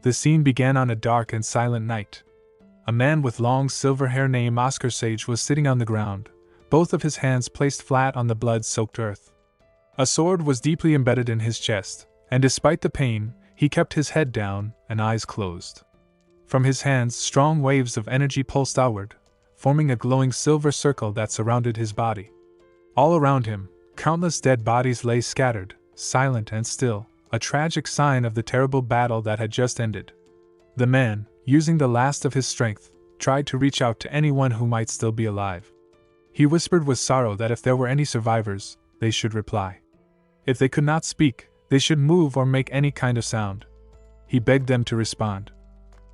The scene began on a dark and silent night. A man with long silver hair named Oscar Sage was sitting on the ground, both of his hands placed flat on the blood-soaked earth. A sword was deeply embedded in his chest, and despite the pain, he kept his head down and eyes closed. From his hands, strong waves of energy pulsed outward, forming a glowing silver circle that surrounded his body. All around him, countless dead bodies lay scattered, silent and still, a tragic sign of the terrible battle that had just ended. The man, using the last of his strength, tried to reach out to anyone who might still be alive. He whispered with sorrow that if there were any survivors, they should reply. If they could not speak, they should move or make any kind of sound. He begged them to respond.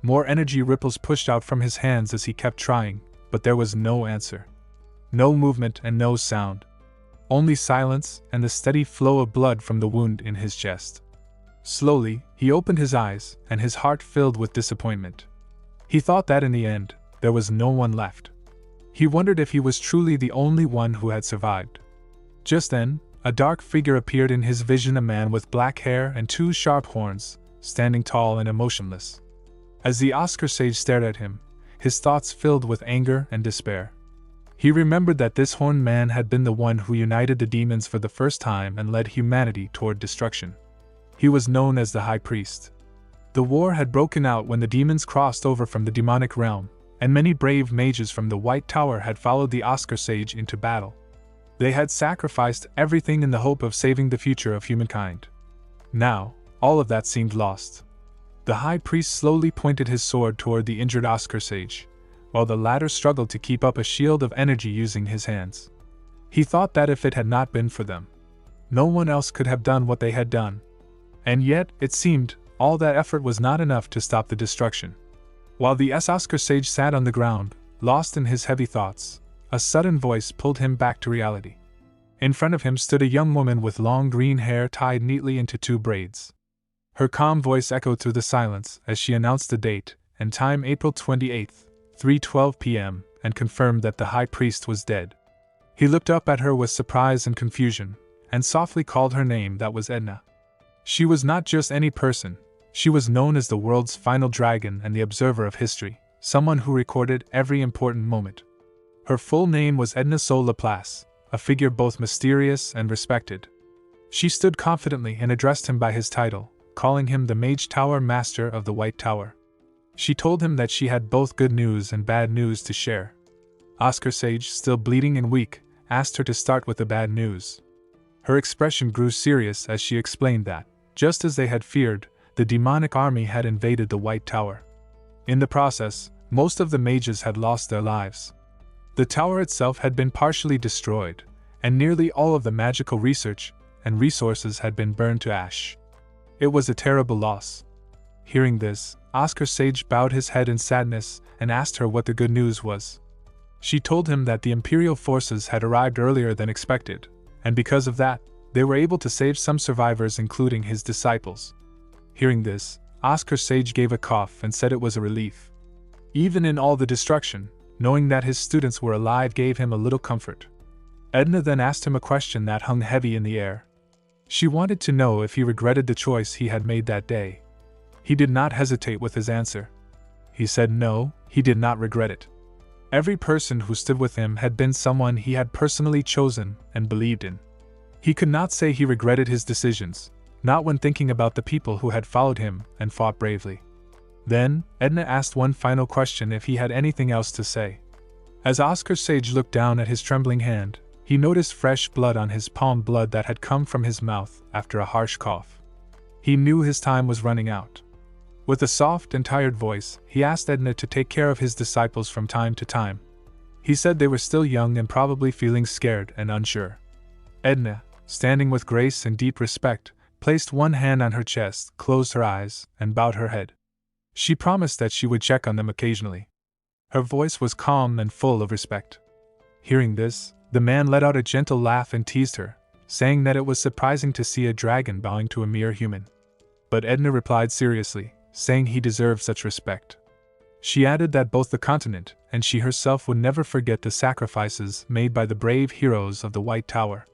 More energy ripples pushed out from his hands as he kept trying, but there was no answer. No movement and no sound. Only silence and the steady flow of blood from the wound in his chest. Slowly, he opened his eyes, and his heart filled with disappointment. He thought that in the end, there was no one left. He wondered if he was truly the only one who had survived. Just then, a dark figure appeared in his vision, a man with black hair and two sharp horns, standing tall and emotionless. As the Oscar Sage stared at him, his thoughts filled with anger and despair. He remembered that this horned man had been the one who united the demons for the first time and led humanity toward destruction. He was known as the High Priest. The war had broken out when the demons crossed over from the demonic realm, and many brave mages from the White Tower had followed the Oscar Sage into battle. They had sacrificed everything in the hope of saving the future of humankind. Now, all of that seemed lost. The High Priest slowly pointed his sword toward the injured Oscar Sage, while the latter struggled to keep up a shield of energy using his hands. He thought that if it had not been for them, no one else could have done what they had done. And yet, it seemed, all that effort was not enough to stop the destruction. While the Oscar Sage sat on the ground, lost in his heavy thoughts, a sudden voice pulled him back to reality. In front of him stood a young woman with long green hair tied neatly into two braids. Her calm voice echoed through the silence as she announced the date and time, April 28th, 3:12 p.m., and confirmed that the High Priest was dead. He looked up at her with surprise and confusion, and softly called her name. That was Edna. She was not just any person, she was known as the world's final dragon and the observer of history, someone who recorded every important moment. Her full name was Edna Sol Laplace, a figure both mysterious and respected. She stood confidently and addressed him by his title, calling him the Mage Tower Master of the White Tower. She told him that she had both good news and bad news to share. Oscar Sage, still bleeding and weak, asked her to start with the bad news. Her expression grew serious as she explained that, just as they had feared, the demonic army had invaded the White Tower. In the process, most of the mages had lost their lives. The tower itself had been partially destroyed, and nearly all of the magical research and resources had been burned to ash. It was a terrible loss. Hearing this, Oscar Sage bowed his head in sadness and asked her what the good news was. She told him that the Imperial forces had arrived earlier than expected, and because of that, they were able to save some survivors, including his disciples. Hearing this, Oscar Sage gave a cough and said it was a relief. Even in all the destruction, knowing that his students were alive gave him a little comfort. Edna then asked him a question that hung heavy in the air. She wanted to know if he regretted the choice he had made that day. He did not hesitate with his answer. He said no, he did not regret it. Every person who stood with him had been someone he had personally chosen and believed in. He could not say he regretted his decisions, not when thinking about the people who had followed him and fought bravely. Then, Edna asked one final question if he had anything else to say. As Oscar Sage looked down at his trembling hand, he noticed fresh blood on his palm, blood that had come from his mouth after a harsh cough. He knew his time was running out. With a soft and tired voice, he asked Edna to take care of his disciples from time to time. He said they were still young and probably feeling scared and unsure. Edna, standing with grace and deep respect, placed one hand on her chest, closed her eyes, and bowed her head. She promised that she would check on them occasionally. Her voice was calm and full of respect. Hearing this, the man let out a gentle laugh and teased her, saying that it was surprising to see a dragon bowing to a mere human. But Edna replied seriously, saying he deserved such respect. She added that both the continent and she herself would never forget the sacrifices made by the brave heroes of the White Tower.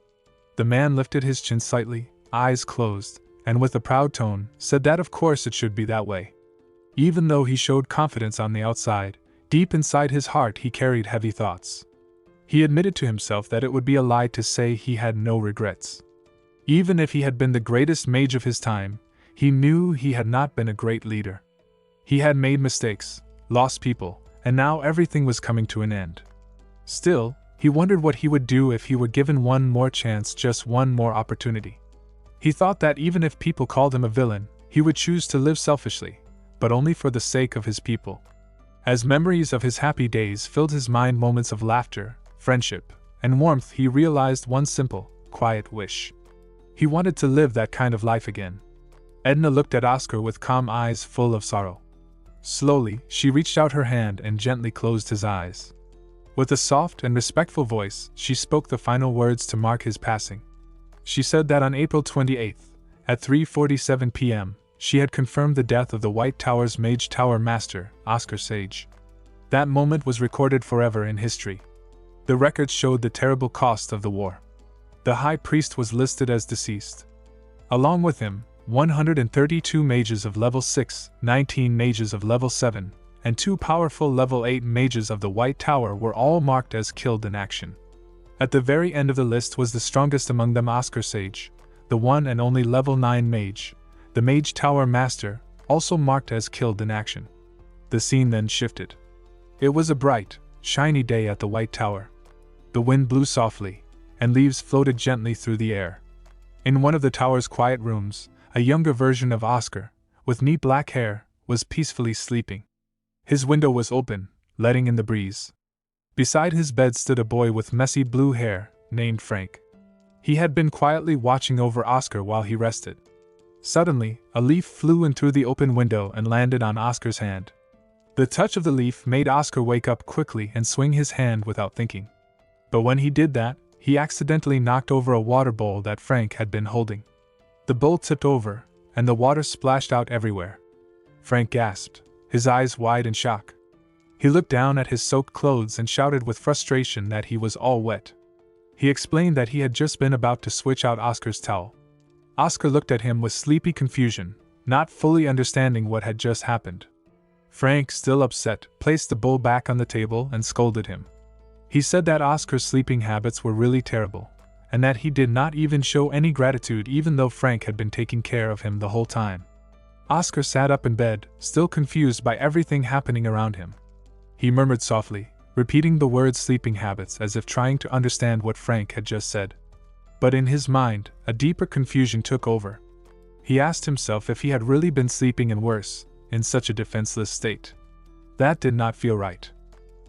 The man lifted his chin slightly, eyes closed, and with a proud tone, said that of course it should be that way. Even though he showed confidence on the outside, deep inside his heart he carried heavy thoughts. He admitted to himself that it would be a lie to say he had no regrets. Even if he had been the greatest mage of his time, he knew he had not been a great leader. He had made mistakes, lost people, and now everything was coming to an end. Still, he wondered what he would do if he were given one more chance, just one more opportunity. He thought that even if people called him a villain, he would choose to live selfishly, but only for the sake of his people. As memories of his happy days filled his mind, moments of laughter, friendship, and warmth, he realized one simple, quiet wish. He wanted to live that kind of life again. Edna looked at Oscar with calm eyes full of sorrow. Slowly, she reached out her hand and gently closed his eyes. With a soft and respectful voice, she spoke the final words to mark his passing. She said that on April 28th, at 3:47 p.m., she had confirmed the death of the White Tower's Mage Tower Master, Oscar Sage. That moment was recorded forever in history. The records showed the terrible cost of the war. The High Priest was listed as deceased. Along with him, 132 mages of level 6, 19 mages of level 7, and 2 powerful level 8 mages of the White Tower were all marked as killed in action. At the very end of the list was the strongest among them, Oscar Sage, the one and only level 9 mage, the Mage Tower Master, also marked as killed in action. The scene then shifted. It was a bright, shiny day at the White Tower. The wind blew softly, and leaves floated gently through the air. In one of the tower's quiet rooms, a younger version of Oscar, with neat black hair, was peacefully sleeping. His window was open, letting in the breeze. Beside his bed stood a boy with messy blue hair, named Frank. He had been quietly watching over Oscar while he rested. Suddenly, a leaf flew in through the open window and landed on Oscar's hand. The touch of the leaf made Oscar wake up quickly and swing his hand without thinking. But when he did that, he accidentally knocked over a water bowl that Frank had been holding. The bowl tipped over, and the water splashed out everywhere. Frank gasped, his eyes wide in shock. He looked down at his soaked clothes and shouted with frustration that he was all wet. He explained that he had just been about to switch out Oscar's towel. Oscar looked at him with sleepy confusion, not fully understanding what had just happened. Frank, still upset, placed the bowl back on the table and scolded him. He said that Oscar's sleeping habits were really terrible, and that he did not even show any gratitude even though Frank had been taking care of him the whole time. Oscar sat up in bed, still confused by everything happening around him. He murmured softly, repeating the word sleeping habits as if trying to understand what Frank had just said. But in his mind, a deeper confusion took over. He asked himself if he had really been sleeping, and worse, in such a defenseless state. That did not feel right.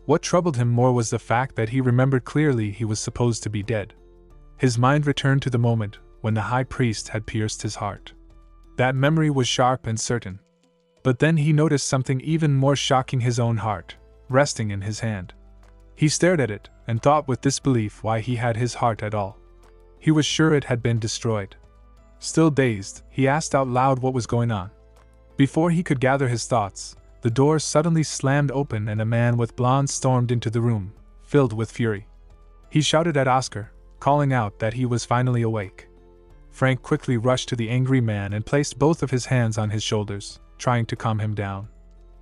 What troubled him more was the fact that he remembered clearly he was supposed to be dead. His mind returned to the moment when the High Priest had pierced his heart. That memory was sharp and certain. But then he noticed something even more shocking: his own heart, resting in his hand. He stared at it and thought with disbelief why he had his heart at all. He was sure it had been destroyed. Still dazed, he asked out loud what was going on. Before he could gather his thoughts, the door suddenly slammed open and a man with blonde stormed into the room, filled with fury. He shouted at Oscar, calling out that he was finally awake. Frank quickly rushed to the angry man and placed both of his hands on his shoulders, trying to calm him down.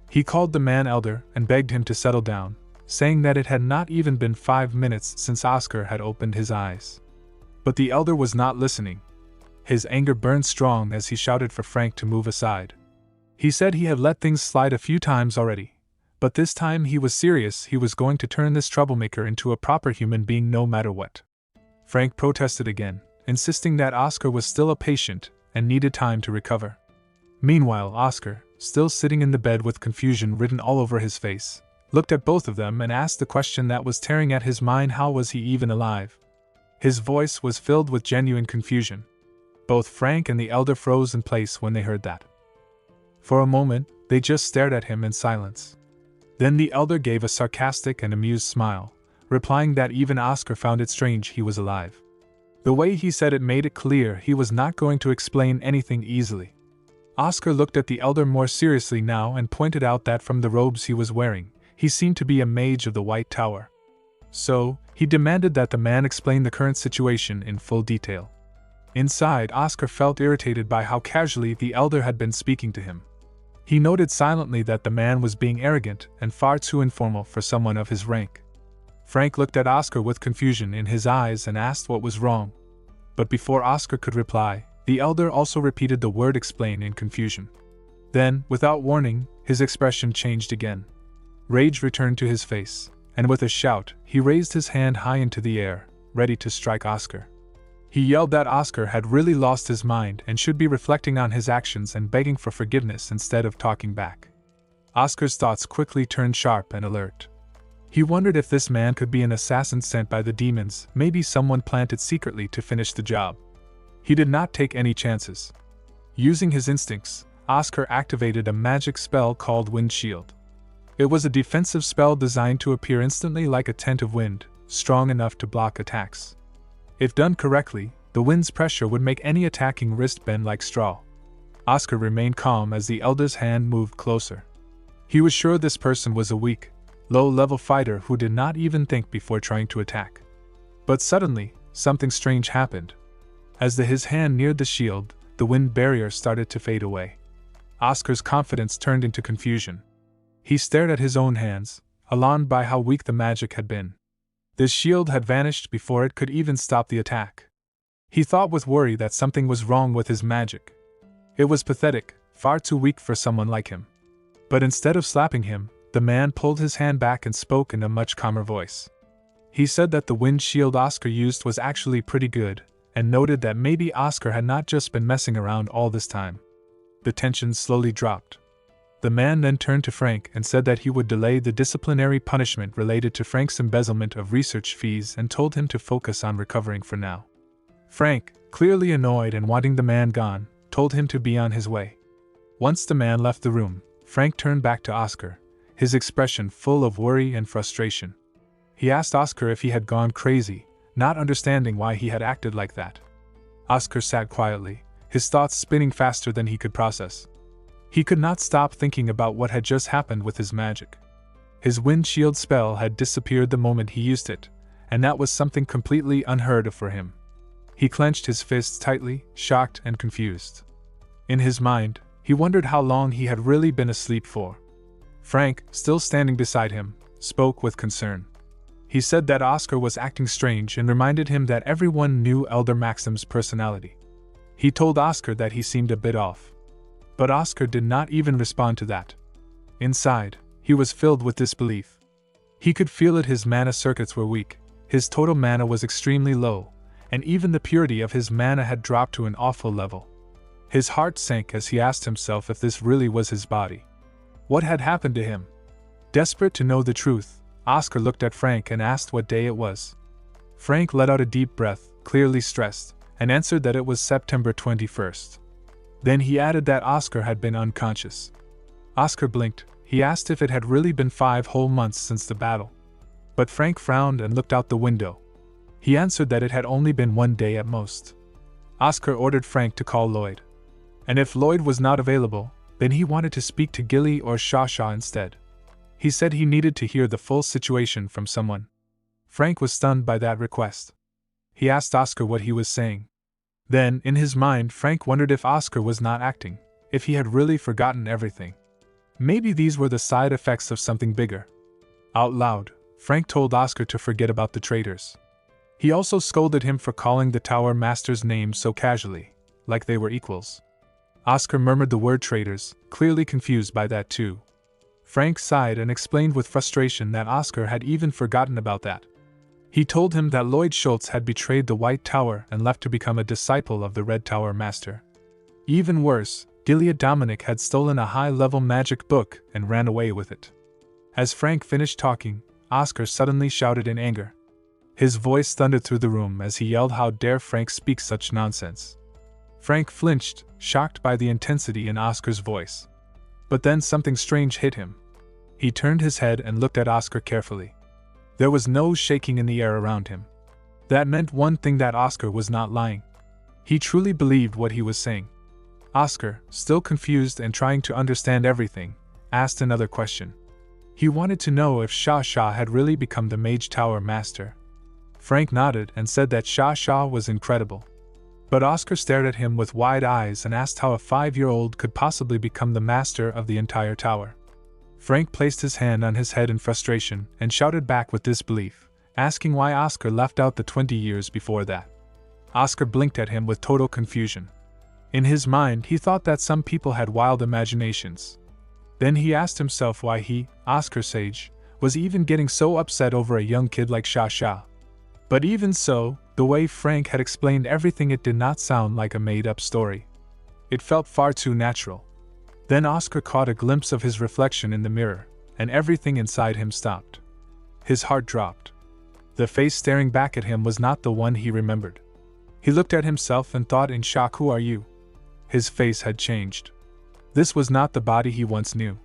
He called the man elder and begged him to settle down, saying that it had not even been 5 minutes since Oscar had opened his eyes. But the elder was not listening. His anger burned strong as he shouted for Frank to move aside. He said he had let things slide a few times already, but this time he was serious. He was going to turn this troublemaker into a proper human being no matter what. Frank protested again, insisting that Oscar was still a patient and needed time to recover. Meanwhile, Oscar, still sitting in the bed with confusion written all over his face, looked at both of them and asked the question that was tearing at his mind: how was he even alive? His voice was filled with genuine confusion. Both Frank and the elder froze in place when they heard that. For a moment, they just stared at him in silence. Then the elder gave a sarcastic and amused smile, replying that even Oscar found it strange he was alive. The way he said it made it clear he was not going to explain anything easily. Oscar looked at the elder more seriously now and pointed out that from the robes he was wearing, he seemed to be a mage of the White Tower. So, he demanded that the man explain the current situation in full detail. Inside, Oscar felt irritated by how casually the elder had been speaking to him. He noted silently that the man was being arrogant and far too informal for someone of his rank. Frank looked at Oscar with confusion in his eyes and asked what was wrong. But before Oscar could reply, the elder also repeated the word explain in confusion. Then, without warning, his expression changed again. Rage returned to his face, and with a shout, he raised his hand high into the air, ready to strike Oscar. He yelled that Oscar had really lost his mind and should be reflecting on his actions and begging for forgiveness instead of talking back. Oscar's thoughts quickly turned sharp and alert. He wondered if this man could be an assassin sent by the demons, maybe someone planted secretly to finish the job. He did not take any chances. Using his instincts, Oscar activated a magic spell called Wind Shield. It was a defensive spell designed to appear instantly like a tent of wind, strong enough to block attacks. If done correctly, the wind's pressure would make any attacking wrist bend like straw. Oscar remained calm as the elder's hand moved closer. He was sure this person was a weak, low-level fighter who did not even think before trying to attack. But suddenly, something strange happened. As his hand neared the shield, the wind barrier started to fade away. Oscar's confidence turned into confusion. He stared at his own hands, alarmed by how weak the magic had been. The shield had vanished before it could even stop the attack. He thought with worry that something was wrong with his magic. It was pathetic, far too weak for someone like him. But instead of slapping him, the man pulled his hand back and spoke in a much calmer voice. He said that the wind shield Oscar used was actually pretty good, and noted that maybe Oscar had not just been messing around all this time. The tension slowly dropped. The man then turned to Frank and said that he would delay the disciplinary punishment related to Frank's embezzlement of research fees and told him to focus on recovering for now. Frank, clearly annoyed and wanting the man gone, told him to be on his way. Once the man left the room, Frank turned back to Oscar, his expression full of worry and frustration. He asked Oscar if he had gone crazy, not understanding why he had acted like that. Oscar sat quietly, his thoughts spinning faster than he could process. He could not stop thinking about what had just happened with his magic. His wind shield spell had disappeared the moment he used it, and that was something completely unheard of for him. He clenched his fists tightly, shocked and confused. In his mind, he wondered how long he had really been asleep for. Frank, still standing beside him, spoke with concern. He said that Oscar was acting strange and reminded him that everyone knew Elder Maxim's personality. He told Oscar that he seemed a bit off. But Oscar did not even respond to that. Inside, he was filled with disbelief. He could feel it. His mana circuits were weak, his total mana was extremely low, and even the purity of his mana had dropped to an awful level. His heart sank as he asked himself if this really was his body. What had happened to him? Desperate to know the truth, Oscar looked at Frank and asked what day it was. Frank let out a deep breath, clearly stressed, and answered that it was September 21st. Then he added that Oscar had been unconscious. Oscar blinked. He asked if it had really been 5 whole months since the battle. But Frank frowned and looked out the window. He answered that it had only been 1 day at most. Oscar ordered Frank to call Lloyd. And if Lloyd was not available, then he wanted to speak to Gilly or Shasha instead. He said he needed to hear the full situation from someone. Frank was stunned by that request. He asked Oscar what he was saying. Then, in his mind, Frank wondered if Oscar was not acting, if he had really forgotten everything. Maybe these were the side effects of something bigger. Out loud, Frank told Oscar to forget about the traitors. He also scolded him for calling the Tower Master's name so casually, like they were equals. Oscar murmured the word traitors, clearly confused by that too. Frank sighed and explained with frustration that Oscar had even forgotten about that. He told him that Lloyd Schultz had betrayed the White Tower and left to become a disciple of the Red Tower Master. Even worse, Gilead Dominic had stolen a high-level magic book and ran away with it. As Frank finished talking, Oscar suddenly shouted in anger. His voice thundered through the room as he yelled, "How dare Frank speak such nonsense!" Frank flinched, shocked by the intensity in Oscar's voice. But then something strange hit him. He turned his head and looked at Oscar carefully. There was no shaking in the air around him. That meant one thing, that Oscar was not lying. He truly believed what he was saying. Oscar, still confused and trying to understand everything, asked another question. He wanted to know if Shasha had really become the Mage Tower Master. Frank nodded and said that Shasha was incredible. But Oscar stared at him with wide eyes and asked how a 5-year-old could possibly become the master of the entire tower. Frank placed his hand on his head in frustration and shouted back with disbelief, asking why Oscar left out the 20 years before that. Oscar blinked at him with total confusion. In his mind, he thought that some people had wild imaginations. Then he asked himself why he, Oscar Sage, was even getting so upset over a young kid like Sha. But even so, the way Frank had explained everything, it did not sound like a made-up story. It felt far too natural. Then Oscar caught a glimpse of his reflection in the mirror, and everything inside him stopped. His heart dropped. The face staring back at him was not the one he remembered. He looked at himself and thought in shock, "Who are you?" His face had changed. This was not the body he once knew.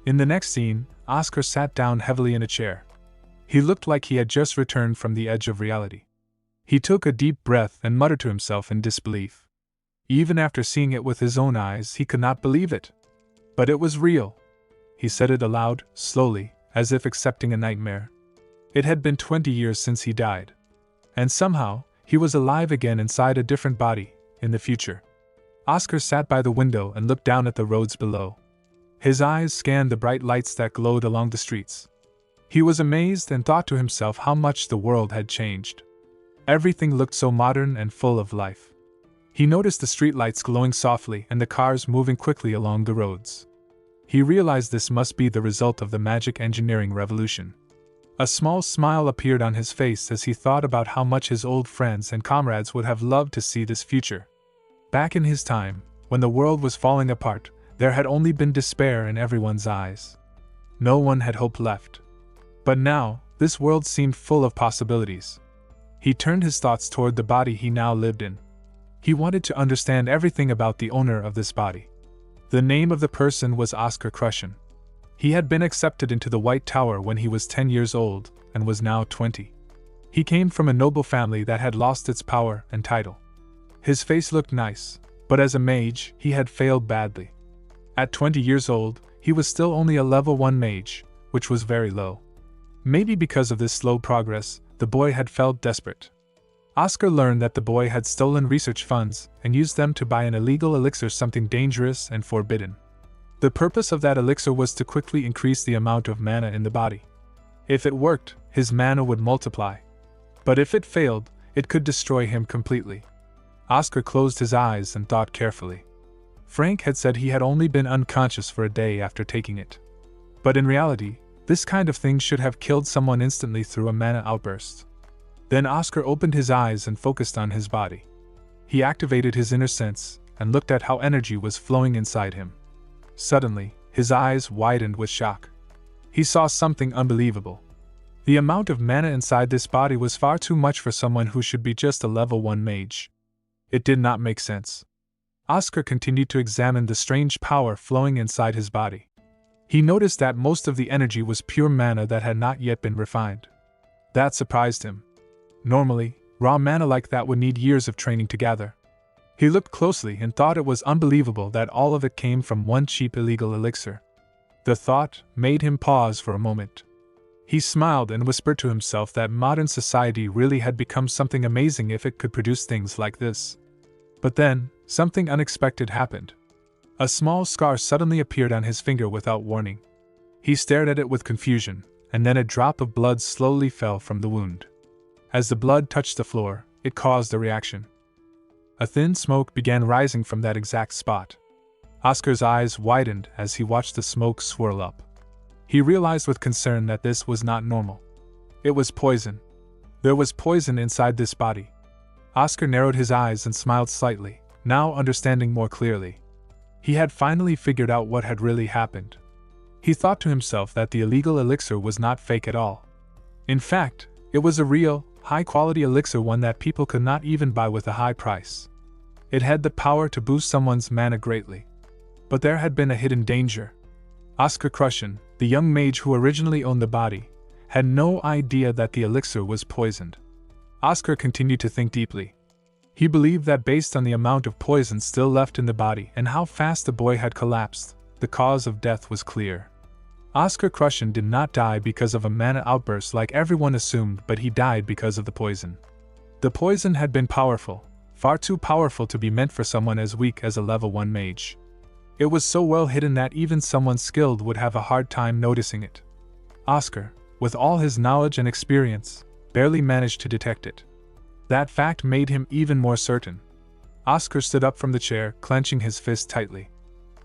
In the next scene, Oscar sat down heavily in a chair. He looked like he had just returned from the edge of reality. He took a deep breath and muttered to himself in disbelief. Even after seeing it with his own eyes, he could not believe it. But it was real. He said it aloud, slowly, as if accepting a nightmare. It had been 20 years since he died. And somehow, he was alive again inside a different body, in the future. Oscar sat by the window and looked down at the roads below. His eyes scanned the bright lights that glowed along the streets. He was amazed and thought to himself how much the world had changed. Everything looked so modern and full of life. He noticed the streetlights glowing softly and the cars moving quickly along the roads. He realized this must be the result of the magic engineering revolution. A small smile appeared on his face as he thought about how much his old friends and comrades would have loved to see this future. Back in his time, when the world was falling apart, there had only been despair in everyone's eyes. No one had hope left. But now, this world seemed full of possibilities. He turned his thoughts toward the body he now lived in. He wanted to understand everything about the owner of this body. The name of the person was Oscar Crushen. He had been accepted into the White Tower when he was 10 years old, and was now 20. He came from a noble family that had lost its power and title. His face looked nice, but as a mage, he had failed badly. At 20 years old, he was still only a level 1 mage, which was very low. Maybe because of this slow progress, the boy had felt desperate. Oscar learned that the boy had stolen research funds and used them to buy an illegal elixir, something dangerous and forbidden. The purpose of that elixir was to quickly increase the amount of mana in the body. If it worked, his mana would multiply. But if it failed, it could destroy him completely. Oscar closed his eyes and thought carefully. Frank had said he had only been unconscious for a day after taking it. But in reality, this kind of thing should have killed someone instantly through a mana outburst. Then Oscar opened his eyes and focused on his body. He activated his inner sense and looked at how energy was flowing inside him. Suddenly, his eyes widened with shock. He saw something unbelievable. The amount of mana inside this body was far too much for someone who should be just a level 1 mage. It did not make sense. Oscar continued to examine the strange power flowing inside his body. He noticed that most of the energy was pure mana that had not yet been refined. That surprised him. Normally, raw mana like that would need years of training to gather. He looked closely and thought it was unbelievable that all of it came from one cheap illegal elixir. The thought made him pause for a moment. He smiled and whispered to himself that modern society really had become something amazing if it could produce things like this. But then, something unexpected happened. A small scar suddenly appeared on his finger without warning. He stared at it with confusion, and then a drop of blood slowly fell from the wound. As the blood touched the floor, it caused a reaction. A thin smoke began rising from that exact spot. Oscar's eyes widened as he watched the smoke swirl up. He realized with concern that this was not normal. It was poison. There was poison inside this body. Oscar narrowed his eyes and smiled slightly, now understanding more clearly. He had finally figured out what had really happened. He thought to himself that the illegal elixir was not fake at all. In fact, it was a real, high-quality elixir, one that people could not even buy with a high price. It had the power to boost someone's mana greatly. But there had been a hidden danger. Oscar Crushen, the young mage who originally owned the body, had no idea that the elixir was poisoned. Oscar continued to think deeply. He believed that based on the amount of poison still left in the body and how fast the boy had collapsed, the cause of death was clear. Oscar Crushen did not die because of a mana outburst like everyone assumed, but he died because of the poison. The poison had been powerful, far too powerful to be meant for someone as weak as a level 1 mage. It was so well hidden that even someone skilled would have a hard time noticing it. Oscar, with all his knowledge and experience, barely managed to detect it. That fact made him even more certain. Oscar stood up from the chair, clenching his fist tightly.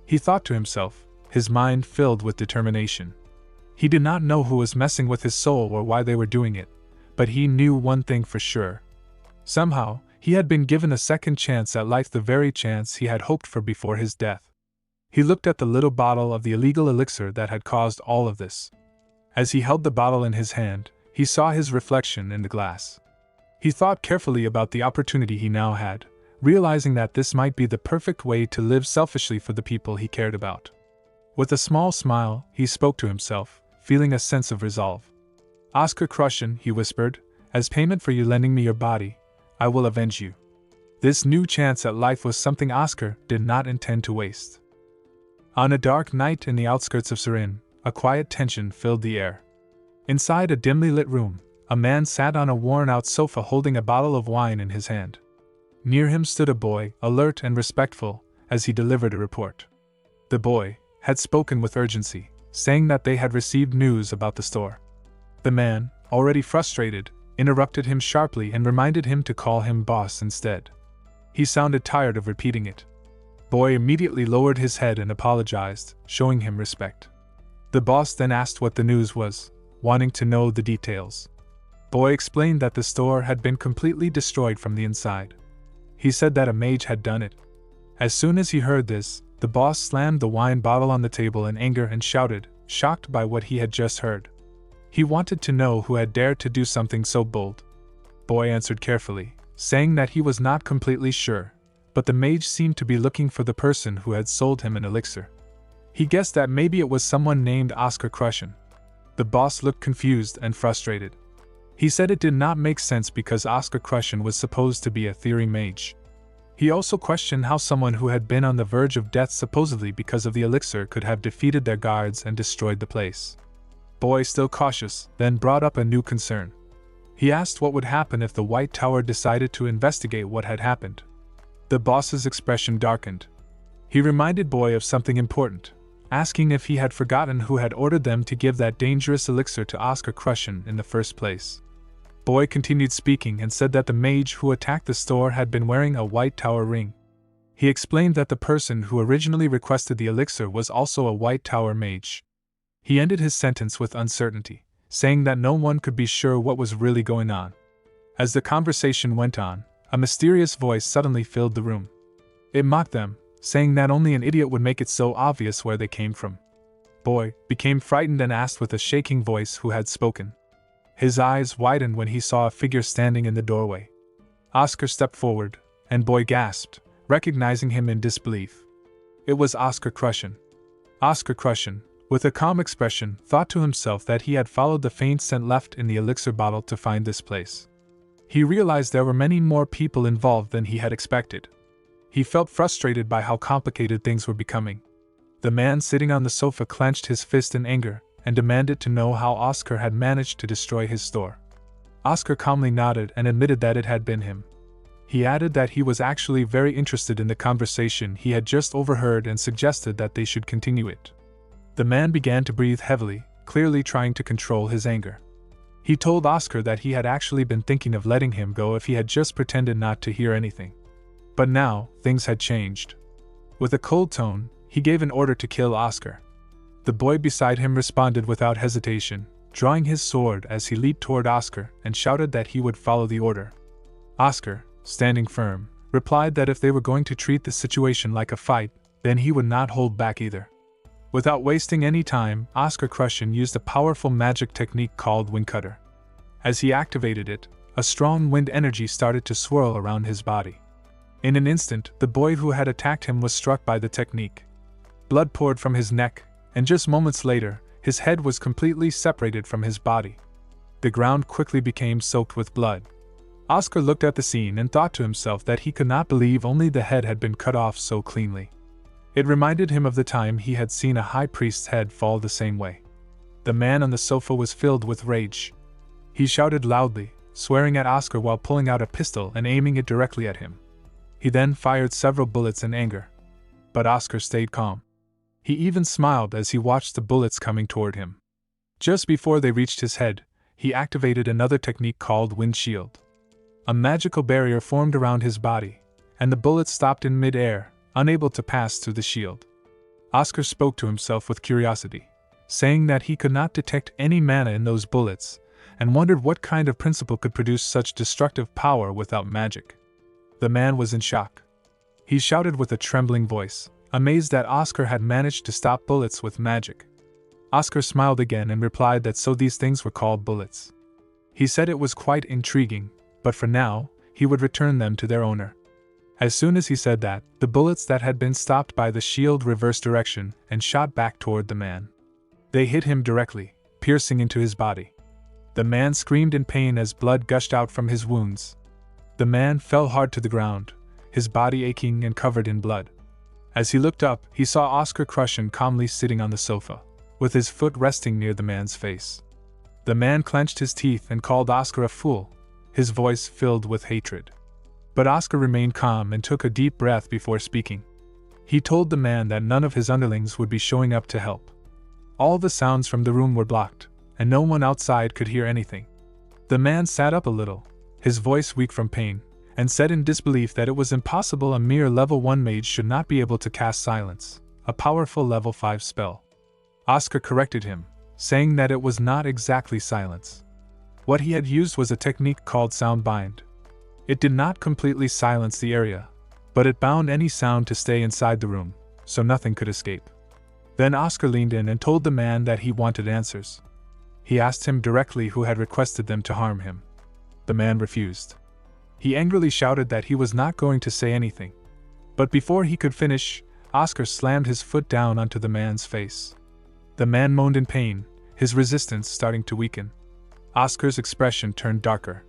He thought to himself, his mind filled with determination. He did not know who was messing with his soul or why they were doing it, but he knew one thing for sure. Somehow, he had been given a second chance at life, the very chance he had hoped for before his death. He looked at the little bottle of the illegal elixir that had caused all of this. As he held the bottle in his hand, he saw his reflection in the glass. He thought carefully about the opportunity he now had, realizing that this might be the perfect way to live selfishly for the people he cared about. With a small smile, he spoke to himself, feeling a sense of resolve. "Oscar Crushen," he whispered, "as payment for you lending me your body, I will avenge you." This new chance at life was something Oscar did not intend to waste. On a dark night in the outskirts of Surin, a quiet tension filled the air. Inside a dimly lit room, a man sat on a worn-out sofa holding a bottle of wine in his hand. Near him stood a boy, alert and respectful, as he delivered a report. The boy had spoken with urgency, saying that they had received news about the store. The man, already frustrated, interrupted him sharply and reminded him to call him boss instead. He sounded tired of repeating it. Boy immediately lowered his head and apologized, showing him respect. The boss then asked what the news was, wanting to know the details. Boy explained that the store had been completely destroyed from the inside. He said that a mage had done it. As soon as he heard this, the boss slammed the wine bottle on the table in anger and shouted, shocked by what he had just heard. He wanted to know who had dared to do something so bold. Boy answered carefully, saying that he was not completely sure, but the mage seemed to be looking for the person who had sold him an elixir. He guessed that maybe it was someone named Oscar Crushen. The boss looked confused and frustrated. He said it did not make sense because Oscar Crushen was supposed to be a theory mage. He also questioned how someone who had been on the verge of death supposedly because of the elixir could have defeated their guards and destroyed the place. Boy, still cautious, then brought up a new concern. He asked what would happen if the White Tower decided to investigate what had happened. The boss's expression darkened. He reminded Boy of something important, asking if he had forgotten who had ordered them to give that dangerous elixir to Oscar Crushen in the first place. Boy continued speaking and said that the mage who attacked the store had been wearing a White Tower ring. He explained that the person who originally requested the elixir was also a White Tower mage. He ended his sentence with uncertainty, saying that no one could be sure what was really going on. As the conversation went on, a mysterious voice suddenly filled the room. It mocked them, saying that only an idiot would make it so obvious where they came from. Boy became frightened and asked with a shaking voice who had spoken. His eyes widened when he saw a figure standing in the doorway. Oscar stepped forward, and Boy gasped, recognizing him in disbelief. It was Oscar Crushen. Oscar Crushen, with a calm expression, thought to himself that he had followed the faint scent left in the elixir bottle to find this place. He realized there were many more people involved than he had expected. He felt frustrated by how complicated things were becoming. The man sitting on the sofa clenched his fist in anger and demanded to know how Oscar had managed to destroy his store. Oscar calmly nodded and admitted that it had been him. He added that he was actually very interested in the conversation he had just overheard and suggested that they should continue it. The man began to breathe heavily, clearly trying to control his anger. He told Oscar that he had actually been thinking of letting him go if he had just pretended not to hear anything. But now, things had changed. With a cold tone, he gave an order to kill Oscar. The boy beside him responded without hesitation, drawing his sword as he leaped toward Oscar and shouted that he would follow the order. Oscar, standing firm, replied that if they were going to treat the situation like a fight, then he would not hold back either. Without wasting any time, Oscar Crushen used a powerful magic technique called Wind Cutter. As he activated it, a strong wind energy started to swirl around his body. In an instant, the boy who had attacked him was struck by the technique. Blood poured from his neck, and just moments later, his head was completely separated from his body. The ground quickly became soaked with blood. Oscar looked at the scene and thought to himself that he could not believe only the head had been cut off so cleanly. It reminded him of the time he had seen a high priest's head fall the same way. The man on the sofa was filled with rage. He shouted loudly, swearing at Oscar while pulling out a pistol and aiming it directly at him. He then fired several bullets in anger. But Oscar stayed calm. He even smiled as he watched the bullets coming toward him. Just before they reached his head, he activated another technique called Wind Shield. A magical barrier formed around his body, and the bullets stopped in mid-air, unable to pass through the shield. Oscar spoke to himself with curiosity, saying that he could not detect any mana in those bullets, and wondered what kind of principle could produce such destructive power without magic. The man was in shock. He shouted with a trembling voice, amazed that Oscar had managed to stop bullets with magic. Oscar smiled again and replied that so these things were called bullets. He said it was quite intriguing, but for now, he would return them to their owner. As soon as he said that, the bullets that had been stopped by the shield reversed direction and shot back toward the man. They hit him directly, piercing into his body. The man screamed in pain as blood gushed out from his wounds. The man fell hard to the ground, his body aching and covered in blood. As he looked up, he saw Oscar Crushen calmly sitting on the sofa, with his foot resting near the man's face. The man clenched his teeth and called Oscar a fool, his voice filled with hatred. But Oscar remained calm and took a deep breath before speaking. He told the man that none of his underlings would be showing up to help. All the sounds from the room were blocked, and no one outside could hear anything. The man sat up a little, his voice weak from pain, and said in disbelief that it was impossible a mere level 1 mage should not be able to cast silence, a powerful level 5 spell. Oscar corrected him, saying that it was not exactly silence. What he had used was a technique called soundbind. It did not completely silence the area, but it bound any sound to stay inside the room, so nothing could escape. Then Oscar leaned in and told the man that he wanted answers. He asked him directly who had requested them to harm him. The man refused. He angrily shouted that he was not going to say anything. But before he could finish, Oscar slammed his foot down onto the man's face. The man moaned in pain, his resistance starting to weaken. Oscar's expression turned darker.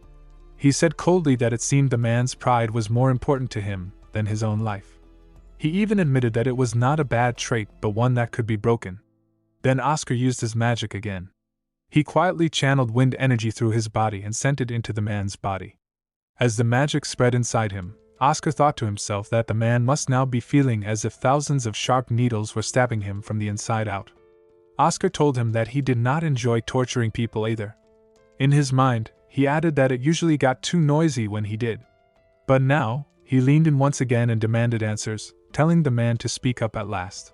He said coldly that it seemed the man's pride was more important to him than his own life. He even admitted that it was not a bad trait but one that could be broken. Then Oscar used his magic again. He quietly channeled wind energy through his body and sent it into the man's body. As the magic spread inside him, Oscar thought to himself that the man must now be feeling as if thousands of sharp needles were stabbing him from the inside out. Oscar told him that he did not enjoy torturing people either. In his mind, he added that it usually got too noisy when he did. But now, he leaned in once again and demanded answers, telling the man to speak up at last.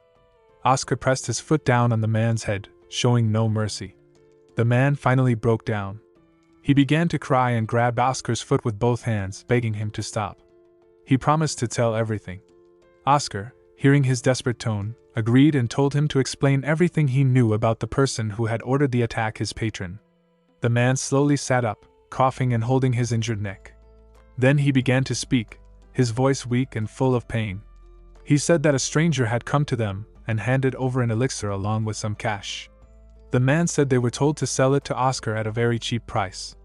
Oscar pressed his foot down on the man's head, showing no mercy. The man finally broke down. He began to cry and grabbed Oscar's foot with both hands, begging him to stop. He promised to tell everything. Oscar, hearing his desperate tone, agreed and told him to explain everything he knew about the person who had ordered the attack, his patron. The man slowly sat up, coughing and holding his injured neck. Then he began to speak, his voice weak and full of pain. He said that a stranger had come to them and handed over an elixir along with some cash. The man said they were told to sell it to Oscar at a very cheap price.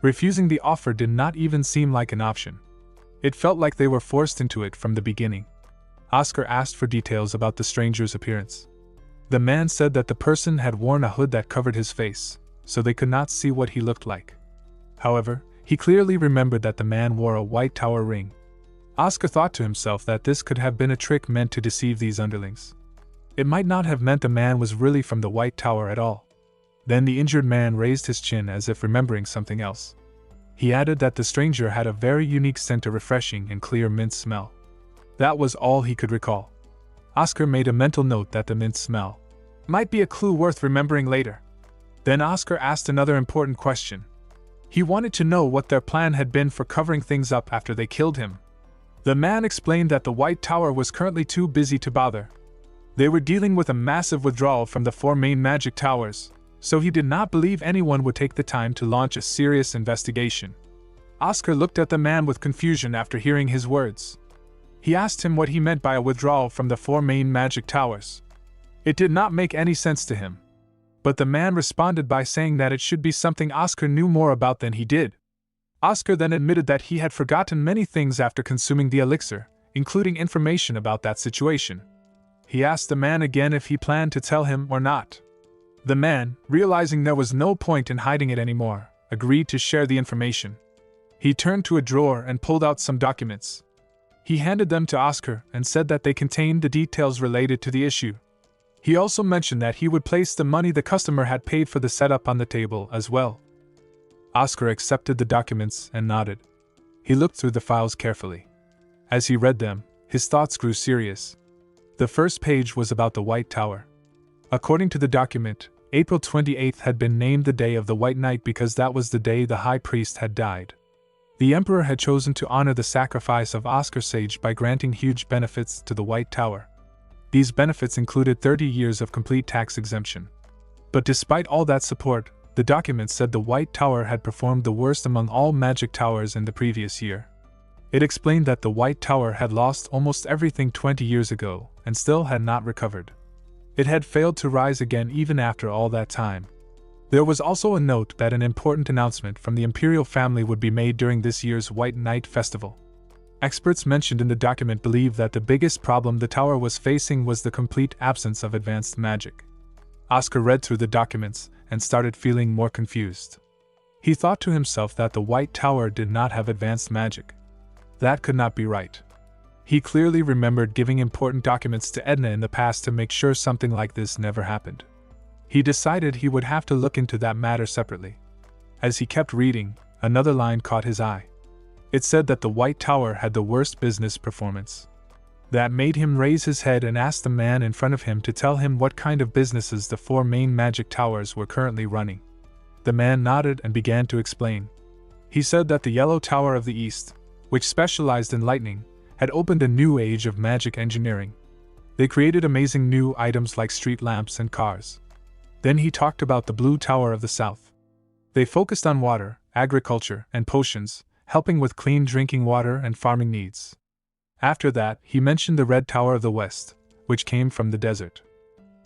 Refusing the offer did not even seem like an option. It felt like they were forced into it from the beginning. Oscar asked for details about the stranger's appearance. The man said that the person had worn a hood that covered his face, so they could not see what he looked like. However, he clearly remembered that the man wore a white tower ring. Oscar thought to himself that this could have been a trick meant to deceive these underlings. It might not have meant the man was really from the White Tower at all. Then the injured man raised his chin as if remembering something else. He added that the stranger had a very unique scent, a refreshing and clear mint smell. That was all he could recall. Oscar made a mental note that the mint smell might be a clue worth remembering later. Then Oscar asked another important question. He wanted to know what their plan had been for covering things up after they killed him. The man explained that the White Tower was currently too busy to bother. They were dealing with a massive withdrawal from the 4 main magic towers, so he did not believe anyone would take the time to launch a serious investigation. Oscar looked at the man with confusion after hearing his words. He asked him what he meant by a withdrawal from the 4 main magic towers. It did not make any sense to him. But the man responded by saying that it should be something Oscar knew more about than he did. Oscar then admitted that he had forgotten many things after consuming the elixir, including information about that situation. He asked the man again if he planned to tell him or not. The man, realizing there was no point in hiding it anymore, agreed to share the information. He turned to a drawer and pulled out some documents. He handed them to Oscar and said that they contained the details related to the issue. He also mentioned that he would place the money the customer had paid for the setup on the table as well. Oscar accepted the documents and nodded. He looked through the files carefully. As he read them, his thoughts grew serious. The first page was about the White Tower. According to the document, April 28th had been named the Day of the White Knight because that was the day the High Priest had died. The Emperor had chosen to honor the sacrifice of Oscar Sage by granting huge benefits to the White Tower. These benefits included 30 years of complete tax exemption. But despite all that support, the document said the White Tower had performed the worst among all magic towers in the previous year. It explained that the White Tower had lost almost everything 20 years ago and still had not recovered. It had failed to rise again even after all that time. There was also a note that an important announcement from the imperial family would be made during this year's White Knight Festival. Experts mentioned in the document believed that the biggest problem the tower was facing was the complete absence of advanced magic. Oscar read through the documents and started feeling more confused. He thought to himself that the White Tower did not have advanced magic. That could not be right. He clearly remembered giving important documents to Edna in the past to make sure something like this never happened. He decided he would have to look into that matter separately. As he kept reading, another line caught his eye. It said that the White Tower had the worst business performance. That made him raise his head and ask the man in front of him to tell him what kind of businesses the 4 main magic towers were currently running. The man nodded and began to explain. He said that the Yellow Tower of the East, which specialized in lightning, had opened a new age of magic engineering. They created amazing new items like street lamps and cars. Then he talked about the Blue Tower of the South. They focused on water, agriculture, and potions, helping with clean drinking water and farming needs. After that, he mentioned the Red Tower of the West, which came from the desert.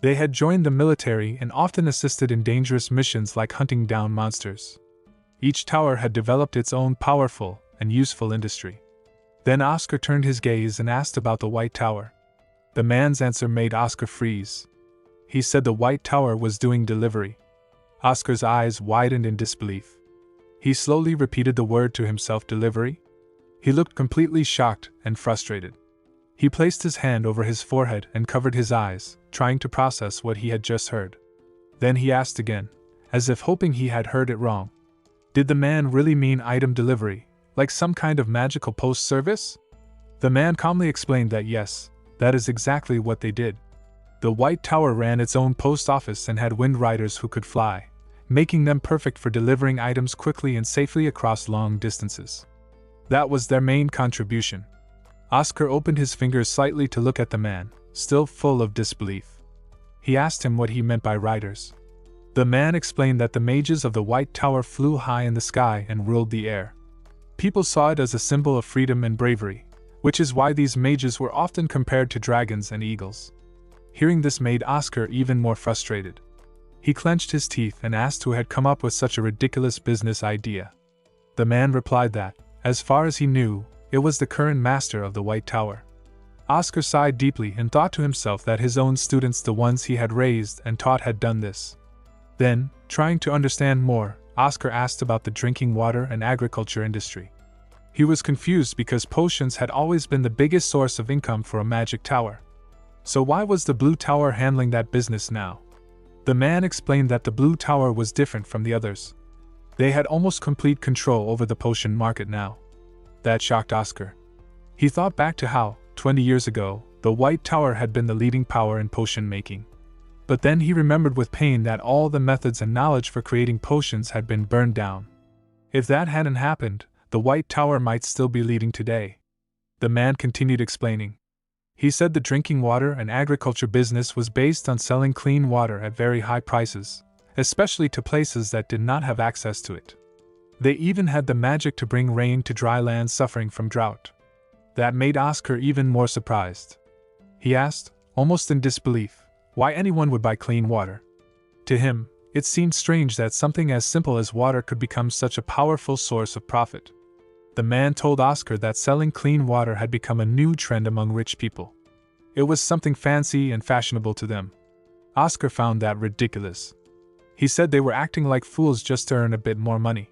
They had joined the military and often assisted in dangerous missions like hunting down monsters. Each tower had developed its own powerful and useful industry. Then Oscar turned his gaze and asked about the White Tower. The man's answer made Oscar freeze. He said the White Tower was doing delivery. Oscar's eyes widened in disbelief. He slowly repeated the word to himself, delivery. He looked completely shocked and frustrated. He placed his hand over his forehead and covered his eyes, trying to process what he had just heard. Then he asked again, as if hoping he had heard it wrong. Did the man really mean item delivery, like some kind of magical post service? The man calmly explained that yes, that is exactly what they did. The White Tower ran its own post office and had wind riders who could fly, making them perfect for delivering items quickly and safely across long distances. That was their main contribution. Oscar opened his fingers slightly to look at the man, still full of disbelief. He asked him what he meant by riders. The man explained that the mages of the White Tower flew high in the sky and ruled the air. People saw it as a symbol of freedom and bravery, which is why these mages were often compared to dragons and eagles. Hearing this made Oscar even more frustrated. He clenched his teeth and asked who had come up with such a ridiculous business idea. The man replied that, as far as he knew, it was the current master of the White Tower. Oscar sighed deeply and thought to himself that his own students, the ones he had raised and taught, had done this. Then, trying to understand more, Oscar asked about the drinking water and agriculture industry. He was confused because potions had always been the biggest source of income for a magic tower. So why was the Blue Tower handling that business now? The man explained that the Blue Tower was different from the others. They had almost complete control over the potion market now. That shocked Oscar. He thought back to how, 20 years ago, the White Tower had been the leading power in potion making. But then he remembered with pain that all the methods and knowledge for creating potions had been burned down. If that hadn't happened, the White Tower might still be leading today. The man continued explaining. He said the drinking water and agriculture business was based on selling clean water at very high prices, especially to places that did not have access to it. They even had the magic to bring rain to dry lands suffering from drought. That made Oscar even more surprised. He asked, almost in disbelief, why anyone would buy clean water. To him, it seemed strange that something as simple as water could become such a powerful source of profit. The man told Oscar that selling clean water had become a new trend among rich people. It was something fancy and fashionable to them. Oscar found that ridiculous. He said they were acting like fools just to earn a bit more money.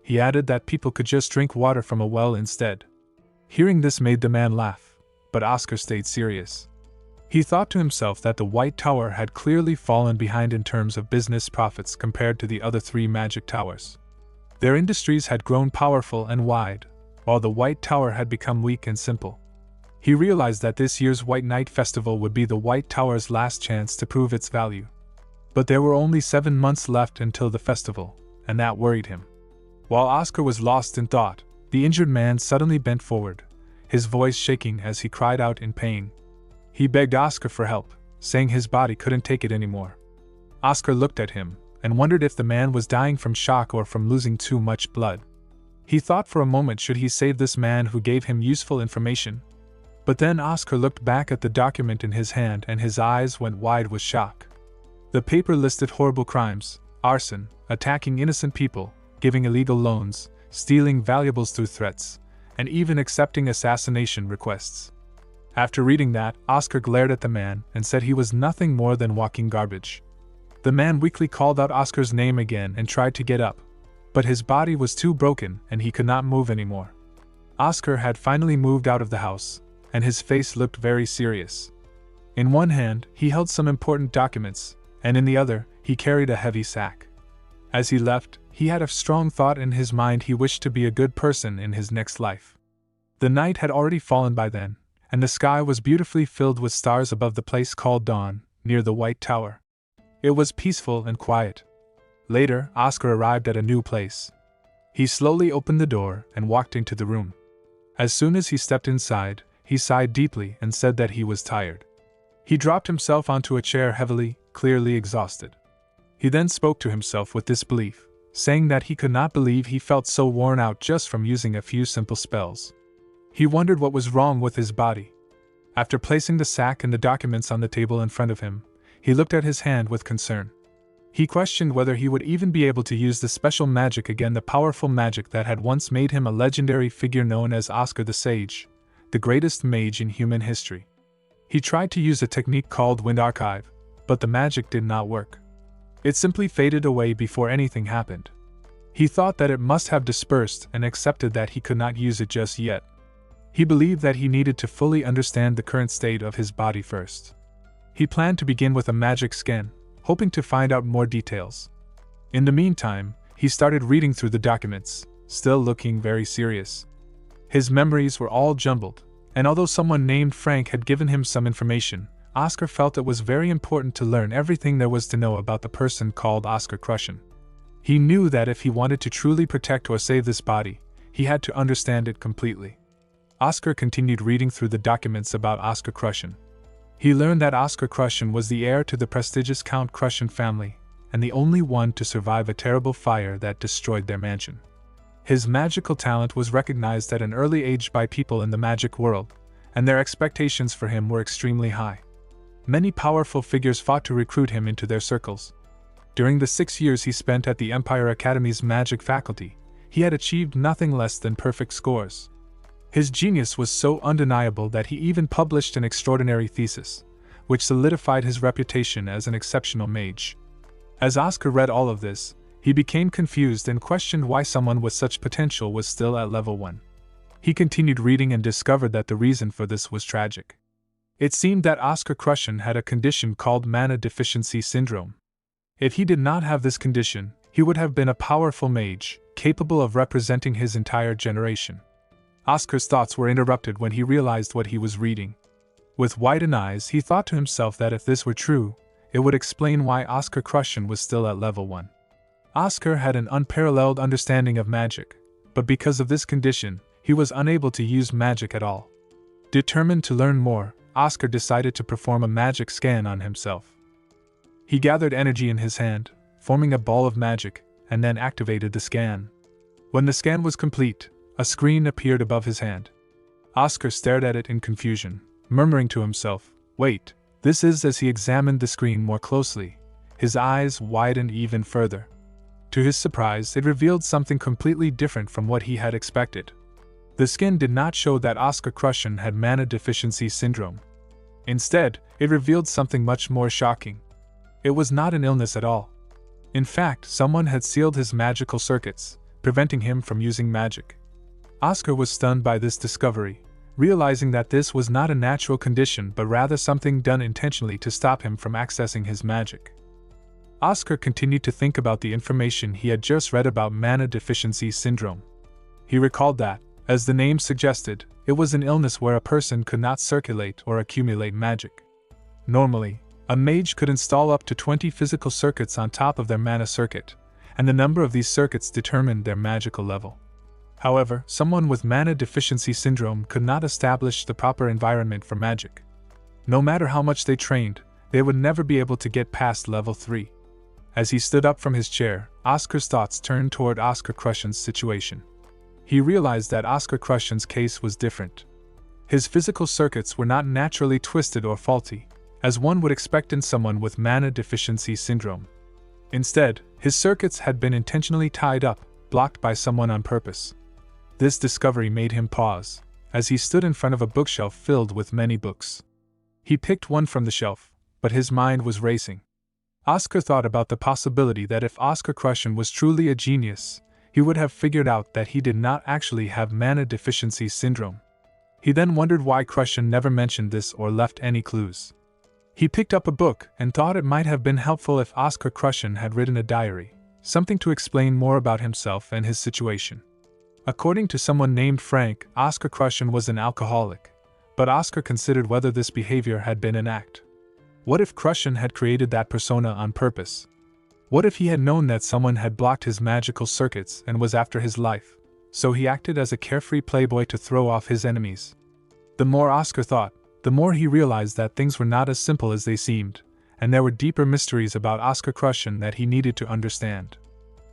He added that people could just drink water from a well instead. Hearing this made the man laugh, but Oscar stayed serious. He thought to himself that the White Tower had clearly fallen behind in terms of business profits compared to the other three magic towers. Their industries had grown powerful and wide, while the White Tower had become weak and simple. He realized that this year's White Night Festival would be the White Tower's last chance to prove its value. But there were only 7 months left until the festival, and that worried him. While Oscar was lost in thought, the injured man suddenly bent forward, his voice shaking as he cried out in pain. He begged Oscar for help, saying his body couldn't take it anymore. Oscar looked at him and wondered if the man was dying from shock or from losing too much blood. He thought for a moment, should he save this man who gave him useful information? But then Oscar looked back at the document in his hand and his eyes went wide with shock. The paper listed horrible crimes: arson, attacking innocent people, giving illegal loans, stealing valuables through threats, and even accepting assassination requests. After reading that, Oscar glared at the man and said he was nothing more than walking garbage. The man weakly called out Oscar's name again and tried to get up, but his body was too broken and he could not move anymore. Oscar had finally moved out of the house, and his face looked very serious. In one hand, he held some important documents, and in the other, he carried a heavy sack. As he left, he had a strong thought in his mind: he wished to be a good person in his next life. The night had already fallen by then, and the sky was beautifully filled with stars above the place called Dawn, near the White Tower. It was peaceful and quiet. Later, Oscar arrived at a new place. He slowly opened the door and walked into the room. As soon as he stepped inside, he sighed deeply and said that he was tired. He dropped himself onto a chair heavily, clearly exhausted. He then spoke to himself with disbelief, saying that he could not believe he felt so worn out just from using a few simple spells. He wondered what was wrong with his body. After placing the sack and the documents on the table in front of him, he looked at his hand with concern. He questioned whether he would even be able to use the special magic again, the powerful magic that had once made him a legendary figure known as Oscar the Sage, the greatest mage in human history. He tried to use a technique called Wind Archive, but the magic did not work. It simply faded away before anything happened. He thought that it must have dispersed and accepted that he could not use it just yet. He believed that he needed to fully understand the current state of his body first. He planned to begin with a magic scan, hoping to find out more details. In the meantime, he started reading through the documents, still looking very serious. His memories were all jumbled, and although someone named Frank had given him some information, Oscar felt it was very important to learn everything there was to know about the person called Oscar Crushen. He knew that if he wanted to truly protect or save this body, he had to understand it completely. Oscar continued reading through the documents about Oscar Crushen. He learned that Oscar Crushen was the heir to the prestigious Count Crushen family, and the only one to survive a terrible fire that destroyed their mansion. His magical talent was recognized at an early age by people in the magic world, and their expectations for him were extremely high. Many powerful figures fought to recruit him into their circles. During the 6 years he spent at the Empire Academy's magic faculty, he had achieved nothing less than perfect scores. His genius was so undeniable that he even published an extraordinary thesis, which solidified his reputation as an exceptional mage. As Oscar read all of this, he became confused and questioned why someone with such potential was still at level 1. He continued reading and discovered that the reason for this was tragic. It seemed that Oscar Crushen had a condition called mana deficiency syndrome. If he did not have this condition, he would have been a powerful mage, capable of representing his entire generation. Oscar's thoughts were interrupted when he realized what he was reading. With widened eyes, he thought to himself that if this were true, it would explain why Oscar Crushen was still at level 1. Oscar had an unparalleled understanding of magic, but because of this condition, he was unable to use magic at all. Determined to learn more, Oscar decided to perform a magic scan on himself. He gathered energy in his hand, forming a ball of magic, and then activated the scan. When the scan was complete, a screen appeared above his hand. Oscar stared at it in confusion, murmuring to himself, "Wait, this is..." As he examined the screen more closely, his eyes widened even further. To his surprise, it revealed something completely different from what he had expected. The skin did not show that Oscar Crushen had mana deficiency syndrome. Instead, it revealed something much more shocking. It was not an illness at all. In fact, someone had sealed his magical circuits, preventing him from using magic. Oscar was stunned by this discovery, realizing that this was not a natural condition but rather something done intentionally to stop him from accessing his magic. Oscar continued to think about the information he had just read about mana deficiency syndrome. He recalled that, as the name suggested, it was an illness where a person could not circulate or accumulate magic. Normally, a mage could install up to 20 physical circuits on top of their mana circuit, and the number of these circuits determined their magical level. However, someone with mana deficiency syndrome could not establish the proper environment for magic. No matter how much they trained, they would never be able to get past level 3. As he stood up from his chair, Oscar's thoughts turned toward Oscar Crushen's situation. He realized that Oscar Crushen's case was different. His physical circuits were not naturally twisted or faulty, as one would expect in someone with mana deficiency syndrome. Instead, his circuits had been intentionally tied up, blocked by someone on purpose. This discovery made him pause, as he stood in front of a bookshelf filled with many books. He picked one from the shelf, but his mind was racing. Oscar thought about the possibility that if Oscar Crushen was truly a genius, he would have figured out that he did not actually have mana deficiency syndrome. He then wondered why Crushen never mentioned this or left any clues. He picked up a book and thought it might have been helpful if Oscar Crushen had written a diary, something to explain more about himself and his situation. According to someone named Frank, Oscar Crushen was an alcoholic, but Oscar considered whether this behavior had been an act. What if Crushen had created that persona on purpose? What if he had known that someone had blocked his magical circuits and was after his life, so he acted as a carefree playboy to throw off his enemies? The more Oscar thought, the more he realized that things were not as simple as they seemed, and there were deeper mysteries about Oscar Crushen that he needed to understand.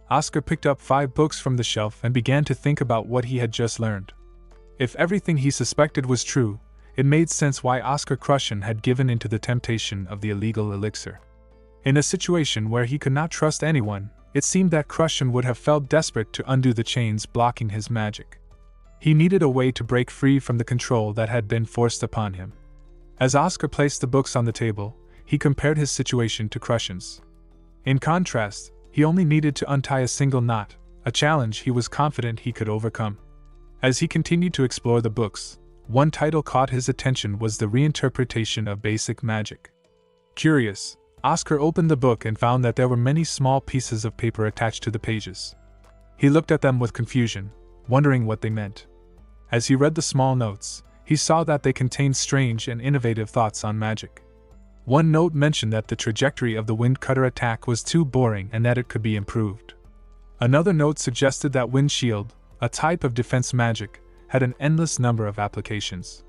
Oscar picked up 5 books from the shelf and began to think about what he had just learned. If everything he suspected was true, it made sense why Oscar Crushen had given into the temptation of the illegal elixir. In a situation where he could not trust anyone, it seemed that Crushen would have felt desperate to undo the chains blocking his magic. He needed a way to break free from the control that had been forced upon him. As Oscar placed the books on the table, he compared his situation to Crushen's. In contrast, he only needed to untie a single knot, a challenge he was confident he could overcome. As he continued to explore the books, one title caught his attention was The Reinterpretation of Basic Magic. Curious, Oscar opened the book and found that there were many small pieces of paper attached to the pages. He looked at them with confusion, wondering what they meant. As he read the small notes, he saw that they contained strange and innovative thoughts on magic. One note mentioned that the trajectory of the Wind Cutter attack was too boring and that it could be improved. Another note suggested that Wind Shield, a type of defense magic, had an endless number of applications.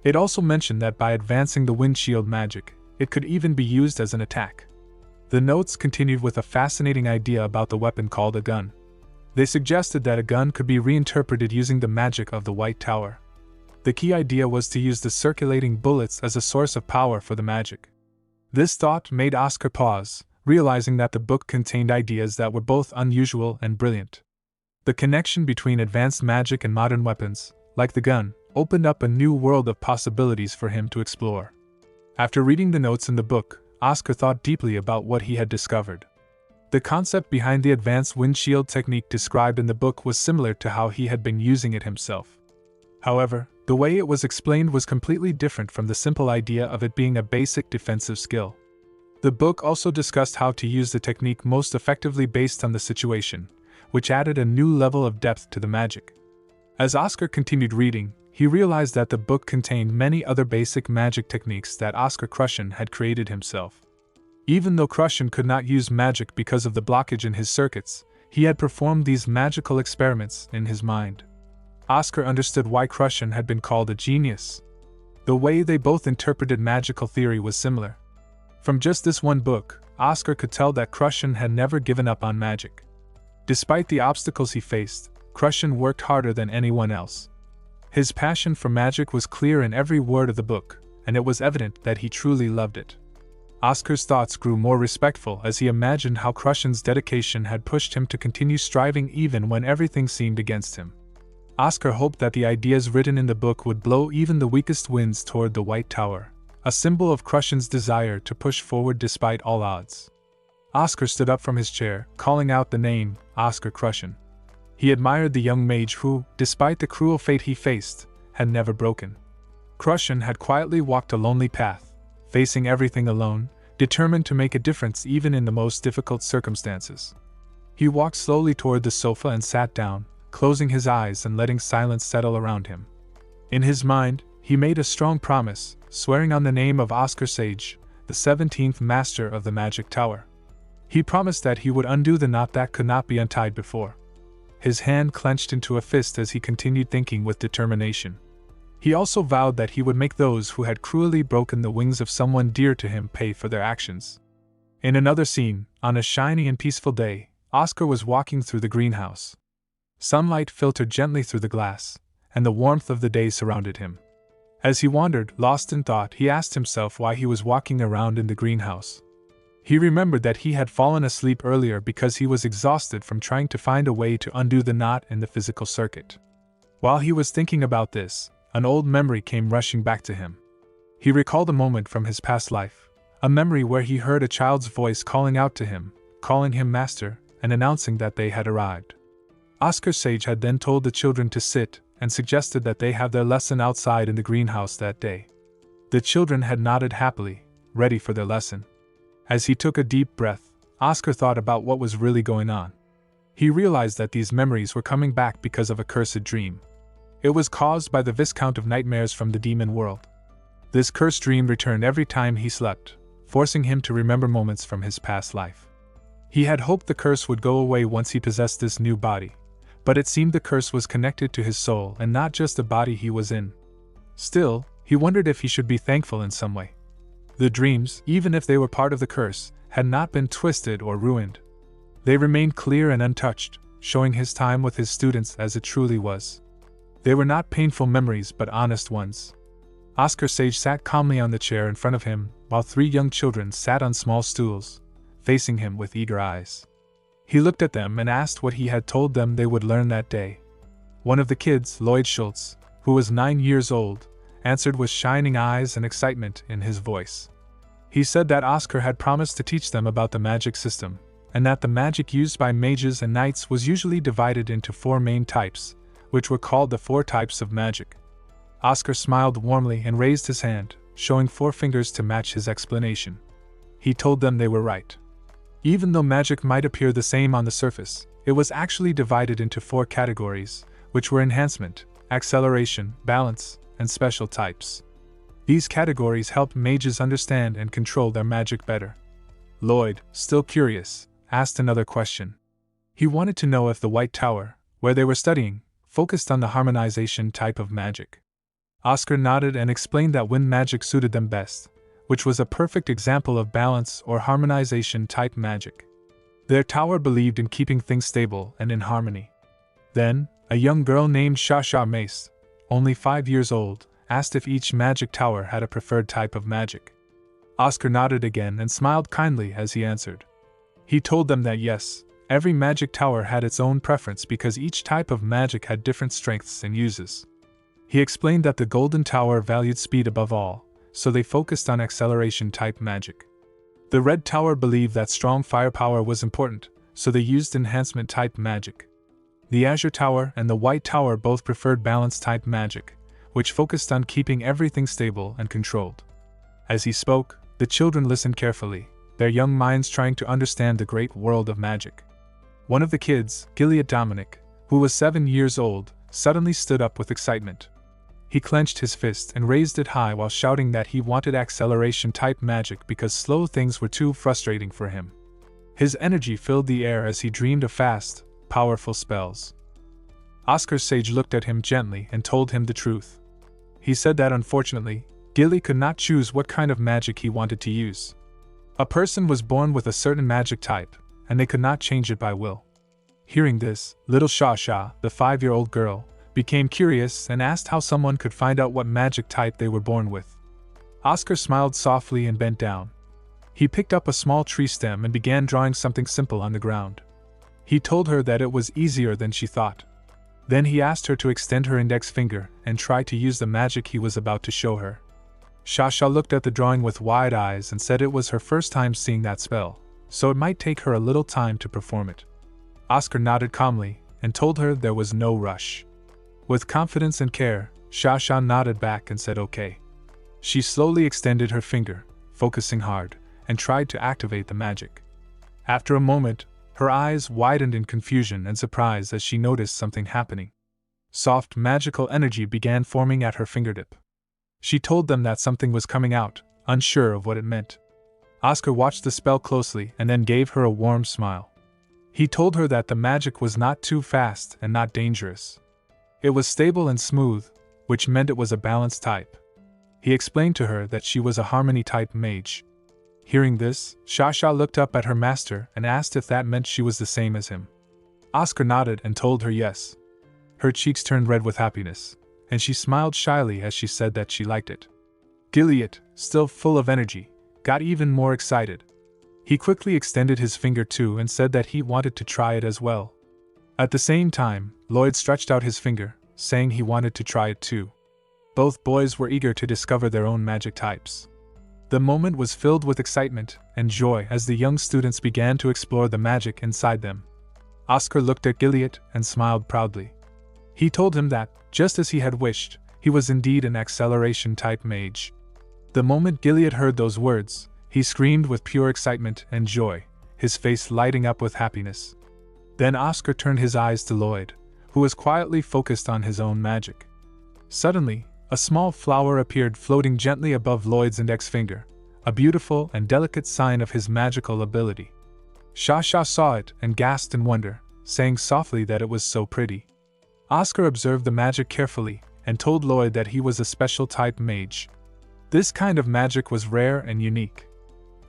It also mentioned that by advancing the Wind Shield magic, it could even be used as an attack. The notes continued with a fascinating idea about the weapon called a gun. They suggested that a gun could be reinterpreted using the magic of the White Tower. The key idea was to use the circulating bullets as a source of power for the magic. This thought made Oscar pause, realizing that the book contained ideas that were both unusual and brilliant. The connection between advanced magic and modern weapons, like the gun, opened up a new world of possibilities for him to explore. After reading the notes in the book, Oscar thought deeply about what he had discovered. The concept behind the advanced wind shield technique described in the book was similar to how he had been using it himself. However, the way it was explained was completely different from the simple idea of it being a basic defensive skill. The book also discussed how to use the technique most effectively based on the situation, which added a new level of depth to the magic. As Oscar continued reading, he realized that the book contained many other basic magic techniques that Oscar Crushen had created himself. Even though Crushen could not use magic because of the blockage in his circuits, he had performed these magical experiments in his mind. Oscar understood why Crushen had been called a genius. The way they both interpreted magical theory was similar. From just this one book, Oscar could tell that Crushen had never given up on magic. Despite the obstacles he faced, Crushen worked harder than anyone else. His passion for magic was clear in every word of the book, and it was evident that he truly loved it. Oscar's thoughts grew more respectful as he imagined how Crushen's dedication had pushed him to continue striving even when everything seemed against him. Oscar hoped that the ideas written in the book would blow even the weakest winds toward the White Tower, a symbol of Crushen's desire to push forward despite all odds. Oscar stood up from his chair, calling out the name, Oscar Crushen. He admired the young mage who, despite the cruel fate he faced, had never broken. Krushan had quietly walked a lonely path, facing everything alone, determined to make a difference even in the most difficult circumstances. He walked slowly toward the sofa and sat down, closing his eyes and letting silence settle around him. In his mind, he made a strong promise, swearing on the name of Oscar Sage, the 17th master of the magic tower. He promised that he would undo the knot that could not be untied before. His hand clenched into a fist as he continued thinking with determination. He also vowed that he would make those who had cruelly broken the wings of someone dear to him pay for their actions. In another scene, on a shiny and peaceful day, Oscar was walking through the greenhouse. Sunlight filtered gently through the glass, and the warmth of the day surrounded him. As he wandered, lost in thought, he asked himself why he was walking around in the greenhouse. He remembered that he had fallen asleep earlier because he was exhausted from trying to find a way to undo the knot in the physical circuit. While he was thinking about this, an old memory came rushing back to him. He recalled a moment from his past life, a memory where he heard a child's voice calling out to him, calling him master, and announcing that they had arrived. Oscar Sage had then told the children to sit, and suggested that they have their lesson outside in the greenhouse that day. The children had nodded happily, ready for their lesson. As he took a deep breath, Oscar thought about what was really going on. He realized that these memories were coming back because of a cursed dream. It was caused by the Viscount of Nightmares from the demon world. This cursed dream returned every time he slept, forcing him to remember moments from his past life. He had hoped the curse would go away once he possessed this new body, but it seemed the curse was connected to his soul and not just the body he was in. Still, he wondered if he should be thankful in some way. The dreams, even if they were part of the curse, had not been twisted or ruined. They remained clear and untouched, showing his time with his students as it truly was. They were not painful memories but honest ones. Oscar Sage sat calmly on the chair in front of him, while 3 young children sat on small stools, facing him with eager eyes. He looked at them and asked what he had told them they would learn that day. One of the kids, Lloyd Schultz, who was 9 years old, answered with shining eyes and excitement in his voice. He said that Oscar had promised to teach them about the magic system, and that the magic used by mages and knights was usually divided into 4 main types, which were called the 4 types of magic. Oscar smiled warmly and raised his hand, showing 4 fingers to match his explanation. He told them they were right. Even though magic might appear the same on the surface, it was actually divided into 4 categories, which were enhancement, acceleration, balance, and special types. These categories helped mages understand and control their magic better. Lloyd, still curious, asked another question. He wanted to know if the White Tower, where they were studying, focused on the harmonization type of magic. Oscar nodded and explained that wind magic suited them best, which was a perfect example of balance or harmonization type magic. Their tower believed in keeping things stable and in harmony. Then, a young girl named Shasha Mace, only 5 years old, asked if each magic tower had a preferred type of magic. Oscar nodded again and smiled kindly as he answered. He told them that yes, every magic tower had its own preference because each type of magic had different strengths and uses. He explained that the Golden Tower valued speed above all, so they focused on acceleration type magic. The Red Tower believed that strong firepower was important, so they used enhancement type magic. The Azure Tower and the White Tower both preferred balance type magic, which focused on keeping everything stable and controlled. As he spoke, the children listened carefully, their young minds trying to understand the great world of magic. One of the kids, Gilead Dominic, who was 7 years old, suddenly stood up with excitement. He clenched his fist and raised it high while shouting that he wanted acceleration-type magic because slow things were too frustrating for him. His energy filled the air as he dreamed of fast, powerful spells. Oscar Sage looked at him gently and told him the truth. He said that unfortunately, Gilly could not choose what kind of magic he wanted to use. A person was born with a certain magic type, and they could not change it by will. Hearing this, little Shasha, the 5-year-old girl, became curious and asked how someone could find out what magic type they were born with. Oscar smiled softly and bent down. He picked up a small tree stem and began drawing something simple on the ground. He told her that it was easier than she thought. Then he asked her to extend her index finger and try to use the magic he was about to show her. Shasha looked at the drawing with wide eyes and said it was her first time seeing that spell, so it might take her a little time to perform it. Oscar nodded calmly and told her there was no rush. With confidence and care, Sha nodded back and said okay. She slowly extended her finger, focusing hard, and tried to activate the magic. After a moment, her eyes widened in confusion and surprise as she noticed something happening. Soft magical energy began forming at her fingertip. She told them that something was coming out, unsure of what it meant. Oscar watched the spell closely and then gave her a warm smile. He told her that the magic was not too fast and not dangerous. It was stable and smooth, which meant it was a balanced type. He explained to her that she was a harmony-type mage. Hearing this, Sha looked up at her master and asked if that meant she was the same as him. Oscar nodded and told her yes. Her cheeks turned red with happiness, and she smiled shyly as she said that she liked it. Gilead, still full of energy, got even more excited. He quickly extended his finger too and said that he wanted to try it as well. At the same time, Lloyd stretched out his finger, saying he wanted to try it too. Both boys were eager to discover their own magic types. The moment was filled with excitement and joy as the young students began to explore the magic inside them. Oscar looked at Gilead and smiled proudly. He told him that, just as he had wished, he was indeed an acceleration-type mage. The moment Gilead heard those words, he screamed with pure excitement and joy, his face lighting up with happiness. Then Oscar turned his eyes to Lloyd, who was quietly focused on his own magic. Suddenly, a small flower appeared floating gently above Lloyd's index finger, a beautiful and delicate sign of his magical ability. Sha saw it and gasped in wonder, saying softly that it was so pretty. Oscar observed the magic carefully and told Lloyd that he was a special type mage. This kind of magic was rare and unique.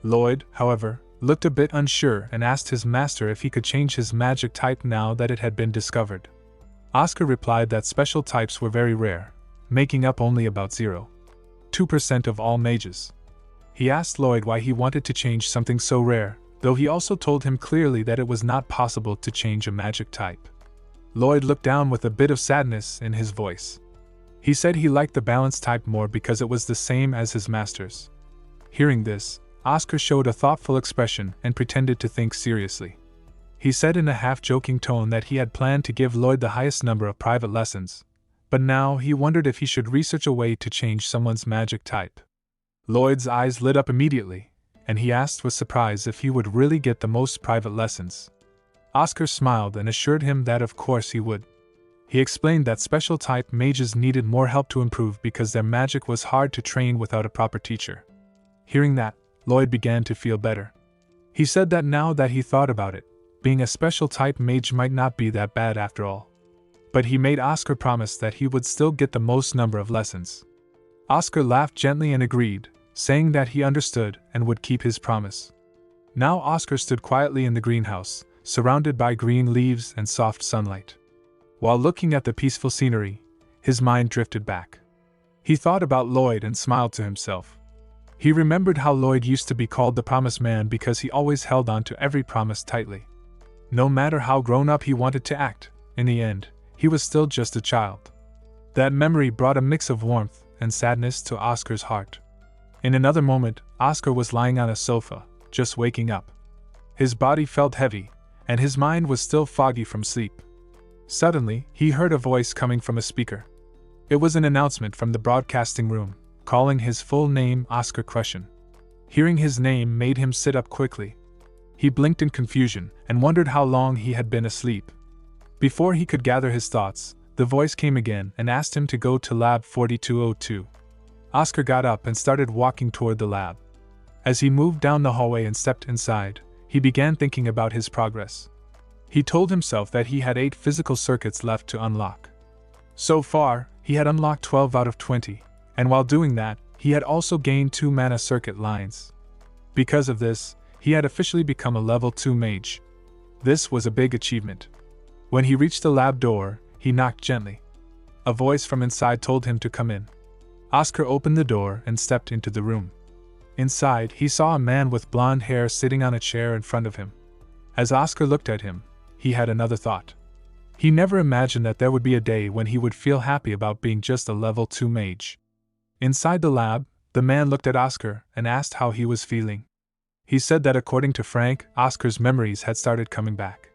Lloyd, however, looked a bit unsure and asked his master if he could change his magic type now that it had been discovered. Oscar replied that special types were very rare, making up only about 0.2% of all mages. He asked Lloyd why he wanted to change something so rare, though he also told him clearly that it was not possible to change a magic type. Lloyd looked down with a bit of sadness in his voice. He said he liked the balanced type more because it was the same as his master's. Hearing this, Oscar showed a thoughtful expression and pretended to think seriously. He said in a half-joking tone that he had planned to give Lloyd the highest number of private lessons, but now he wondered if he should research a way to change someone's magic type. Lloyd's eyes lit up immediately, and he asked with surprise if he would really get the most private lessons. Oscar smiled and assured him that of course he would. He explained that special type mages needed more help to improve because their magic was hard to train without a proper teacher. Hearing that, Lloyd began to feel better. He said that now that he thought about it, being a special type mage might not be that bad after all. But he made Oscar promise that he would still get the most number of lessons. Oscar laughed gently and agreed, saying that he understood and would keep his promise. Now Oscar stood quietly in the greenhouse, surrounded by green leaves and soft sunlight. While looking at the peaceful scenery, his mind drifted back. He thought about Lloyd and smiled to himself. He remembered how Lloyd used to be called the Promised Man because he always held on to every promise tightly. No matter how grown up he wanted to act, in the end, he was still just a child. That memory brought a mix of warmth and sadness to Oscar's heart. In another moment, Oscar was lying on a sofa, just waking up. His body felt heavy, and his mind was still foggy from sleep. Suddenly, he heard a voice coming from a speaker. It was an announcement from the broadcasting room, calling his full name Oscar Crushen. Hearing his name made him sit up quickly. He blinked in confusion and wondered how long he had been asleep. Before he could gather his thoughts, the voice came again and asked him to go to Lab 4202. Oscar got up and started walking toward the lab. As he moved down the hallway and stepped inside, he began thinking about his progress. He told himself that he had 8 physical circuits left to unlock. So far, he had unlocked 12 out of 20, and while doing that, he had also gained 2 mana circuit lines. Because of this, he had officially become a level 2 mage. This was a big achievement. When he reached the lab door, he knocked gently. A voice from inside told him to come in. Oscar opened the door and stepped into the room. Inside, he saw a man with blonde hair sitting on a chair in front of him. As Oscar looked at him, he had another thought. He never imagined that there would be a day when he would feel happy about being just a level 2 mage. Inside the lab, the man looked at Oscar and asked how he was feeling. He said that according to Frank, Oscar's memories had started coming back.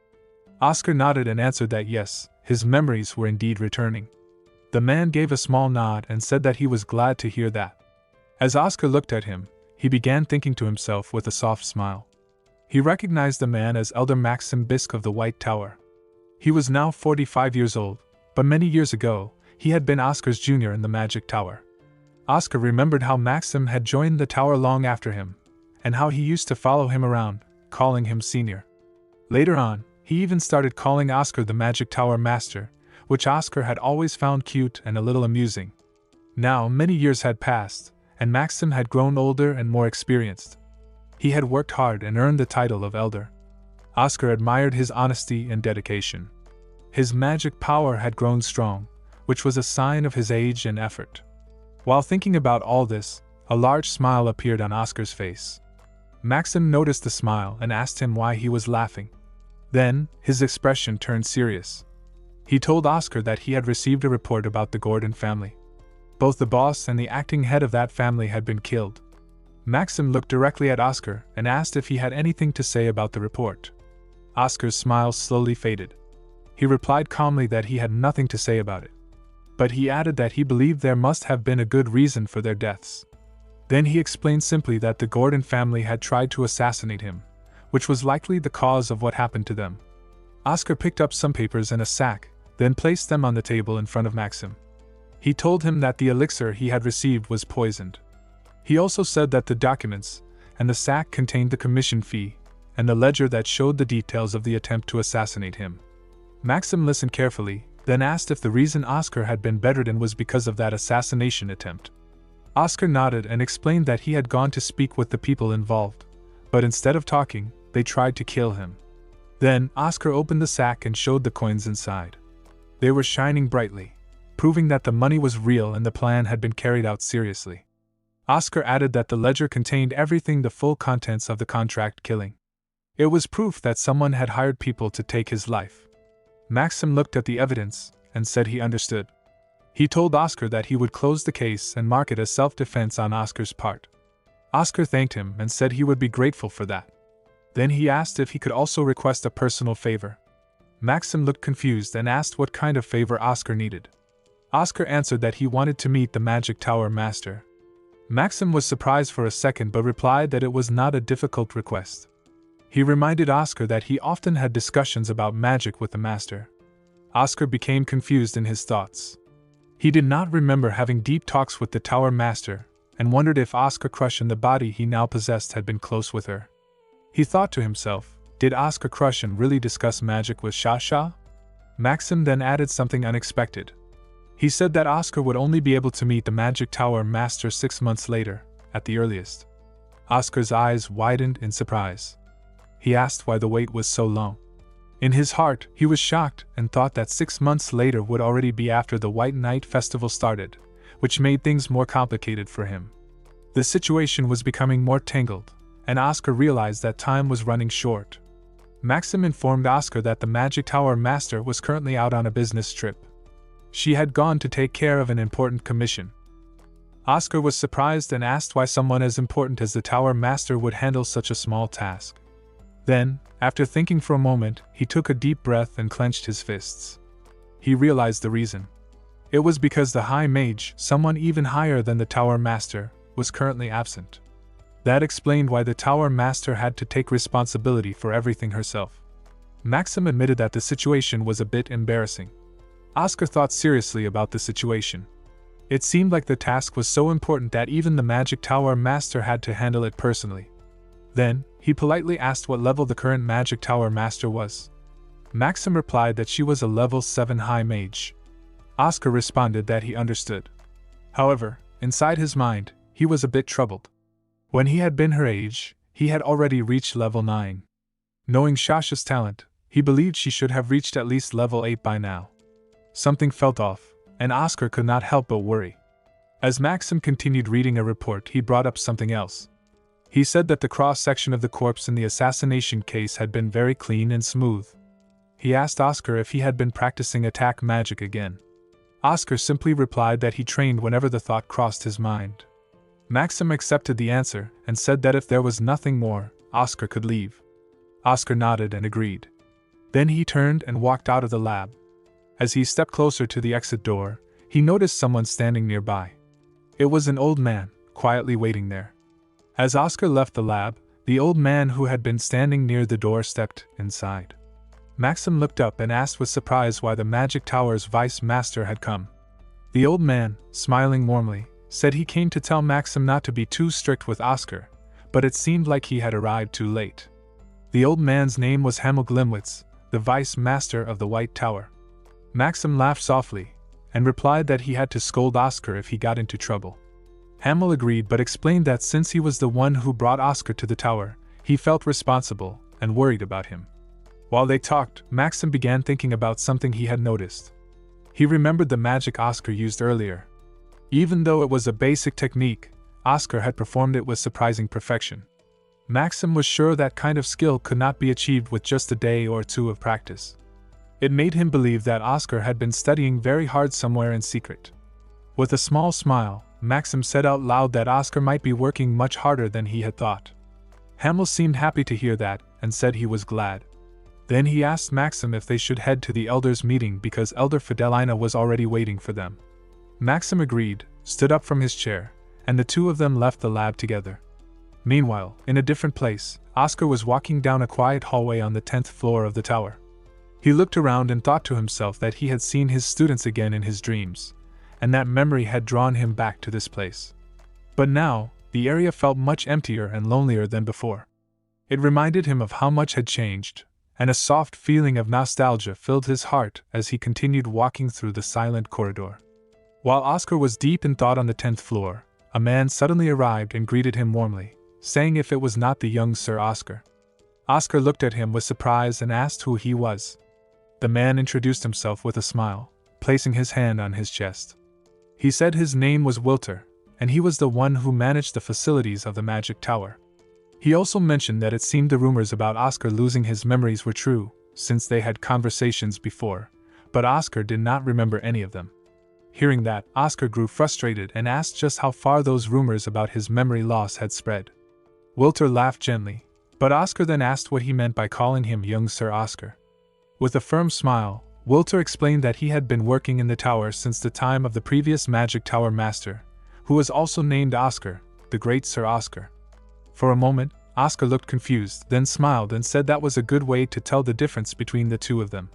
Oscar nodded and answered that yes, his memories were indeed returning. The man gave a small nod and said that he was glad to hear that. As Oscar looked at him, he began thinking to himself with a soft smile. He recognized the man as Elder Maxim Bisk of the White Tower. He was now 45 years old, but many years ago, he had been Oscar's junior in the Magic Tower. Oscar remembered how Maxim had joined the tower long after him, and how he used to follow him around, calling him senior. Later on, he even started calling Oscar the Magic Tower Master, which Oscar had always found cute and a little amusing. Now, many years had passed, and Maxim had grown older and more experienced. He had worked hard and earned the title of Elder. Oscar admired his honesty and dedication. His magic power had grown strong, which was a sign of his age and effort. While thinking about all this, a large smile appeared on Oscar's face. Maxim noticed the smile and asked him why he was laughing. Then, his expression turned serious. He told Oscar that he had received a report about the Gordon family. Both the boss and the acting head of that family had been killed. Maxim looked directly at Oscar and asked if he had anything to say about the report. Oscar's smile slowly faded. He replied calmly that he had nothing to say about it. But he added that he believed there must have been a good reason for their deaths. Then he explained simply that the Gordon family had tried to assassinate him, which was likely the cause of what happened to them. Oscar picked up some papers in a sack, then placed them on the table in front of Maxim. He told him that the elixir he had received was poisoned. He also said that the documents and the sack contained the commission fee and the ledger that showed the details of the attempt to assassinate him. Maxim listened carefully, then asked if the reason Oscar had been bedridden was because of that assassination attempt. Oscar nodded and explained that he had gone to speak with the people involved, but instead of talking, they tried to kill him. Then, Oscar opened the sack and showed the coins inside. They were shining brightly, proving that the money was real and the plan had been carried out seriously. Oscar added that the ledger contained everything, the full contents of the contract killing. It was proof that someone had hired people to take his life. Maxim looked at the evidence and said he understood. He told Oscar that he would close the case and mark it as self-defense on Oscar's part. Oscar thanked him and said he would be grateful for that. Then he asked if he could also request a personal favor. Maxim looked confused and asked what kind of favor Oscar needed. Oscar answered that he wanted to meet the Magic Tower Master. Maxim was surprised for a second but replied that it was not a difficult request. He reminded Oscar that he often had discussions about magic with the Master. Oscar became confused in his thoughts. He did not remember having deep talks with the Tower Master, and wondered if Oscar Crush in the body he now possessed had been close with her. He thought to himself, did Oscar Crushen really discuss magic with Shasha? Maxim then added something unexpected. He said that Oscar would only be able to meet the Magic Tower Master 6 months later, at the earliest. Oscar's eyes widened in surprise. He asked why the wait was so long. In his heart, he was shocked and thought that 6 months later would already be after the White Night Festival started, which made things more complicated for him. The situation was becoming more tangled, and Oscar realized that time was running short. Maxim informed Oscar that the Magic Tower Master was currently out on a business trip. She had gone to take care of an important commission. Oscar was surprised and asked why someone as important as the Tower Master would handle such a small task. Then, after thinking for a moment, he took a deep breath and clenched his fists. He realized the reason. It was because the High Mage, someone even higher than the Tower Master, was currently absent. That explained why the Tower Master had to take responsibility for everything herself. Maxim admitted that the situation was a bit embarrassing. Oscar thought seriously about the situation. It seemed like the task was so important that even the Magic Tower Master had to handle it personally. Then, he politely asked what level the current Magic Tower Master was. Maxim replied that she was a level 7 High Mage. Oscar responded that he understood. However, inside his mind, he was a bit troubled. When he had been her age, he had already reached level 9. Knowing Shasha's talent, he believed she should have reached at least level 8 by now. Something felt off, and Oscar could not help but worry. As Maxim continued reading a report, he brought up something else. He said that the cross-section of the corpse in the assassination case had been very clean and smooth. He asked Oscar if he had been practicing attack magic again. Oscar simply replied that he trained whenever the thought crossed his mind. Maxim accepted the answer and said that if there was nothing more, Oscar could leave. Oscar nodded and agreed. Then he turned and walked out of the lab. As he stepped closer to the exit door, he noticed someone standing nearby. It was an old man, quietly waiting there. As Oscar left the lab, the old man who had been standing near the door stepped inside. Maxim looked up and asked with surprise why the Magic Tower's vice master had come. The old man, smiling warmly, said he came to tell Maxim not to be too strict with Oscar, but it seemed like he had arrived too late. The old man's name was Hamel Glimwitz, the vice master of the White Tower. Maxim laughed softly, and replied that he had to scold Oscar if he got into trouble. Hamel agreed but explained that since he was the one who brought Oscar to the tower, he felt responsible and worried about him. While they talked, Maxim began thinking about something he had noticed. He remembered the magic Oscar used earlier. Even though it was a basic technique, Oscar had performed it with surprising perfection. Maxim was sure that kind of skill could not be achieved with just a day or two of practice. It made him believe that Oscar had been studying very hard somewhere in secret. With a small smile, Maxim said out loud that Oscar might be working much harder than he had thought. Hamel seemed happy to hear that, and said he was glad. Then he asked Maxim if they should head to the elders' meeting because Elder Fidelina was already waiting for them. Maxim agreed, stood up from his chair, and the two of them left the lab together. Meanwhile, in a different place, Oscar was walking down a quiet hallway on the 10th floor of the tower. He looked around and thought to himself that he had seen his students again in his dreams, and that memory had drawn him back to this place. But now, the area felt much emptier and lonelier than before. It reminded him of how much had changed, and a soft feeling of nostalgia filled his heart as he continued walking through the silent corridor. While Oscar was deep in thought on the 10th floor, a man suddenly arrived and greeted him warmly, saying if it was not the young Sir Oscar. Oscar looked at him with surprise and asked who he was. The man introduced himself with a smile, placing his hand on his chest. He said his name was Wilter, and he was the one who managed the facilities of the Magic Tower. He also mentioned that it seemed the rumors about Oscar losing his memories were true, since they had conversations before, but Oscar did not remember any of them. Hearing that, Oscar grew frustrated and asked just how far those rumors about his memory loss had spread. Wilter laughed gently, but Oscar then asked what he meant by calling him young Sir Oscar. With a firm smile, Wilter explained that he had been working in the tower since the time of the previous Magic Tower Master, who was also named Oscar, the Great Sir Oscar. For a moment, Oscar looked confused, then smiled and said that was a good way to tell the difference between the two of them.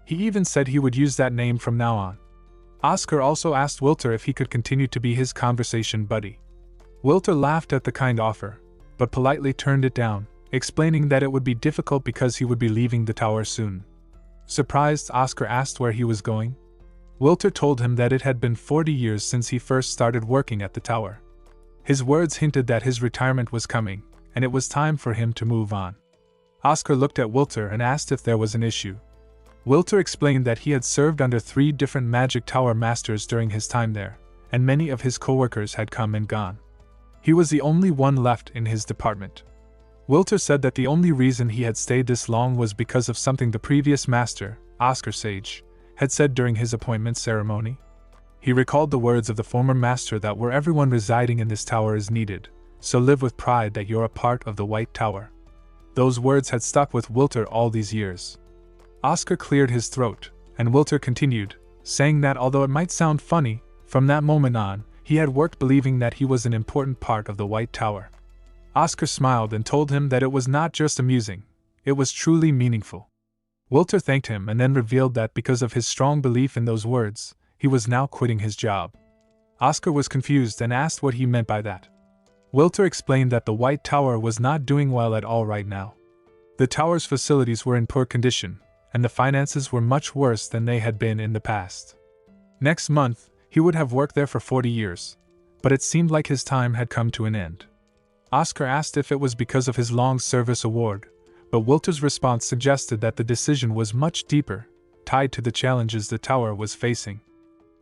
He even said he would use that name from now on. Oscar also asked Wilter if he could continue to be his conversation buddy. Wilter laughed at the kind offer, but politely turned it down, explaining that it would be difficult because he would be leaving the tower soon. Surprised, Oscar asked where he was going. Wilter told him that it had been 40 years since he first started working at the tower. His words hinted that his retirement was coming, and it was time for him to move on. Oscar looked at Wilter and asked if there was an issue. Wilter explained that he had served under 3 different Magic Tower Masters during his time there, and many of his co-workers had come and gone. He was the only one left in his department. Wilter said that the only reason he had stayed this long was because of something the previous master, Oscar Sage, had said during his appointment ceremony. He recalled the words of the former master that where everyone residing in this tower is needed, so live with pride that you're a part of the White Tower. Those words had stuck with Wilter all these years. Oscar cleared his throat, and Wilter continued, saying that although it might sound funny, from that moment on, he had worked believing that he was an important part of the White Tower. Oscar smiled and told him that it was not just amusing, it was truly meaningful. Wilter thanked him and then revealed that because of his strong belief in those words, he was now quitting his job. Oscar was confused and asked what he meant by that. Wilter explained that the White Tower was not doing well at all right now. The tower's facilities were in poor condition, and the finances were much worse than they had been in the past. Next month, he would have worked there for 40 years, but it seemed like his time had come to an end. Oscar asked if it was because of his long service award, but Wilter's response suggested that the decision was much deeper, tied to the challenges the tower was facing.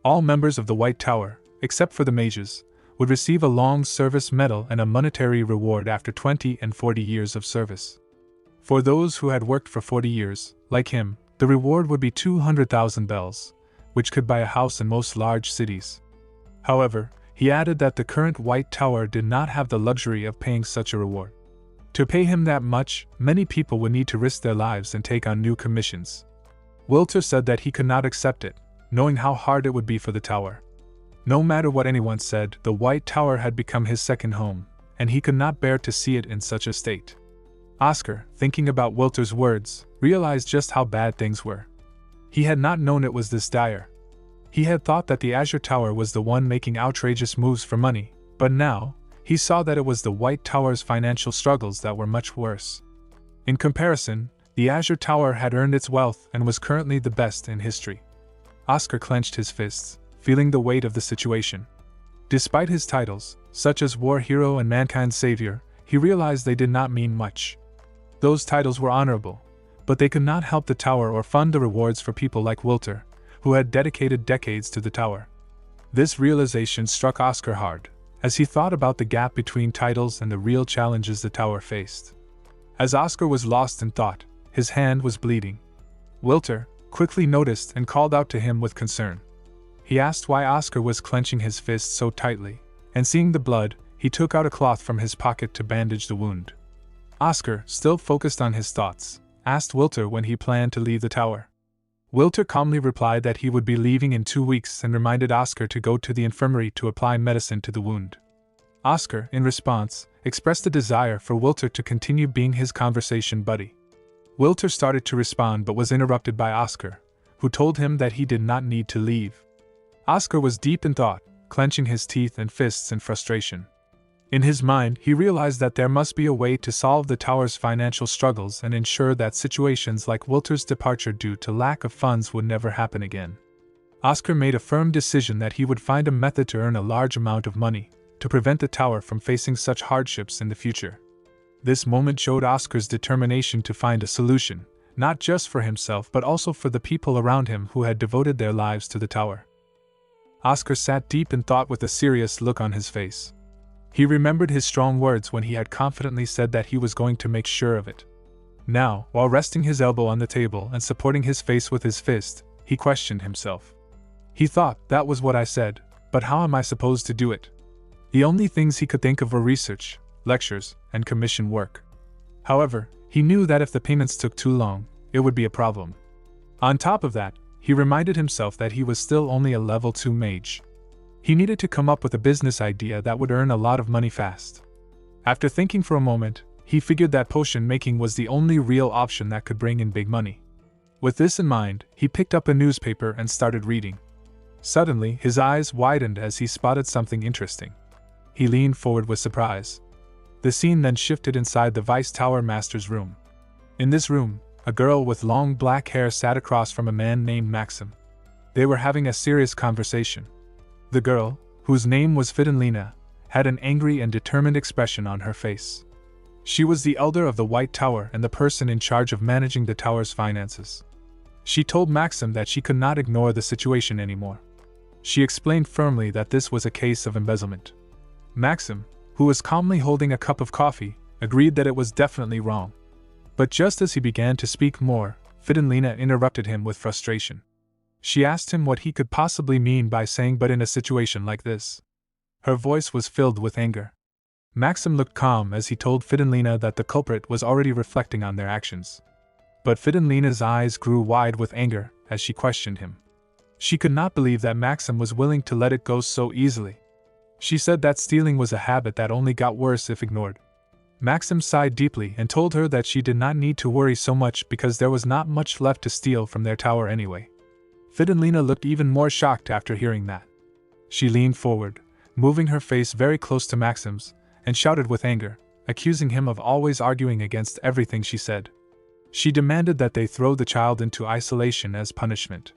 All members of the White Tower, except for the mages, would receive a long service medal and a monetary reward after 20 and 40 years of service. For those who had worked for 40 years, like him, the reward would be 200,000 bells, which could buy a house in most large cities. However, he added that the current White Tower did not have the luxury of paying such a reward. To pay him that much, many people would need to risk their lives and take on new commissions. Wilter said that he could not accept it, knowing how hard it would be for the tower. No matter what anyone said, the White Tower had become his second home, and he could not bear to see it in such a state. Oscar, thinking about Wilter's words, realized just how bad things were. He had not known it was this dire. He had thought that the Azure Tower was the one making outrageous moves for money, but now, he saw that it was the White Tower's financial struggles that were much worse. In comparison, the Azure Tower had earned its wealth and was currently the best in history. Oscar clenched his fists, feeling the weight of the situation. Despite his titles, such as War Hero and Mankind's Savior, he realized they did not mean much. Those titles were honorable, but they could not help the tower or fund the rewards for people like Wilter, who had dedicated decades to the tower. This realization struck Oscar hard, as he thought about the gap between titles and the real challenges the tower faced. As Oscar was lost in thought, his hand was bleeding. Wilter quickly noticed and called out to him with concern. He asked why Oscar was clenching his fist so tightly, and seeing the blood, he took out a cloth from his pocket to bandage the wound. Oscar, still focused on his thoughts, asked Wilter when he planned to leave the tower. Wilter calmly replied that he would be leaving in 2 weeks and reminded Oscar to go to the infirmary to apply medicine to the wound. Oscar, in response, expressed a desire for Wilter to continue being his conversation buddy. Wilter started to respond but was interrupted by Oscar, who told him that he did not need to leave. Oscar was deep in thought, clenching his teeth and fists in frustration. In his mind, he realized that there must be a way to solve the tower's financial struggles and ensure that situations like Wilter's departure due to lack of funds would never happen again. Oscar made a firm decision that he would find a method to earn a large amount of money, to prevent the tower from facing such hardships in the future. This moment showed Oscar's determination to find a solution, not just for himself but also for the people around him who had devoted their lives to the tower. Oscar sat deep in thought with a serious look on his face. He remembered his strong words when he had confidently said that he was going to make sure of it. Now, while resting his elbow on the table and supporting his face with his fist, he questioned himself. He thought, that was what I said, but how am I supposed to do it? The only things he could think of were research, lectures, and commission work. However, he knew that if the payments took too long, it would be a problem. On top of that, he reminded himself that he was still only a level 2 mage. He needed to come up with a business idea that would earn a lot of money fast. After thinking for a moment, he figured that potion making was the only real option that could bring in big money. With this in mind, he picked up a newspaper and started reading. Suddenly, his eyes widened as he spotted something interesting. He leaned forward with surprise. The scene then shifted inside the Vice Tower Master's room. In this room, a girl with long black hair sat across from a man named Maxim. They were having a serious conversation. The girl, whose name was Fidenlina, had an angry and determined expression on her face. She was the elder of the White Tower and the person in charge of managing the tower's finances. She told Maxim that she could not ignore the situation anymore. She explained firmly that this was a case of embezzlement. Maxim, who was calmly holding a cup of coffee, agreed that it was definitely wrong. But just as he began to speak more, Fidenlina interrupted him with frustration. She asked him what he could possibly mean by saying "but in a situation like this." Her voice was filled with anger. Maxim looked calm as he told Fidenlina that the culprit was already reflecting on their actions. But Fidenlina's eyes grew wide with anger as she questioned him. She could not believe that Maxim was willing to let it go so easily. She said that stealing was a habit that only got worse if ignored. Maxim sighed deeply and told her that she did not need to worry so much because there was not much left to steal from their tower anyway. Fidenlina looked even more shocked after hearing that. She leaned forward, moving her face very close to Maxim's, and shouted with anger, accusing him of always arguing against everything she said. She demanded that they throw the child into isolation as punishment.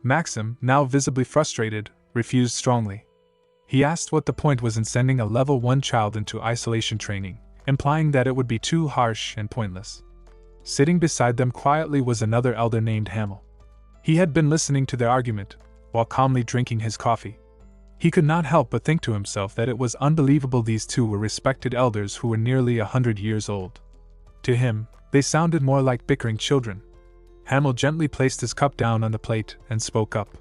Maxim, now visibly frustrated, refused strongly. He asked what the point was in sending a level 1 child into isolation training, implying that it would be too harsh and pointless. Sitting beside them quietly was another elder named Hamel. He had been listening to their argument, while calmly drinking his coffee. He could not help but think to himself that it was unbelievable these two were respected elders who were nearly 100 years old. To him, they sounded more like bickering children. Hamel gently placed his cup down on the plate and spoke up.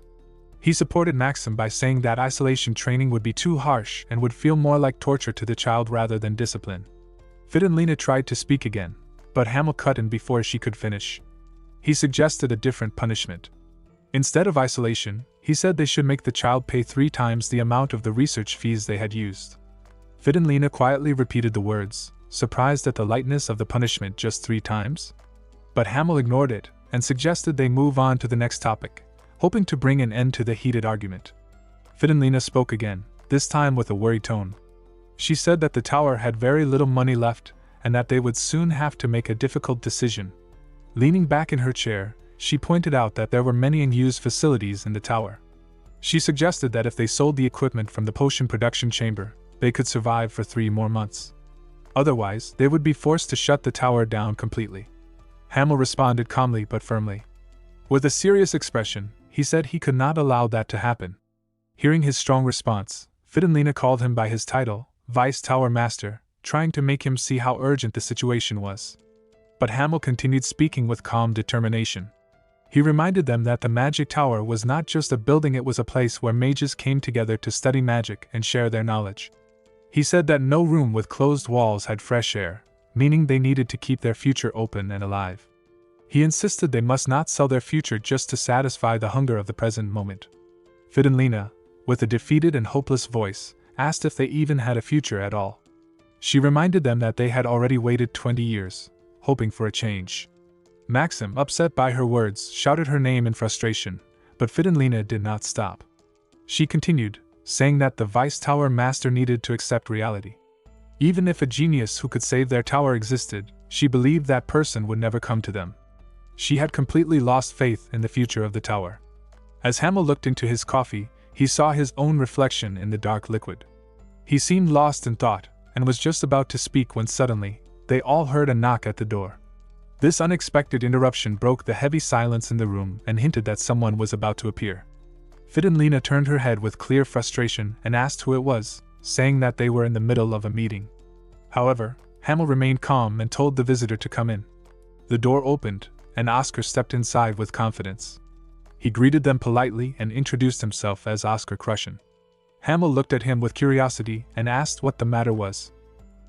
He supported Maxim by saying that isolation training would be too harsh and would feel more like torture to the child rather than discipline. Fidenlina tried to speak again, but Hamel cut in before she could finish. He suggested a different punishment. Instead of isolation, he said they should make the child pay 3 times the amount of the research fees they had used. Fidenlina quietly repeated the words, surprised at the lightness of the punishment. Just 3 times? But Hamel ignored it, and suggested they move on to the next topic, hoping to bring an end to the heated argument. Fidenlina spoke again, this time with a worried tone. She said that the tower had very little money left, and that they would soon have to make a difficult decision. Leaning back in her chair, she pointed out that there were many unused facilities in the tower. She suggested that if they sold the equipment from the potion production chamber, they could survive for 3 more months. Otherwise, they would be forced to shut the tower down completely. Hamel responded calmly but firmly. With a serious expression, he said he could not allow that to happen. Hearing his strong response, Fidenlina called him by his title, Vice Tower Master, trying to make him see how urgent the situation was. But Hamel continued speaking with calm determination. He reminded them that the magic tower was not just a building, it was a place where mages came together to study magic and share their knowledge. He said that no room with closed walls had fresh air, meaning they needed to keep their future open and alive. He insisted they must not sell their future just to satisfy the hunger of the present moment. Fidenlina, with a defeated and hopeless voice, asked if they even had a future at all. She reminded them that they had already waited 20 years, hoping for a change. Maxim, upset by her words, shouted her name in frustration, but Fidenlina did not stop. She continued, saying that the Vice Tower Master needed to accept reality. Even if a genius who could save their tower existed, she believed that person would never come to them. She had completely lost faith in the future of the tower. As Hamel looked into his coffee, he saw his own reflection in the dark liquid. He seemed lost in thought, and was just about to speak when suddenly, they all heard a knock at the door. This unexpected interruption broke the heavy silence in the room and hinted that someone was about to appear. Fidenlina turned her head with clear frustration and asked who it was, saying that they were in the middle of a meeting. However, Hamel remained calm and told the visitor to come in. The door opened, and Oscar stepped inside with confidence. He greeted them politely and introduced himself as Oscar Crushen. Hamel looked at him with curiosity and asked what the matter was.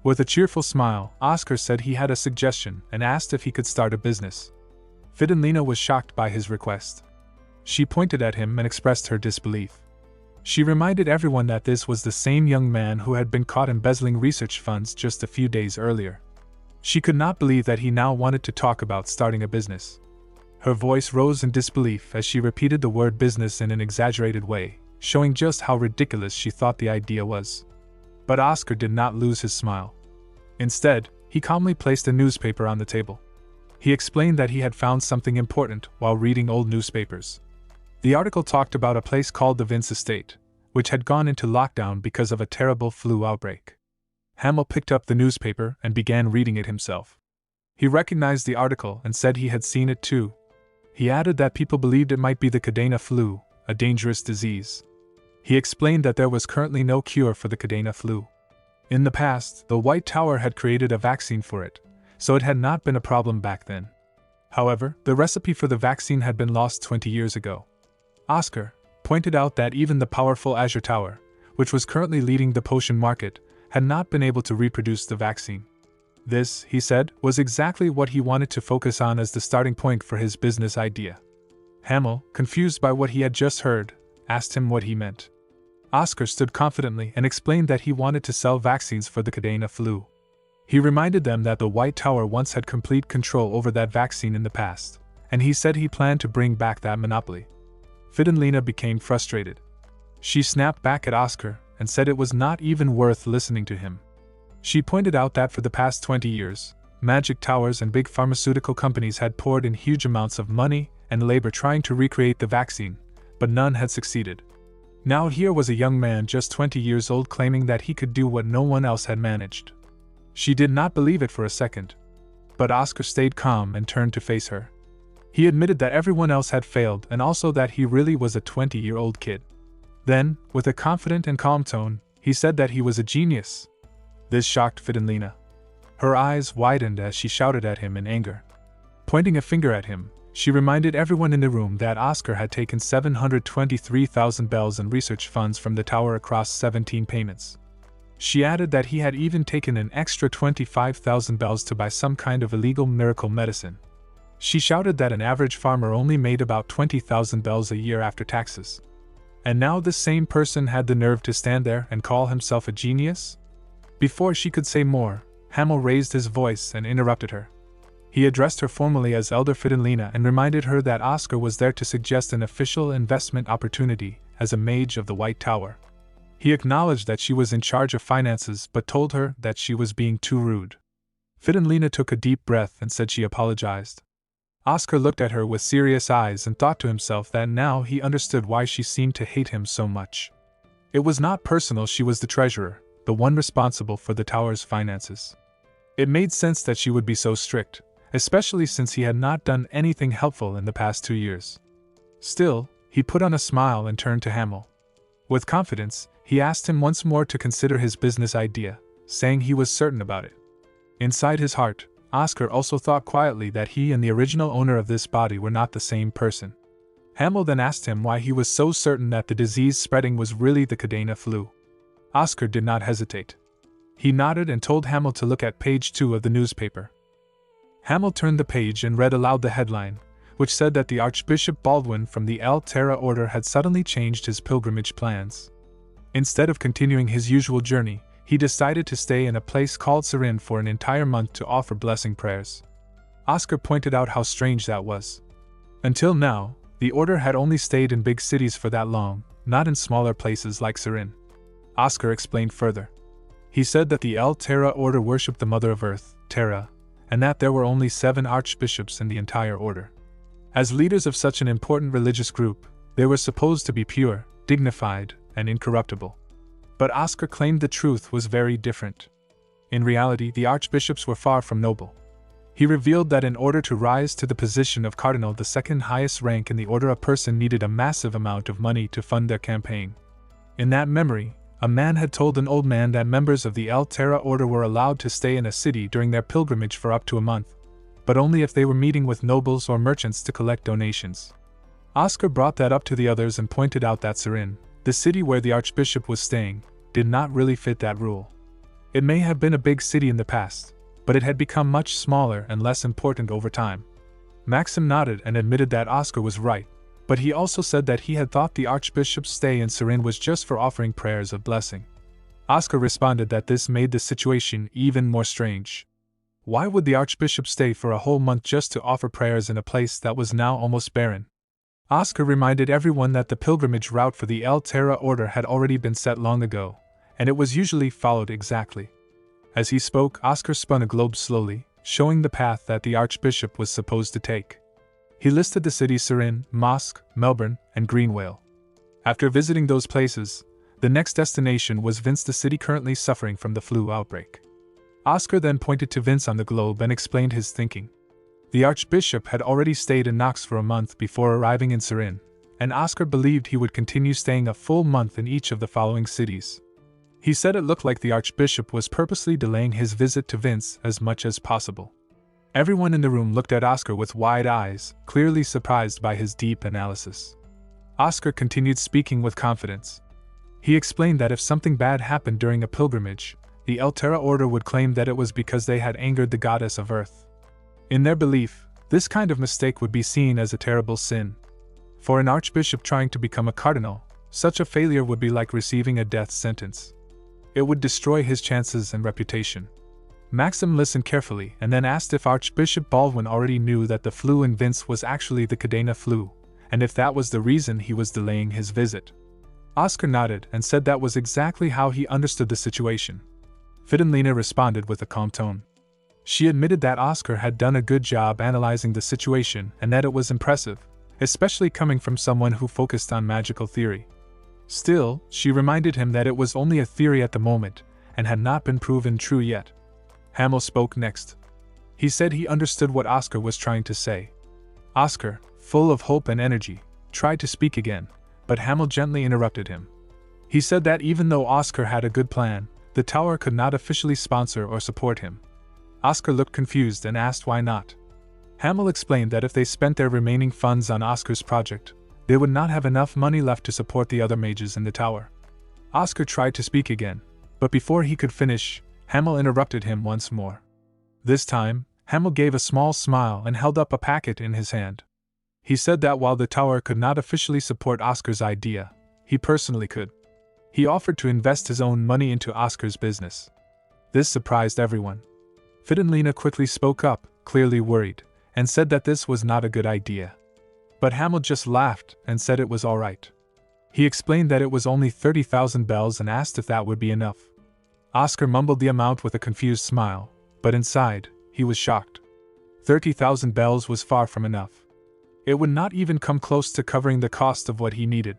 With a cheerful smile, Oscar said he had a suggestion and asked if he could start a business. Fidenlina was shocked by his request. She pointed at him and expressed her disbelief. She reminded everyone that this was the same young man who had been caught embezzling research funds just a few days earlier. She could not believe that he now wanted to talk about starting a business. Her voice rose in disbelief as she repeated the word business in an exaggerated way, showing just how ridiculous she thought the idea was. But Oscar did not lose his smile. Instead, he calmly placed a newspaper on the table. He explained that he had found something important while reading old newspapers. The article talked about a place called the Vince Estate, which had gone into lockdown because of a terrible flu outbreak. Hamel picked up the newspaper and began reading it himself. He recognized the article and said he had seen it too. He added that people believed it might be the Cadena flu, a dangerous disease. He explained that there was currently no cure for the Cadena flu. In the past, the White Tower had created a vaccine for it, so it had not been a problem back then. However, the recipe for the vaccine had been lost 20 years ago. Oscar pointed out that even the powerful Azure Tower, which was currently leading the potion market, had not been able to reproduce the vaccine. This, he said, was exactly what he wanted to focus on as the starting point for his business idea. Hamel, confused by what he had just heard, asked him what he meant. Oscar stood confidently and explained that he wanted to sell vaccines for the Cadena flu. He reminded them that the White Tower once had complete control over that vaccine in the past, and he said he planned to bring back that monopoly. Fidenlina became frustrated. She snapped back at Oscar and said it was not even worth listening to him. She pointed out that for the past 20 years, magic towers and big pharmaceutical companies had poured in huge amounts of money and labor trying to recreate the vaccine, but none had succeeded. Now here was a young man just 20 years old claiming that he could do what no one else had managed. She did not believe it for a second. But Oscar stayed calm and turned to face her. He admitted that everyone else had failed and also that he really was a 20-year-old kid. Then, with a confident and calm tone, he said that he was a genius. This shocked Fidenlina. Her eyes widened as she shouted at him in anger. Pointing a finger at him, she reminded everyone in the room that Oscar had taken 723,000 bells in research funds from the tower across 17 payments. She added that he had even taken an extra 25,000 bells to buy some kind of illegal miracle medicine. She shouted that an average farmer only made about 20,000 bells a year after taxes. And now this same person had the nerve to stand there and call himself a genius? Before she could say more, Hamel raised his voice and interrupted her. He addressed her formally as Elder Fidenlina and reminded her that Oscar was there to suggest an official investment opportunity as a mage of the White Tower. He acknowledged that she was in charge of finances but told her that she was being too rude. Fidenlina took a deep breath and said she apologized. Oscar looked at her with serious eyes and thought to himself that now he understood why she seemed to hate him so much. It was not personal, she was the treasurer, the one responsible for the tower's finances. It made sense that she would be so strict, especially since he had not done anything helpful in the past 2 years. Still, he put on a smile and turned to Hamel. With confidence, he asked him once more to consider his business idea, saying he was certain about it. Inside his heart, Oscar also thought quietly that he and the original owner of this body were not the same person. Hamel then asked him why he was so certain that the disease spreading was really the Cadena flu. Oscar did not hesitate. He nodded and told Hamel to look at page 2 of the newspaper. Hamel turned the page and read aloud the headline, which said that the Archbishop Baldwin from the El Terra Order had suddenly changed his pilgrimage plans. Instead of continuing his usual journey, he decided to stay in a place called Serin for an entire month to offer blessing prayers. Oscar pointed out how strange that was. Until now, the order had only stayed in big cities for that long, not in smaller places like Serin. Oscar explained further. He said that the El Terra Order worshipped the Mother of Earth, Terra, and that there were only 7 archbishops in the entire order. As leaders of such an important religious group, they were supposed to be pure, dignified, and incorruptible. But Oscar claimed the truth was very different. In reality, the archbishops were far from noble. He revealed that in order to rise to the position of cardinal, the second highest rank in the order, a person needed a massive amount of money to fund their campaign. In that memory, a man had told an old man that members of the El Terra Order were allowed to stay in a city during their pilgrimage for up to a month, but only if they were meeting with nobles or merchants to collect donations. Oscar brought that up to the others and pointed out that Serin, the city where the archbishop was staying, did not really fit that rule. It may have been a big city in the past, but it had become much smaller and less important over time. Maxim nodded and admitted that Oscar was right, but he also said that he had thought the archbishop's stay in Serin was just for offering prayers of blessing. Oscar responded that this made the situation even more strange. Why would the archbishop stay for a whole month just to offer prayers in a place that was now almost barren? Oscar reminded everyone that the pilgrimage route for the El Terra Order had already been set long ago, and it was usually followed exactly. As he spoke, Oscar spun a globe slowly, showing the path that the archbishop was supposed to take. He listed the cities Serin, Mosque, Melbourne, and Greenwale. After visiting those places, the next destination was Vince, the city currently suffering from the flu outbreak. Oscar then pointed to Vince on the globe and explained his thinking. The archbishop had already stayed in Knox for a month before arriving in Serin, and Oscar believed he would continue staying a full month in each of the following cities. He said it looked like the archbishop was purposely delaying his visit to Vince as much as possible. Everyone in the room looked at Oscar with wide eyes, clearly surprised by his deep analysis. Oscar continued speaking with confidence. He explained that if something bad happened during a pilgrimage, the El Terra Order would claim that it was because they had angered the goddess of Earth. In their belief, this kind of mistake would be seen as a terrible sin. For an archbishop trying to become a cardinal, such a failure would be like receiving a death sentence. It would destroy his chances and reputation. Maxim listened carefully and then asked if Archbishop Baldwin already knew that the flu in Vince was actually the Cadena flu, and if that was the reason he was delaying his visit. Oscar nodded and said that was exactly how he understood the situation. Fidenlina responded with a calm tone. She admitted that Oscar had done a good job analyzing the situation and that it was impressive, especially coming from someone who focused on magical theory. Still, she reminded him that it was only a theory at the moment and had not been proven true yet. Hamel spoke next. He said he understood what Oscar was trying to say. Oscar, full of hope and energy, tried to speak again, but Hamel gently interrupted him. He said that even though Oscar had a good plan, the tower could not officially sponsor or support him. Oscar looked confused and asked why not. Hamel explained that if they spent their remaining funds on Oscar's project, they would not have enough money left to support the other mages in the tower. Oscar tried to speak again, But before he could finish, Hamel interrupted him once more. This time, Hamel gave a small smile and held up a packet in his hand. He said that while the tower could not officially support Oscar's idea, he personally could. He offered to invest his own money into Oscar's business. This surprised everyone. Fidenlina quickly spoke up, clearly worried, and said that this was not a good idea. But Hamel just laughed and said it was alright. He explained that it was only 30,000 bells and asked if that would be enough. Oscar mumbled the amount with a confused smile, but inside, he was shocked. 30,000 bells was far from enough. It would not even come close to covering the cost of what he needed.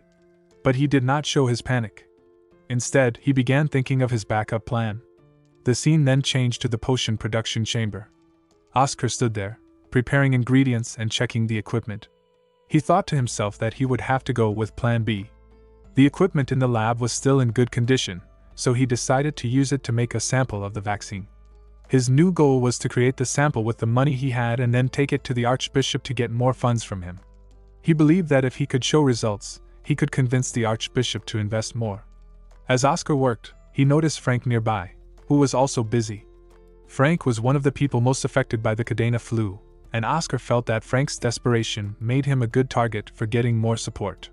But he did not show his panic. Instead, he began thinking of his backup plan. The scene then changed to the potion production chamber. Oscar stood there, preparing ingredients and checking the equipment. He thought to himself that he would have to go with Plan B. The equipment in the lab was still in good condition, so he decided to use it to make a sample of the vaccine. His new goal was to create the sample with the money he had and then take it to the Archbishop to get more funds from him. He believed that if he could show results, he could convince the Archbishop to invest more. As Oscar worked, he noticed Frank nearby, who was also busy. Frank was one of the people most affected by the Cadena flu, and Oscar felt that Frank's desperation made him a good target for getting more support.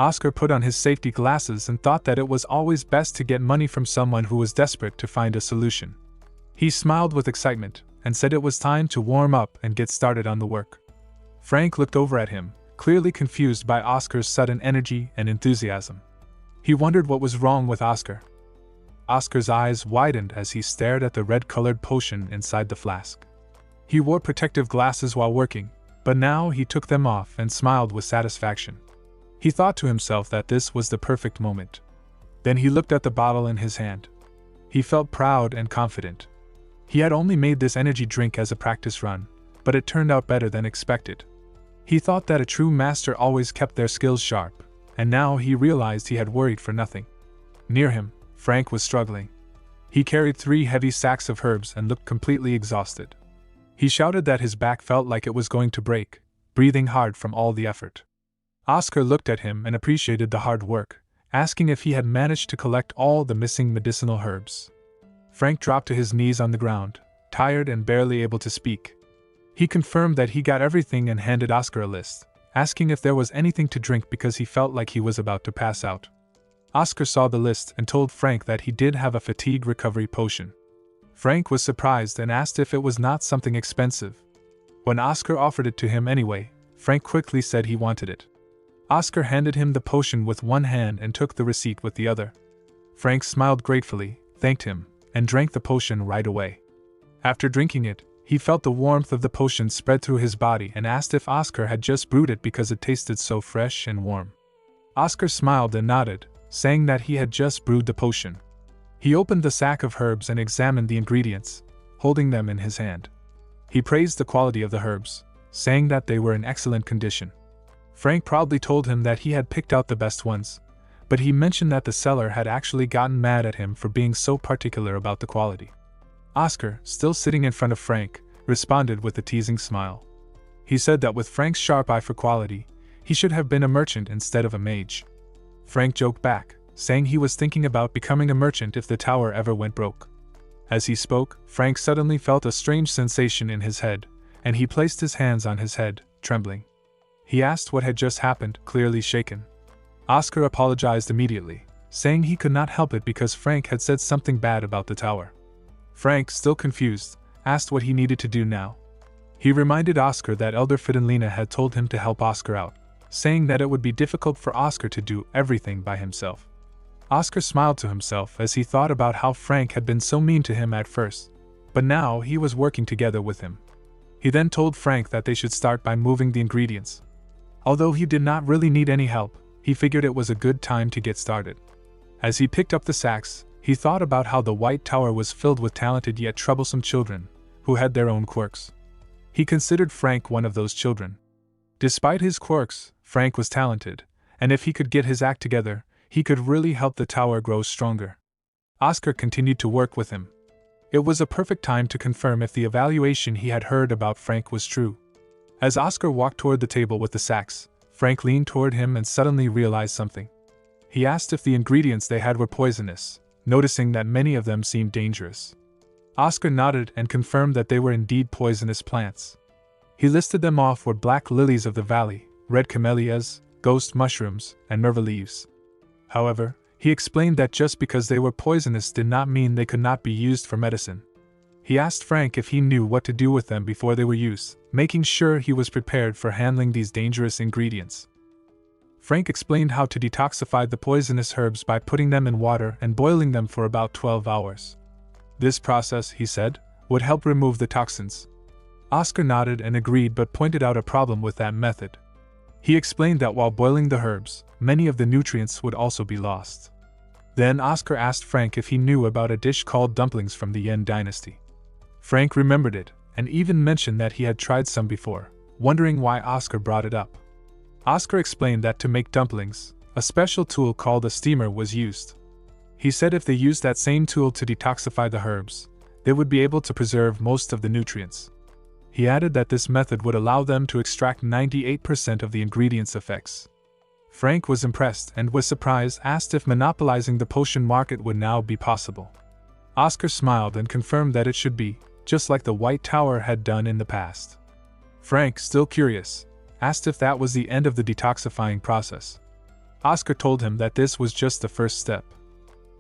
Oscar put on his safety glasses and thought that it was always best to get money from someone who was desperate to find a solution. He smiled with excitement and said it was time to warm up and get started on the work. Frank looked over at him, clearly confused by Oscar's sudden energy and enthusiasm. He wondered what was wrong with Oscar. Oscar's eyes widened as he stared at the red-colored potion inside the flask. He wore protective glasses while working, but now he took them off and smiled with satisfaction. He thought to himself that this was the perfect moment. Then he looked at the bottle in his hand. He felt proud and confident. He had only made this energy drink as a practice run, but it turned out better than expected. He thought that a true master always kept their skills sharp, and now he realized he had worried for nothing. Near him, Frank was struggling. He carried 3 heavy sacks of herbs and looked completely exhausted. He shouted that his back felt like it was going to break, breathing hard from all the effort. Oscar looked at him and appreciated the hard work, asking if he had managed to collect all the missing medicinal herbs. Frank dropped to his knees on the ground, tired and barely able to speak. He confirmed that he got everything and handed Oscar a list, asking if there was anything to drink because he felt like he was about to pass out. Oscar saw the list and told Frank that he did have a fatigue recovery potion. Frank was surprised and asked if it was not something expensive. When Oscar offered it to him anyway, Frank quickly said he wanted it. Oscar handed him the potion with one hand and took the receipt with the other. Frank smiled gratefully, thanked him, and drank the potion right away. After drinking it, he felt the warmth of the potion spread through his body and asked if Oscar had just brewed it because it tasted so fresh and warm. Oscar smiled and nodded, saying that he had just brewed the potion. He opened the sack of herbs and examined the ingredients, holding them in his hand. He praised the quality of the herbs, saying that they were in excellent condition. Frank proudly told him that he had picked out the best ones, but he mentioned that the seller had actually gotten mad at him for being so particular about the quality. Oscar, still sitting in front of Frank, responded with a teasing smile. He said that with Frank's sharp eye for quality, he should have been a merchant instead of a mage. Frank joked back, saying he was thinking about becoming a merchant if the tower ever went broke. As he spoke, Frank suddenly felt a strange sensation in his head, and he placed his hands on his head, trembling. He asked what had just happened, clearly shaken. Oscar apologized immediately, saying he could not help it because Frank had said something bad about the tower. Frank, still confused, asked what he needed to do now. He reminded Oscar that Elder Fidenlina had told him to help Oscar out, saying that it would be difficult for Oscar to do everything by himself. Oscar smiled to himself as he thought about how Frank had been so mean to him at first, but now he was working together with him. He then told Frank that they should start by moving the ingredients. Although he did not really need any help, he figured it was a good time to get started. As he picked up the sacks, he thought about how the White Tower was filled with talented yet troublesome children, who had their own quirks. He considered Frank one of those children. Despite his quirks, Frank was talented, and if he could get his act together, he could really help the tower grow stronger. Oscar continued to work with him. It was a perfect time to confirm if the evaluation he had heard about Frank was true. As Oscar walked toward the table with the sacks, Frank leaned toward him and suddenly realized something. He asked if the ingredients they had were poisonous, noticing that many of them seemed dangerous. Oscar nodded and confirmed that they were indeed poisonous plants. He listed them off were black lilies of the valley, red camellias, ghost mushrooms, and merva leaves. However, he explained that just because they were poisonous did not mean they could not be used for medicine. He asked Frank if he knew what to do with them before they were used, making sure he was prepared for handling these dangerous ingredients. Frank explained how to detoxify the poisonous herbs by putting them in water and boiling them for about 12 hours. This process, he said, would help remove the toxins. Oscar nodded and agreed but pointed out a problem with that method. He explained that while boiling the herbs, many of the nutrients would also be lost. Then Oscar asked Frank if he knew about a dish called dumplings from the Yen dynasty. Frank remembered it, and even mentioned that he had tried some before, wondering why Oscar brought it up. Oscar explained that to make dumplings, a special tool called a steamer was used. He said if they used that same tool to detoxify the herbs, they would be able to preserve most of the nutrients. He added that this method would allow them to extract 98% of the ingredients' effects. Frank was impressed and was surprised, asked if monopolizing the potion market would now be possible. Oscar smiled and confirmed that it should be, just like the White Tower had done in the past. Frank, still curious, asked if that was the end of the detoxifying process. Oscar told him that this was just the first step.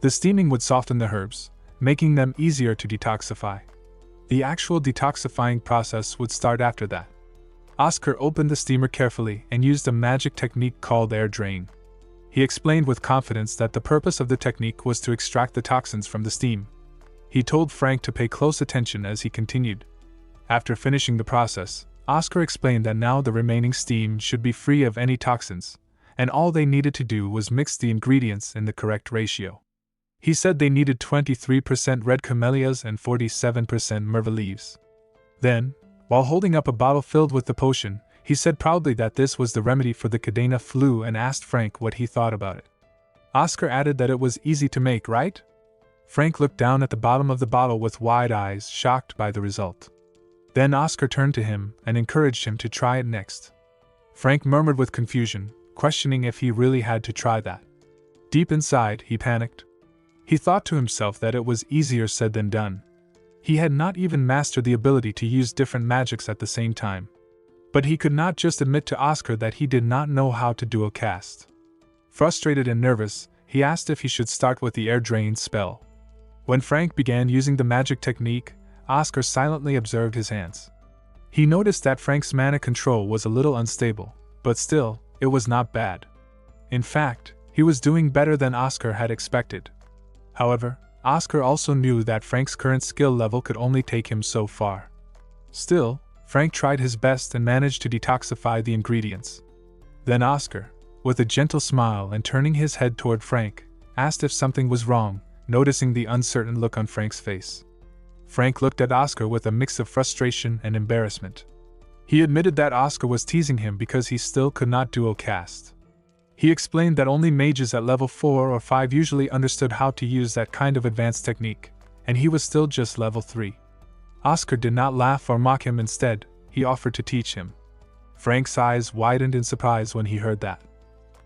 The steaming would soften the herbs, making them easier to detoxify. The actual detoxifying process would start after that. Oscar opened the steamer carefully and used a magic technique called air drain. He explained with confidence that the purpose of the technique was to extract the toxins from the steam. He told Frank to pay close attention as he continued. After finishing the process, Oscar explained that now the remaining steam should be free of any toxins, and all they needed to do was mix the ingredients in the correct ratio. He said they needed 23% red camellias and 47% merva leaves. Then, while holding up a bottle filled with the potion, he said proudly that this was the remedy for the Cadena flu and asked Frank what he thought about it. Oscar added that it was easy to make, right? Frank looked down at the bottom of the bottle with wide eyes, shocked by the result. Then Oscar turned to him and encouraged him to try it next. Frank murmured with confusion, questioning if he really had to try that. Deep inside, he panicked. He thought to himself that it was easier said than done. He had not even mastered the ability to use different magics at the same time. But he could not just admit to Oscar that he did not know how to dual cast. Frustrated and nervous, he asked if he should start with the air drain spell. When Frank began using the magic technique, Oscar silently observed his hands. He noticed that Frank's mana control was a little unstable, but still, it was not bad. In fact, he was doing better than Oscar had expected. However, Oscar also knew that Frank's current skill level could only take him so far. Still, Frank tried his best and managed to detoxify the ingredients. Then Oscar, with a gentle smile and turning his head toward Frank, asked if something was wrong, noticing the uncertain look on Frank's face. Frank looked at Oscar with a mix of frustration and embarrassment. He admitted that Oscar was teasing him because he still could not dual cast. He explained that only mages at level 4 or 5 usually understood how to use that kind of advanced technique, and he was still just level 3. Oscar did not laugh or mock him. Instead, he offered to teach him. Frank's eyes widened in surprise when he heard that.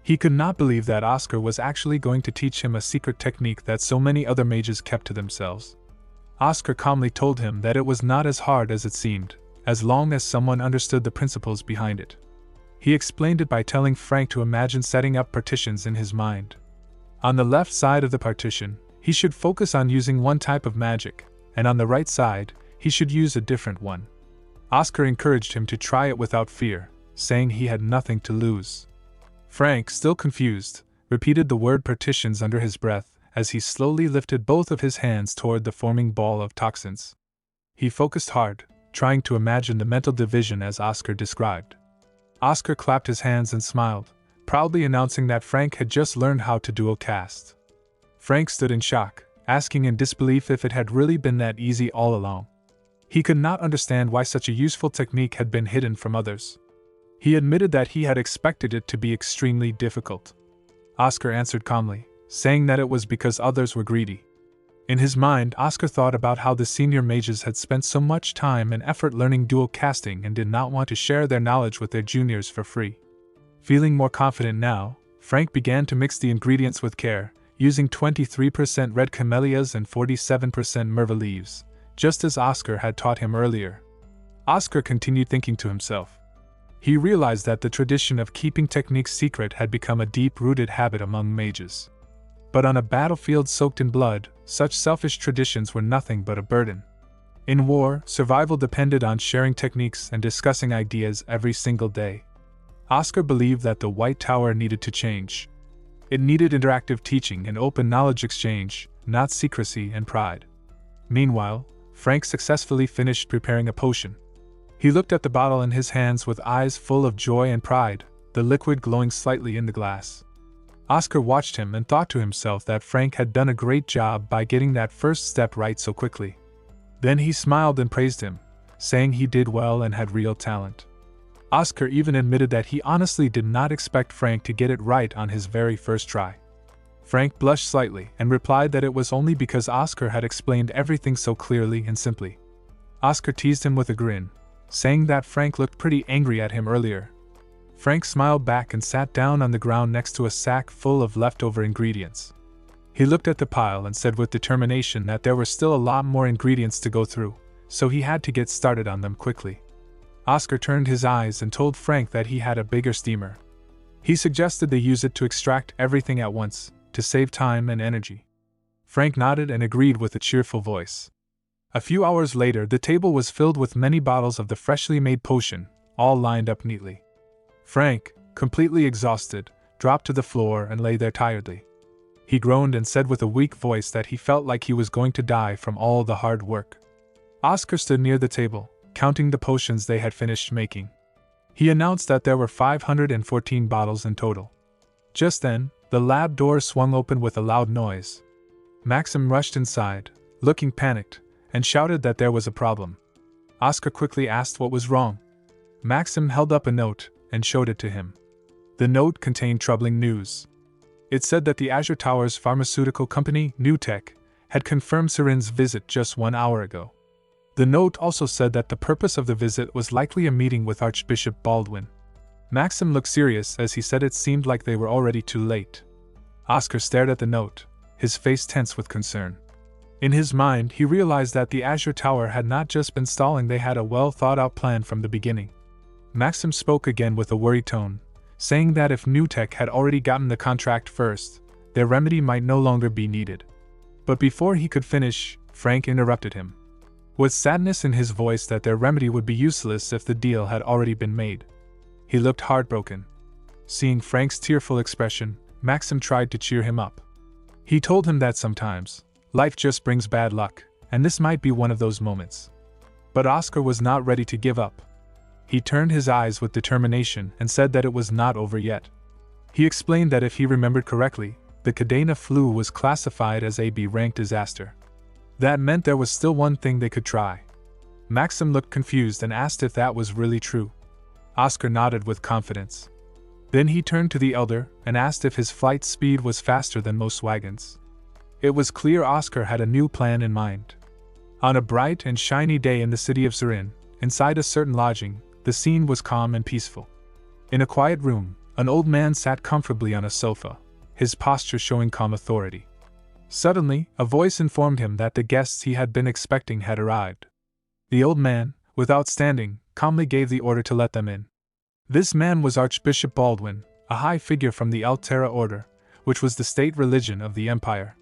He could not believe that Oscar was actually going to teach him a secret technique that so many other mages kept to themselves. Oscar calmly told him that it was not as hard as it seemed, as long as someone understood the principles behind it. He explained it by telling Frank to imagine setting up partitions in his mind. On the left side of the partition, he should focus on using one type of magic, and on the right side, he should use a different one. Oscar encouraged him to try it without fear, saying he had nothing to lose. Frank, still confused, repeated the word partitions under his breath as he slowly lifted both of his hands toward the forming ball of toxins. He focused hard, trying to imagine the mental division as Oscar described. Oscar clapped his hands and smiled, proudly announcing that Frank had just learned how to dual cast. Frank stood in shock, asking in disbelief if it had really been that easy all along. He could not understand why such a useful technique had been hidden from others. He admitted that he had expected it to be extremely difficult. Oscar answered calmly, saying that it was because others were greedy. In his mind, Oscar thought about how the senior mages had spent so much time and effort learning dual casting and did not want to share their knowledge with their juniors for free. Feeling more confident now, Frank began to mix the ingredients with care, using 23% red camellias and 47% merva leaves, just as Oscar had taught him earlier. Oscar continued thinking to himself. He realized that the tradition of keeping techniques secret had become a deep-rooted habit among mages. But on a battlefield soaked in blood, such selfish traditions were nothing but a burden. In war, survival depended on sharing techniques and discussing ideas every single day. Oscar believed that the White Tower needed to change. It needed interactive teaching and open knowledge exchange, not secrecy and pride. Meanwhile, Frank successfully finished preparing a potion. He looked at the bottle in his hands with eyes full of joy and pride, the liquid glowing slightly in the glass. Oscar watched him and thought to himself that Frank had done a great job by getting that first step right so quickly. Then he smiled and praised him, saying he did well and had real talent. Oscar even admitted that he honestly did not expect Frank to get it right on his very first try. Frank blushed slightly and replied that it was only because Oscar had explained everything so clearly and simply. Oscar teased him with a grin, saying that Frank looked pretty angry at him earlier. Frank smiled back and sat down on the ground next to a sack full of leftover ingredients. He looked at the pile and said with determination that there were still a lot more ingredients to go through, so he had to get started on them quickly. Oscar turned his eyes and told Frank that he had a bigger steamer. He suggested they use it to extract everything at once, to save time and energy. Frank nodded and agreed with a cheerful voice. A few hours later, the table was filled with many bottles of the freshly made potion, all lined up neatly. Frank, completely exhausted, dropped to the floor and lay there tiredly. He groaned and said with a weak voice that he felt like he was going to die from all the hard work. Oscar stood near the table, counting the potions they had finished making. He announced that there were 514 bottles in total. Just then, the lab door swung open with a loud noise. Maxim rushed inside, looking panicked, and shouted that there was a problem. Oscar quickly asked what was wrong. Maxim held up a note and showed it to him. The note contained troubling news. It said that the Azure Tower's pharmaceutical company, Newtek, had confirmed Serin's visit just 1 hour ago. The note also said that the purpose of the visit was likely a meeting with Archbishop Baldwin. Maxim looked serious as he said it seemed like they were already too late. Oscar stared at the note, his face tense with concern. In his mind, he realized that the Azure Tower had not just been stalling, they had a well-thought-out plan from the beginning. Maxim spoke again with a worried tone, saying that if Newtek had already gotten the contract first, their remedy might no longer be needed. But before he could finish, Frank interrupted him. With sadness in his voice that their remedy would be useless if the deal had already been made. He looked heartbroken. Seeing Frank's tearful expression, Maxim tried to cheer him up. He told him that sometimes, life just brings bad luck, and this might be one of those moments. But Oscar was not ready to give up. He turned his eyes with determination and said that it was not over yet. He explained that if he remembered correctly, the Cadena flu was classified as a B-rank disaster. That meant there was still one thing they could try. Maxim looked confused and asked if that was really true. Oscar nodded with confidence. Then he turned to the elder and asked if his flight speed was faster than most wagons. It was clear Oscar had a new plan in mind. On a bright and shiny day in the city of Serin, inside a certain lodging, the scene was calm and peaceful. In a quiet room, an old man sat comfortably on a sofa, his posture showing calm authority. Suddenly, a voice informed him that the guests he had been expecting had arrived. The old man, without standing, calmly gave the order to let them in. This man was Archbishop Baldwin, a high figure from the Altera Order, which was the state religion of the empire.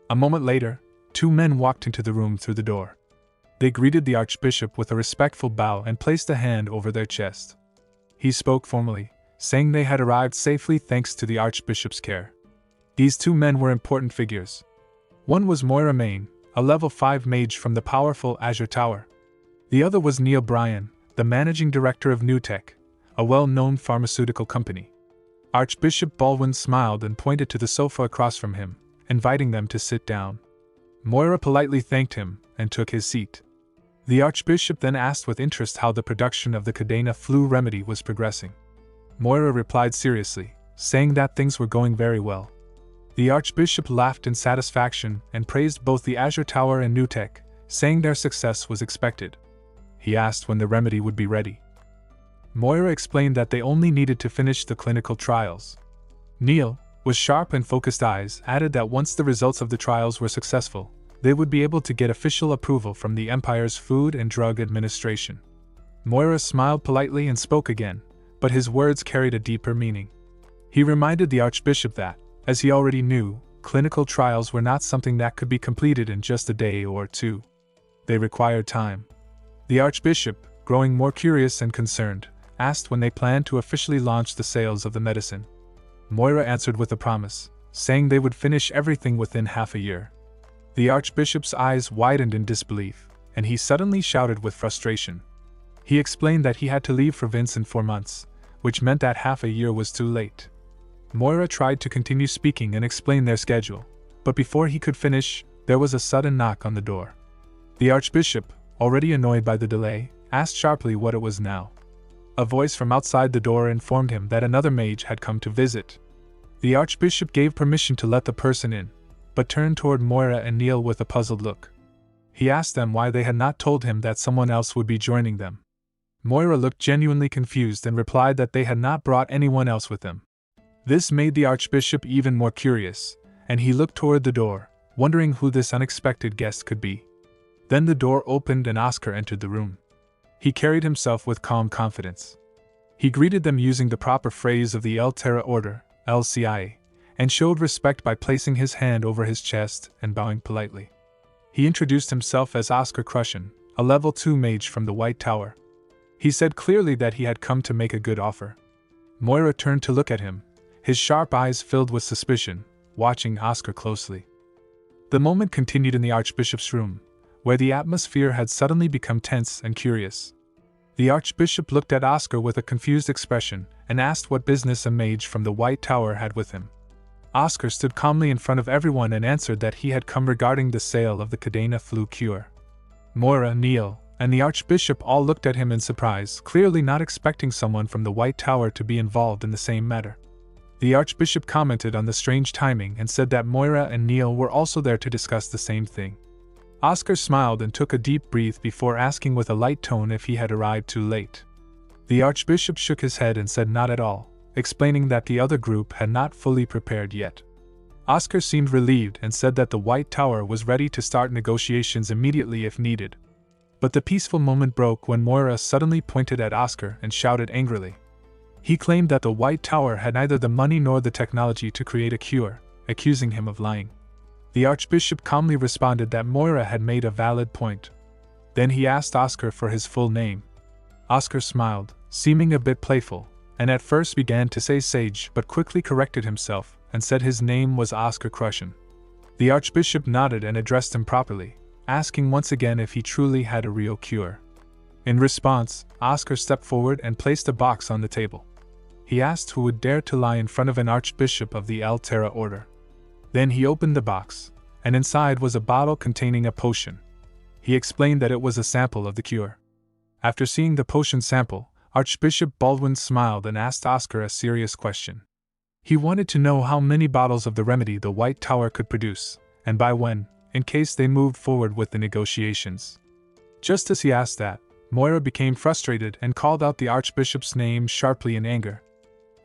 A moment later, 2 men walked into the room through the door. They greeted the Archbishop with a respectful bow and placed a hand over their chest. He spoke formally, saying they had arrived safely thanks to the Archbishop's care. These 2 men were important figures. One was Moira Main, a level 5 mage from the powerful Azure Tower. The other was Neil Bryan, the managing director of Newtek, a well-known pharmaceutical company. Archbishop Baldwin smiled and pointed to the sofa across from him, inviting them to sit down. Moira politely thanked him and took his seat. The Archbishop then asked with interest how the production of the Cadena flu remedy was progressing. Moira replied seriously, saying that things were going very well. The Archbishop laughed in satisfaction and praised both the Azure Tower and Newtek, saying their success was expected. He asked when the remedy would be ready. Moira explained that they only needed to finish the clinical trials. Neil, with sharp and focused eyes, added that once the results of the trials were successful, they would be able to get official approval from the Empire's Food and Drug Administration. Moira smiled politely and spoke again, but his words carried a deeper meaning. He reminded the Archbishop that, as he already knew, clinical trials were not something that could be completed in just a day or two. They required time. The Archbishop, growing more curious and concerned, asked when they planned to officially launch the sales of the medicine. Moira answered with a promise, saying they would finish everything within half a year. The Archbishop's eyes widened in disbelief, and he suddenly shouted with frustration. He explained that he had to leave for Vince in 4 months, which meant that half a year was too late. Moira tried to continue speaking and explain their schedule, but before he could finish, there was a sudden knock on the door. The Archbishop, already annoyed by the delay, asked sharply what it was now. A voice from outside the door informed him that another mage had come to visit. The Archbishop gave permission to let the person in, but turned toward Moira and Neil with a puzzled look. He asked them why they had not told him that someone else would be joining them. Moira looked genuinely confused and replied that they had not brought anyone else with them. This made the Archbishop even more curious, and he looked toward the door, wondering who this unexpected guest could be. Then the door opened and Oscar entered the room. He carried himself with calm confidence. He greeted them using the proper phrase of the El Terra Order, LCIA, and showed respect by placing his hand over his chest and bowing politely. He introduced himself as Oscar Crushen, a level 2 mage from the White Tower. He said clearly that he had come to make a good offer. Moira turned to look at him, his sharp eyes filled with suspicion, watching Oscar closely. The moment continued in the Archbishop's room, where the atmosphere had suddenly become tense and curious. The Archbishop looked at Oscar with a confused expression and asked what business a mage from the White Tower had with him. Oscar stood calmly in front of everyone and answered that he had come regarding the sale of the Cadena flu cure. Moira, Neil, and the Archbishop all looked at him in surprise, clearly not expecting someone from the White Tower to be involved in the same matter. The Archbishop commented on the strange timing and said that Moira and Neil were also there to discuss the same thing. Oscar smiled and took a deep breath before asking with a light tone if he had arrived too late. The Archbishop shook his head and said not at all, explaining that the other group had not fully prepared yet. Oscar seemed relieved and said that the White Tower was ready to start negotiations immediately if needed. But the peaceful moment broke when Moira suddenly pointed at Oscar and shouted angrily. He claimed that the White Tower had neither the money nor the technology to create a cure, accusing him of lying. The Archbishop calmly responded that Moira had made a valid point. Then he asked Oscar for his full name. Oscar smiled, seeming a bit playful, and at first began to say Sage but quickly corrected himself and said his name was Oscar Crushen. The Archbishop nodded and addressed him properly, asking once again if he truly had a real cure. In response, Oscar stepped forward and placed a box on the table. He asked who would dare to lie in front of an Archbishop of the El Terra Order. Then he opened the box, and inside was a bottle containing a potion. He explained that it was a sample of the cure. After seeing the potion sample, Archbishop Baldwin smiled and asked Oscar a serious question. He wanted to know how many bottles of the remedy the White Tower could produce, and by when, in case they moved forward with the negotiations. Just as he asked that, Moira became frustrated and called out the Archbishop's name sharply in anger.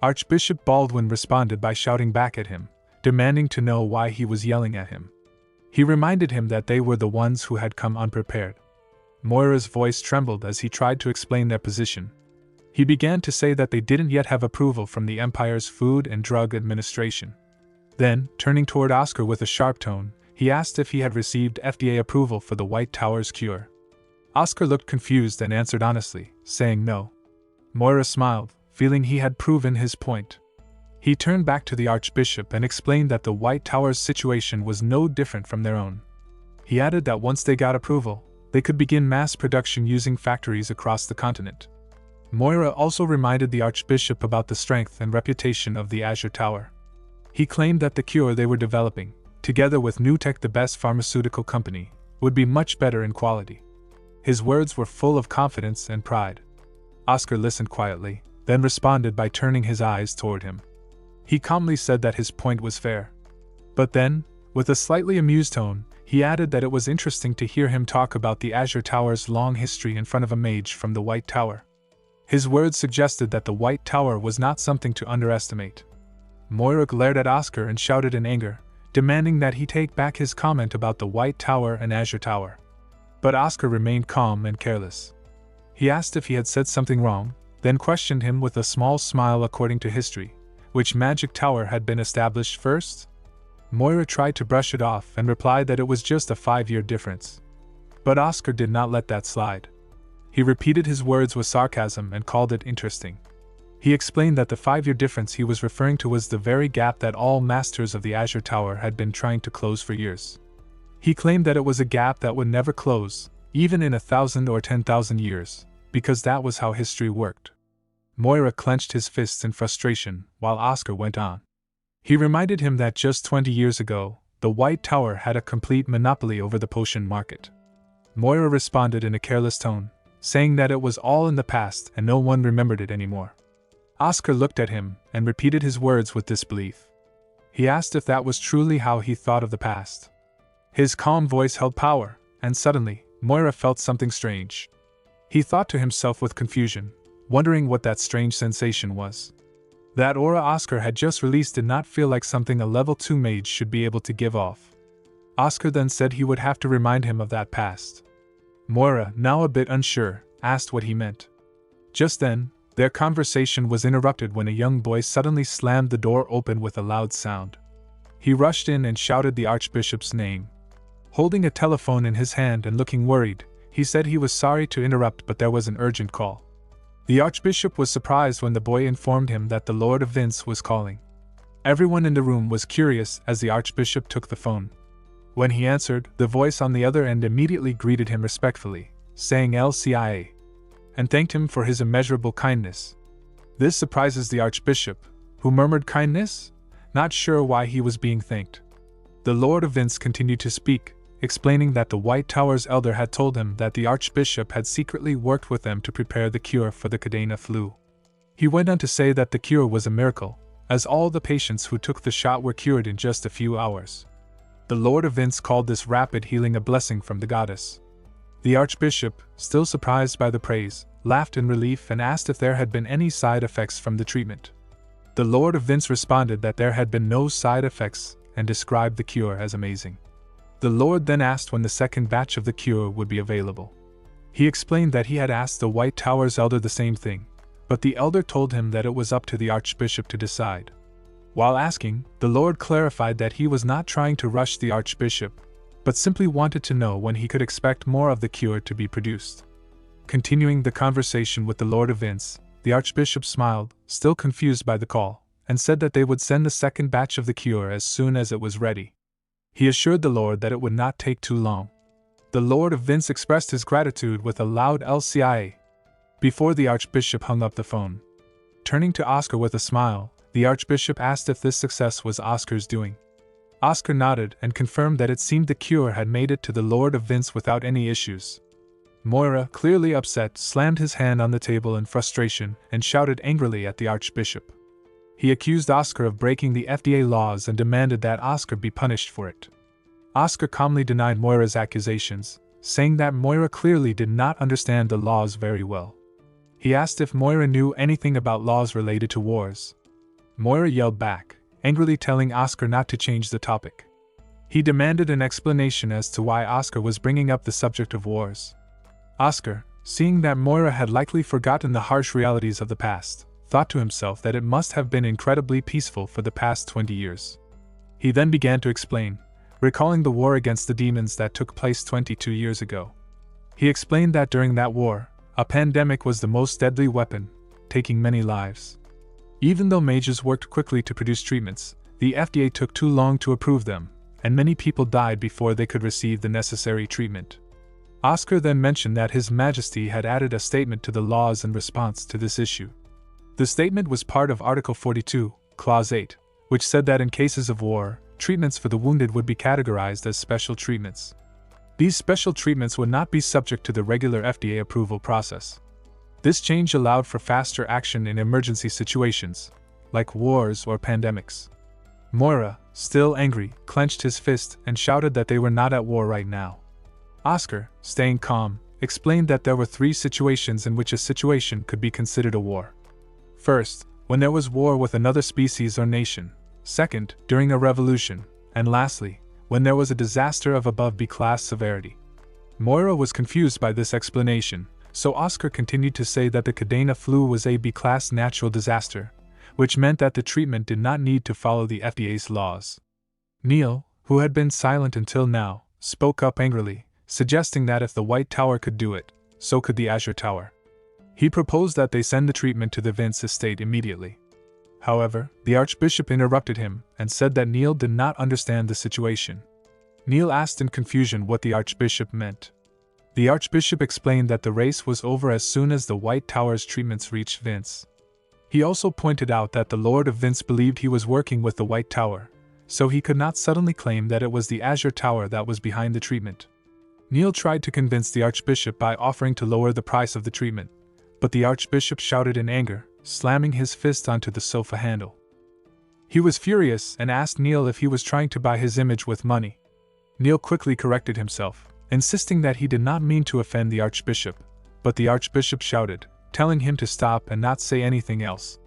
Archbishop Baldwin responded by shouting back at him, demanding to know why he was yelling at him. He reminded him that they were the ones who had come unprepared. Moira's voice trembled as he tried to explain their position. He began to say that they didn't yet have approval from the Empire's Food and Drug Administration. Then, turning toward Oscar with a sharp tone, he asked if he had received FDA approval for the White Tower's cure. Oscar looked confused and answered honestly, saying no. Moira smiled, feeling he had proven his point. He turned back to the Archbishop and explained that the White Tower's situation was no different from their own. He added that once they got approval, they could begin mass production using factories across the continent. Moira also reminded the Archbishop about the strength and reputation of the Azure Tower. He claimed that the cure they were developing, together with Newtech, the best pharmaceutical company, would be much better in quality. His words were full of confidence and pride. Oscar listened quietly, then responded by turning his eyes toward him. He calmly said that his point was fair. But then, with a slightly amused tone, he added that it was interesting to hear him talk about the Azure Tower's long history in front of a mage from the White Tower. His words suggested that the White Tower was not something to underestimate. Moira glared at Oscar and shouted in anger, demanding that he take back his comment about the White Tower and Azure Tower. But Oscar remained calm and careless. He asked if he had said something wrong, then questioned him with a small smile. According to history, which magic tower had been established first? Moira tried to brush it off and replied that it was just a 5-year difference. But Oscar did not let that slide. He repeated his words with sarcasm and called it interesting. He explained that the 5-year difference he was referring to was the very gap that all masters of the Azure Tower had been trying to close for years. He claimed that it was a gap that would never close, even in 1,000 or 10,000 years, because that was how history worked. Moira clenched his fists in frustration, while Oscar went on. He reminded him that just 20 years ago, the White Tower had a complete monopoly over the potion market. Moira responded in a careless tone, saying that it was all in the past and no one remembered it anymore. Oscar looked at him and repeated his words with disbelief. He asked if that was truly how he thought of the past. His calm voice held power, and suddenly, Moira felt something strange. He thought to himself with confusion, wondering what that strange sensation was. That aura Oscar had just released did not feel like something a level 2 mage should be able to give off. Oscar then said he would have to remind him of that past. Moira, now a bit unsure, asked what he meant. Just then, their conversation was interrupted when a young boy suddenly slammed the door open with a loud sound. He rushed in and shouted the Archbishop's name. Holding a telephone in his hand and looking worried, he said he was sorry to interrupt, but there was an urgent call. The Archbishop was surprised when the boy informed him that the Lord of Vince was calling. Everyone in the room was curious as the Archbishop took the phone. When he answered, the voice on the other end immediately greeted him respectfully, saying LCIA, and thanked him for his immeasurable kindness. This surprises the Archbishop, who murmured kindness, not sure why he was being thanked. The Lord of Vince continued to speak, explaining that the White Tower's elder had told him that the Archbishop had secretly worked with them to prepare the cure for the Cadena flu. He went on to say that the cure was a miracle, as all the patients who took the shot were cured in just a few hours. The Lord of Vince called this rapid healing a blessing from the goddess. The Archbishop, still surprised by the praise, laughed in relief and asked if there had been any side effects from the treatment. The Lord of Vince responded that there had been no side effects and described the cure as amazing. The Lord then asked when the second batch of the cure would be available. He explained that he had asked the White Tower's elder the same thing, but the elder told him that it was up to the Archbishop to decide. While asking, the Lord clarified that he was not trying to rush the Archbishop, but simply wanted to know when he could expect more of the cure to be produced. Continuing the conversation with the Lord of Vince, the Archbishop smiled, still confused by the call, and said that they would send the second batch of the cure as soon as it was ready. He assured the Lord that it would not take too long. The Lord of Vince expressed his gratitude with a loud LCIA before the Archbishop hung up the phone. Turning to Oscar with a smile, the Archbishop asked if this success was Oscar's doing. Oscar nodded and confirmed that it seemed the cure had made it to the Lord of Vince without any issues. Moira, clearly upset, slammed his hand on the table in frustration and shouted angrily at the Archbishop. He accused Oscar of breaking the FDA laws and demanded that Oscar be punished for it. Oscar calmly denied Moira's accusations, saying that Moira clearly did not understand the laws very well. He asked if Moira knew anything about laws related to wars. Moira yelled back, angrily telling Oscar not to change the topic. He demanded an explanation as to why Oscar was bringing up the subject of wars. Oscar, seeing that Moira had likely forgotten the harsh realities of the past, thought to himself that it must have been incredibly peaceful for the past 20 years. He then began to explain, recalling the war against the demons that took place 22 years ago. He explained that during that war, a pandemic was the most deadly weapon, taking many lives. Even though mages worked quickly to produce treatments, the FDA took too long to approve them, and many people died before they could receive the necessary treatment. Oscar then mentioned that His Majesty had added a statement to the laws in response to this issue. The statement was part of Article 42, Clause 8, which said that in cases of war, treatments for the wounded would be categorized as special treatments. These special treatments would not be subject to the regular FDA approval process. This change allowed for faster action in emergency situations, like wars or pandemics. Moira, still angry, clenched his fist and shouted that they were not at war right now. Oscar, staying calm, explained that there were 3 situations in which a situation could be considered a war. First, when there was war with another species or nation, second, during a revolution, and lastly, when there was a disaster of above B-class severity. Moira was confused by this explanation, so Oscar continued to say that the Cadena flu was a B-class natural disaster, which meant that the treatment did not need to follow the FDA's laws. Neil, who had been silent until now, spoke up angrily, suggesting that if the White Tower could do it, so could the Azure Tower. He proposed that they send the treatment to the Vince estate immediately. However, the Archbishop interrupted him and said that Neil did not understand the situation. Neil asked in confusion what the Archbishop meant. The Archbishop explained that the race was over as soon as the White Tower's treatments reached Vince. He also pointed out that the Lord of Vince believed he was working with the White Tower, so he could not suddenly claim that it was the Azure Tower that was behind the treatment. Neil tried to convince the Archbishop by offering to lower the price of the treatment, but the Archbishop shouted in anger, slamming his fist onto the sofa handle. He was furious and asked Neil if he was trying to buy his image with money. Neil quickly corrected himself, insisting that he did not mean to offend the Archbishop, but the Archbishop shouted, telling him to stop and not say anything else.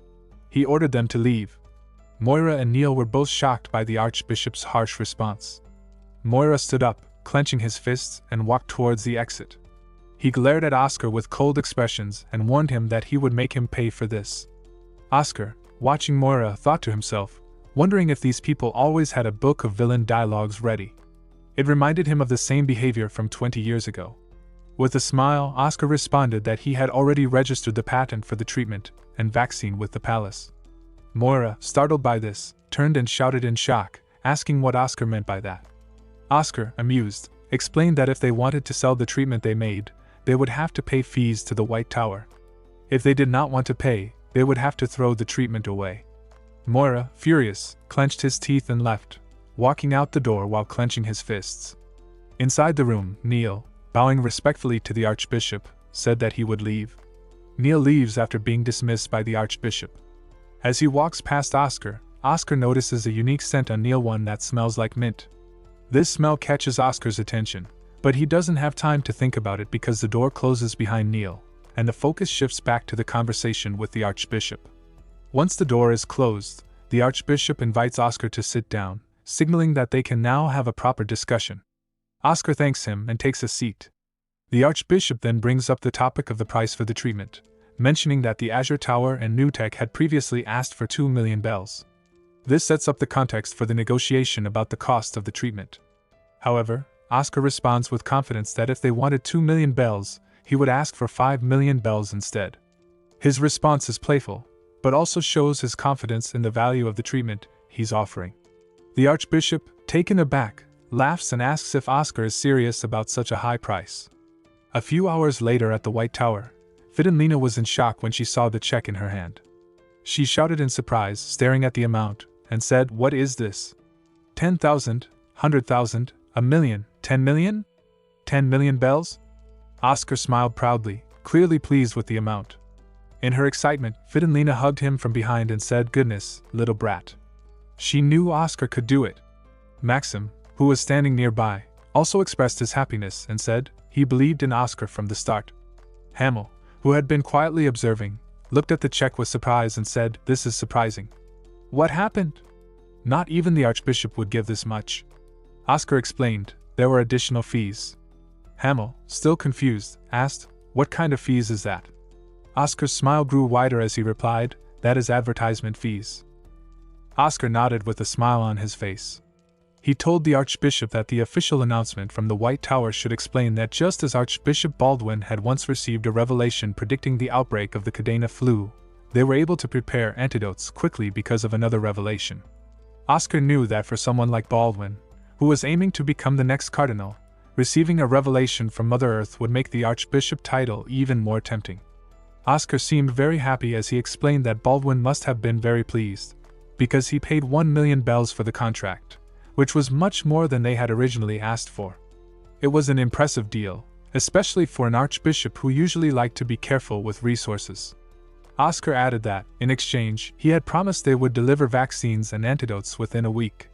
He ordered them to leave. Moira and Neil were both shocked by the Archbishop's harsh response. Moira stood up, clenching his fists, and walked towards the exit. He glared at Oscar with cold expressions and warned him that he would make him pay for this. Oscar, watching Moira, thought to himself, wondering if these people always had a book of villain dialogues ready. It reminded him of the same behavior from 20 years ago. With a smile, Oscar responded that he had already registered the patent for the treatment and vaccine with the palace. Moira, startled by this, turned and shouted in shock, asking what Oscar meant by that. Oscar, amused, explained that if they wanted to sell the treatment they made, they would have to pay fees to the White Tower. If they did not want to pay, they would have to throw the treatment away. Moira, furious, clenched his teeth and left, walking out the door while clenching his fists. Inside the room, Neil, bowing respectfully to the Archbishop, said that he would leave. Neil leaves after being dismissed by the Archbishop. As he walks past Oscar, Oscar notices a unique scent on Neil, one that smells like mint. This smell catches Oscar's attention, but he doesn't have time to think about it because the door closes behind Neil, and the focus shifts back to the conversation with the Archbishop. Once the door is closed, the Archbishop invites Oscar to sit down, signaling that they can now have a proper discussion. Oscar thanks him and takes a seat. The Archbishop then brings up the topic of the price for the treatment, mentioning that the Azure Tower and Newtek had previously asked for 2 million bells. This sets up the context for the negotiation about the cost of the treatment. However, Oscar responds with confidence that if they wanted 2 million bells, he would ask for 5 million bells instead. His response is playful, but also shows his confidence in the value of the treatment he's offering. The Archbishop, taken aback, laughs and asks if Oscar is serious about such a high price. A few hours later at the White Tower, Fidenlina was in shock when she saw the check in her hand. She shouted in surprise, staring at the amount, and said, "What is this? 10,000, 100,000, a million, 10 million? 10 million bells?" Oscar smiled proudly, clearly pleased with the amount. In her excitement, Fidenlina hugged him from behind and said, "Goodness, little brat." She knew Oscar could do it. Maxim, who was standing nearby, also expressed his happiness and said he believed in Oscar from the start. Hamel, who had been quietly observing, looked at the check with surprise and said, "This is surprising. What happened? Not even the Archbishop would give this much." Oscar explained, there were additional fees. Hamel, still confused, asked, "What kind of fees is that?" Oscar's smile grew wider as he replied, "That is advertisement fees." Oscar nodded with a smile on his face. He told the Archbishop that the official announcement from the White Tower should explain that just as Archbishop Baldwin had once received a revelation predicting the outbreak of the Cadena flu, they were able to prepare antidotes quickly because of another revelation. Oscar knew that for someone like Baldwin, who was aiming to become the next cardinal, receiving a revelation from Mother Earth would make the Archbishop title even more tempting. Oscar seemed very happy as he explained that Baldwin must have been very pleased, because he paid 1 million bells for the contract, which was much more than they had originally asked for. It was an impressive deal, especially for an archbishop who usually liked to be careful with resources. Oscar added that, in exchange, he had promised they would deliver vaccines and antidotes within a week.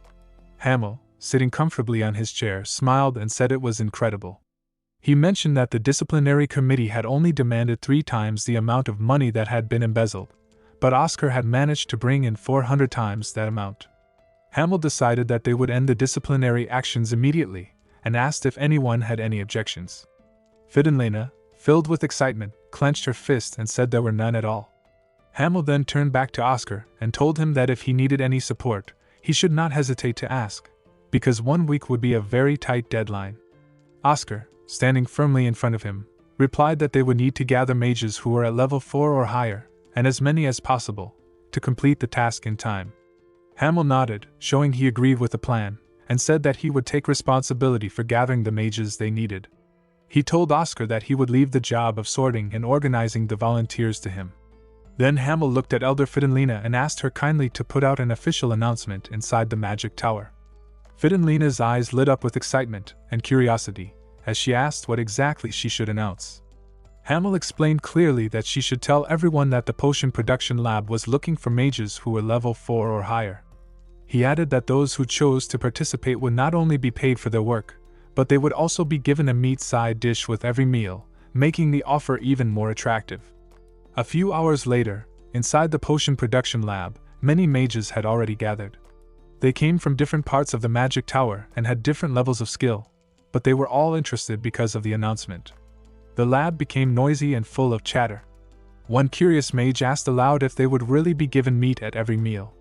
Hamel, sitting comfortably on his chair, smiled and said it was incredible. He mentioned that the disciplinary committee had only demanded 3 times the amount of money that had been embezzled, but Oscar had managed to bring in 400 times that amount. Hamel decided that they would end the disciplinary actions immediately, and asked if anyone had any objections. Fidenlena, filled with excitement, clenched her fist and said there were none at all. Hamel then turned back to Oscar and told him that if he needed any support, he should not hesitate to ask, because 1 week would be a very tight deadline. Oscar, standing firmly in front of him, replied that they would need to gather mages who were at level 4 or higher, and as many as possible, to complete the task in time. Hamel nodded, showing he agreed with the plan, and said that he would take responsibility for gathering the mages they needed. He told Oscar that he would leave the job of sorting and organizing the volunteers to him. Then Hamel looked at Elder Fidenlena and asked her kindly to put out an official announcement inside the magic tower. Fidenlena's eyes lit up with excitement and curiosity as she asked what exactly she should announce. Hamel explained clearly that she should tell everyone that the potion production lab was looking for mages who were level 4 or higher. He added that those who chose to participate would not only be paid for their work, but they would also be given a meat side dish with every meal, making the offer even more attractive. A few hours later, inside the potion production lab, many mages had already gathered. They came from different parts of the magic tower and had different levels of skill, but they were all interested because of the announcement. The lab became noisy and full of chatter. One curious mage asked aloud if they would really be given meat at every meal.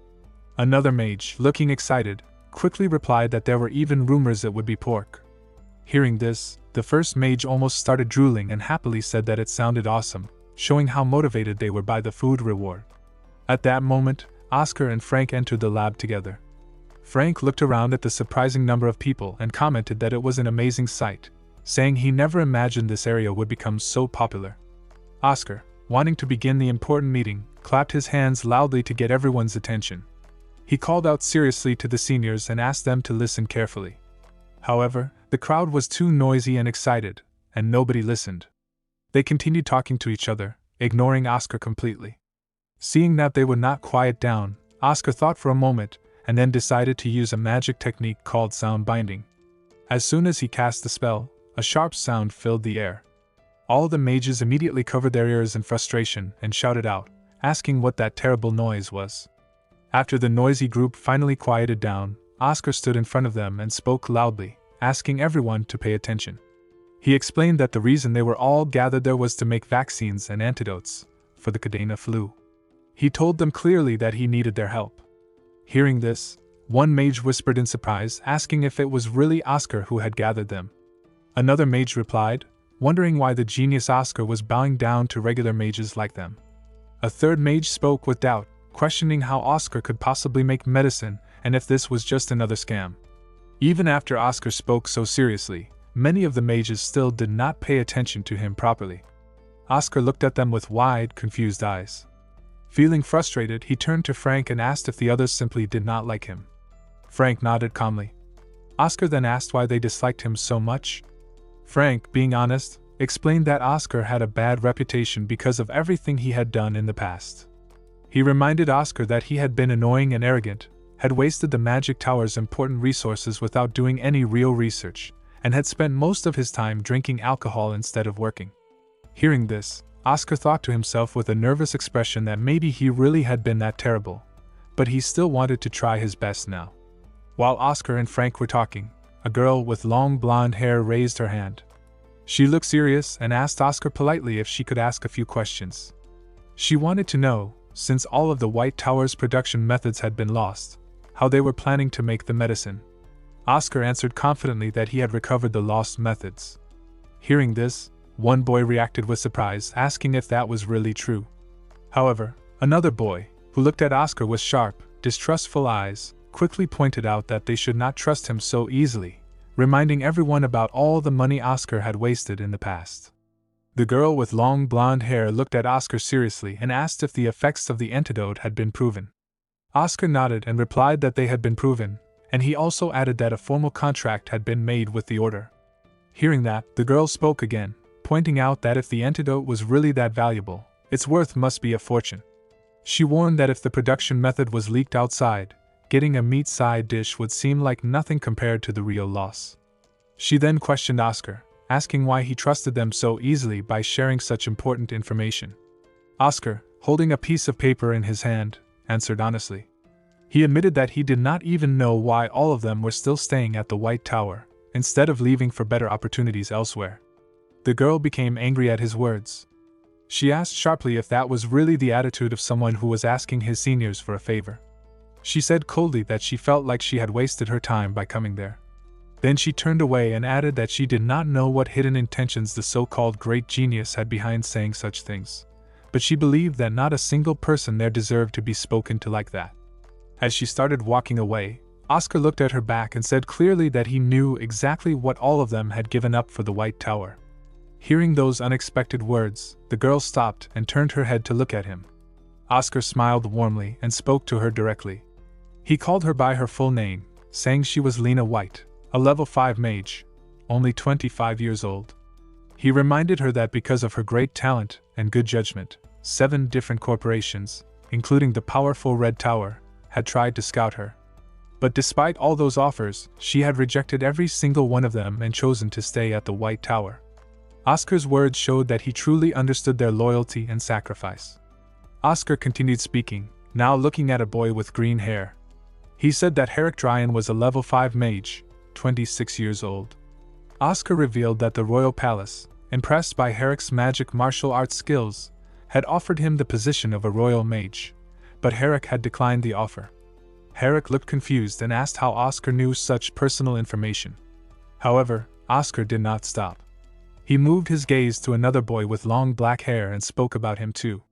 Another mage, looking excited, quickly replied that there were even rumors it would be pork. Hearing this, the first mage almost started drooling and happily said that it sounded awesome, showing how motivated they were by the food reward. At that moment, Oscar and Frank entered the lab together. Frank looked around at the surprising number of people and commented that it was an amazing sight, saying he never imagined this area would become so popular. Oscar, wanting to begin the important meeting, clapped his hands loudly to get everyone's attention. He called out seriously to the seniors and asked them to listen carefully. However, the crowd was too noisy and excited, and nobody listened. They continued talking to each other, ignoring Oscar completely. Seeing that they would not quiet down, Oscar thought for a moment, and then decided to use a magic technique called sound binding. As soon as he cast the spell, a sharp sound filled the air. All the mages immediately covered their ears in frustration and shouted out, asking what that terrible noise was. After the noisy group finally quieted down, Oscar stood in front of them and spoke loudly, asking everyone to pay attention. He explained that the reason they were all gathered there was to make vaccines and antidotes for the Cadena flu. He told them clearly that he needed their help. Hearing this, one mage whispered in surprise, asking if it was really Oscar who had gathered them. Another mage replied, wondering why the genius Oscar was bowing down to regular mages like them. A third mage spoke with doubt, questioning how Oscar could possibly make medicine and if this was just another scam. Even after Oscar spoke so seriously, many of the mages still did not pay attention to him properly. Oscar looked at them with wide, confused eyes. Feeling frustrated, he turned to Frank and asked if the others simply did not like him. Frank nodded calmly. Oscar then asked why they disliked him so much. Frank, being honest, explained that Oscar had a bad reputation because of everything he had done in the past. He reminded Oscar that he had been annoying and arrogant, had wasted the Magic Tower's important resources without doing any real research, and had spent most of his time drinking alcohol instead of working. Hearing this, Oscar thought to himself with a nervous expression that maybe he really had been that terrible, but he still wanted to try his best now. While Oscar and Frank were talking, a girl with long blonde hair raised her hand. She looked serious and asked Oscar politely if she could ask a few questions. She wanted to know, since all of the White Tower's production methods had been lost, how they were planning to make the medicine. Oscar answered confidently that he had recovered the lost methods. Hearing this, one boy reacted with surprise, asking if that was really true. However, another boy, who looked at Oscar with sharp, distrustful eyes, quickly pointed out that they should not trust him so easily, reminding everyone about all the money Oscar had wasted in the past. The girl with long blonde hair looked at Oscar seriously and asked if the effects of the antidote had been proven. Oscar nodded and replied that they had been proven, and he also added that a formal contract had been made with the order. Hearing that, the girl spoke again, pointing out that if the antidote was really that valuable, its worth must be a fortune. She warned that if the production method was leaked outside, getting a meat side dish would seem like nothing compared to the real loss. She then questioned Oscar, asking why he trusted them so easily by sharing such important information. Oscar, holding a piece of paper in his hand, answered honestly. He admitted that he did not even know why all of them were still staying at the White Tower, instead of leaving for better opportunities elsewhere. The girl became angry at his words. She asked sharply if that was really the attitude of someone who was asking his seniors for a favor. She said coldly that she felt like she had wasted her time by coming there. Then she turned away and added that she did not know what hidden intentions the so-called great genius had behind saying such things, but she believed that not a single person there deserved to be spoken to like that. As she started walking away, Oscar looked at her back and said clearly that he knew exactly what all of them had given up for the White Tower. Hearing those unexpected words, the girl stopped and turned her head to look at him. Oscar smiled warmly and spoke to her directly. He called her by her full name, saying she was Lena White, a level 5 mage, only 25 years old. He reminded her that because of her great talent and good judgment, 7 different corporations, including the powerful Red Tower, had tried to scout her. But despite all those offers, she had rejected every single one of them and chosen to stay at the White Tower. Oscar's words showed that he truly understood their loyalty and sacrifice. Oscar continued speaking, now looking at a boy with green hair. He said that Herrick Dryan was a level 5 mage, 26 years old. Oscar revealed that the royal palace, impressed by Herrick's magic martial arts skills, had offered him the position of a royal mage, but Herrick had declined the offer. Herrick looked confused and asked how Oscar knew such personal information. However, Oscar did not stop. He moved his gaze to another boy with long black hair and spoke about him too.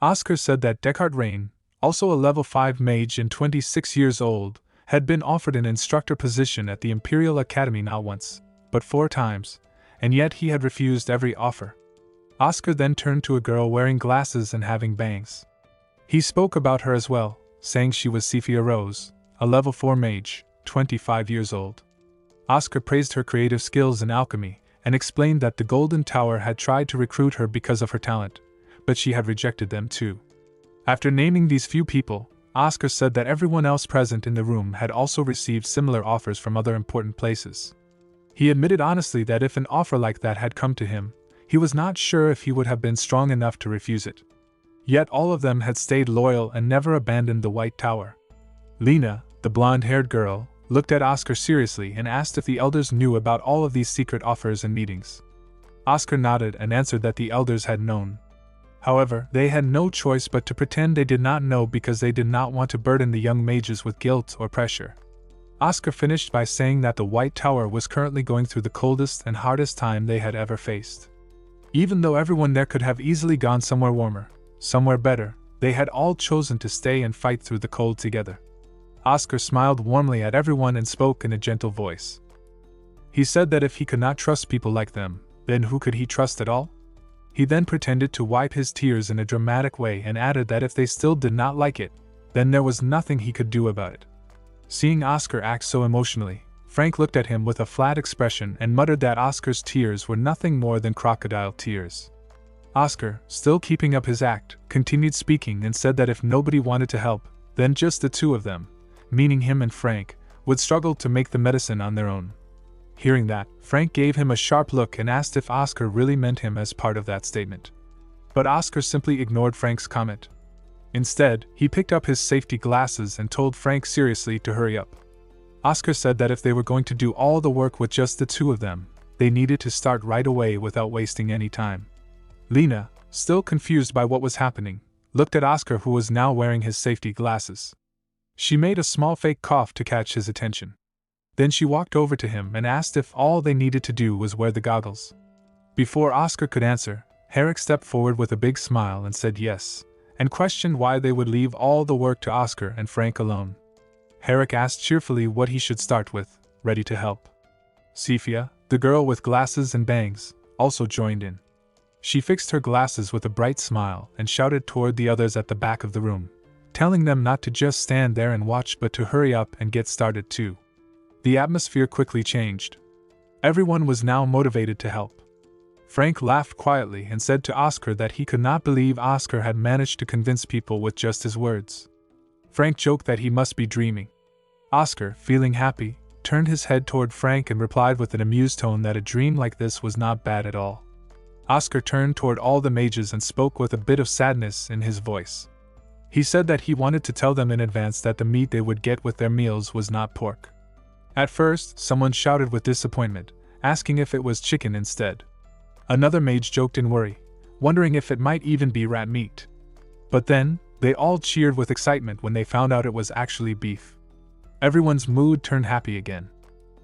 Oscar said that Descartes Rain, also a level 5 mage and 26 years old, had been offered an instructor position at the Imperial Academy not once, but 4 times, and yet he had refused every offer. Oscar then turned to a girl wearing glasses and having bangs. He spoke about her as well, saying she was Cephia Rose, a level 4 mage, 25 years old. Oscar praised her creative skills in alchemy, and explained that the Golden Tower had tried to recruit her because of her talent, but she had rejected them too. After naming these few people, Oscar said that everyone else present in the room had also received similar offers from other important places. He admitted honestly that if an offer like that had come to him, he was not sure if he would have been strong enough to refuse it. Yet all of them had stayed loyal and never abandoned the White Tower. Lena, the blonde-haired girl, looked at Oscar seriously and asked if the elders knew about all of these secret offers and meetings. Oscar nodded and answered that the elders had known. However, they had no choice but to pretend they did not know because they did not want to burden the young mages with guilt or pressure. Oscar finished by saying that the White Tower was currently going through the coldest and hardest time they had ever faced. Even though everyone there could have easily gone somewhere warmer, somewhere better, they had all chosen to stay and fight through the cold together. Oscar smiled warmly at everyone and spoke in a gentle voice. He said that if he could not trust people like them, then who could he trust at all? He then pretended to wipe his tears in a dramatic way and added that if they still did not like it, then there was nothing he could do about it. Seeing Oscar act so emotionally, Frank looked at him with a flat expression and muttered that Oscar's tears were nothing more than crocodile tears. Oscar, still keeping up his act, continued speaking and said that if nobody wanted to help, then just the two of them, meaning him and Frank, would struggle to make the medicine on their own. Hearing that, Frank gave him a sharp look and asked if Oscar really meant him as part of that statement. But Oscar simply ignored Frank's comment. Instead, he picked up his safety glasses and told Frank seriously to hurry up. Oscar said that if they were going to do all the work with just the two of them, they needed to start right away without wasting any time. Lena, still confused by what was happening, looked at Oscar, who was now wearing his safety glasses. She made a small fake cough to catch his attention. Then she walked over to him and asked if all they needed to do was wear the goggles. Before Oscar could answer, Herrick stepped forward with a big smile and said yes, and questioned why they would leave all the work to Oscar and Frank alone. Herrick asked cheerfully what he should start with, ready to help. Cephia, the girl with glasses and bangs, also joined in. She fixed her glasses with a bright smile and shouted toward the others at the back of the room, telling them not to just stand there and watch but to hurry up and get started too. The atmosphere quickly changed. Everyone was now motivated to help. Frank laughed quietly and said to Oscar that he could not believe Oscar had managed to convince people with just his words. Frank joked that he must be dreaming. Oscar, feeling happy, turned his head toward Frank and replied with an amused tone that a dream like this was not bad at all. Oscar turned toward all the mages and spoke with a bit of sadness in his voice. He said that he wanted to tell them in advance that the meat they would get with their meals was not pork. At first, someone shouted with disappointment, asking if it was chicken instead. Another mage joked in worry, wondering if it might even be rat meat. But then, they all cheered with excitement when they found out it was actually beef. Everyone's mood turned happy again.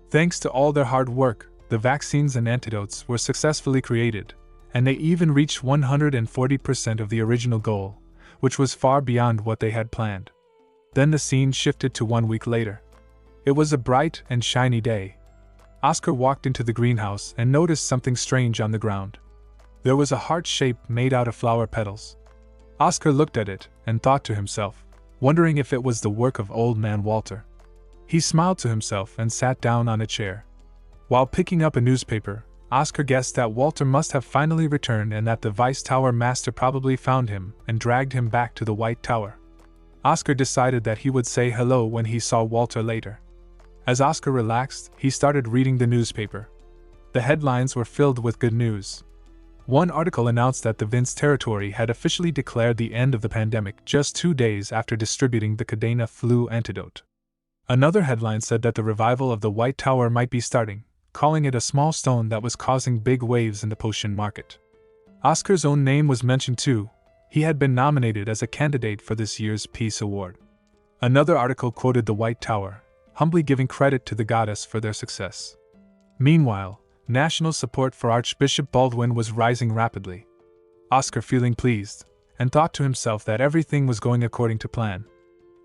Thanks to all their hard work, the vaccines and antidotes were successfully created, and they even reached 140% of the original goal, which was far beyond what they had planned. Then the scene shifted to 1 week later. It was a bright and shiny day. Oscar walked into the greenhouse and noticed something strange on the ground. There was a heart shape made out of flower petals. Oscar looked at it and thought to himself, wondering if it was the work of old man Walter. He smiled to himself and sat down on a chair. While picking up a newspaper, Oscar guessed that Walter must have finally returned and that the Vice Tower Master probably found him and dragged him back to the White Tower. Oscar decided that he would say hello when he saw Walter later. As Oscar relaxed, he started reading the newspaper. The headlines were filled with good news. One article announced that the Vince territory had officially declared the end of the pandemic just 2 days after distributing the Cadena flu antidote. Another headline said that the revival of the White Tower might be starting, calling it a small stone that was causing big waves in the potion market. Oscar's own name was mentioned too. He had been nominated as a candidate for this year's Peace Award. Another article quoted the White Tower, humbly giving credit to the goddess for their success. Meanwhile, national support for Archbishop Baldwin was rising rapidly. Oscar feeling pleased, and thought to himself that everything was going according to plan.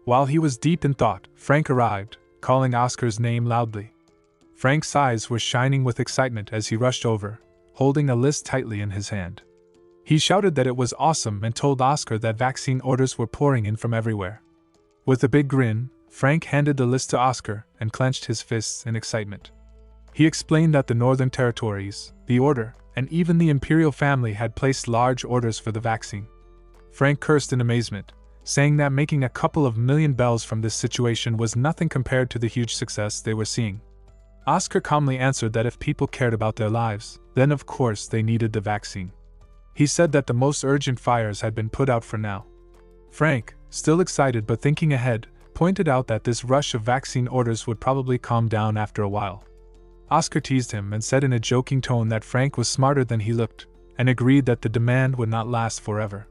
While he was deep in thought, Frank arrived, calling Oscar's name loudly. Frank's eyes were shining with excitement as he rushed over, holding a list tightly in his hand. He shouted that it was awesome and told Oscar that vaccine orders were pouring in from everywhere. With a big grin, Frank handed the list to Oscar and clenched his fists in excitement. He explained that the Northern Territories, the Order, and even the Imperial family had placed large orders for the vaccine. Frank cursed in amazement, saying that making a couple of million bells from this situation was nothing compared to the huge success they were seeing. Oscar calmly answered that if people cared about their lives, then of course they needed the vaccine. He said that the most urgent fires had been put out for now. Frank, still excited but thinking ahead, pointed out that this rush of vaccine orders would probably calm down after a while. Oscar teased him and said in a joking tone that Frank was smarter than he looked, and agreed that the demand would not last forever.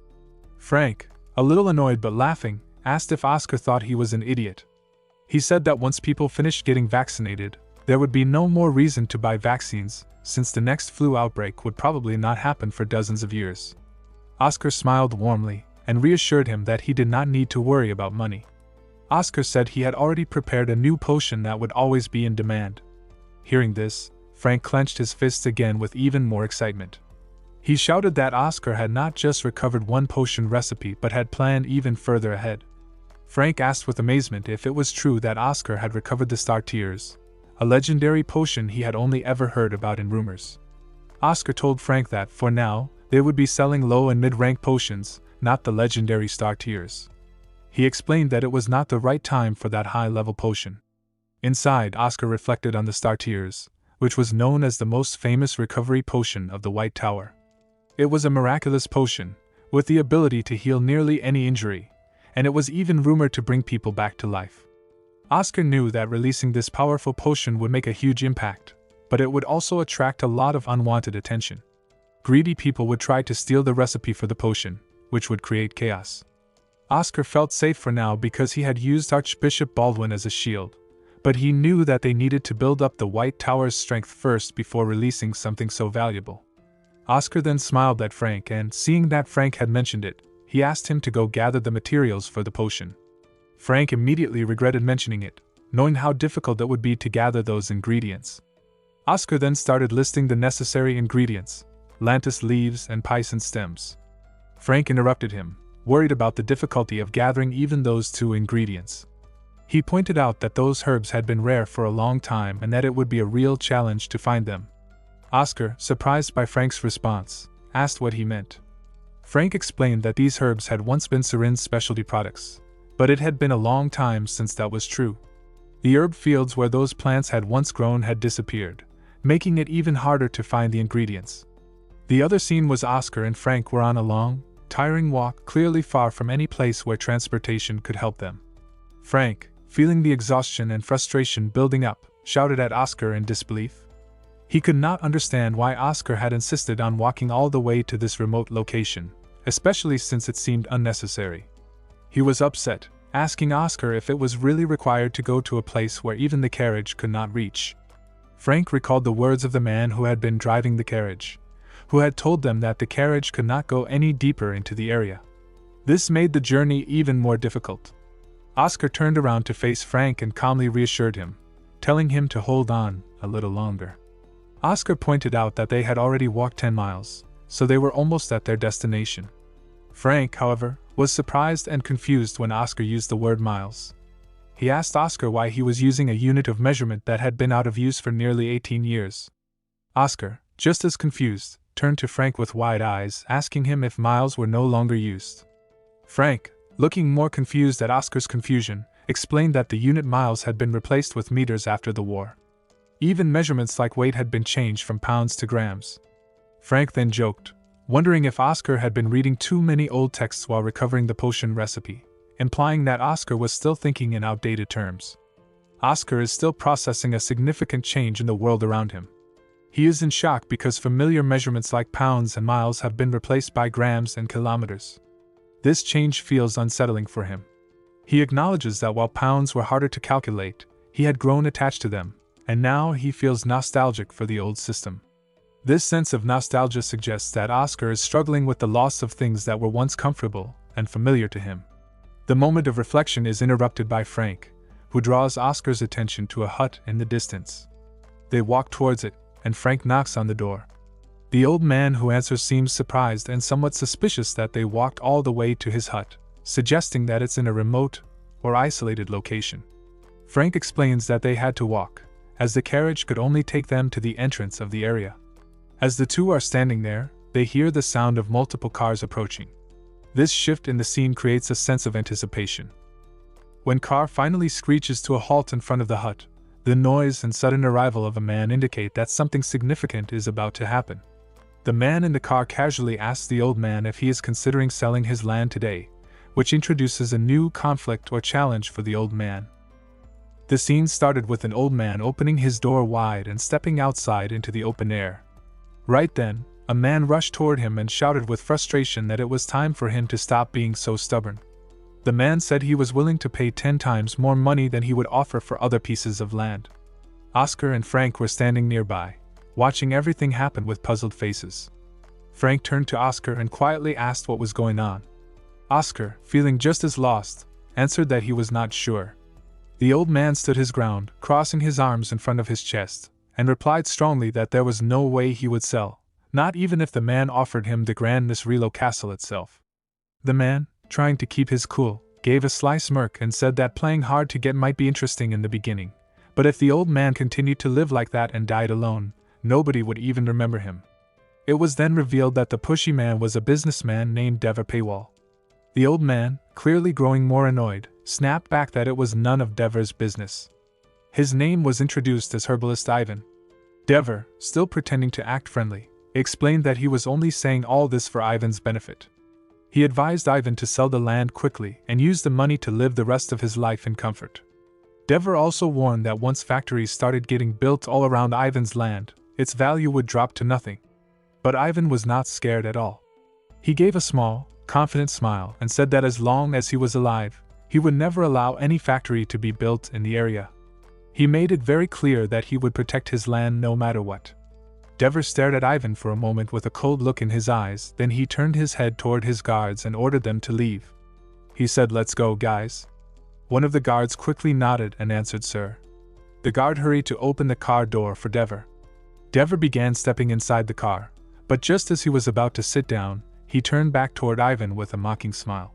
Frank, a little annoyed but laughing, asked if Oscar thought he was an idiot. He said that once people finished getting vaccinated, there would be no more reason to buy vaccines, since the next flu outbreak would probably not happen for dozens of years. Oscar smiled warmly, and reassured him that he did not need to worry about money. Oscar said he had already prepared a new potion that would always be in demand. Hearing this, Frank clenched his fists again with even more excitement. He shouted that Oscar had not just recovered one potion recipe but had planned even further ahead. Frank asked with amazement if it was true that Oscar had recovered the Star Tears, a legendary potion he had only ever heard about in rumors. Oscar told Frank that, for now, they would be selling low and mid-rank potions, not the legendary Star Tears. He explained that it was not the right time for that high-level potion. Inside, Oscar reflected on the Star Tears, which was known as the most famous recovery potion of the White Tower. It was a miraculous potion, with the ability to heal nearly any injury, and it was even rumored to bring people back to life. Oscar knew that releasing this powerful potion would make a huge impact, but it would also attract a lot of unwanted attention. Greedy people would try to steal the recipe for the potion, which would create chaos. Oscar felt safe for now because he had used Archbishop Baldwin as a shield, but he knew that they needed to build up the White Tower's strength first before releasing something so valuable. Oscar then smiled at Frank and, seeing that Frank had mentioned it, he asked him to go gather the materials for the potion. Frank immediately regretted mentioning it, knowing how difficult it would be to gather those ingredients. Oscar then started listing the necessary ingredients: lantus leaves and pison stems. Frank interrupted him, worried about the difficulty of gathering even those two ingredients. He pointed out that those herbs had been rare for a long time and that it would be a real challenge to find them. Oscar, surprised by Frank's response, asked what he meant. Frank explained that these herbs had once been Serin's specialty products, but it had been a long time since that was true. The herb fields where those plants had once grown had disappeared, making it even harder to find the ingredients. The other scene was Oscar and Frank were on a long, tiring walk, clearly far from any place where transportation could help them. Frank, feeling the exhaustion and frustration building up, shouted at Oscar in disbelief. He could not understand why Oscar had insisted on walking all the way to this remote location, especially since it seemed unnecessary. He was upset, asking Oscar if it was really required to go to a place where even the carriage could not reach. Frank recalled the words of the man who had been driving the carriage, who had told them that the carriage could not go any deeper into the area. This made the journey even more difficult. Oscar turned around to face Frank and calmly reassured him, telling him to hold on a little longer. Oscar pointed out that they had already walked 10 miles, so they were almost at their destination. Frank, however, was surprised and confused when Oscar used the word miles. He asked Oscar why he was using a unit of measurement that had been out of use for nearly 18 years. Oscar, just as confused, turned to Frank with wide eyes, asking him if miles were no longer used. Frank, looking more confused at Oscar's confusion, explained that the unit miles had been replaced with meters after the war. Even measurements like weight had been changed from pounds to grams. Frank then joked, wondering if Oscar had been reading too many old texts while recovering the potion recipe, implying that Oscar was still thinking in outdated terms. Oscar is still processing a significant change in the world around him. He is in shock because familiar measurements like pounds and miles have been replaced by grams and kilometers. This change feels unsettling for him. He acknowledges that while pounds were harder to calculate, he had grown attached to them, and now he feels nostalgic for the old system. This sense of nostalgia suggests that Oscar is struggling with the loss of things that were once comfortable and familiar to him. The moment of reflection is interrupted by Frank, who draws Oscar's attention to a hut in the distance. They walk towards it, and Frank knocks on the door. The old man who answers seems surprised and somewhat suspicious that they walked all the way to his hut, suggesting that it's in a remote or isolated location. Frank explains that they had to walk, as the carriage could only take them to the entrance of the area. As the two are standing there, they hear the sound of multiple cars approaching. This shift in the scene creates a sense of anticipation. When car finally screeches to a halt in front of the hut, the noise and sudden arrival of a man indicate that something significant is about to happen. The man in the car casually asks the old man if he is considering selling his land today, which introduces a new conflict or challenge for the old man. The scene started with an old man opening his door wide and stepping outside into the open air. Right then, a man rushed toward him and shouted with frustration that it was time for him to stop being so stubborn. The man said he was willing to pay 10 times more money than he would offer for other pieces of land. Oscar and Frank were standing nearby, watching everything happen with puzzled faces. Frank turned to Oscar and quietly asked what was going on. Oscar, feeling just as lost, answered that he was not sure. The old man stood his ground, crossing his arms in front of his chest, and replied strongly that there was no way he would sell, not even if the man offered him the Grand Nisrilo castle itself. The man, trying to keep his cool, gave a sly smirk and said that playing hard to get might be interesting in the beginning, but if the old man continued to live like that and died alone, nobody would even remember him. It was then revealed that the pushy man was a businessman named Dever Paywall. The old man, clearly growing more annoyed, snapped back that it was none of Dever's business. His name was introduced as herbalist Ivan. Dever, still pretending to act friendly, explained that he was only saying all this for Ivan's benefit. He advised Ivan to sell the land quickly and use the money to live the rest of his life in comfort. Dever also warned that once factories started getting built all around Ivan's land, its value would drop to nothing. But Ivan was not scared at all. He gave a small, confident smile and said that as long as he was alive, he would never allow any factory to be built in the area. He made it very clear that he would protect his land no matter what. Dever stared at Ivan for a moment with a cold look in his eyes, then he turned his head toward his guards and ordered them to leave. He said, "Let's go, guys." One of the guards quickly nodded and answered, "Sir." The guard hurried to open the car door for Dever. Dever began stepping inside the car, but just as he was about to sit down, he turned back toward Ivan with a mocking smile.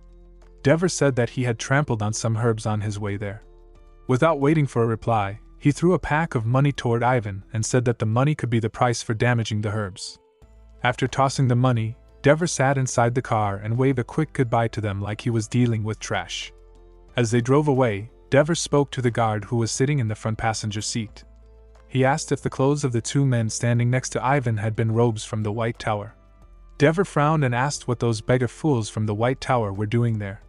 Dever said that he had trampled on some herbs on his way there. Without waiting for a reply, he threw a pack of money toward Ivan and said that the money could be the price for damaging the herbs. After tossing the money, Dever sat inside the car and waved a quick goodbye to them like he was dealing with trash. As they drove away, Dever spoke to the guard who was sitting in the front passenger seat. He asked if the clothes of the two men standing next to Ivan had been robes from the White Tower, Dever frowned and asked what those beggar fools from the White Tower were doing there.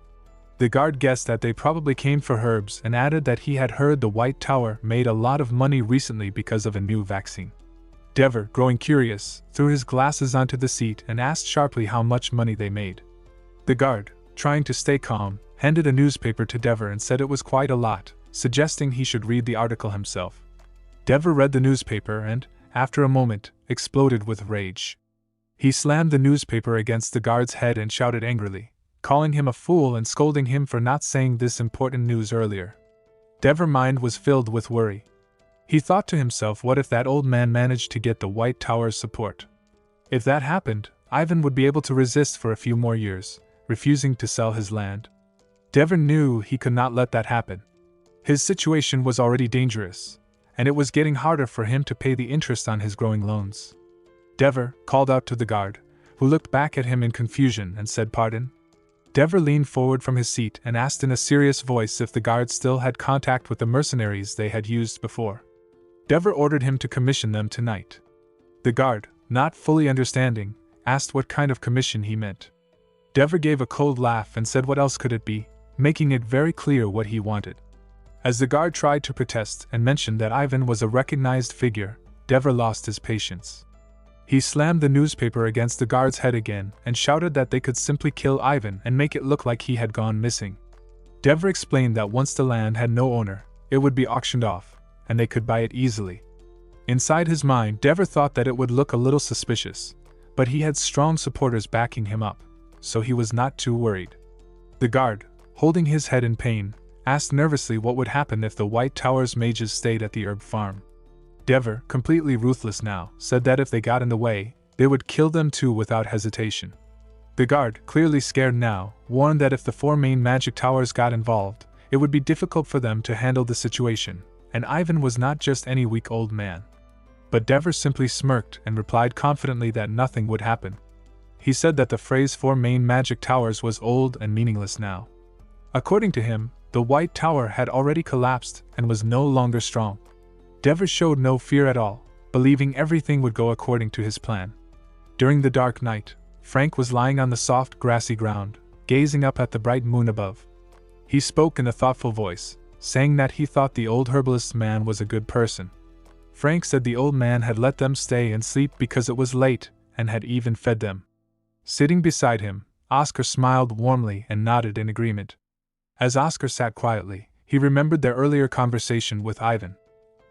The guard guessed that they probably came for herbs and added that he had heard the White Tower made a lot of money recently because of a new vaccine. Dever, growing curious, threw his glasses onto the seat and asked sharply how much money they made. The guard, trying to stay calm, handed a newspaper to Dever and said it was quite a lot, suggesting he should read the article himself. Dever read the newspaper and, after a moment, exploded with rage. He slammed the newspaper against the guard's head and shouted angrily, calling him a fool and scolding him for not saying this important news earlier. Dever's mind was filled with worry. He thought to himself, what if that old man managed to get the White Tower's support? If that happened, Ivan would be able to resist for a few more years, refusing to sell his land. Dever knew he could not let that happen. His situation was already dangerous, and it was getting harder for him to pay the interest on his growing loans. Dever called out to the guard, who looked back at him in confusion and said pardon. Dever leaned forward from his seat and asked in a serious voice if the guard still had contact with the mercenaries they had used before. Dever ordered him to commission them tonight. The guard, not fully understanding, asked what kind of commission he meant. Dever gave a cold laugh and said what else could it be, making it very clear what he wanted. As the guard tried to protest and mentioned that Ivan was a recognized figure, Dever lost his patience. He slammed the newspaper against the guard's head again and shouted that they could simply kill Ivan and make it look like he had gone missing. Dever explained that once the land had no owner, it would be auctioned off, and they could buy it easily. Inside his mind, Dever thought that it would look a little suspicious, but he had strong supporters backing him up, so he was not too worried. The guard, holding his head in pain, asked nervously what would happen if the White Tower's mages stayed at the herb farm. Dever, completely ruthless now, said that if they got in the way, they would kill them too without hesitation. The guard, clearly scared now, warned that if the 4 main magic towers got involved, it would be difficult for them to handle the situation, and Ivan was not just any weak old man. But Dever simply smirked and replied confidently that nothing would happen. He said that the phrase 4 main magic towers was old and meaningless now. According to him, the White Tower had already collapsed and was no longer strong. Dever showed no fear at all, believing everything would go according to his plan. During the dark night, Frank was lying on the soft, grassy ground, gazing up at the bright moon above. He spoke in a thoughtful voice, saying that he thought the old herbalist man was a good person. Frank said the old man had let them stay and sleep because it was late, and had even fed them. Sitting beside him, Oscar smiled warmly and nodded in agreement. As Oscar sat quietly, he remembered their earlier conversation with Ivan.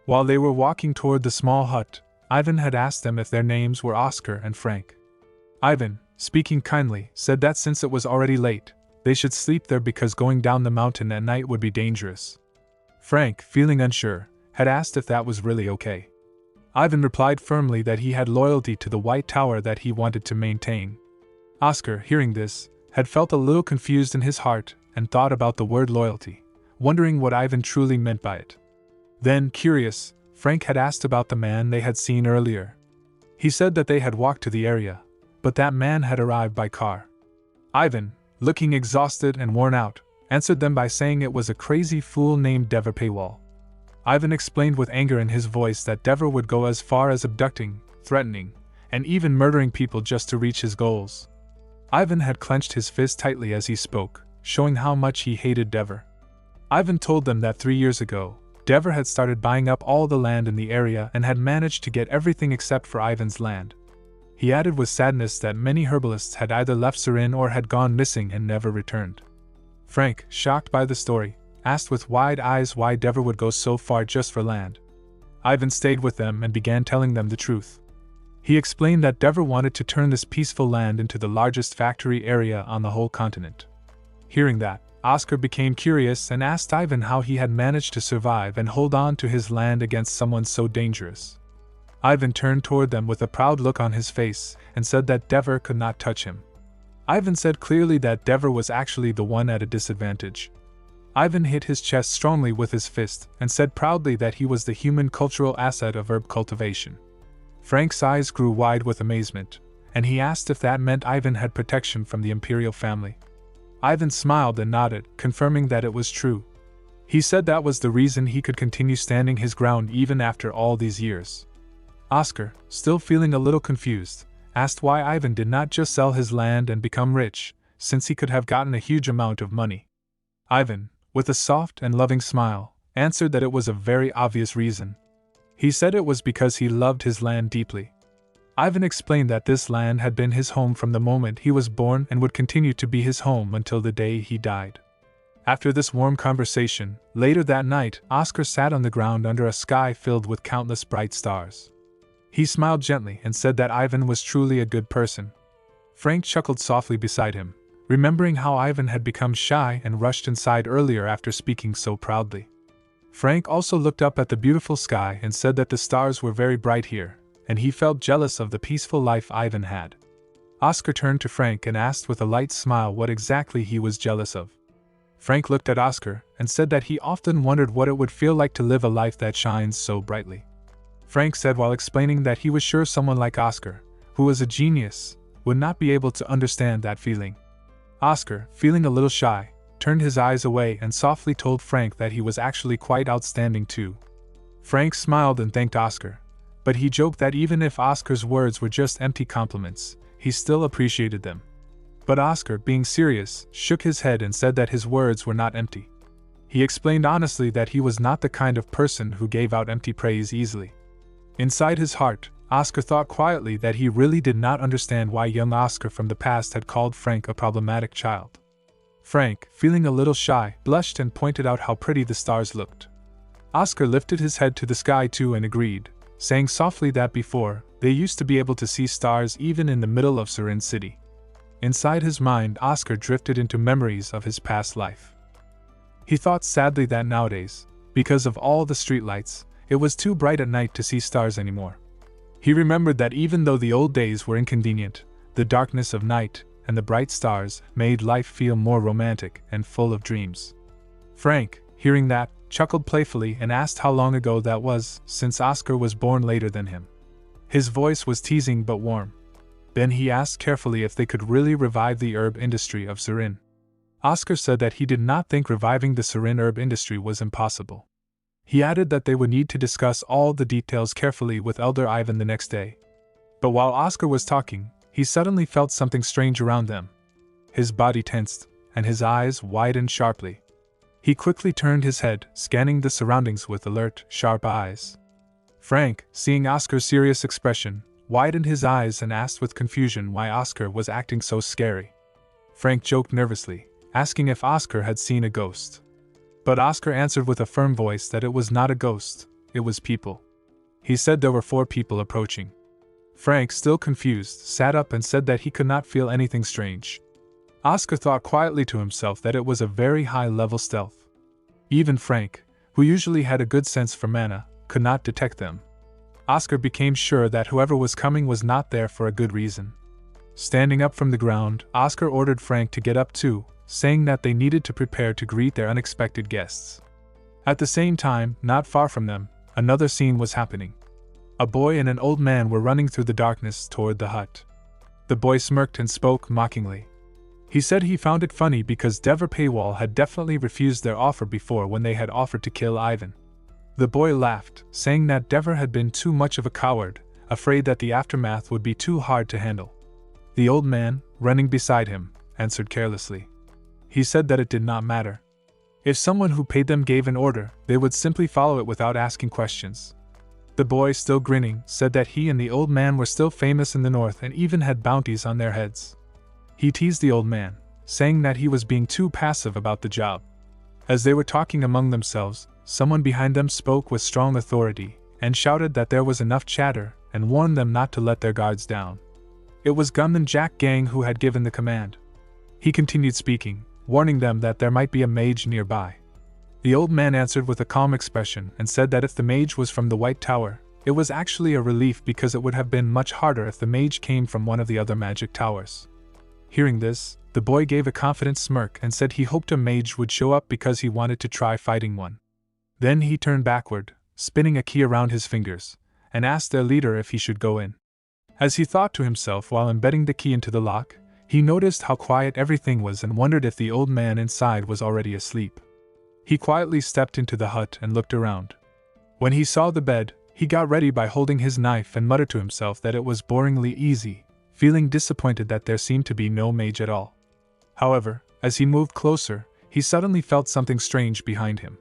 While they were walking toward the small hut, Ivan had asked them if their names were Oscar and Frank. Ivan, speaking kindly, said that since it was already late, they should sleep there because going down the mountain at night would be dangerous. Frank, feeling unsure, had asked if that was really okay. Ivan replied firmly that he had loyalty to the White Tower that he wanted to maintain. Oscar, hearing this, had felt a little confused in his heart and thought about the word loyalty, wondering what Ivan truly meant by it. Then, curious, Frank had asked about the man they had seen earlier. He said that they had walked to the area, but that man had arrived by car. Ivan, looking exhausted and worn out, answered them by saying it was a crazy fool named Dever Paywall. Ivan explained with anger in his voice that Dever would go as far as abducting, threatening, and even murdering people just to reach his goals. Ivan had clenched his fist tightly as he spoke, showing how much he hated Dever. Ivan told them that 3 years ago, Dever had started buying up all the land in the area and had managed to get everything except for Ivan's land. He added with sadness that many herbalists had either left Surin or had gone missing and never returned. Frank, shocked by the story, asked with wide eyes why Dever would go so far just for land. Ivan stayed with them and began telling them the truth. He explained that Dever wanted to turn this peaceful land into the largest factory area on the whole continent. Hearing that, Oscar became curious and asked Ivan how he had managed to survive and hold on to his land against someone so dangerous. Ivan turned toward them with a proud look on his face and said that Dever could not touch him. Ivan said clearly that Dever was actually the one at a disadvantage. Ivan hit his chest strongly with his fist and said proudly that he was the human cultural asset of herb cultivation. Frank's eyes grew wide with amazement, and he asked if that meant Ivan had protection from the imperial family. Ivan smiled and nodded, confirming that it was true. He said that was the reason he could continue standing his ground even after all these years. Oscar, still feeling a little confused, asked why Ivan did not just sell his land and become rich, since he could have gotten a huge amount of money. Ivan, with a soft and loving smile, answered that it was a very obvious reason. He said it was because he loved his land deeply. Ivan explained that this land had been his home from the moment he was born and would continue to be his home until the day he died. After this warm conversation, later that night, Oscar sat on the ground under a sky filled with countless bright stars. He smiled gently and said that Ivan was truly a good person. Frank chuckled softly beside him, remembering how Ivan had become shy and rushed inside earlier after speaking so proudly. Frank also looked up at the beautiful sky and said that the stars were very bright here, and he felt jealous of the peaceful life Ivan had. Oscar turned to Frank and asked with a light smile what exactly he was jealous of. Frank looked at Oscar and said that he often wondered what it would feel like to live a life that shines so brightly. Frank said while explaining that he was sure someone like Oscar, who was a genius, would not be able to understand that feeling. Oscar, feeling a little shy, turned his eyes away and softly told Frank that he was actually quite outstanding too. Frank smiled and thanked Oscar, but he joked that even if Oscar's words were just empty compliments, he still appreciated them. But Oscar, being serious, shook his head and said that his words were not empty. He explained honestly that he was not the kind of person who gave out empty praise easily. Inside his heart, Oscar thought quietly that he really did not understand why young Oscar from the past had called Frank a problematic child. Frank, feeling a little shy, blushed and pointed out how pretty the stars looked. Oscar lifted his head to the sky too and agreed, saying softly that before, they used to be able to see stars even in the middle of Surin City. Inside his mind, Oscar drifted into memories of his past life. He thought sadly that nowadays, because of all the streetlights, it was too bright at night to see stars anymore. He remembered that even though the old days were inconvenient, the darkness of night and the bright stars made life feel more romantic and full of dreams. Frank, hearing that, chuckled playfully and asked how long ago that was, since Oscar was born later than him. His voice was teasing but warm. Then he asked carefully if they could really revive the herb industry of Surin. Oscar said that he did not think reviving the Surin herb industry was impossible. He added that they would need to discuss all the details carefully with Elder Ivan the next day. But while Oscar was talking, he suddenly felt something strange around them. His body tensed, and his eyes widened sharply. He quickly turned his head, scanning the surroundings with alert, sharp eyes. Frank, seeing Oscar's serious expression, widened his eyes and asked with confusion why Oscar was acting so scary. Frank joked nervously, asking if Oscar had seen a ghost. But Oscar answered with a firm voice that it was not a ghost, it was people. He said there were 4 people approaching. Frank, still confused, sat up and said that he could not feel anything strange. Oscar thought quietly to himself that it was a very high-level stealth. Even Frank, who usually had a good sense for mana, could not detect them. Oscar became sure that whoever was coming was not there for a good reason. Standing up from the ground, Oscar ordered Frank to get up too, saying that they needed to prepare to greet their unexpected guests. At the same time, not far from them, another scene was happening. A boy and an old man were running through the darkness toward the hut. The boy smirked and spoke mockingly. He said he found it funny because Dever Paywall had definitely refused their offer before when they had offered to kill Ivan. The boy laughed, saying that Dever had been too much of a coward, afraid that the aftermath would be too hard to handle. The old man, running beside him, answered carelessly. He said that it did not matter. If someone who paid them gave an order, they would simply follow it without asking questions. The boy, still grinning, said that he and the old man were still famous in the north and even had bounties on their heads. He teased the old man, saying that he was being too passive about the job. As they were talking among themselves, someone behind them spoke with strong authority and shouted that there was enough chatter and warned them not to let their guards down. It was Gunman Jack Gang who had given the command. He continued speaking, warning them that there might be a mage nearby. The old man answered with a calm expression and said that if the mage was from the White Tower, it was actually a relief because it would have been much harder if the mage came from one of the other magic towers. Hearing this, the boy gave a confident smirk and said he hoped a mage would show up because he wanted to try fighting one. Then he turned backward, spinning a key around his fingers, and asked their leader if he should go in. As he thought to himself while embedding the key into the lock, he noticed how quiet everything was and wondered if the old man inside was already asleep. He quietly stepped into the hut and looked around. When he saw the bed, he got ready by holding his knife and muttered to himself that it was boringly easy, feeling disappointed that there seemed to be no mage at all. However, as he moved closer, he suddenly felt something strange behind him.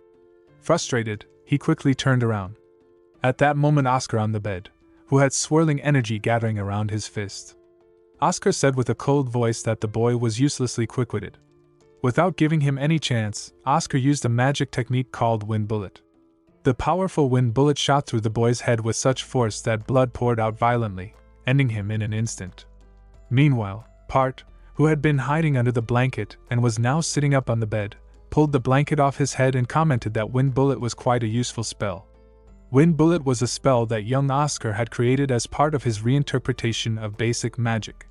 Frustrated, he quickly turned around. At that moment, Oscar on the bed, who had swirling energy gathering around his fist. Oscar said with a cold voice that the boy was uselessly quick-witted. Without giving him any chance, Oscar used a magic technique called Wind Bullet. The powerful wind bullet shot through the boy's head with such force that blood poured out violently, ending him in an instant. Meanwhile, Part, who had been hiding under the blanket and was now sitting up on the bed, pulled the blanket off his head and commented that Wind Bullet was quite a useful spell. Wind Bullet was a spell that young Oscar had created as part of his reinterpretation of basic magic.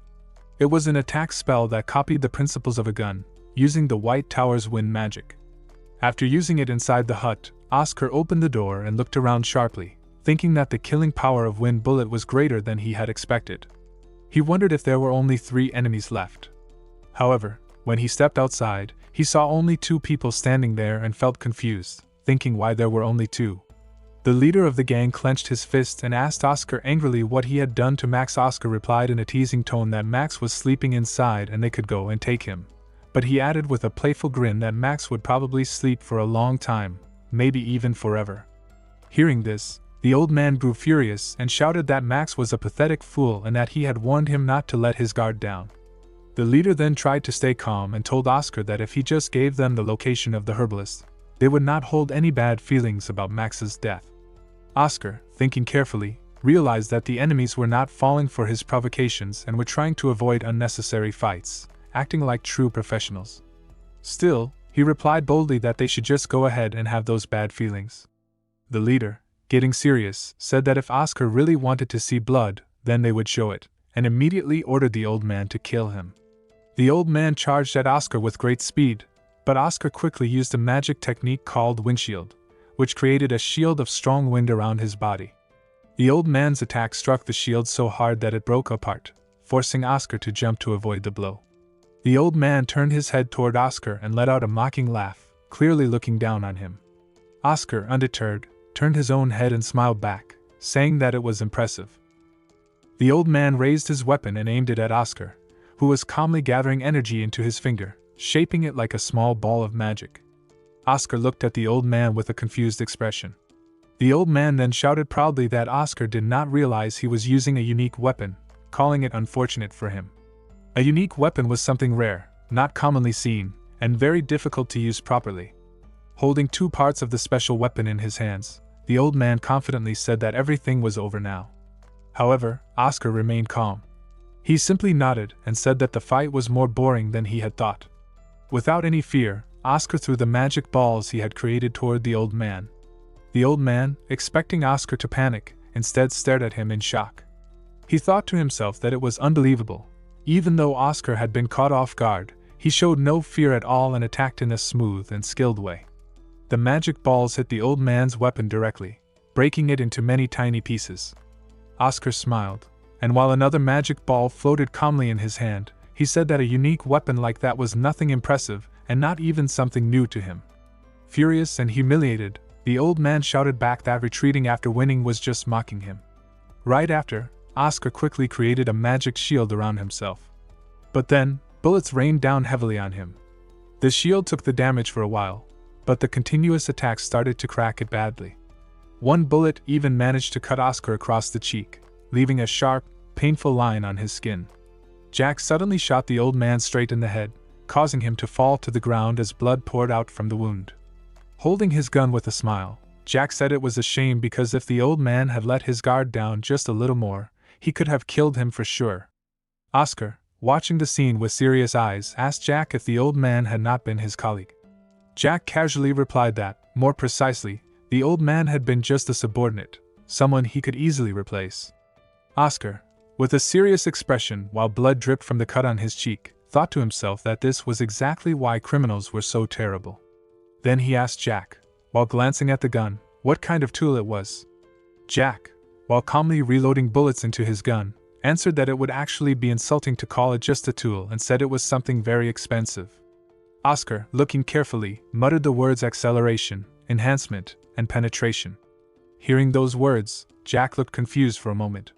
It was an attack spell that copied the principles of a gun, using the White Tower's wind magic. After using it inside the hut, Oscar opened the door and looked around sharply, thinking that the killing power of Wind Bullet was greater than he had expected. He wondered if there were only 3 enemies left. However, when he stepped outside, he saw only 2 people standing there and felt confused, thinking why there were only 2. The leader of the gang clenched his fist and asked Oscar angrily what he had done to Max. Oscar replied in a teasing tone that Max was sleeping inside and they could go and take him. But he added with a playful grin that Max would probably sleep for a long time, maybe even forever. Hearing this, the old man grew furious and shouted that Max was a pathetic fool and that he had warned him not to let his guard down. The leader then tried to stay calm and told Oscar that if he just gave them the location of the herbalist, they would not hold any bad feelings about Max's death. Oscar, thinking carefully, realized that the enemies were not falling for his provocations and were trying to avoid unnecessary fights, acting like true professionals. Still, he replied boldly that they should just go ahead and have those bad feelings. The leader, getting serious, said that if Oscar really wanted to see blood, then they would show it, and immediately ordered the old man to kill him. The old man charged at Oscar with great speed, but Oscar quickly used a magic technique called Windshield, which created a shield of strong wind around his body. The old man's attack struck the shield so hard that it broke apart, forcing Oscar to jump to avoid the blow. The old man turned his head toward Oscar and let out a mocking laugh, clearly looking down on him. Oscar, undeterred, turned his own head and smiled back, saying that it was impressive. The old man raised his weapon and aimed it at Oscar, who was calmly gathering energy into his finger, shaping it like a small ball of magic. Oscar looked at the old man with a confused expression. The old man then shouted proudly that Oscar did not realize he was using a unique weapon, calling it unfortunate for him. A unique weapon was something rare, not commonly seen, and very difficult to use properly. Holding 2 parts of the special weapon in his hands, the old man confidently said that everything was over now. However, Oscar remained calm. He simply nodded and said that the fight was more boring than he had thought. Without any fear, Oscar threw the magic balls he had created toward the old man. The old man, expecting Oscar to panic, instead stared at him in shock. He thought to himself that it was unbelievable. Even though Oscar had been caught off guard, he showed no fear at all and attacked in a smooth and skilled way. The magic balls hit the old man's weapon directly, breaking it into many tiny pieces. Oscar smiled, and while another magic ball floated calmly in his hand, he said that a unique weapon like that was nothing impressive and not even something new to him. Furious and humiliated, the old man shouted back that retreating after winning was just mocking him. Right after, Oscar quickly created a magic shield around himself. But then, bullets rained down heavily on him. The shield took the damage for a while, but the continuous attacks started to crack it badly. One bullet even managed to cut Oscar across the cheek, leaving a sharp, painful line on his skin. Jack suddenly shot the old man straight in the head, causing him to fall to the ground as blood poured out from the wound. Holding his gun with a smile, Jack said it was a shame because if the old man had let his guard down just a little more, he could have killed him for sure. Oscar, watching the scene with serious eyes, asked Jack if the old man had not been his colleague. Jack casually replied that, more precisely, the old man had been just a subordinate, someone he could easily replace. Oscar, with a serious expression while blood dripped from the cut on his cheek, thought to himself that this was exactly why criminals were so terrible. Then he asked Jack, while glancing at the gun, what kind of tool it was. Jack, while calmly reloading bullets into his gun, answered that it would actually be insulting to call it just a tool and said it was something very expensive. Oscar, looking carefully, muttered the words acceleration, enhancement, and penetration. Hearing those words, Jack looked confused for a moment.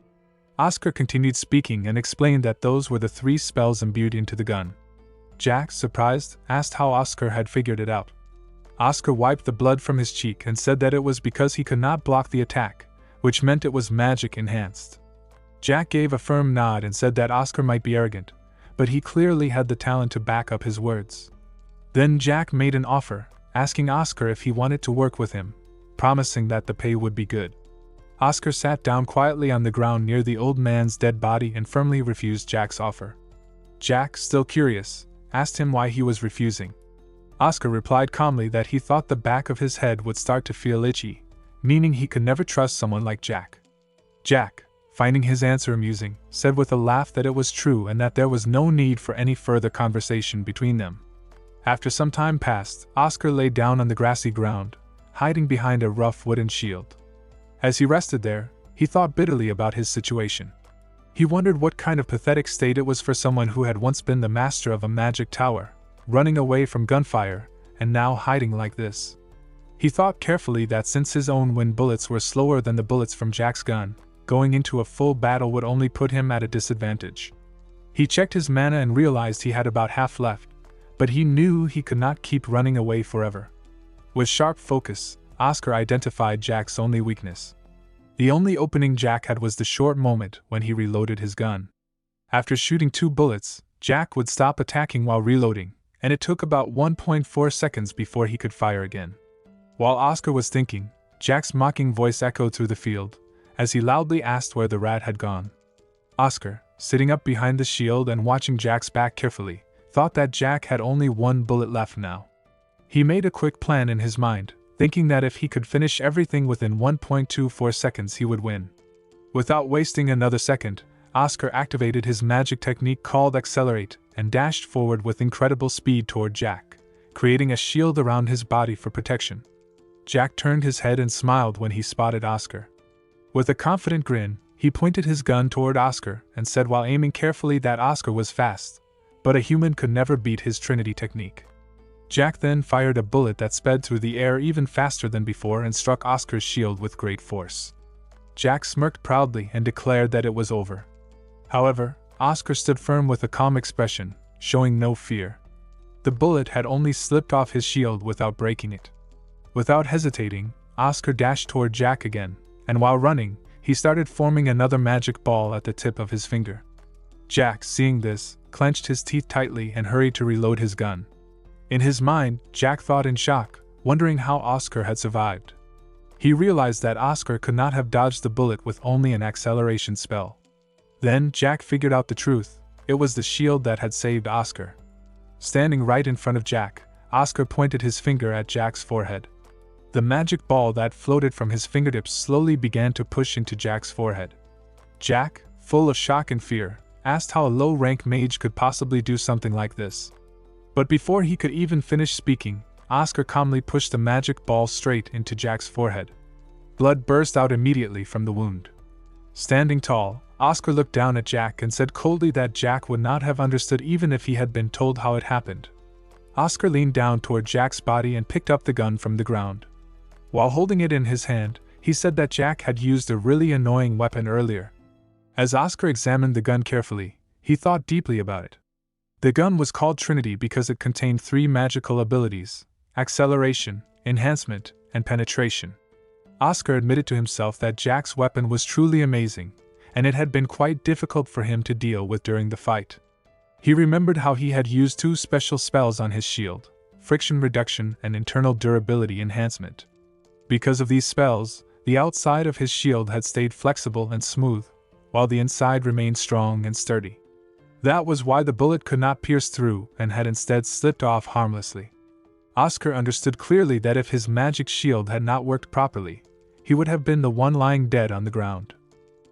Oscar continued speaking and explained that those were the 3 spells imbued into the gun. Jack, surprised, asked how Oscar had figured it out. Oscar wiped the blood from his cheek and said that it was because he could not block the attack, which meant it was magic enhanced. Jack gave a firm nod and said that Oscar might be arrogant, but he clearly had the talent to back up his words. Then Jack made an offer, asking Oscar if he wanted to work with him, promising that the pay would be good. Oscar sat down quietly on the ground near the old man's dead body and firmly refused Jack's offer. Jack, still curious, asked him why he was refusing. Oscar replied calmly that he thought the back of his head would start to feel itchy, meaning he could never trust someone like Jack. Jack, finding his answer amusing, said with a laugh that it was true and that there was no need for any further conversation between them. After some time passed, Oscar lay down on the grassy ground, hiding behind a rough wooden shield. As he rested there, he thought bitterly about his situation. He wondered what kind of pathetic state it was for someone who had once been the master of a magic tower, running away from gunfire, and now hiding like this. He thought carefully that since his own wind bullets were slower than the bullets from Jack's gun, going into a full battle would only put him at a disadvantage. He checked his mana and realized he had about half left, but he knew he could not keep running away forever. With sharp focus, Oscar identified Jack's only weakness. The only opening Jack had was the short moment when he reloaded his gun. After shooting 2 bullets, Jack would stop attacking while reloading, and it took about 1.4 seconds before he could fire again. While Oscar was thinking, Jack's mocking voice echoed through the field, as he loudly asked where the rat had gone. Oscar, sitting up behind the shield and watching Jack's back carefully, thought that Jack had only 1 bullet left now. He made a quick plan in his mind, thinking that if he could finish everything within 1.24 seconds he would win. Without wasting another second, Oscar activated his magic technique called Accelerate and dashed forward with incredible speed toward Jack, creating a shield around his body for protection. Jack turned his head and smiled when he spotted Oscar. With a confident grin, he pointed his gun toward Oscar and said while aiming carefully that Oscar was fast, but a human could never beat his Trinity technique. Jack then fired a bullet that sped through the air even faster than before and struck Oscar's shield with great force. Jack smirked proudly and declared that it was over. However, Oscar stood firm with a calm expression, showing no fear. The bullet had only slipped off his shield without breaking it. Without hesitating, Oscar dashed toward Jack again, and while running, he started forming another magic ball at the tip of his finger. Jack, seeing this, clenched his teeth tightly and hurried to reload his gun. In his mind, Jack thought in shock, wondering how Oscar had survived. He realized that Oscar could not have dodged the bullet with only an acceleration spell. Then Jack figured out the truth. It was the shield that had saved Oscar. Standing right in front of Jack, Oscar pointed his finger at Jack's forehead. The magic ball that floated from his fingertips slowly began to push into Jack's forehead. Jack, full of shock and fear, asked how a low-rank mage could possibly do something like this. But before he could even finish speaking, Oscar calmly pushed the magic ball straight into Jack's forehead. Blood burst out immediately from the wound. Standing tall, Oscar looked down at Jack and said coldly that Jack would not have understood even if he had been told how it happened. Oscar leaned down toward Jack's body and picked up the gun from the ground. While holding it in his hand, he said that Jack had used a really annoying weapon earlier. As Oscar examined the gun carefully, he thought deeply about it. The gun was called Trinity because it contained 3 magical abilities: acceleration, enhancement, and penetration. Oscar admitted to himself that Jack's weapon was truly amazing, and it had been quite difficult for him to deal with during the fight. He remembered how he had used 2 special spells on his shield: friction reduction and internal durability enhancement. Because of these spells, the outside of his shield had stayed flexible and smooth, while the inside remained strong and sturdy. That was why the bullet could not pierce through and had instead slipped off harmlessly. Oscar understood clearly that if his magic shield had not worked properly, he would have been the one lying dead on the ground.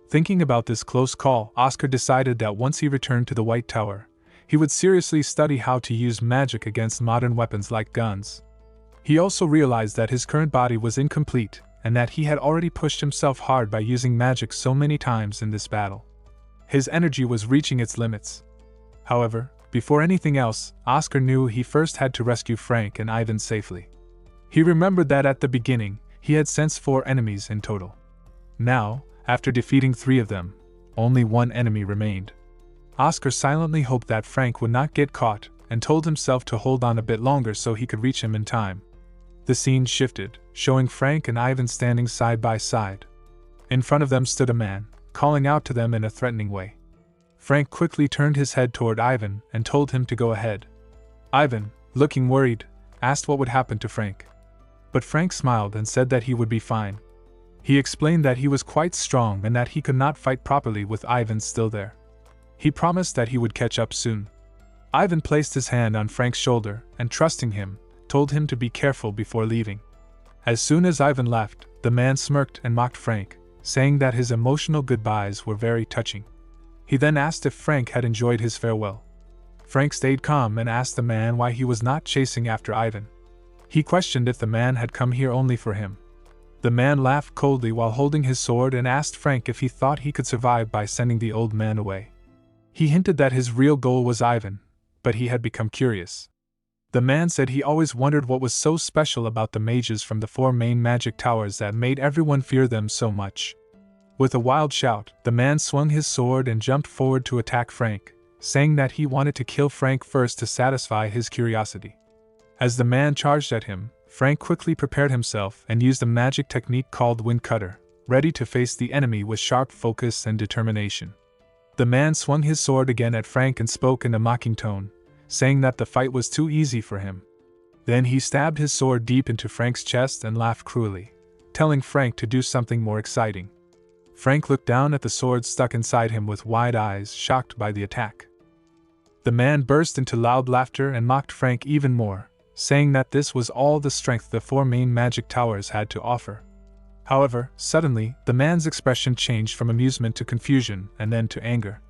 Thinking about this close call, Oscar decided that once he returned to the White Tower, he would seriously study how to use magic against modern weapons like guns. He also realized that his current body was incomplete and that he had already pushed himself hard by using magic so many times in this battle. His energy was reaching its limits. However, before anything else, Oscar knew he first had to rescue Frank and Ivan safely. He remembered that at the beginning, he had sensed 4 enemies in total. Now, after defeating 3 of them, only one enemy remained. Oscar silently hoped that Frank would not get caught, and told himself to hold on a bit longer so he could reach him in time. The scene shifted, showing Frank and Ivan standing side by side. In front of them stood a man, calling out to them in a threatening way. Frank quickly turned his head toward Ivan and told him to go ahead. Ivan, looking worried, asked what would happen to Frank. But Frank smiled and said that he would be fine. He explained that he was quite strong and that he could not fight properly with Ivan still there. He promised that he would catch up soon. Ivan placed his hand on Frank's shoulder and, trusting him, told him to be careful before leaving. As soon as Ivan left, the man smirked and mocked Frank, saying that his emotional goodbyes were very touching. He then asked if Frank had enjoyed his farewell. Frank stayed calm and asked the man why he was not chasing after Ivan. He questioned if the man had come here only for him. The man laughed coldly while holding his sword and asked Frank if he thought he could survive by sending the old man away. He hinted that his real goal was Ivan, but he had become curious. The man said he always wondered what was so special about the mages from the 4 main magic towers that made everyone fear them so much. With a wild shout, the man swung his sword and jumped forward to attack Frank, saying that he wanted to kill Frank first to satisfy his curiosity. As the man charged at him, Frank quickly prepared himself and used a magic technique called Wind Cutter, ready to face the enemy with sharp focus and determination. The man swung his sword again at Frank and spoke in a mocking tone, saying that the fight was too easy for him. Then he stabbed his sword deep into Frank's chest and laughed cruelly, telling Frank to do something more exciting. Frank looked down at the sword stuck inside him with wide eyes, shocked by the attack. The man burst into loud laughter and mocked Frank even more, saying that this was all the strength the 4 main magic towers had to offer. However, suddenly, the man's expression changed from amusement to confusion and then to anger.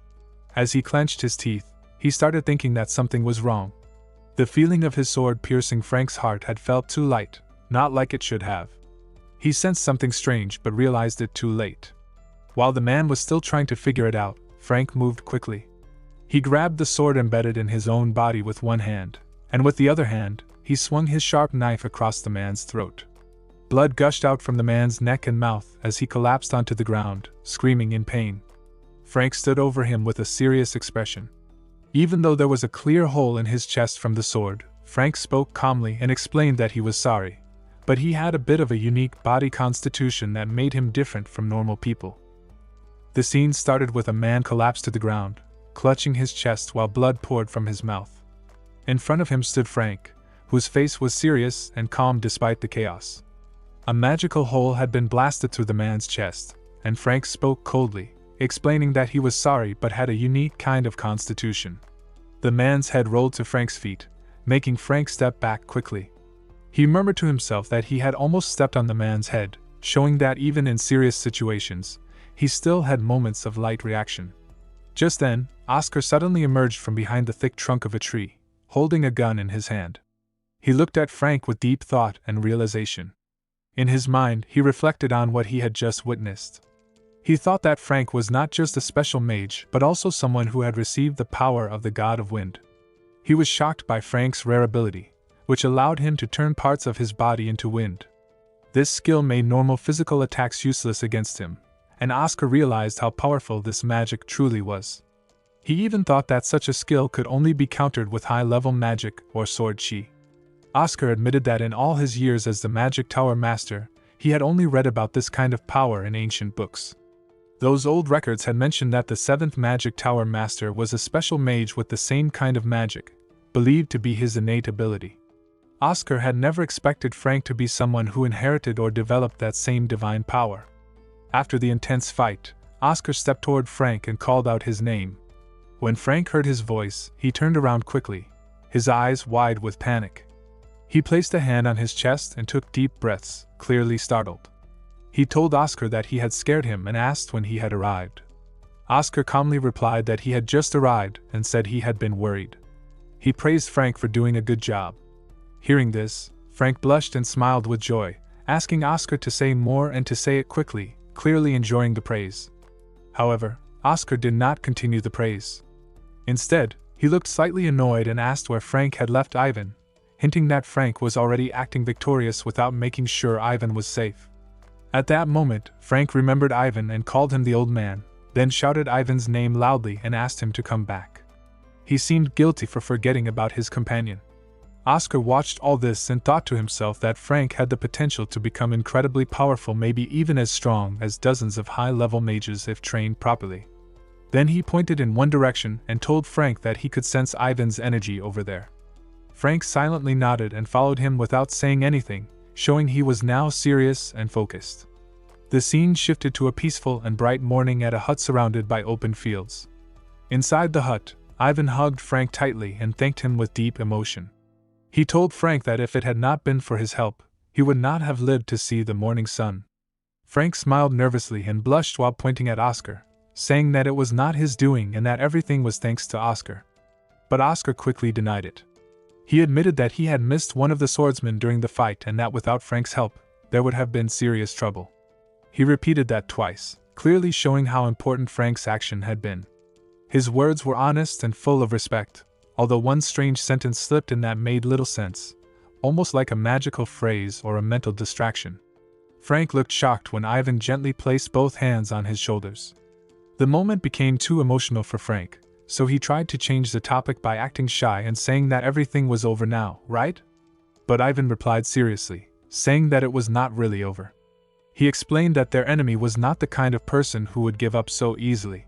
As he clenched his teeth, he started thinking that something was wrong. The feeling of his sword piercing Frank's heart had felt too light, not like it should have. He sensed something strange but realized it too late. While the man was still trying to figure it out, Frank moved quickly. He grabbed the sword embedded in his own body with one hand, and with the other hand, he swung his sharp knife across the man's throat. Blood gushed out from the man's neck and mouth as he collapsed onto the ground, screaming in pain. Frank stood over him with a serious expression. Even though there was a clear hole in his chest from the sword, Frank spoke calmly and explained that he was sorry, but he had a bit of a unique body constitution that made him different from normal people. The scene started with a man collapsed to the ground, clutching his chest while blood poured from his mouth. In front of him stood Frank, whose face was serious and calm despite the chaos. A magical hole had been blasted through the man's chest, and Frank spoke coldly, explaining that he was sorry but had a unique kind of constitution. The man's head rolled to Frank's feet, making Frank step back quickly. He murmured to himself that he had almost stepped on the man's head, showing that even in serious situations, he still had moments of light reaction. Just then, Oscar suddenly emerged from behind the thick trunk of a tree, holding a gun in his hand. He looked at Frank with deep thought and realization. In his mind, he reflected on what he had just witnessed. He thought that Frank was not just a special mage but also someone who had received the power of the god of wind. He was shocked by Frank's rare ability, which allowed him to turn parts of his body into wind. This skill made normal physical attacks useless against him, and Oscar realized how powerful this magic truly was. He even thought that such a skill could only be countered with high-level magic or sword chi. Oscar admitted that in all his years as the Magic Tower Master, he had only read about this kind of power in ancient books. Those old records had mentioned that the 7th Magic Tower Master was a special mage with the same kind of magic, believed to be his innate ability. Oscar had never expected Frank to be someone who inherited or developed that same divine power. After the intense fight, Oscar stepped toward Frank and called out his name. When Frank heard his voice, he turned around quickly, his eyes wide with panic. He placed a hand on his chest and took deep breaths, clearly startled. He told Oscar that he had scared him and asked when he had arrived. Oscar calmly replied that he had just arrived and said he had been worried. He praised Frank for doing a good job. Hearing this, Frank blushed and smiled with joy, asking Oscar to say more and to say it quickly, clearly enjoying the praise. However, Oscar did not continue the praise. Instead, he looked slightly annoyed and asked where Frank had left Ivan, hinting that Frank was already acting victorious without making sure Ivan was safe. At that moment, Frank remembered Ivan and called him the old man, then shouted Ivan's name loudly and asked him to come back. He seemed guilty for forgetting about his companion. Oscar watched all this and thought to himself that Frank had the potential to become incredibly powerful, maybe even as strong as dozens of high-level mages if trained properly. Then he pointed in one direction and told Frank that he could sense Ivan's energy over there. Frank silently nodded and followed him without saying anything, showing he was now serious and focused. The scene shifted to a peaceful and bright morning at a hut surrounded by open fields. Inside the hut, Ivan hugged Frank tightly and thanked him with deep emotion. He told Frank that if it had not been for his help, he would not have lived to see the morning sun. Frank smiled nervously and blushed while pointing at Oscar, saying that it was not his doing and that everything was thanks to Oscar. But Oscar quickly denied it. He admitted that he had missed one of the swordsmen during the fight and that without Frank's help, there would have been serious trouble. He repeated that twice, clearly showing how important Frank's action had been. His words were honest and full of respect, although one strange sentence slipped in that made little sense, almost like a magical phrase or a mental distraction. Frank looked shocked when Ivan gently placed both hands on his shoulders. The moment became too emotional for Frank, so he tried to change the topic by acting shy and saying that everything was over now, right? But Ivan replied seriously, saying that it was not really over. He explained that their enemy was not the kind of person who would give up so easily.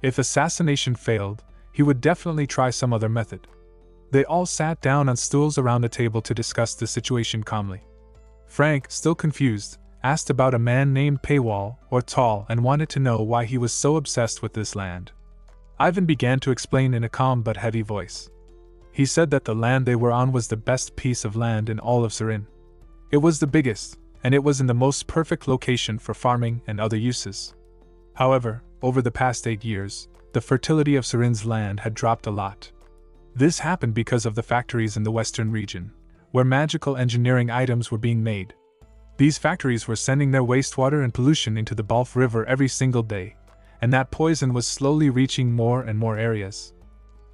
If assassination failed, he would definitely try some other method. They all sat down on stools around a table to discuss the situation calmly. Frank, still confused, asked about a man named Paywall, or Tall, and wanted to know why he was so obsessed with this land. Ivan began to explain in a calm but heavy voice. He said that the land they were on was the best piece of land in all of Surin. It was the biggest, and it was in the most perfect location for farming and other uses. However, over the past 8 years, the fertility of Surin's land had dropped a lot. This happened because of the factories in the western region, where magical engineering items were being made. These factories were sending their wastewater and pollution into the Balf River every single day, and that poison was slowly reaching more and more areas.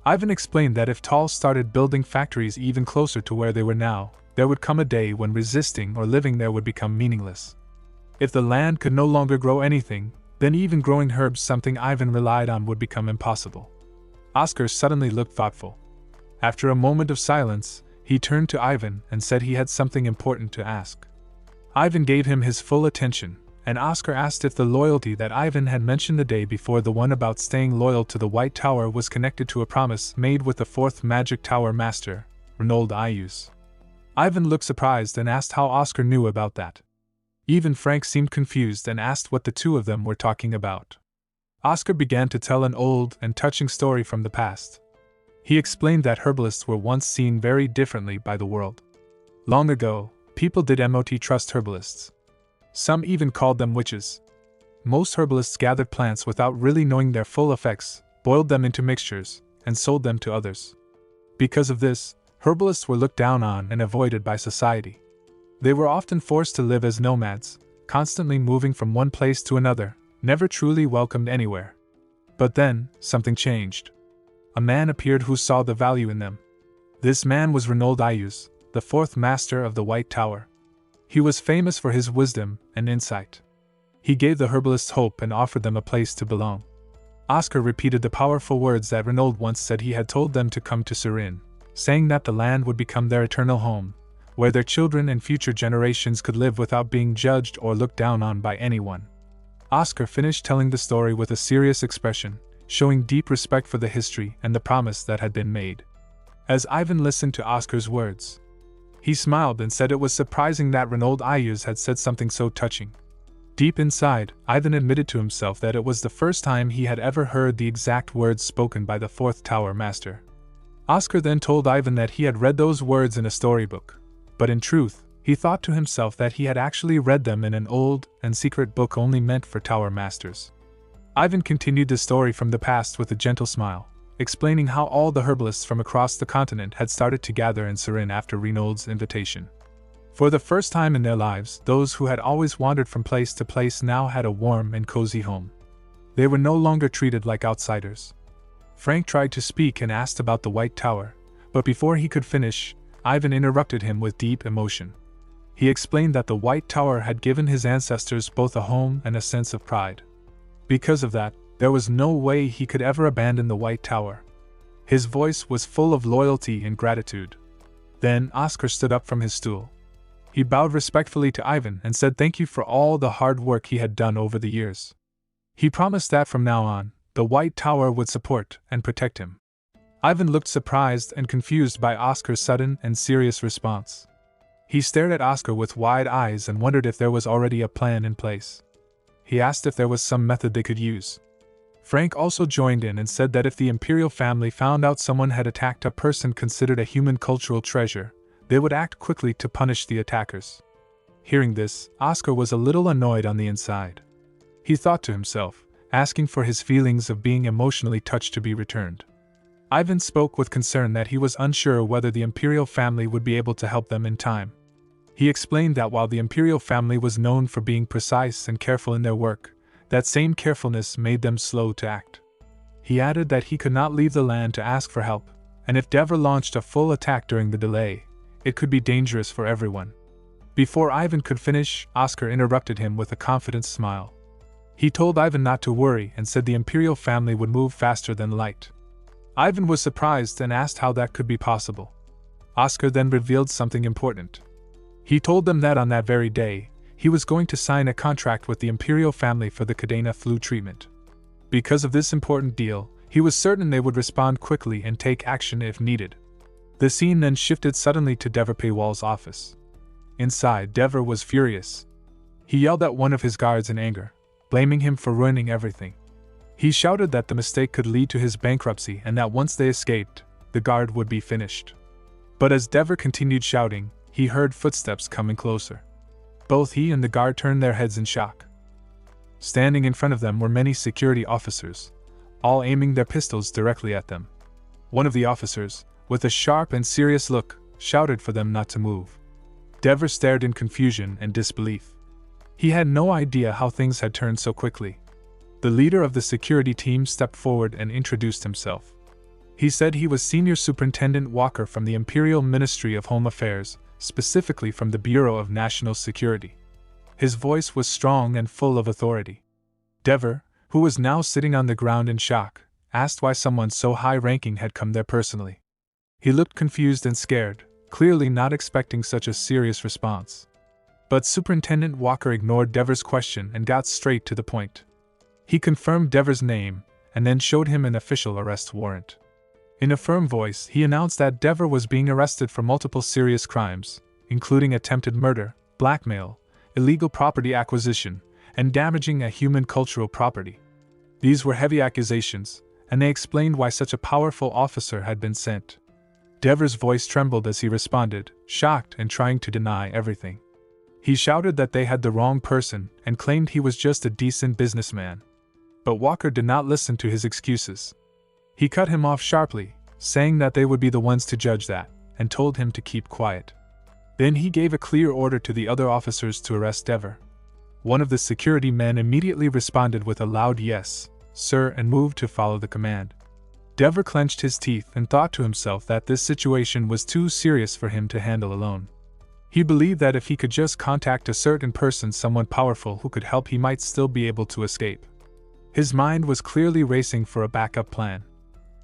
Ivan explained that if Tall started building factories even closer to where they were now, there would come a day when resisting or living there would become meaningless. If the land could no longer grow anything, then even growing herbs, something Ivan relied on, would become impossible. Oscar suddenly looked thoughtful. After a moment of silence, he turned to Ivan and said he had something important to ask. Ivan gave him his full attention, and Oscar asked if the loyalty that Ivan had mentioned the day before, the one about staying loyal to the White Tower, was connected to a promise made with the 4th Magic Tower Master, Reynold Ayus. Ivan looked surprised and asked how Oscar knew about that. Even Frank seemed confused and asked what the two of them were talking about. Oscar began to tell an old and touching story from the past. He explained that herbalists were once seen very differently by the world. Long ago, people did not trust herbalists. Some even called them witches. Most herbalists gathered plants without really knowing their full effects, boiled them into mixtures, and sold them to others. Because of this, herbalists were looked down on and avoided by society. They were often forced to live as nomads, constantly moving from one place to another, never truly welcomed anywhere. But then, something changed. A man appeared who saw the value in them. This man was Reynold Ayus, the 4th Master of the White Tower. He was famous for his wisdom and insight. He gave the herbalists hope and offered them a place to belong. Oscar repeated the powerful words that Reynold once said he had told them to come to Surin, saying that the land would become their eternal home, where their children and future generations could live without being judged or looked down on by anyone. Oscar finished telling the story with a serious expression, showing deep respect for the history and the promise that had been made. As Ivan listened to Oscar's words, he smiled and said it was surprising that Reynold Ayus had said something so touching. Deep inside, Ivan admitted to himself that it was the first time he had ever heard the exact words spoken by the 4th Tower Master. Oscar then told Ivan that he had read those words in a storybook, but in truth, he thought to himself that he had actually read them in an old and secret book only meant for Tower Masters. Ivan continued the story from the past with a gentle smile, explaining how all the herbalists from across the continent had started to gather in Surin after Reynold's invitation. For the first time in their lives, those who had always wandered from place to place now had a warm and cozy home. They were no longer treated like outsiders. Frank tried to speak and asked about the White Tower, but before he could finish, Ivan interrupted him with deep emotion. He explained that the White Tower had given his ancestors both a home and a sense of pride. Because of that, There was no way he could ever abandon the White Tower. His voice was full of loyalty and gratitude. Then Oscar stood up from his stool. He bowed respectfully to Ivan and said thank you for all the hard work he had done over the years. He promised that from now on, the White Tower would support and protect him. Ivan looked surprised and confused by Oscar's sudden and serious response. He stared at Oscar with wide eyes and wondered if there was already a plan in place. He asked if there was some method they could use. Frank also joined in and said that if the imperial family found out someone had attacked a person considered a human cultural treasure, they would act quickly to punish the attackers. Hearing this, Oscar was a little annoyed on the inside. He thought to himself, asking for his feelings of being emotionally touched to be returned. Ivan spoke with concern that he was unsure whether the imperial family would be able to help them in time. He explained that while the imperial family was known for being precise and careful in their work, that same carefulness made them slow to act. He added that he could not leave the land to ask for help, and if Dever launched a full attack during the delay, it could be dangerous for everyone. Before Ivan could finish, Oscar interrupted him with a confident smile. He told Ivan not to worry and said the imperial family would move faster than light. Ivan was surprised and asked how that could be possible. Oscar then revealed something important. He told them that on that very day, he was going to sign a contract with the imperial family for the Cadena flu treatment. Because of this important deal, he was certain they would respond quickly and take action if needed. The scene then shifted suddenly to Dever Paywall's office. Inside, Dever was furious. He yelled at one of his guards in anger, blaming him for ruining everything. He shouted that the mistake could lead to his bankruptcy and that once they escaped, the guard would be finished. But as Dever continued shouting, he heard footsteps coming closer. Both he and the guard turned their heads in shock. Standing in front of them were many security officers, all aiming their pistols directly at them. One of the officers, with a sharp and serious look, shouted for them not to move. Dever stared in confusion and disbelief. He had no idea how things had turned so quickly. The leader of the security team stepped forward and introduced himself. He said he was Senior Superintendent Walker from the Imperial Ministry of Home Affairs, specifically from the Bureau of National Security. His voice was strong and full of authority. Dever, who was now sitting on the ground in shock, asked why someone so high-ranking had come there personally. He looked confused and scared, clearly not expecting such a serious response. But Superintendent Walker ignored Dever's question and got straight to the point. He confirmed Dever's name, and then showed him an official arrest warrant. In a firm voice, he announced that Dever was being arrested for multiple serious crimes, including attempted murder, blackmail, illegal property acquisition, and damaging a human cultural property. These were heavy accusations, and they explained why such a powerful officer had been sent. Dever's voice trembled as he responded, shocked and trying to deny everything. He shouted that they had the wrong person and claimed he was just a decent businessman. But Walker did not listen to his excuses. He cut him off sharply, saying that they would be the ones to judge that, and told him to keep quiet. Then he gave a clear order to the other officers to arrest Dever. One of the security men immediately responded with a loud yes, sir, and moved to follow the command. Dever clenched his teeth and thought to himself that this situation was too serious for him to handle alone. He believed that if he could just contact a certain person, someone powerful who could help, he might still be able to escape. His mind was clearly racing for a backup plan.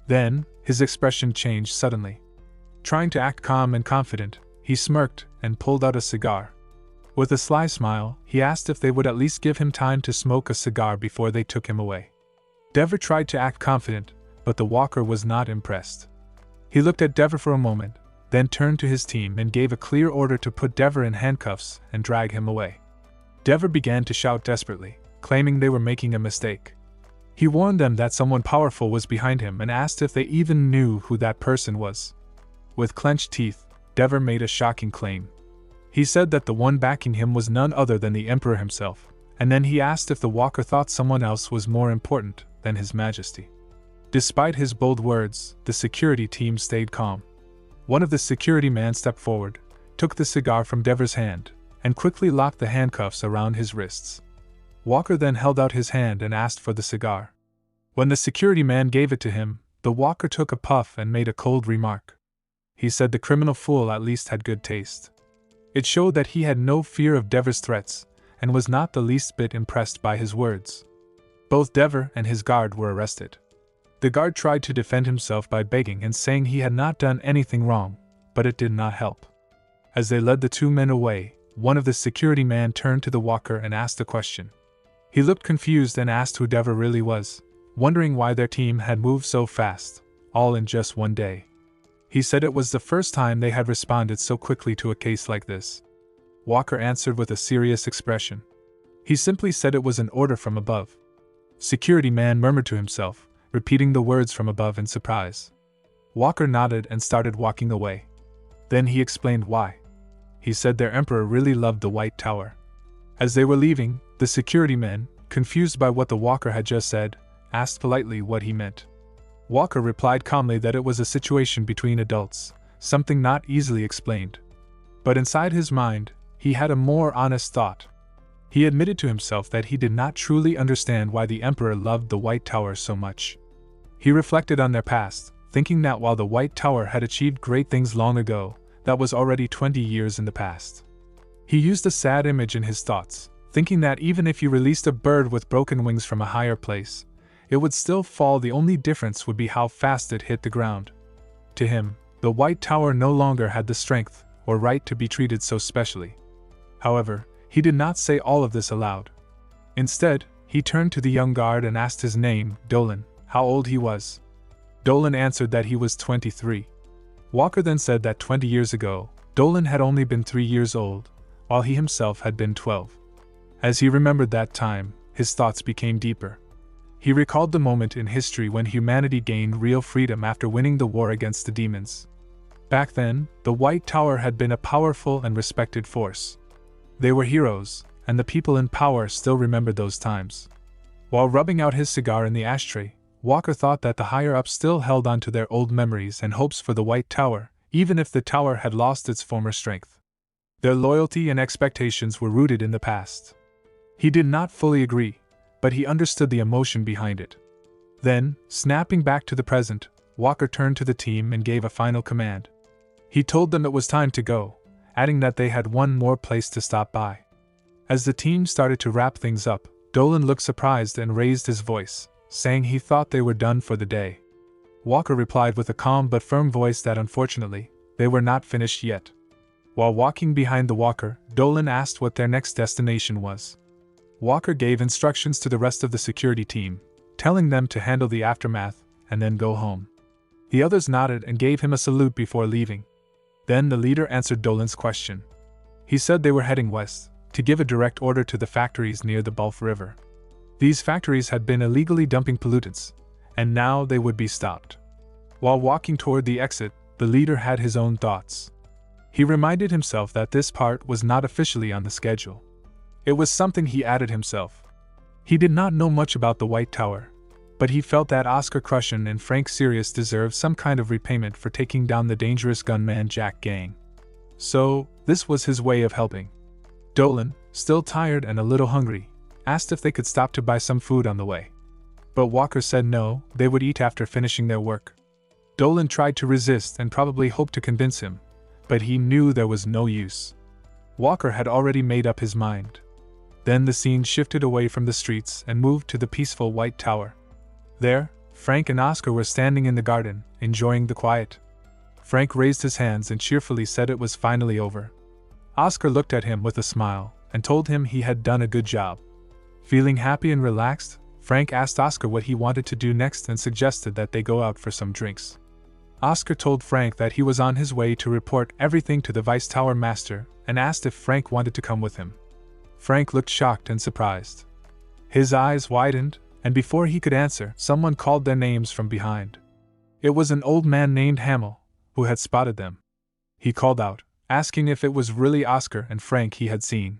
Then, his expression changed suddenly. Trying to act calm and confident, he smirked and pulled out a cigar. With a sly smile, he asked if they would at least give him time to smoke a cigar before they took him away. Dever tried to act confident, but the walker was not impressed. He looked at Dever for a moment, then turned to his team and gave a clear order to put Dever in handcuffs and drag him away. Dever began to shout desperately, claiming they were making a mistake. He warned them that someone powerful was behind him and asked if they even knew who that person was. With clenched teeth, Dever made a shocking claim. He said that the one backing him was none other than the Emperor himself, and then he asked if the walker thought someone else was more important than His Majesty. Despite his bold words, the security team stayed calm. One of the security men stepped forward, took the cigar from Dever's hand, and quickly locked the handcuffs around his wrists. Walker then held out his hand and asked for the cigar. When the security man gave it to him, the walker took a puff and made a cold remark. He said the criminal fool at least had good taste. It showed that he had no fear of Dever's threats, and was not the least bit impressed by his words. Both Dever and his guard were arrested. The guard tried to defend himself by begging and saying he had not done anything wrong, but it did not help. As they led the two men away, one of the security men turned to the walker and asked a question. He looked confused and asked who Dever really was, wondering why their team had moved so fast, all in just one day. He said it was the first time they had responded so quickly to a case like this. Walker answered with a serious expression. He simply said it was an order from above. Security man murmured to himself, repeating the words from above in surprise. Walker nodded and started walking away. Then he explained why. He said their emperor really loved the White Tower. As they were leaving, the security men, confused by what the walker had just said, asked politely what he meant. Walker replied calmly that it was a situation between adults, something not easily explained. But inside his mind, he had a more honest thought. He admitted to himself that he did not truly understand why the emperor loved the White Tower so much. He reflected on their past, thinking that while the White Tower had achieved great things long ago, that was already 20 years in the past. He used a sad image in his thoughts, thinking that even if you released a bird with broken wings from a higher place, it would still fall. The only difference would be how fast it hit the ground. To him, the White Tower no longer had the strength or right to be treated so specially. However, he did not say all of this aloud. Instead, he turned to the young guard and asked his name, Dolan, how old he was. Dolan answered that he was 23. Walker then said that 20 years ago, Dolan had only been 3 years old, while he himself had been 12. As he remembered that time, his thoughts became deeper. He recalled the moment in history when humanity gained real freedom after winning the war against the demons. Back then, the White Tower had been a powerful and respected force. They were heroes, and the people in power still remembered those times. While rubbing out his cigar in the ashtray, Walker thought that the higher-ups still held on to their old memories and hopes for the White Tower, even if the tower had lost its former strength. Their loyalty and expectations were rooted in the past. He did not fully agree, but he understood the emotion behind it. Then, snapping back to the present, Walker turned to the team and gave a final command. He told them it was time to go, adding that they had one more place to stop by. As the team started to wrap things up, Dolan looked surprised and raised his voice, saying he thought they were done for the day. Walker replied with a calm but firm voice that unfortunately, they were not finished yet. While walking behind the walker, Dolan asked what their next destination was. Walker gave instructions to the rest of the security team, telling them to handle the aftermath and then go home. The others nodded and gave him a salute before leaving. Then the leader answered Dolan's question. He said they were heading west, to give a direct order to the factories near the Gulf River. These factories had been illegally dumping pollutants, and now they would be stopped. While walking toward the exit, the leader had his own thoughts. He reminded himself that this part was not officially on the schedule. It was something he added himself. He did not know much about the White Tower, but he felt that Oscar Crushen and Frank Sirius deserved some kind of repayment for taking down the dangerous gunman Jack gang. So, this was his way of helping. Dolan, still tired and a little hungry, asked if they could stop to buy some food on the way. But Walker said no, they would eat after finishing their work. Dolan tried to resist and probably hoped to convince him, but he knew there was no use. Walker had already made up his mind. Then the scene shifted away from the streets and moved to the peaceful White Tower. There, Frank and Oscar were standing in the garden, enjoying the quiet. Frank raised his hands and cheerfully said it was finally over. Oscar looked at him with a smile and told him he had done a good job. Feeling happy and relaxed, Frank asked Oscar what he wanted to do next and suggested that they go out for some drinks. Oscar told Frank that he was on his way to report everything to the Vice Tower Master and asked if Frank wanted to come with him. Frank looked shocked and surprised. His eyes widened, and before he could answer, someone called their names from behind. It was an old man named Hamill, who had spotted them. He called out, asking if it was really Oscar and Frank he had seen.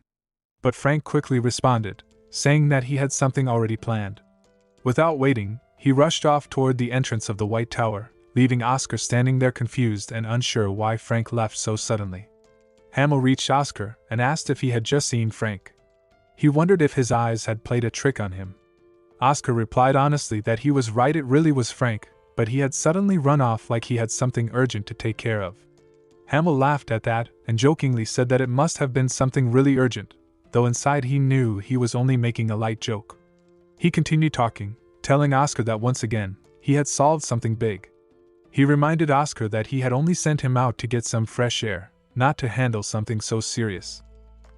But Frank quickly responded, saying that he had something already planned. Without waiting, he rushed off toward the entrance of the White Tower, leaving Oscar standing there confused and unsure why Frank left so suddenly. Hamill reached Oscar and asked if he had just seen Frank. He wondered if his eyes had played a trick on him. Oscar replied honestly that he was right, it really was Frank, but he had suddenly run off like he had something urgent to take care of. Hamill laughed at that and jokingly said that it must have been something really urgent, though inside he knew he was only making a light joke. He continued talking, telling Oscar that once again, he had solved something big. He reminded Oscar that he had only sent him out to get some fresh air, not to handle something so serious.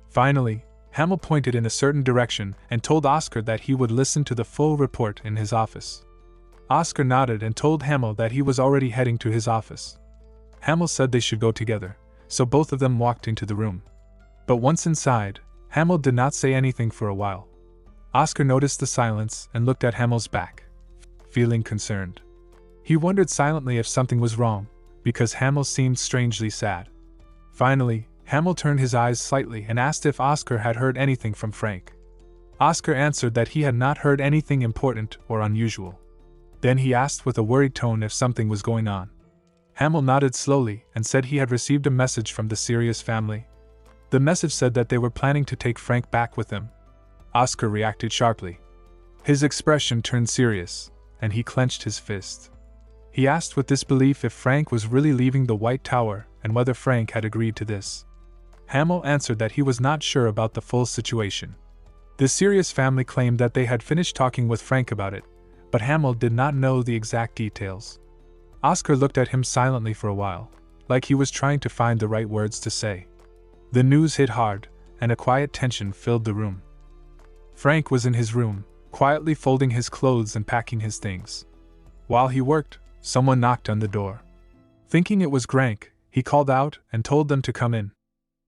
Finally, Hamel pointed in a certain direction and told Oscar that he would listen to the full report in his office. Oscar nodded and told Hamel that he was already heading to his office. Hamel said they should go together, so both of them walked into the room. But once inside, Hamel did not say anything for a while. Oscar noticed the silence and looked at Hamel's back, feeling concerned. He wondered silently if something was wrong, because Hamel seemed strangely sad. Finally, Hamel turned his eyes slightly and asked if Oscar had heard anything from Frank. Oscar answered that he had not heard anything important or unusual. Then he asked with a worried tone if something was going on. Hamel nodded slowly and said he had received a message from the Sirius family. The message said that they were planning to take Frank back with them. Oscar reacted sharply. His expression turned serious, and he clenched his fist. He asked with disbelief if Frank was really leaving the White Tower and whether Frank had agreed to this. Hamel answered that he was not sure about the full situation. The Sirius family claimed that they had finished talking with Frank about it, but Hamel did not know the exact details. Oscar looked at him silently for a while, like he was trying to find the right words to say. The news hit hard, and a quiet tension filled the room. Frank was in his room, quietly folding his clothes and packing his things. While he worked, someone knocked on the door. Thinking it was Grank, he called out and told them to come in.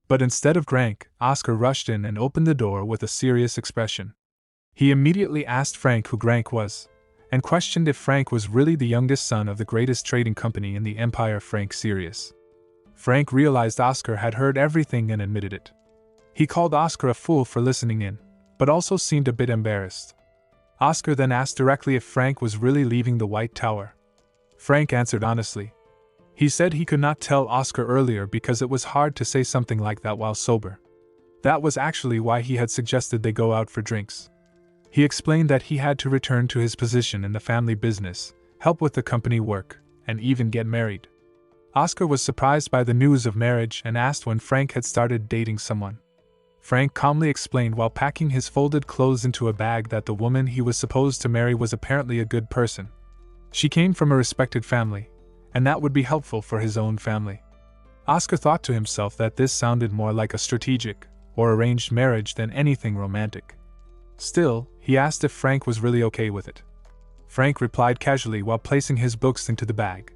But instead of Grank, Oscar rushed in and opened the door with a serious expression. He immediately asked Frank who Grank was, and questioned if Frank was really the youngest son of the greatest trading company in the Empire, Frank Sirius. Frank realized Oscar had heard everything and admitted it. He called Oscar a fool for listening in, but also seemed a bit embarrassed. Oscar then asked directly if Frank was really leaving the White Tower. Frank answered honestly. He said he could not tell Oscar earlier because it was hard to say something like that while sober. That was actually why he had suggested they go out for drinks. He explained that he had to return to his position in the family business, help with the company work, and even get married. Oscar was surprised by the news of marriage and asked when Frank had started dating someone. Frank calmly explained while packing his folded clothes into a bag that the woman he was supposed to marry was apparently a good person. She came from a respected family, and that would be helpful for his own family. Oscar thought to himself that this sounded more like a strategic or arranged marriage than anything romantic. Still, he asked if Frank was really okay with it. Frank replied casually while placing his books into the bag.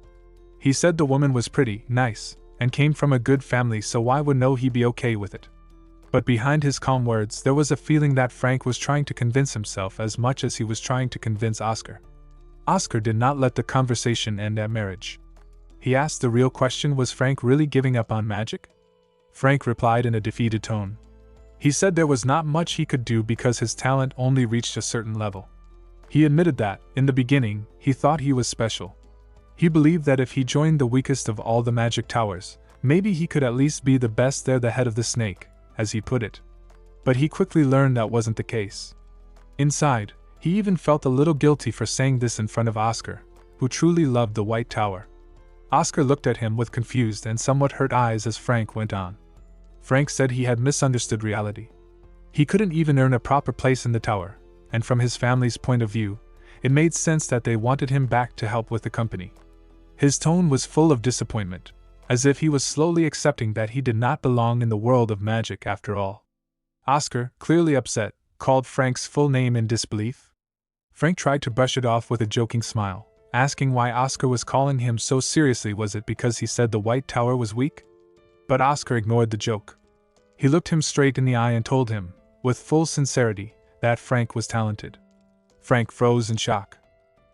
He said the woman was pretty, nice, and came from a good family, so why would he be okay with it? But behind his calm words there was a feeling that Frank was trying to convince himself as much as he was trying to convince Oscar. Oscar did not let the conversation end at marriage. He asked the real question: was Frank really giving up on magic? Frank replied in a defeated tone. He said there was not much he could do because his talent only reached a certain level. He admitted that, in the beginning, he thought he was special. He believed that if he joined the weakest of all the magic towers, maybe he could at least be the best there, the head of the snake, as he put it. But he quickly learned that wasn't the case. Inside, he even felt a little guilty for saying this in front of Oscar, who truly loved the White Tower. Oscar looked at him with confused and somewhat hurt eyes as Frank went on. Frank said he had misunderstood reality. He couldn't even earn a proper place in the tower, and from his family's point of view, it made sense that they wanted him back to help with the company. His tone was full of disappointment, as if he was slowly accepting that he did not belong in the world of magic after all. Oscar, clearly upset, called Frank's full name in disbelief. Frank tried to brush it off with a joking smile, asking why Oscar was calling him so seriously. Was it because he said the White Tower was weak? But Oscar ignored the joke. He looked him straight in the eye and told him, with full sincerity, that Frank was talented. Frank froze in shock.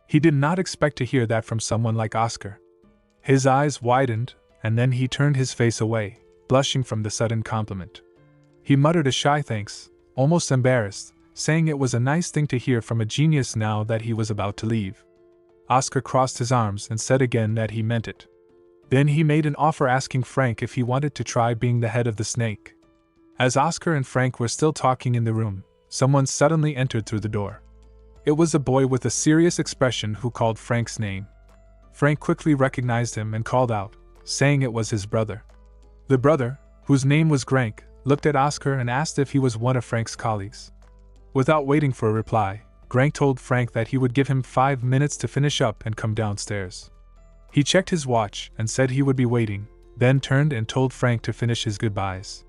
He did not expect to hear that from someone like Oscar. His eyes widened, and then he turned his face away, blushing from the sudden compliment. He muttered a shy thanks, almost embarrassed, saying it was a nice thing to hear from a genius now that he was about to leave. Oscar crossed his arms and said again that he meant it. Then he made an offer asking Frank if he wanted to try being the head of the snake. As Oscar and Frank were still talking in the room, someone suddenly entered through the door. It was a boy with a serious expression who called Frank's name. Frank quickly recognized him and called out, saying it was his brother. The brother, whose name was Grank, looked at Oscar and asked if he was one of Frank's colleagues. Without waiting for a reply, Grank told Frank that he would give him 5 minutes to finish up and come downstairs. He checked his watch and said he would be waiting, then turned and told Frank to finish his goodbyes.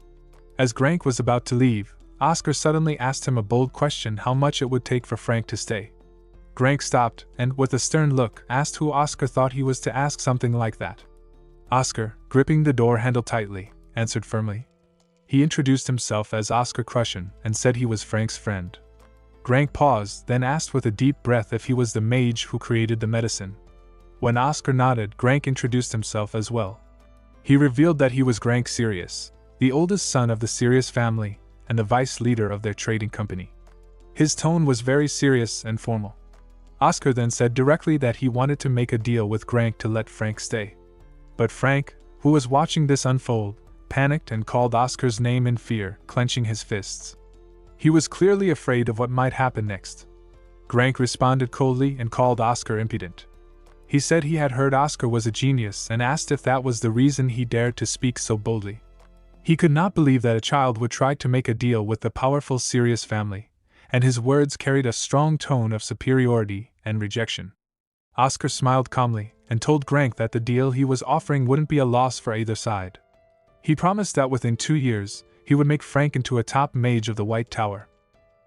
As Grank was about to leave, Oscar suddenly asked him a bold question: how much it would take for Frank to stay. Grank stopped and, with a stern look, asked who Oscar thought he was to ask something like that. Oscar, gripping the door handle tightly, answered firmly. He introduced himself as Oscar Crushen and said he was Frank's friend. Grank paused, then asked with a deep breath if he was the mage who created the medicine. When Oscar nodded, Grank introduced himself as well. He revealed that he was Grank Sirius, the oldest son of the Sirius family and the vice leader of their trading company. His tone was very serious and formal. Oscar then said directly that he wanted to make a deal with Grank to let Frank stay. But Frank, who was watching this unfold, panicked and called Oscar's name in fear, clenching his fists. He was clearly afraid of what might happen next. Grank responded coldly and called Oscar impudent. He said he had heard Oscar was a genius and asked if that was the reason he dared to speak so boldly. He could not believe that a child would try to make a deal with the powerful Sirius family, and his words carried a strong tone of superiority and rejection. Oscar smiled calmly and told Grank that the deal he was offering wouldn't be a loss for either side. He promised that within 2 years, he would make Frank into a top mage of the White Tower.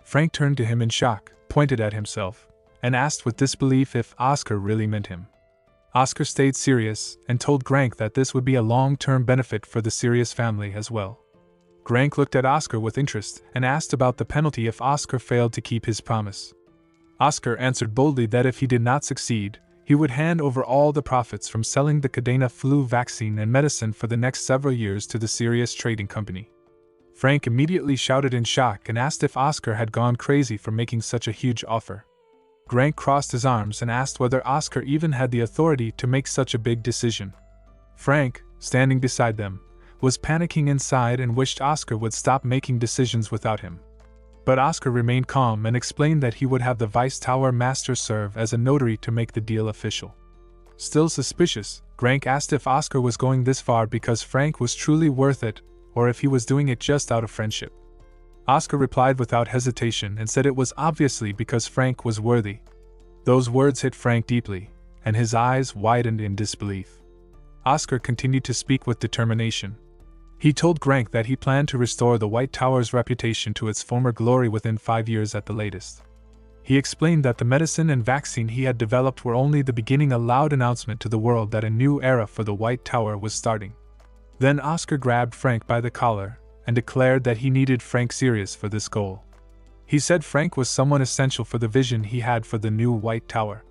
Frank turned to him in shock, pointed at himself, and asked with disbelief if Oscar really meant him. Oscar stayed serious and told Grank that this would be a long-term benefit for the Sirius family as well. Grank looked at Oscar with interest and asked about the penalty if Oscar failed to keep his promise. Oscar answered boldly that if he did not succeed, he would hand over all the profits from selling the Cadena flu vaccine and medicine for the next several years to the Sirius Trading Company. Frank immediately shouted in shock and asked if Oscar had gone crazy for making such a huge offer. Grank crossed his arms and asked whether Oscar even had the authority to make such a big decision. Frank, standing beside them, was panicking inside and wished Oscar would stop making decisions without him. But Oscar remained calm and explained that he would have the Vice Tower Master serve as a notary to make the deal official. Still suspicious, Grank asked if Oscar was going this far because Frank was truly worth it, or if he was doing it just out of friendship. Oscar replied without hesitation and said it was obviously because Frank was worthy. Those words hit Frank deeply, and his eyes widened in disbelief. Oscar continued to speak with determination. He told Grank that he planned to restore the White Tower's reputation to its former glory within 5 years at the latest. He explained that the medicine and vaccine he had developed were only the beginning, a loud announcement to the world that a new era for the White Tower was starting. Then Oscar grabbed Frank by the collar and declared that he needed Frank Sirius for this goal. He said Frank was someone essential for the vision he had for the new White Tower.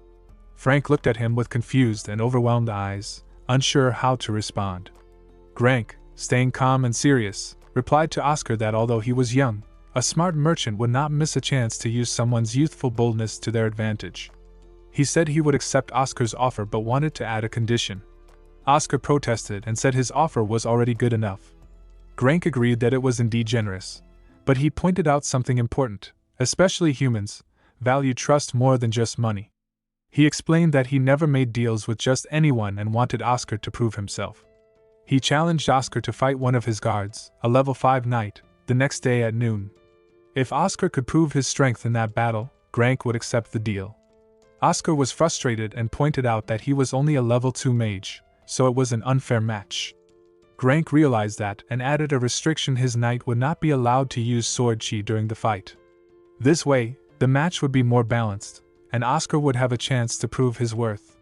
Frank looked at him with confused and overwhelmed eyes, unsure how to respond. Grank, staying calm and serious, replied to Oscar that although he was young, a smart merchant would not miss a chance to use someone's youthful boldness to their advantage. He said he would accept Oscar's offer but wanted to add a condition. Oscar protested and said his offer was already good enough. Grank agreed that it was indeed generous, but he pointed out something important: especially humans value trust more than just money. He explained that he never made deals with just anyone and wanted Oscar to prove himself. He challenged Oscar to fight one of his guards, a level 5 knight, the next day at noon. If Oscar could prove his strength in that battle, Grank would accept the deal. Oscar was frustrated and pointed out that he was only a level 2 mage, so it was an unfair match. Grank realized that and added a restriction: his knight would not be allowed to use sword chi during the fight. This way, the match would be more balanced, and Oscar would have a chance to prove his worth.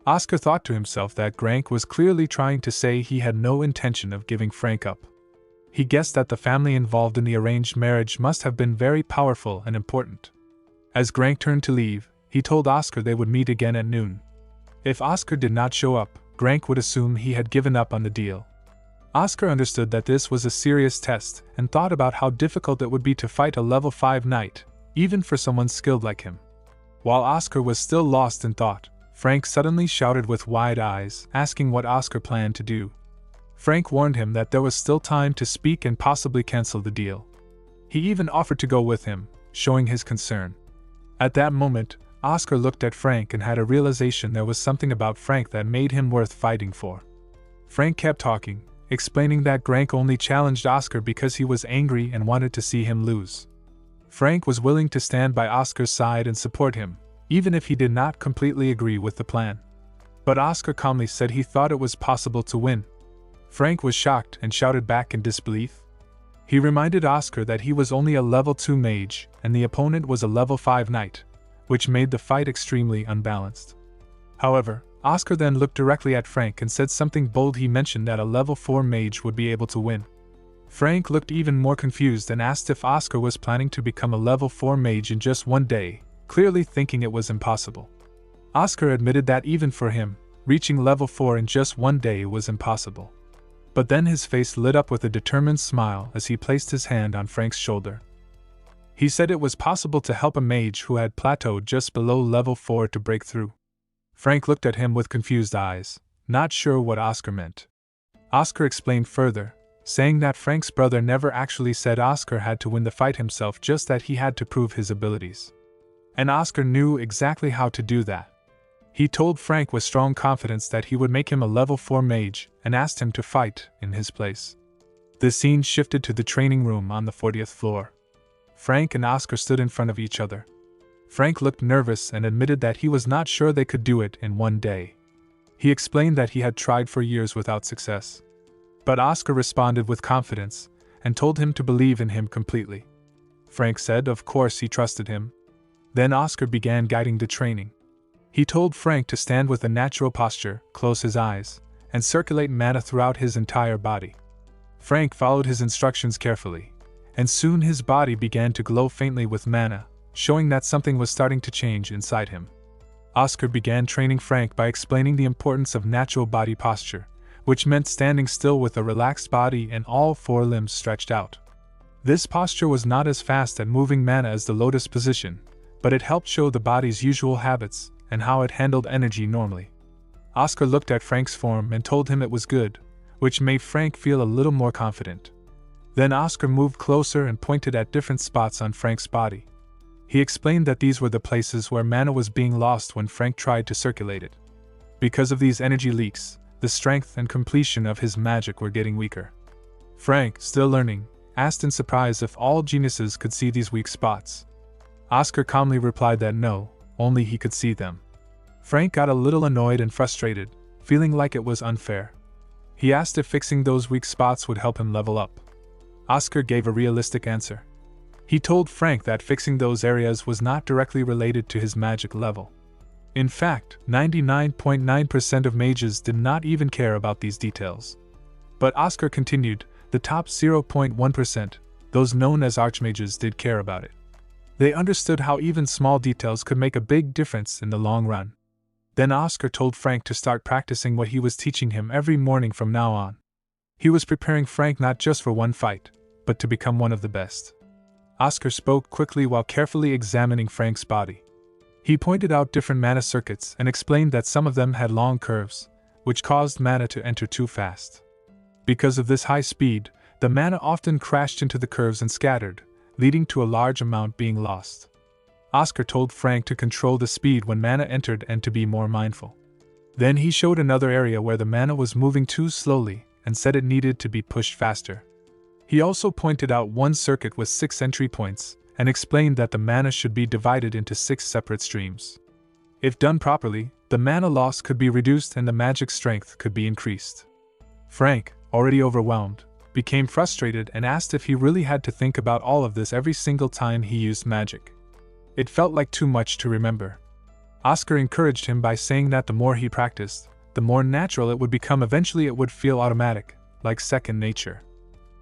Oscar thought to himself that Grank was clearly trying to say he had no intention of giving Frank up. He guessed that the family involved in the arranged marriage must have been very powerful and important. As Grank turned to leave, he told Oscar they would meet again at noon. If Oscar did not show up, Grank would assume he had given up on the deal. Oscar understood that this was a serious test and thought about how difficult it would be to fight a level 5 knight, even for someone skilled like him. While Oscar was still lost in thought, Frank suddenly shouted with wide eyes, asking what Oscar planned to do. Frank warned him that there was still time to speak and possibly cancel the deal. He even offered to go with him, showing his concern. At that moment, Oscar looked at Frank and had a realization there was something about Frank that made him worth fighting for. Frank kept talking, explaining that Grank only challenged Oscar because he was angry and wanted to see him lose. Frank was willing to stand by Oscar's side and support him, even if he did not completely agree with the plan. But Oscar calmly said he thought it was possible to win. Frank was shocked and shouted back in disbelief. He reminded Oscar that he was only a level 2 mage and the opponent was a level 5 knight, which made the fight extremely unbalanced. However, Oscar then looked directly at Frank and said something bold. He mentioned that a level 4 mage would be able to win. Frank looked even more confused and asked if Oscar was planning to become a level 4 mage in just one day, clearly thinking it was impossible. Oscar admitted that even for him, reaching level 4 in just one day was impossible. But then his face lit up with a determined smile as he placed his hand on Frank's shoulder. He said it was possible to help a mage who had plateaued just below level 4 to break through. Frank looked at him with confused eyes, not sure what Oscar meant. Oscar explained further, saying that Frank's brother never actually said Oscar had to win the fight himself, just that he had to prove his abilities. And Oscar knew exactly how to do that. He told Frank with strong confidence that he would make him a level 4 mage and asked him to fight in his place. The scene shifted to the training room on the 40th floor. Frank and Oscar stood in front of each other. Frank looked nervous and admitted that he was not sure they could do it in one day. He explained that he had tried for years without success. But Oscar responded with confidence and told him to believe in him completely. Frank said of course he trusted him. Then Oscar began guiding the training. He told Frank to stand with a natural posture, close his eyes, and circulate mana throughout his entire body. Frank followed his instructions carefully, and soon his body began to glow faintly with mana, showing that something was starting to change inside him. Oscar began training Frank by explaining the importance of natural body posture, which meant standing still with a relaxed body and all 4 limbs stretched out. This posture was not as fast at moving mana as the lotus position, but it helped show the body's usual habits and how it handled energy normally. Oscar looked at Frank's form and told him it was good, which made Frank feel a little more confident. Then Oscar moved closer and pointed at different spots on Frank's body. He explained that these were the places where mana was being lost when Frank tried to circulate it. Because of these energy leaks, the strength and completion of his magic were getting weaker. Frank, still learning, asked in surprise if all geniuses could see these weak spots. Oscar calmly replied that no, only he could see them. Frank got a little annoyed and frustrated, feeling like it was unfair. He asked if fixing those weak spots would help him level up. Oscar gave a realistic answer. He told Frank that fixing those areas was not directly related to his magic level. In fact, 99.9% of mages did not even care about these details. But Oscar continued, the top 0.1%, those known as archmages, did care about it. They understood how even small details could make a big difference in the long run. Then Oscar told Frank to start practicing what he was teaching him every morning from now on. He was preparing Frank not just for one fight, but to become one of the best. Oscar spoke quickly while carefully examining Frank's body. He pointed out different mana circuits and explained that some of them had long curves, which caused mana to enter too fast. Because of this high speed, the mana often crashed into the curves and scattered, leading to a large amount being lost. Oscar told Frank to control the speed when mana entered and to be more mindful. Then he showed another area where the mana was moving too slowly and said it needed to be pushed faster. He also pointed out one circuit with 6 entry points and explained that the mana should be divided into 6 separate streams. If done properly, the mana loss could be reduced and the magic strength could be increased. Frank, already overwhelmed, became frustrated and asked if he really had to think about all of this every single time he used magic. It felt like too much to remember. Oscar encouraged him by saying that the more he practiced, the more natural it would become. Eventually it would feel automatic, like second nature.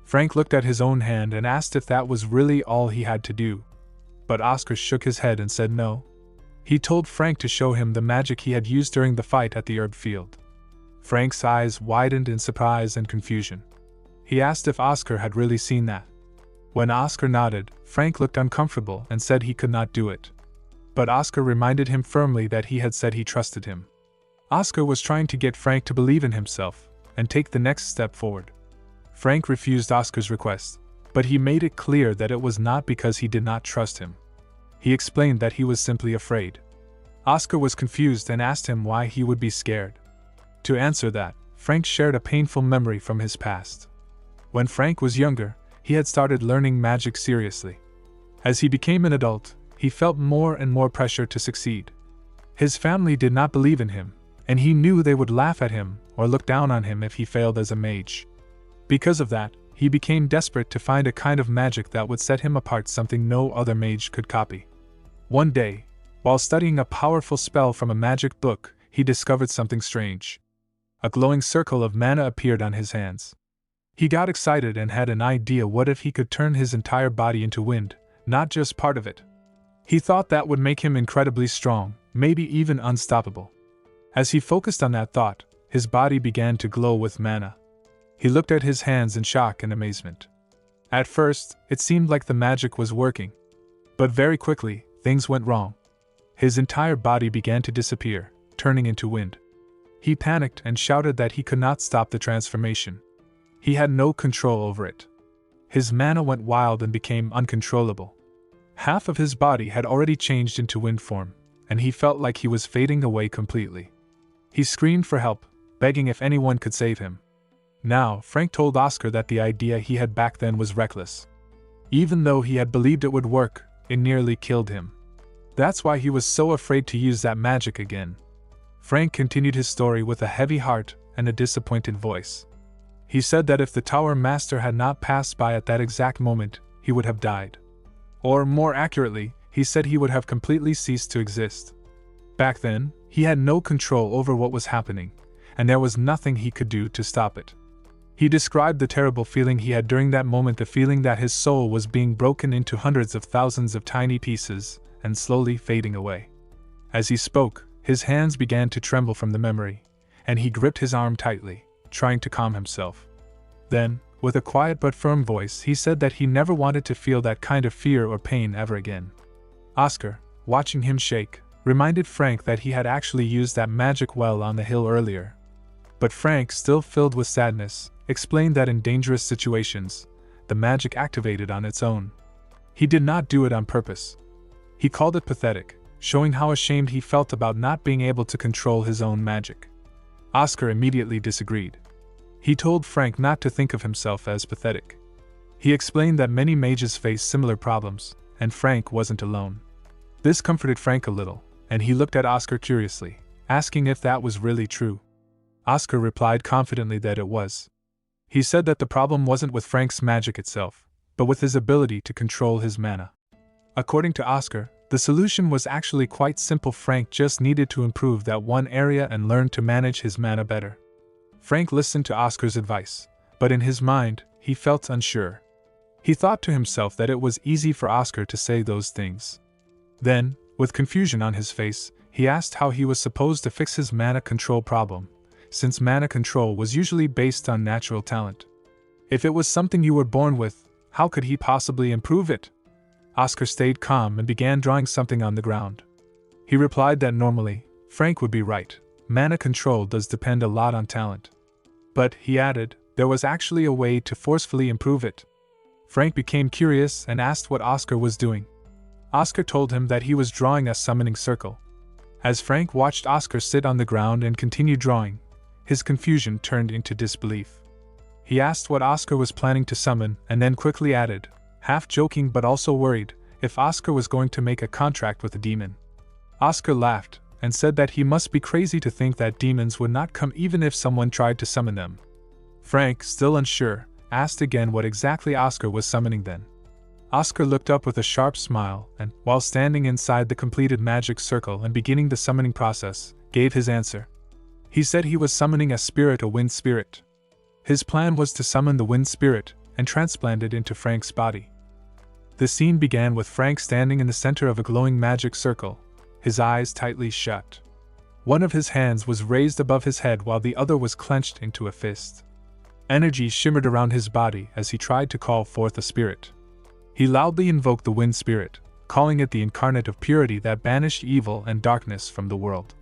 Frank looked at his own hand and asked if that was really all he had to do. But Oscar shook his head and said no. He told Frank to show him the magic he had used during the fight at the herb field. Frank's eyes widened in surprise and confusion. He asked if Oscar had really seen that. When Oscar nodded, Frank looked uncomfortable and said he could not do it. But Oscar reminded him firmly that he had said he trusted him. Oscar was trying to get Frank to believe in himself and take the next step forward. Frank refused Oscar's request, but he made it clear that it was not because he did not trust him. He explained that he was simply afraid. Oscar was confused and asked him why he would be scared. To answer that, Frank shared a painful memory from his past. When Frank was younger, he had started learning magic seriously. As he became an adult, he felt more and more pressure to succeed. His family did not believe in him, and he knew they would laugh at him or look down on him if he failed as a mage. Because of that, he became desperate to find a kind of magic that would set him apart, something no other mage could copy. One day, while studying a powerful spell from a magic book, he discovered something strange. A glowing circle of mana appeared on his hands. He got excited and had an idea. What if he could turn his entire body into wind, not just part of it? He thought that would make him incredibly strong, maybe even unstoppable. As he focused on that thought, his body began to glow with mana. He looked at his hands in shock and amazement. At first, it seemed like the magic was working. But very quickly, things went wrong. His entire body began to disappear, turning into wind. He panicked and shouted that he could not stop the transformation. He had no control over it. His mana went wild and became uncontrollable. Half of his body had already changed into wind form, and he felt like he was fading away completely. He screamed for help, begging if anyone could save him. Now, Frank told Oscar that the idea he had back then was reckless. Even though he had believed it would work, it nearly killed him. That's why he was so afraid to use that magic again. Frank continued his story with a heavy heart and a disappointed voice. He said that if the Tower Master had not passed by at that exact moment, he would have died. Or more accurately, he said he would have completely ceased to exist. Back then, he had no control over what was happening, and there was nothing he could do to stop it. He described the terrible feeling he had during that moment, the feeling that his soul was being broken into hundreds of thousands of tiny pieces and slowly fading away. As he spoke, his hands began to tremble from the memory, and he gripped his arm tightly, trying to calm himself. Then, with a quiet but firm voice, he said that he never wanted to feel that kind of fear or pain ever again. Oscar, watching him shake, reminded Frank that he had actually used that magic well on the hill earlier. But Frank, still filled with sadness, explained that in dangerous situations, the magic activated on its own. He did not do it on purpose. He called it pathetic, showing how ashamed he felt about not being able to control his own magic. Oscar immediately disagreed. He told Frank not to think of himself as pathetic. He explained that many mages face similar problems, and Frank wasn't alone. This comforted Frank a little, and he looked at Oscar curiously, asking if that was really true. Oscar replied confidently that it was. He said that the problem wasn't with Frank's magic itself, but with his ability to control his mana. According to Oscar, the solution was actually quite simple. Frank just needed to improve that one area and learn to manage his mana better. Frank listened to Oscar's advice, but in his mind, he felt unsure. He thought to himself that it was easy for Oscar to say those things. Then, with confusion on his face, he asked how he was supposed to fix his mana control problem, since mana control was usually based on natural talent. If it was something you were born with, how could he possibly improve it? Oscar stayed calm and began drawing something on the ground. He replied that normally, Frank would be right, mana control does depend a lot on talent. But, he added, there was actually a way to forcefully improve it. Frank became curious and asked what Oscar was doing. Oscar told him that he was drawing a summoning circle. As Frank watched Oscar sit on the ground and continue drawing, his confusion turned into disbelief. He asked what Oscar was planning to summon and then quickly added, half joking but also worried, if Oscar was going to make a contract with a demon. Oscar laughed and said that he must be crazy to think that demons would not come even if someone tried to summon them. Frank, still unsure, asked again what exactly Oscar was summoning then. Oscar looked up with a sharp smile and, while standing inside the completed magic circle and beginning the summoning process, gave his answer. He said he was summoning a wind spirit. His plan was to summon the wind spirit and transplant it into Frank's body. The scene began with Frank standing in the center of a glowing magic circle, his eyes tightly shut. One of his hands was raised above his head while the other was clenched into a fist. Energy shimmered around his body as he tried to call forth a spirit. He loudly invoked the wind spirit, calling it the incarnate of purity that banished evil and darkness from the world.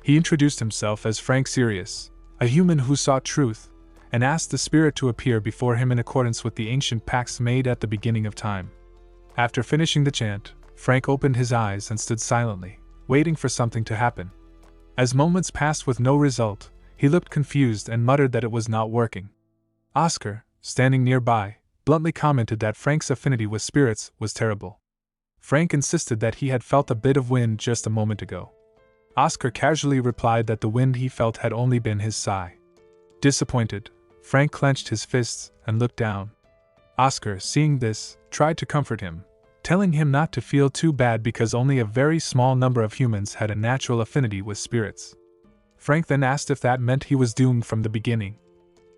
He introduced himself as Frank Sirius, a human who sought truth, and asked the spirit to appear before him in accordance with the ancient pacts made at the beginning of time. After finishing the chant, Frank opened his eyes and stood silently, waiting for something to happen. As moments passed with no result, he looked confused and muttered that it was not working. Oscar, standing nearby, bluntly commented that Frank's affinity with spirits was terrible. Frank insisted that he had felt a bit of wind just a moment ago. Oscar casually replied that the wind he felt had only been his sigh. Disappointed, Frank clenched his fists and looked down. Oscar, seeing this, tried to comfort him, telling him not to feel too bad because only a very small number of humans had a natural affinity with spirits. Frank then asked if that meant he was doomed from the beginning.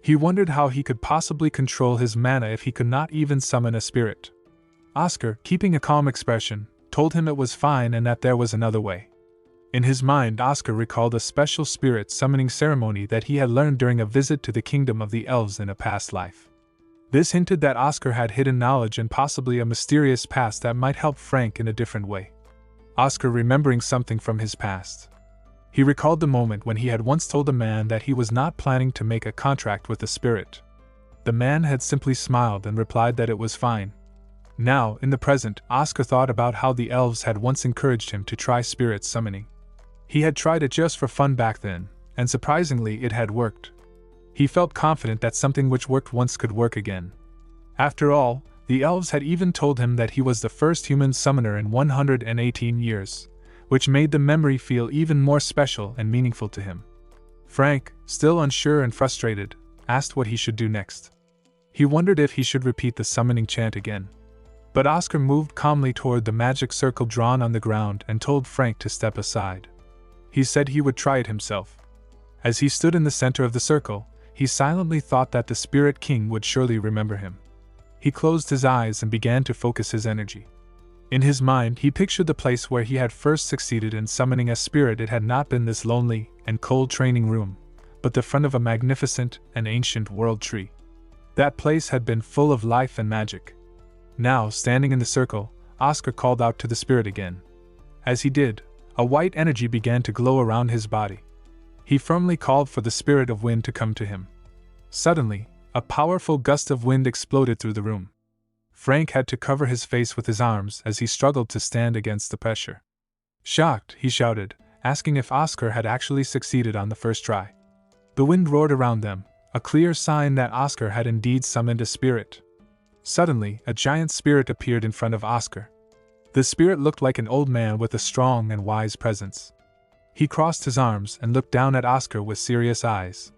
He wondered how he could possibly control his mana if he could not even summon a spirit. Oscar, keeping a calm expression, told him it was fine and that there was another way. In his mind, Oscar recalled a special spirit summoning ceremony that he had learned during a visit to the kingdom of the elves in a past life. This hinted that Oscar had hidden knowledge and possibly a mysterious past that might help Frank in a different way. Oscar remembering something from his past. He recalled the moment when he had once told a man that he was not planning to make a contract with the spirit. The man had simply smiled and replied that it was fine. Now, in the present, Oscar thought about how the elves had once encouraged him to try spirit summoning. He had tried it just for fun back then, and surprisingly it had worked. He felt confident that something which worked once could work again. After all, the elves had even told him that he was the first human summoner in 118 years, which made the memory feel even more special and meaningful to him. Frank, still unsure and frustrated, asked what he should do next. He wondered if he should repeat the summoning chant again. But Oscar moved calmly toward the magic circle drawn on the ground and told Frank to step aside. He said he would try it himself. As he stood in the center of the circle, he silently thought that the Spirit King would surely remember him. He closed his eyes and began to focus his energy. In his mind, he pictured the place where he had first succeeded in summoning a spirit. It had not been this lonely and cold training room, but the front of a magnificent and ancient world tree. That place had been full of life and magic. Now, standing in the circle, Oscar called out to the spirit again. As he did, a white energy began to glow around his body. He firmly called for the spirit of wind to come to him. Suddenly, a powerful gust of wind exploded through the room. Frank had to cover his face with his arms as he struggled to stand against the pressure. Shocked, he shouted, asking if Oscar had actually succeeded on the first try. The wind roared around them, a clear sign that Oscar had indeed summoned a spirit. Suddenly, a giant spirit appeared in front of Oscar. The spirit looked like an old man with a strong and wise presence. He crossed his arms and looked down at Oscar with serious eyes.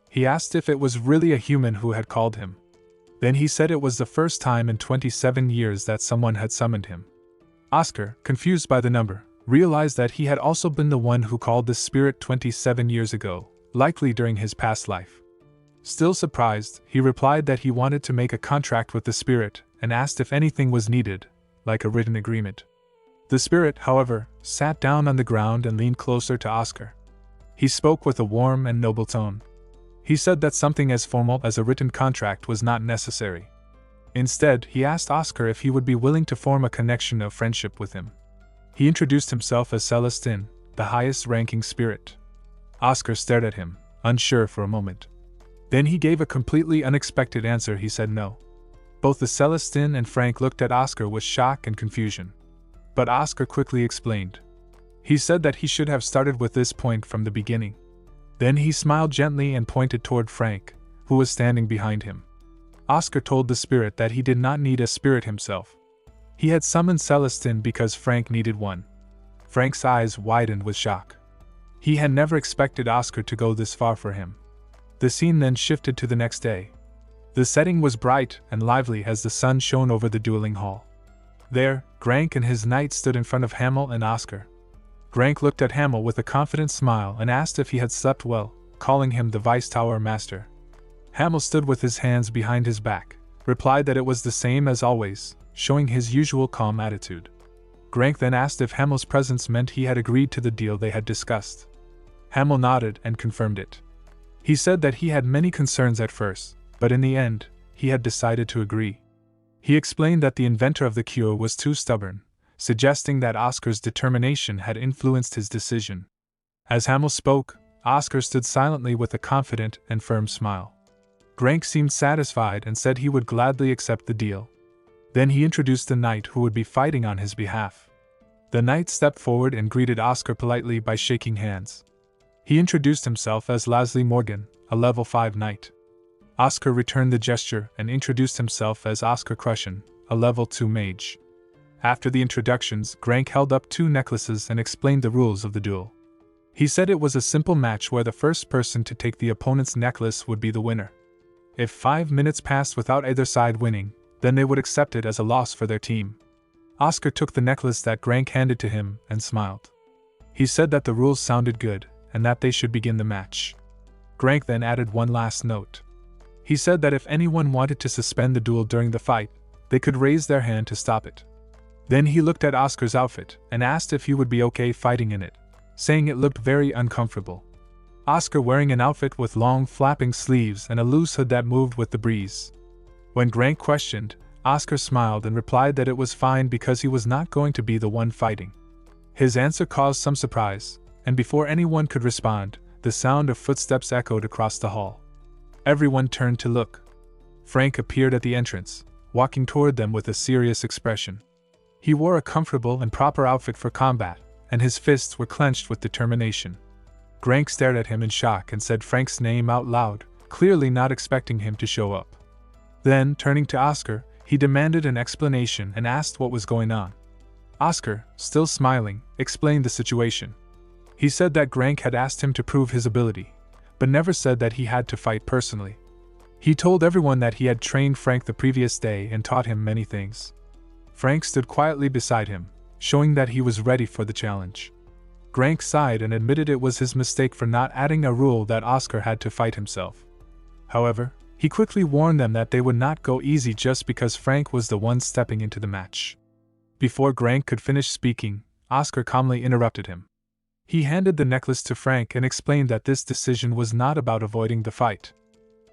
He asked if it was really a human who had called him. Then he said it was the first time in 27 years that someone had summoned him. Oscar, confused by the number, realized that he had also been the one who called the spirit 27 years ago, likely during his past life. Still surprised, he replied that he wanted to make a contract with the spirit and asked if anything was needed, like a written agreement. The spirit, however, sat down on the ground and leaned closer to Oscar. He spoke with a warm and noble tone. He said that something as formal as a written contract was not necessary. Instead, he asked Oscar if he would be willing to form a connection of friendship with him. He introduced himself as Celestine, the highest-ranking spirit. Oscar stared at him, unsure for a moment. Then he gave a completely unexpected answer. He said no. Both the Celestine and Frank looked at Oscar with shock and confusion. But Oscar quickly explained. He said that he should have started with this point from the beginning. Then he smiled gently and pointed toward Frank, who was standing behind him. Oscar told the spirit that he did not need a spirit himself. He had summoned Celestine because Frank needed one. Frank's eyes widened with shock. He had never expected Oscar to go this far for him. The scene then shifted to the next day. The setting was bright and lively as the sun shone over the dueling hall. There, Grank and his knight stood in front of Hamel and Oscar. Grank looked at Hamel with a confident smile and asked if he had slept well, calling him the Vice Tower Master. Hamel stood with his hands behind his back, replied that it was the same as always, showing his usual calm attitude. Grank then asked if Hamel's presence meant he had agreed to the deal they had discussed. Hamel nodded and confirmed it. He said that he had many concerns at first, but in the end, he had decided to agree. He explained that the inventor of the cure was too stubborn, suggesting that Oscar's determination had influenced his decision. As Hamel spoke, Oscar stood silently with a confident and firm smile. Grank seemed satisfied and said he would gladly accept the deal. Then he introduced the knight who would be fighting on his behalf. The knight stepped forward and greeted Oscar politely by shaking hands. He introduced himself as Lasley Morgan, a level 5 knight. Oscar returned the gesture and introduced himself as Oscar Crushen, a level 2 mage. After the introductions, Grank held up 2 necklaces and explained the rules of the duel. He said it was a simple match where the first person to take the opponent's necklace would be the winner. If 5 minutes passed without either side winning, then they would accept it as a loss for their team. Oscar took the necklace that Grank handed to him and smiled. He said that the rules sounded good and that they should begin the match. Grank then added one last note. He said that if anyone wanted to suspend the duel during the fight, they could raise their hand to stop it. Then he looked at Oscar's outfit and asked if he would be okay fighting in it, saying it looked very uncomfortable. Oscar wearing an outfit with long flapping sleeves and a loose hood that moved with the breeze. When Grank questioned, Oscar smiled and replied that it was fine because he was not going to be the one fighting. His answer caused some surprise, and before anyone could respond, the sound of footsteps echoed across the hall. Everyone turned to look. Frank appeared at the entrance, walking toward them with a serious expression. He wore a comfortable and proper outfit for combat, and his fists were clenched with determination. Grank stared at him in shock and said Frank's name out loud, clearly not expecting him to show up. Then, turning to Oscar, he demanded an explanation and asked what was going on. Oscar, still smiling, explained the situation. He said that Grank had asked him to prove his ability, but never said that he had to fight personally. He told everyone that he had trained Frank the previous day and taught him many things. Frank stood quietly beside him, showing that he was ready for the challenge. Grank sighed and admitted it was his mistake for not adding a rule that Oscar had to fight himself. However, he quickly warned them that they would not go easy just because Frank was the one stepping into the match. Before Grank could finish speaking, Oscar calmly interrupted him. He handed the necklace to Frank and explained that this decision was not about avoiding the fight.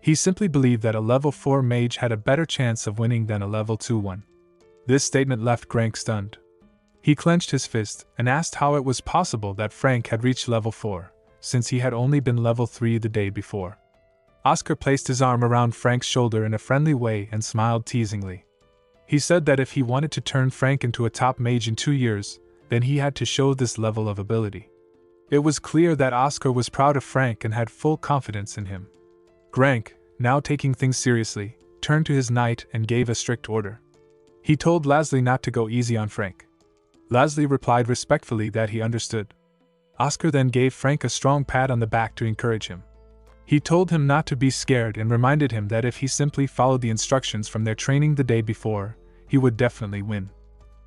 He simply believed that a level 4 mage had a better chance of winning than a level 2 one. This statement left Grank stunned. He clenched his fist and asked how it was possible that Frank had reached level 4, since he had only been level 3 the day before. Oscar placed his arm around Frank's shoulder in a friendly way and smiled teasingly. He said that if he wanted to turn Frank into a top mage in 2 years, then he had to show this level of ability. It was clear that Oscar was proud of Frank and had full confidence in him. Grank, now taking things seriously, turned to his knight and gave a strict order. He told Laszlo not to go easy on Frank. Laszlo replied respectfully that he understood. Oscar then gave Frank a strong pat on the back to encourage him. He told him not to be scared and reminded him that if he simply followed the instructions from their training the day before, he would definitely win.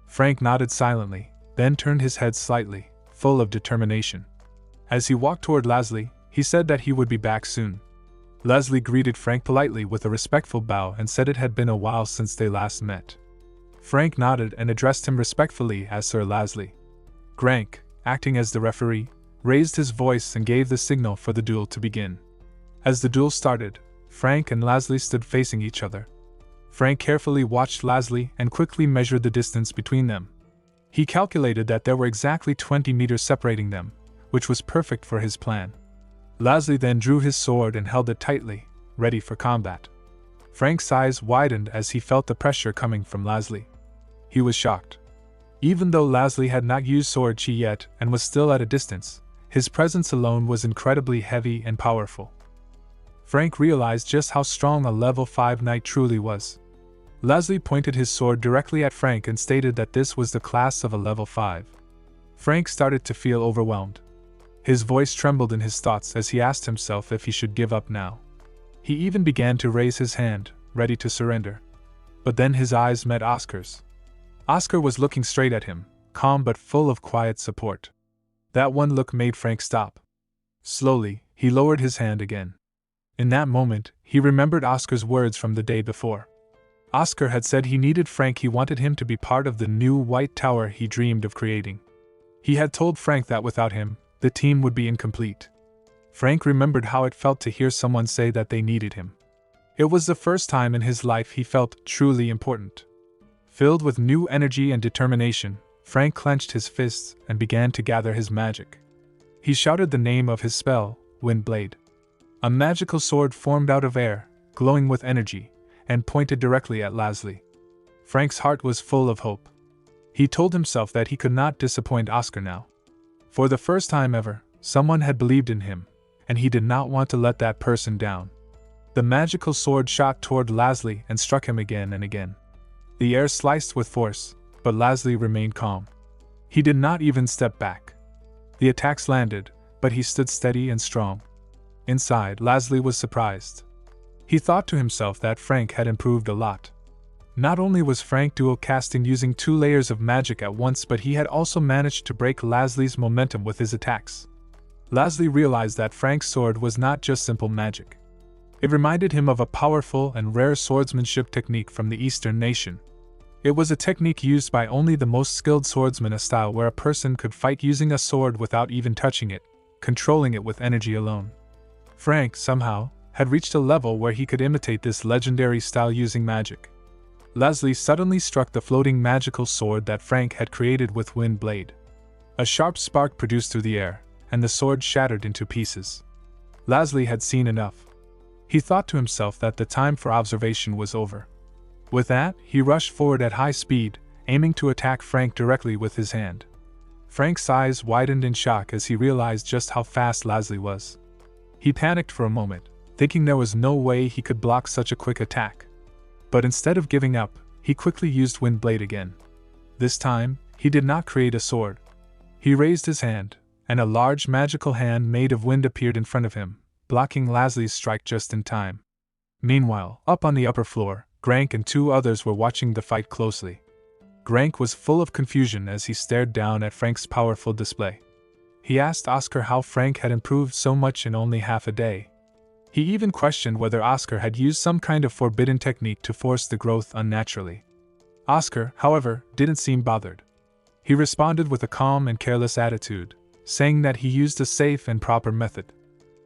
Frank nodded silently, then turned his head slightly, full of determination. As he walked toward Laszlo, he said that he would be back soon. Laszlo greeted Frank politely with a respectful bow and said it had been a while since they last met. Frank nodded and addressed him respectfully as Sir Laszlo. Grank, acting as the referee, raised his voice and gave the signal for the duel to begin. As the duel started, Frank and Laszlo stood facing each other. Frank carefully watched Laszlo and quickly measured the distance between them. He calculated that there were exactly 20 meters separating them, which was perfect for his plan. Laszlo then drew his sword and held it tightly, ready for combat. Frank's eyes widened as he felt the pressure coming from Laszlo. He was shocked. Even though Laszlo had not used sword chi yet and was still at a distance, his presence alone was incredibly heavy and powerful. Frank realized just how strong a level 5 knight truly was. Laszlo pointed his sword directly at Frank and stated that this was the class of a level 5. Frank started to feel overwhelmed. His voice trembled in his thoughts as he asked himself if he should give up now. He even began to raise his hand, ready to surrender. But then his eyes met Oscar's. Oscar was looking straight at him, calm but full of quiet support. That one look made Frank stop. Slowly, he lowered his hand again. In that moment, he remembered Oscar's words from the day before. Oscar had said he needed Frank. He wanted him to be part of the new White Tower he dreamed of creating. He had told Frank that without him, the team would be incomplete. Frank remembered how it felt to hear someone say that they needed him. It was the first time in his life he felt truly important. Filled with new energy and determination, Frank clenched his fists and began to gather his magic. He shouted the name of his spell, Windblade. A magical sword formed out of air, glowing with energy, and pointed directly at Laszlo. Frank's heart was full of hope. He told himself that he could not disappoint Oscar now. For the first time ever, someone had believed in him, and he did not want to let that person down. The magical sword shot toward Laszlo and struck him again and again. The air sliced with force, but Leslie remained calm. He did not even step back. The attacks landed, but he stood steady and strong. Inside, Leslie was surprised. He thought to himself that Frank had improved a lot. Not only was Frank dual casting using 2 layers of magic at once, but he had also managed to break Leslie's momentum with his attacks. Leslie realized that Frank's sword was not just simple magic. It reminded him of a powerful and rare swordsmanship technique from the Eastern nation. It was a technique used by only the most skilled swordsmen, a style where a person could fight using a sword without even touching it, controlling it with energy alone. Frank, somehow, had reached a level where he could imitate this legendary style using magic. Leslie suddenly struck the floating magical sword that Frank had created with wind blade. A sharp spark produced through the air, and the sword shattered into pieces. Leslie had seen enough. He thought to himself that the time for observation was over. With that, he rushed forward at high speed, aiming to attack Frank directly with his hand. Frank's eyes widened in shock as he realized just how fast Leslie was. He panicked for a moment, thinking there was no way he could block such a quick attack. But instead of giving up, he quickly used wind blade again. This time, he did not create a sword. He raised his hand, and a large magical hand made of wind appeared in front of him, blocking Leslie's strike just in time. Meanwhile, up on the upper floor, Grank and 2 others were watching the fight closely. Grank was full of confusion as he stared down at Frank's powerful display. He asked Oscar how Frank had improved so much in only half a day. He even questioned whether Oscar had used some kind of forbidden technique to force the growth unnaturally. Oscar, however, didn't seem bothered. He responded with a calm and careless attitude, saying that he used a safe and proper method.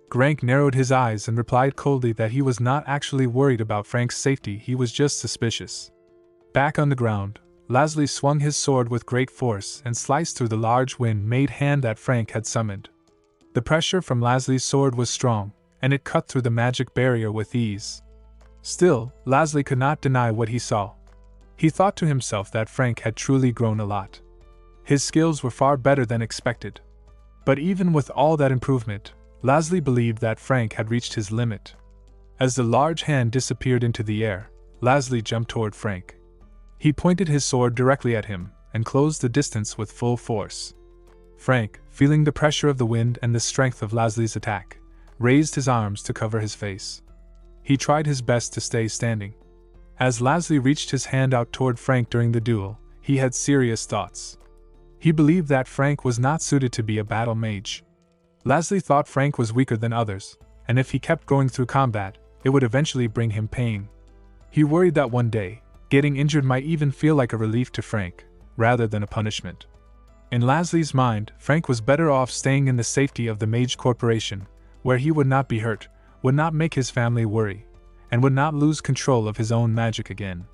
Grank narrowed his eyes and replied coldly that he was not actually worried about Frank's safety, he was just suspicious. Back on the ground, Leslie swung his sword with great force and sliced through the large wind-made hand that Frank had summoned. The pressure from Leslie's sword was strong, and it cut through the magic barrier with ease. Still, Leslie could not deny what he saw. He thought to himself that Frank had truly grown a lot. His skills were far better than expected. But even with all that improvement, Leslie believed that Frank had reached his limit. As the large hand disappeared into the air, Leslie jumped toward Frank. He pointed his sword directly at him and closed the distance with full force. Frank, feeling the pressure of the wind and the strength of Leslie's attack, raised his arms to cover his face. He tried his best to stay standing. As Leslie reached his hand out toward Frank during the duel, he had serious thoughts. He believed that Frank was not suited to be a battle mage. Leslie thought Frank was weaker than others, and if he kept going through combat, it would eventually bring him pain. He worried that one day, getting injured might even feel like a relief to Frank, rather than a punishment. In Leslie's mind, Frank was better off staying in the safety of the Mage Corporation, where he would not be hurt, would not make his family worry, and would not lose control of his own magic again.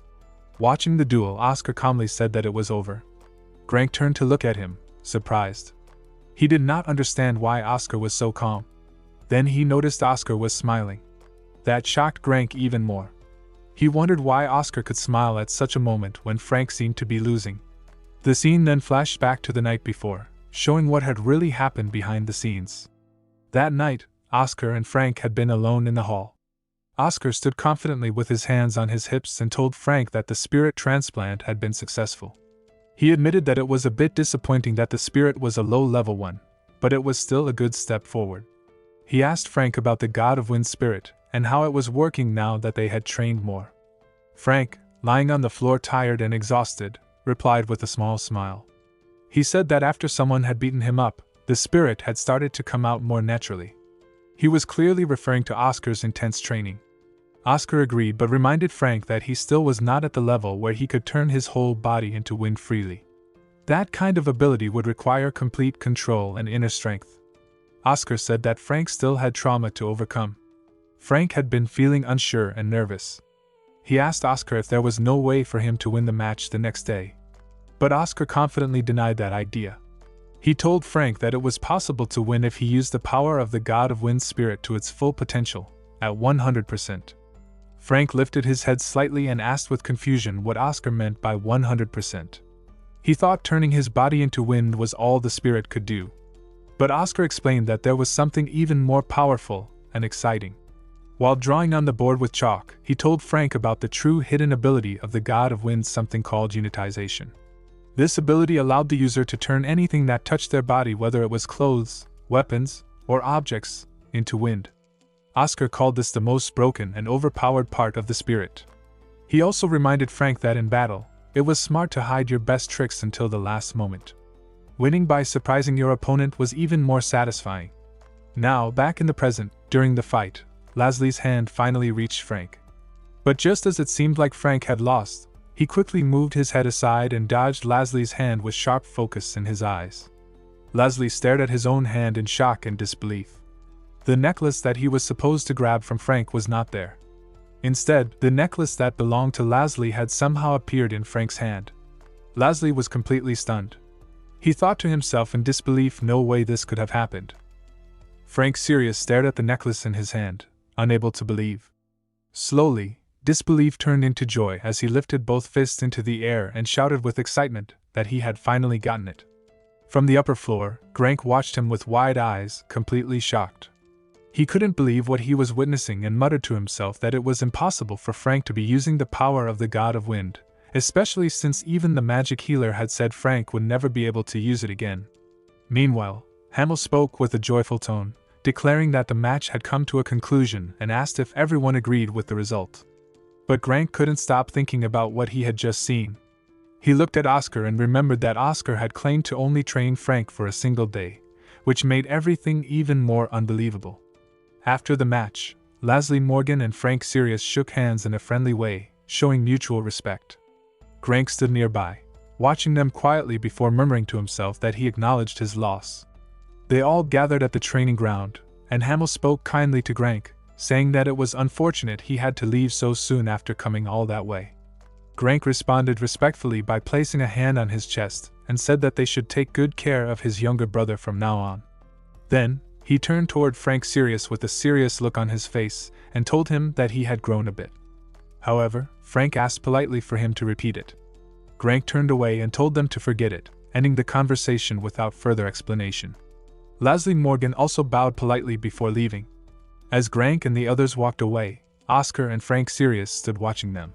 Watching the duel, Oscar calmly said that it was over. Grank turned to look at him, surprised. He did not understand why Oscar was so calm. Then he noticed Oscar was smiling. That shocked Grank even more. He wondered why Oscar could smile at such a moment when Frank seemed to be losing. The scene then flashed back to the night before, showing what had really happened behind the scenes. That night, Oscar and Frank had been alone in the hall. Oscar stood confidently with his hands on his hips and told Frank that the spirit transplant had been successful. He admitted that it was a bit disappointing that the spirit was a low-level one, but it was still a good step forward. He asked Frank about the God of Wind spirit and how it was working now that they had trained more. Frank, lying on the floor tired and exhausted, replied with a small smile. He said that after someone had beaten him up, the spirit had started to come out more naturally. He was clearly referring to Oscar's intense training. Oscar agreed but reminded Frank that he still was not at the level where he could turn his whole body into wind freely. That kind of ability would require complete control and inner strength. Oscar said that Frank still had trauma to overcome. Frank had been feeling unsure and nervous. He asked Oscar if there was no way for him to win the match the next day. But Oscar confidently denied that idea. He told Frank that it was possible to win if he used the power of the God of Wind spirit to its full potential, at 100%. Frank lifted his head slightly and asked with confusion what Oscar meant by 100%. He thought turning his body into wind was all the spirit could do. But Oscar explained that there was something even more powerful and exciting. While drawing on the board with chalk, he told Frank about the true hidden ability of the God of Wind, something called unitization. This ability allowed the user to turn anything that touched their body, whether it was clothes, weapons, or objects, into wind. Oscar called this the most broken and overpowered part of the spirit. He also reminded Frank that in battle, it was smart to hide your best tricks until the last moment. Winning by surprising your opponent was even more satisfying. Now, back in the present, during the fight, Leslie's hand finally reached Frank. But just as it seemed like Frank had lost, he quickly moved his head aside and dodged Leslie's hand with sharp focus in his eyes. Leslie stared at his own hand in shock and disbelief. The necklace that he was supposed to grab from Frank was not there. Instead, the necklace that belonged to Leslie had somehow appeared in Frank's hand. Leslie was completely stunned. He thought to himself in disbelief, no way this could have happened. Frank Sirius stared at the necklace in his hand, unable to believe. Slowly, disbelief turned into joy as he lifted both fists into the air and shouted with excitement that he had finally gotten it. From the upper floor, Grank watched him with wide eyes, completely shocked. He couldn't believe what he was witnessing and muttered to himself that it was impossible for Frank to be using the power of the God of Wind, especially since even the magic healer had said Frank would never be able to use it again. Meanwhile, Hamel spoke with a joyful tone, declaring that the match had come to a conclusion and asked if everyone agreed with the result. But Grank couldn't stop thinking about what he had just seen. He looked at Oscar and remembered that Oscar had claimed to only train Frank for a single day, which made everything even more unbelievable. After the match, Leslie Morgan and Frank Sirius shook hands in a friendly way, showing mutual respect. Grank stood nearby, watching them quietly before murmuring to himself that he acknowledged his loss. They all gathered at the training ground, and Hamel spoke kindly to Grank, saying that it was unfortunate he had to leave so soon after coming all that way. Grank responded respectfully by placing a hand on his chest and said that they should take good care of his younger brother from now on. Then, he turned toward Frank Sirius with a serious look on his face and told him that he had grown a bit. However, Frank asked politely for him to repeat it. Grank turned away and told them to forget it, ending the conversation without further explanation. Leslie Morgan also bowed politely before leaving. As Grank and the others walked away, Oscar and Frank Sirius stood watching them.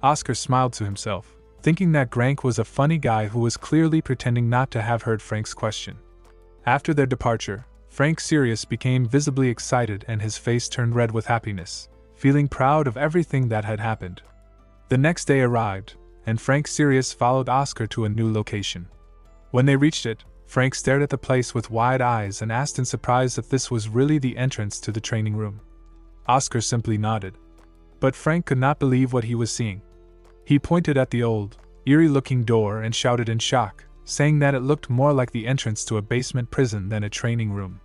Oscar smiled to himself, thinking that Grank was a funny guy who was clearly pretending not to have heard Frank's question. After their departure, Frank Sirius became visibly excited and his face turned red with happiness, feeling proud of everything that had happened. The next day arrived, and Frank Sirius followed Oscar to a new location. When they reached it, Frank stared at the place with wide eyes and asked in surprise if this was really the entrance to the training room. Oscar simply nodded. But Frank could not believe what he was seeing. He pointed at the old, eerie-looking door and shouted in shock, saying that it looked more like the entrance to a basement prison than a training room.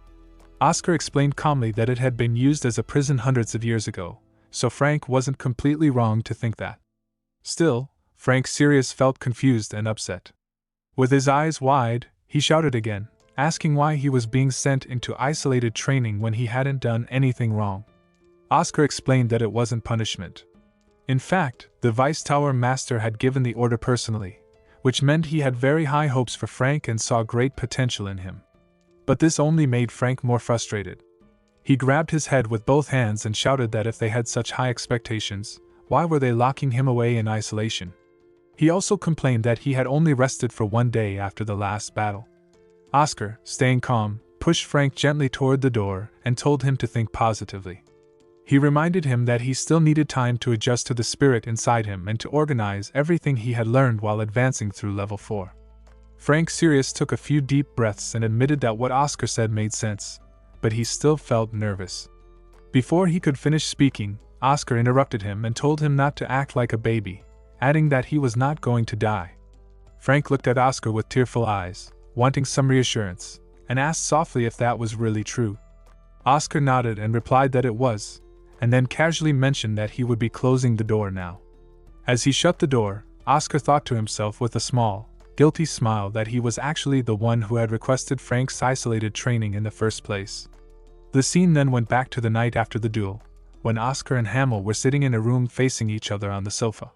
Oscar explained calmly that it had been used as a prison hundreds of years ago, so Frank wasn't completely wrong to think that. Still, Frank Sirius felt confused and upset. With his eyes wide, he shouted again, asking why he was being sent into isolated training when he hadn't done anything wrong. Oscar explained that it wasn't punishment. In fact, the Vice Tower Master had given the order personally, which meant he had very high hopes for Frank and saw great potential in him. But this only made Frank more frustrated. He grabbed his head with both hands and shouted that if they had such high expectations, why were they locking him away in isolation? He also complained that he had only rested for one day after the last battle. Oscar, staying calm, pushed Frank gently toward the door and told him to think positively. He reminded him that he still needed time to adjust to the spirit inside him and to organize everything he had learned while advancing through level 4. Frank Sirius took a few deep breaths and admitted that what Oscar said made sense, but he still felt nervous. Before he could finish speaking, Oscar interrupted him and told him not to act like a baby, adding that he was not going to die. Frank looked at Oscar with tearful eyes, wanting some reassurance, and asked softly if that was really true. Oscar nodded and replied that it was, and then casually mentioned that he would be closing the door now. As he shut the door, Oscar thought to himself with a small, guilty smile that he was actually the one who had requested Frank's isolated training in the first place. The scene then went back to the night after the duel, when Oscar and Hamel were sitting in a room facing each other on the sofa.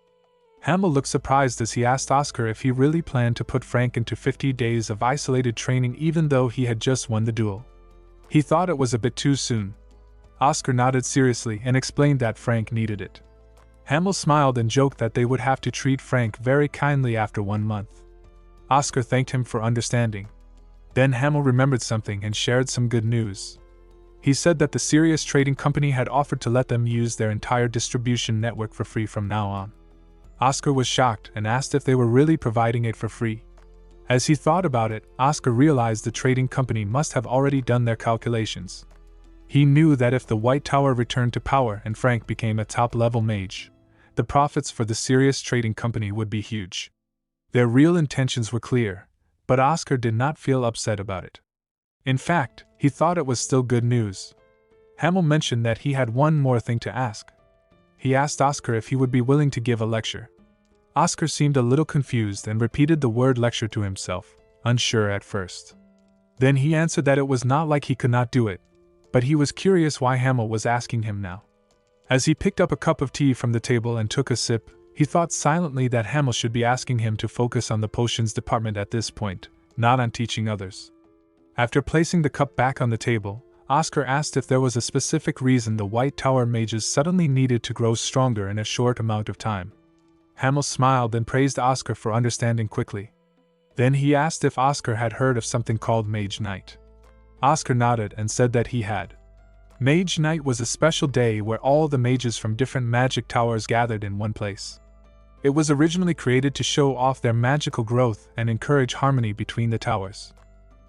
Hamel looked surprised as he asked Oscar if he really planned to put Frank into 50 days of isolated training even though he had just won the duel. He thought it was a bit too soon. Oscar nodded seriously and explained that Frank needed it. Hamel smiled and joked that they would have to treat Frank very kindly after 1 month. Oscar thanked him for understanding. Then Hamel remembered something and shared some good news. He said that the Sirius Trading Company had offered to let them use their entire distribution network for free from now on. Oscar was shocked and asked if they were really providing it for free. As he thought about it, Oscar realized the trading company must have already done their calculations. He knew that if the White Tower returned to power and Frank became a top-level mage, the profits for the Sirius Trading Company would be huge. Their real intentions were clear, but Oscar did not feel upset about it. In fact, he thought it was still good news. Hamel mentioned that he had one more thing to ask. He asked Oscar if he would be willing to give a lecture. Oscar seemed a little confused and repeated the word lecture to himself, unsure at first. Then he answered that it was not like he could not do it, but he was curious why Hamel was asking him now. As he picked up a cup of tea from the table and took a sip, he thought silently that Hamel should be asking him to focus on the potions department at this point, not on teaching others. After placing the cup back on the table, Oscar asked if there was a specific reason the White Tower mages suddenly needed to grow stronger in a short amount of time. Hamel smiled and praised Oscar for understanding quickly. Then he asked if Oscar had heard of something called Mage Night. Oscar nodded and said that he had. Mage Night was a special day where all the mages from different magic towers gathered in one place. It was originally created to show off their magical growth and encourage harmony between the towers.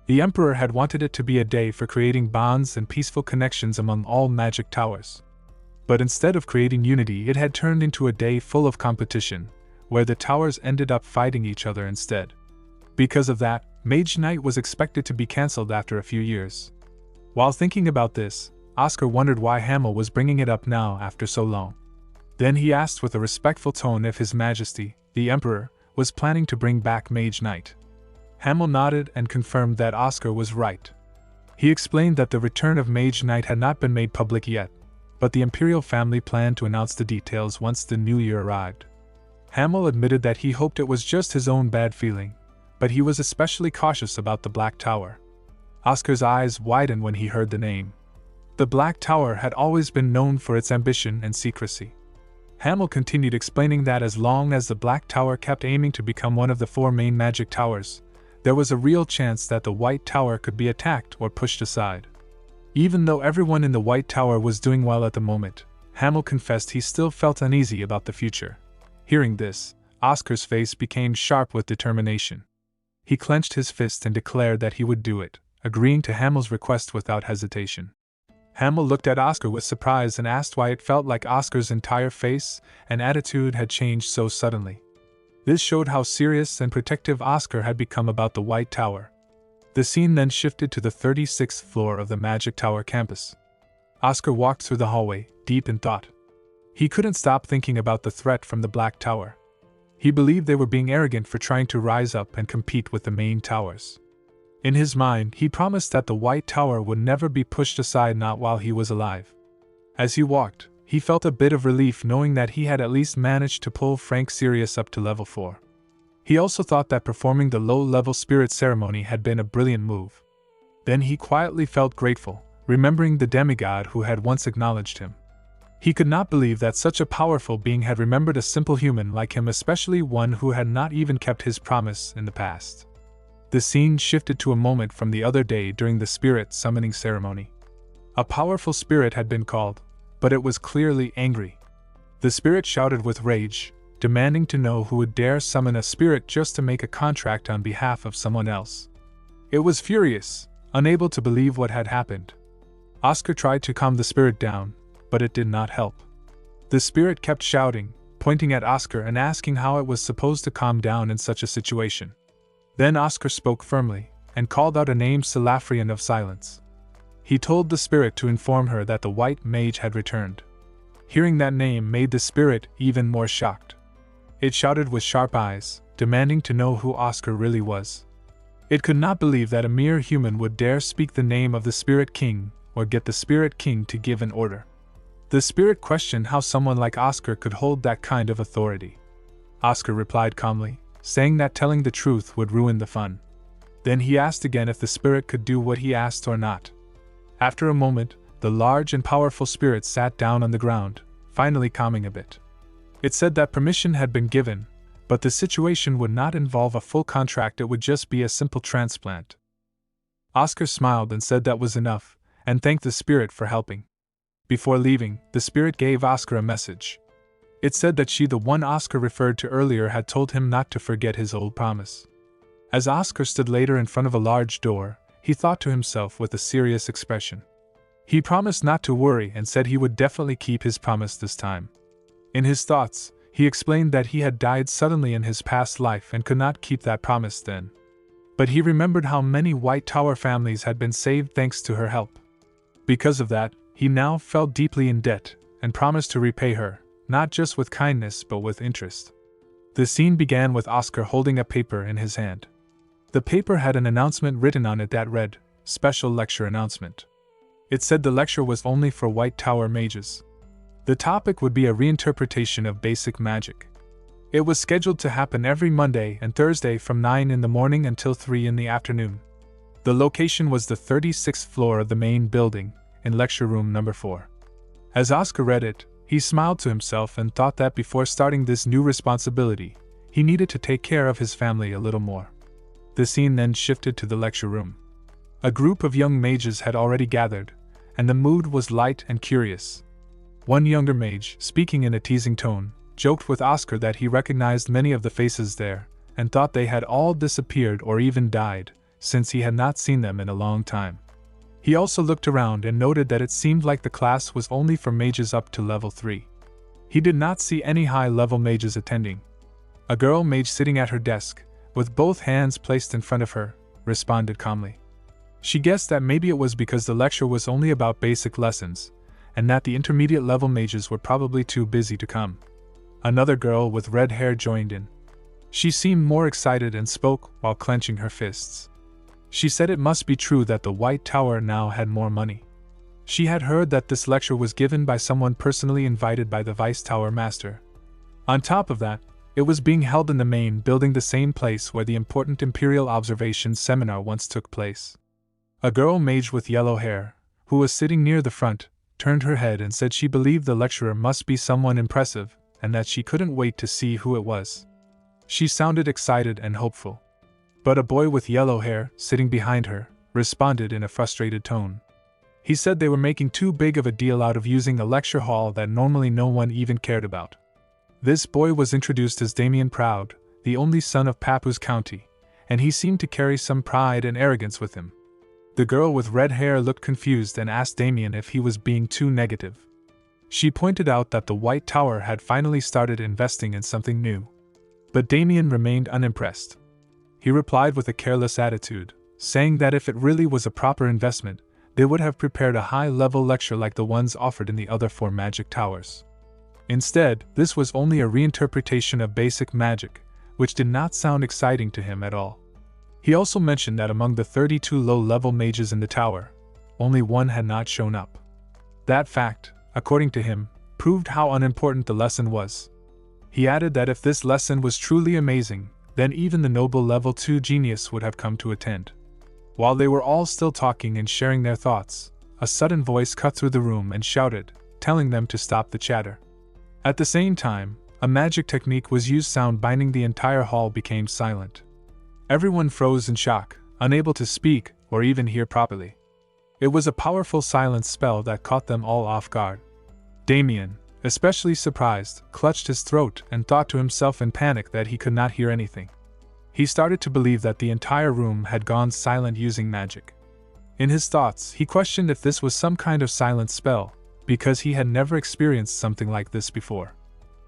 The Emperor had wanted it to be a day for creating bonds and peaceful connections among all magic towers. But instead of creating unity, it had turned into a day full of competition, where the towers ended up fighting each other instead. Because of that, Mage Night was expected to be cancelled after a few years. While thinking about this, Oscar wondered why Hamel was bringing it up now after so long. Then he asked with a respectful tone if His Majesty, the Emperor, was planning to bring back Mage Night. Hamel nodded and confirmed that Oscar was right. He explained that the return of Mage Night had not been made public yet, but the imperial family planned to announce the details once the new year arrived. Hamel admitted that he hoped it was just his own bad feeling, but he was especially cautious about the Black Tower. Oscar's eyes widened when he heard the name. The Black Tower had always been known for its ambition and secrecy. Hamel continued explaining that as long as the Black Tower kept aiming to become one of the 4 main magic towers, there was a real chance that the White Tower could be attacked or pushed aside. Even though everyone in the White Tower was doing well at the moment, Hamel confessed he still felt uneasy about the future. Hearing this, Oscar's face became sharp with determination. He clenched his fist and declared that he would do it, agreeing to Hamel's request without hesitation. Hamel looked at Oscar with surprise and asked why it felt like Oscar's entire face and attitude had changed so suddenly. This showed how serious and protective Oscar had become about the White Tower. The scene then shifted to the 36th floor of the Magic Tower campus. Oscar walked through the hallway, deep in thought. He couldn't stop thinking about the threat from the Black Tower. He believed they were being arrogant for trying to rise up and compete with the main towers. In his mind, he promised that the White Tower would never be pushed aside, not while he was alive. As he walked, he felt a bit of relief knowing that he had at least managed to pull Frank Sirius up to level 4. He also thought that performing the low-level spirit ceremony had been a brilliant move. Then he quietly felt grateful, remembering the demigod who had once acknowledged him. He could not believe that such a powerful being had remembered a simple human like him, especially one who had not even kept his promise in the past. The scene shifted to a moment from the other day during the spirit summoning ceremony. A powerful spirit had been called, but it was clearly angry. The spirit shouted with rage, demanding to know who would dare summon a spirit just to make a contract on behalf of someone else. It was furious, unable to believe what had happened. Oscar tried to calm the spirit down, but it did not help. The spirit kept shouting, pointing at Oscar and asking how it was supposed to calm down in such a situation. Then Oscar spoke firmly, and called out a name Salafrian of silence. He told the spirit to inform her that the white mage had returned. Hearing that name made the spirit even more shocked. It shouted with sharp eyes, demanding to know who Oscar really was. It could not believe that a mere human would dare speak the name of the Spirit King, or get the Spirit King to give an order. The spirit questioned how someone like Oscar could hold that kind of authority. Oscar replied calmly, saying that telling the truth would ruin the fun. Then he asked again if the spirit could do what he asked or not. After a moment, the large and powerful spirit sat down on the ground, finally calming a bit. It said that permission had been given, but the situation would not involve a full contract, it would just be a simple transplant. Oscar smiled and said that was enough, and thanked the spirit for helping. Before leaving, the spirit gave Oscar a message. It said that she, the one Oscar referred to earlier, had told him not to forget his old promise. As Oscar stood later in front of a large door, he thought to himself with a serious expression. He promised not to worry and said he would definitely keep his promise this time. In his thoughts, he explained that he had died suddenly in his past life and could not keep that promise then. But he remembered how many White Tower families had been saved thanks to her help. Because of that, he now felt deeply in debt and promised to repay her, not just with kindness but with interest. The scene began with Oscar holding a paper in his hand. The paper had an announcement written on it that read, "Special Lecture Announcement." It said the lecture was only for White Tower mages. The topic would be a reinterpretation of basic magic. It was scheduled to happen every Monday and Thursday from 9 in the morning until 3 in the afternoon. The location was the 36th floor of the main building, in lecture room number 4. As Oscar read it, he smiled to himself and thought that before starting this new responsibility, he needed to take care of his family a little more. The scene then shifted to the lecture room. A group of young mages had already gathered, and the mood was light and curious. One younger mage, speaking in a teasing tone, joked with Oscar that he recognized many of the faces there, and thought they had all disappeared or even died, since he had not seen them in a long time. He also looked around and noted that it seemed like the class was only for mages up to level 3. He did not see any high-level mages attending. A girl mage sitting at her desk, with both hands placed in front of her, responded calmly. She guessed that maybe it was because the lecture was only about basic lessons, and that the intermediate level mages were probably too busy to come. Another girl with red hair joined in. She seemed more excited and spoke while clenching her fists. She said it must be true that the White Tower now had more money. She had heard that this lecture was given by someone personally invited by the Vice Tower Master. On top of that, it was being held in the main building, the same place where the important Imperial Observation Seminar once took place. A girl mage with yellow hair, who was sitting near the front, turned her head and said she believed the lecturer must be someone impressive, and that she couldn't wait to see who it was. She sounded excited and hopeful. But a boy with yellow hair, sitting behind her, responded in a frustrated tone. He said they were making too big of a deal out of using a lecture hall that normally no one even cared about. This boy was introduced as Damien Proud, the only son of Papoose County, and he seemed to carry some pride and arrogance with him. The girl with red hair looked confused and asked Damien if he was being too negative. She pointed out that the White Tower had finally started investing in something new. But Damien remained unimpressed. He replied with a careless attitude, saying that if it really was a proper investment, they would have prepared a high-level lecture like the ones offered in the other 4 magic towers. Instead, this was only a reinterpretation of basic magic, which did not sound exciting to him at all. He also mentioned that among the 32 low-level mages in the tower, only one had not shown up. That fact, according to him, proved how unimportant the lesson was. He added that if this lesson was truly amazing, then even the noble level 2 genius would have come to attend. While they were all still talking and sharing their thoughts, a sudden voice cut through the room and shouted, telling them to stop the chatter. At the same time, a magic technique was used. Sound binding the entire hall became silent. Everyone froze in shock, unable to speak or even hear properly. It was a powerful silence spell that caught them all off guard. Damien, especially surprised, clutched his throat and thought to himself in panic that he could not hear anything. He started to believe that the entire room had gone silent using magic. In his thoughts, he questioned if this was some kind of silent spell, because he had never experienced something like this before.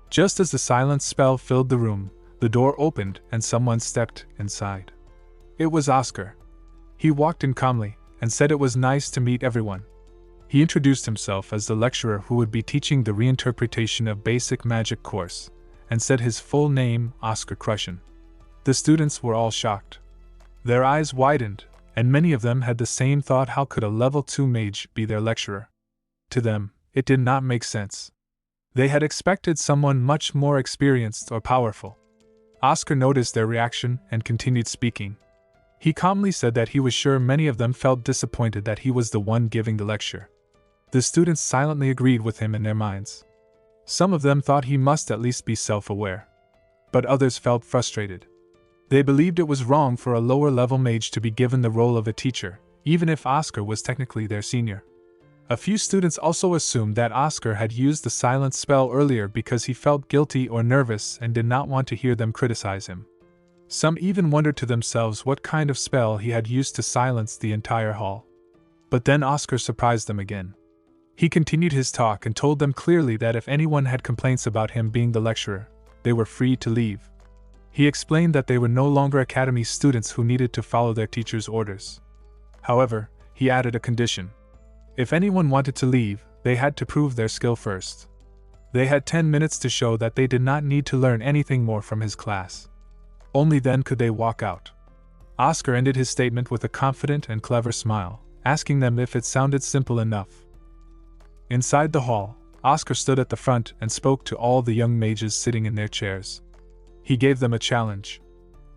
Just as the silence spell filled the room, the door opened and someone stepped inside. It was Oscar. He walked in calmly and said it was nice to meet everyone. He introduced himself as the lecturer who would be teaching the reinterpretation of basic magic course, and said his full name, Oscar Crushen. The students were all shocked. Their eyes widened, and many of them had the same thought: how could a level 2 mage be their lecturer? To them, it did not make sense. They had expected someone much more experienced or powerful. Oscar noticed their reaction and continued speaking. He calmly said that he was sure many of them felt disappointed that he was the one giving the lecture. The students silently agreed with him in their minds. Some of them thought he must at least be self-aware. but others felt frustrated. They believed it was wrong for a lower-level mage to be given the role of a teacher, even if Oscar was technically their senior. A few students also assumed that Oscar had used the silence spell earlier because he felt guilty or nervous and did not want to hear them criticize him. Some even wondered to themselves what kind of spell he had used to silence the entire hall. But then Oscar surprised them again. He continued his talk and told them clearly that if anyone had complaints about him being the lecturer, they were free to leave. He explained that they were no longer academy students who needed to follow their teacher's orders. However, he added a condition. If anyone wanted to leave, they had to prove their skill first. They had 10 minutes to show that they did not need to learn anything more from his class. Only then could they walk out. Oscar ended his statement with a confident and clever smile, asking them if it sounded simple enough. Inside the hall, Oscar stood at the front and spoke to all the young mages sitting in their chairs. He gave them a challenge.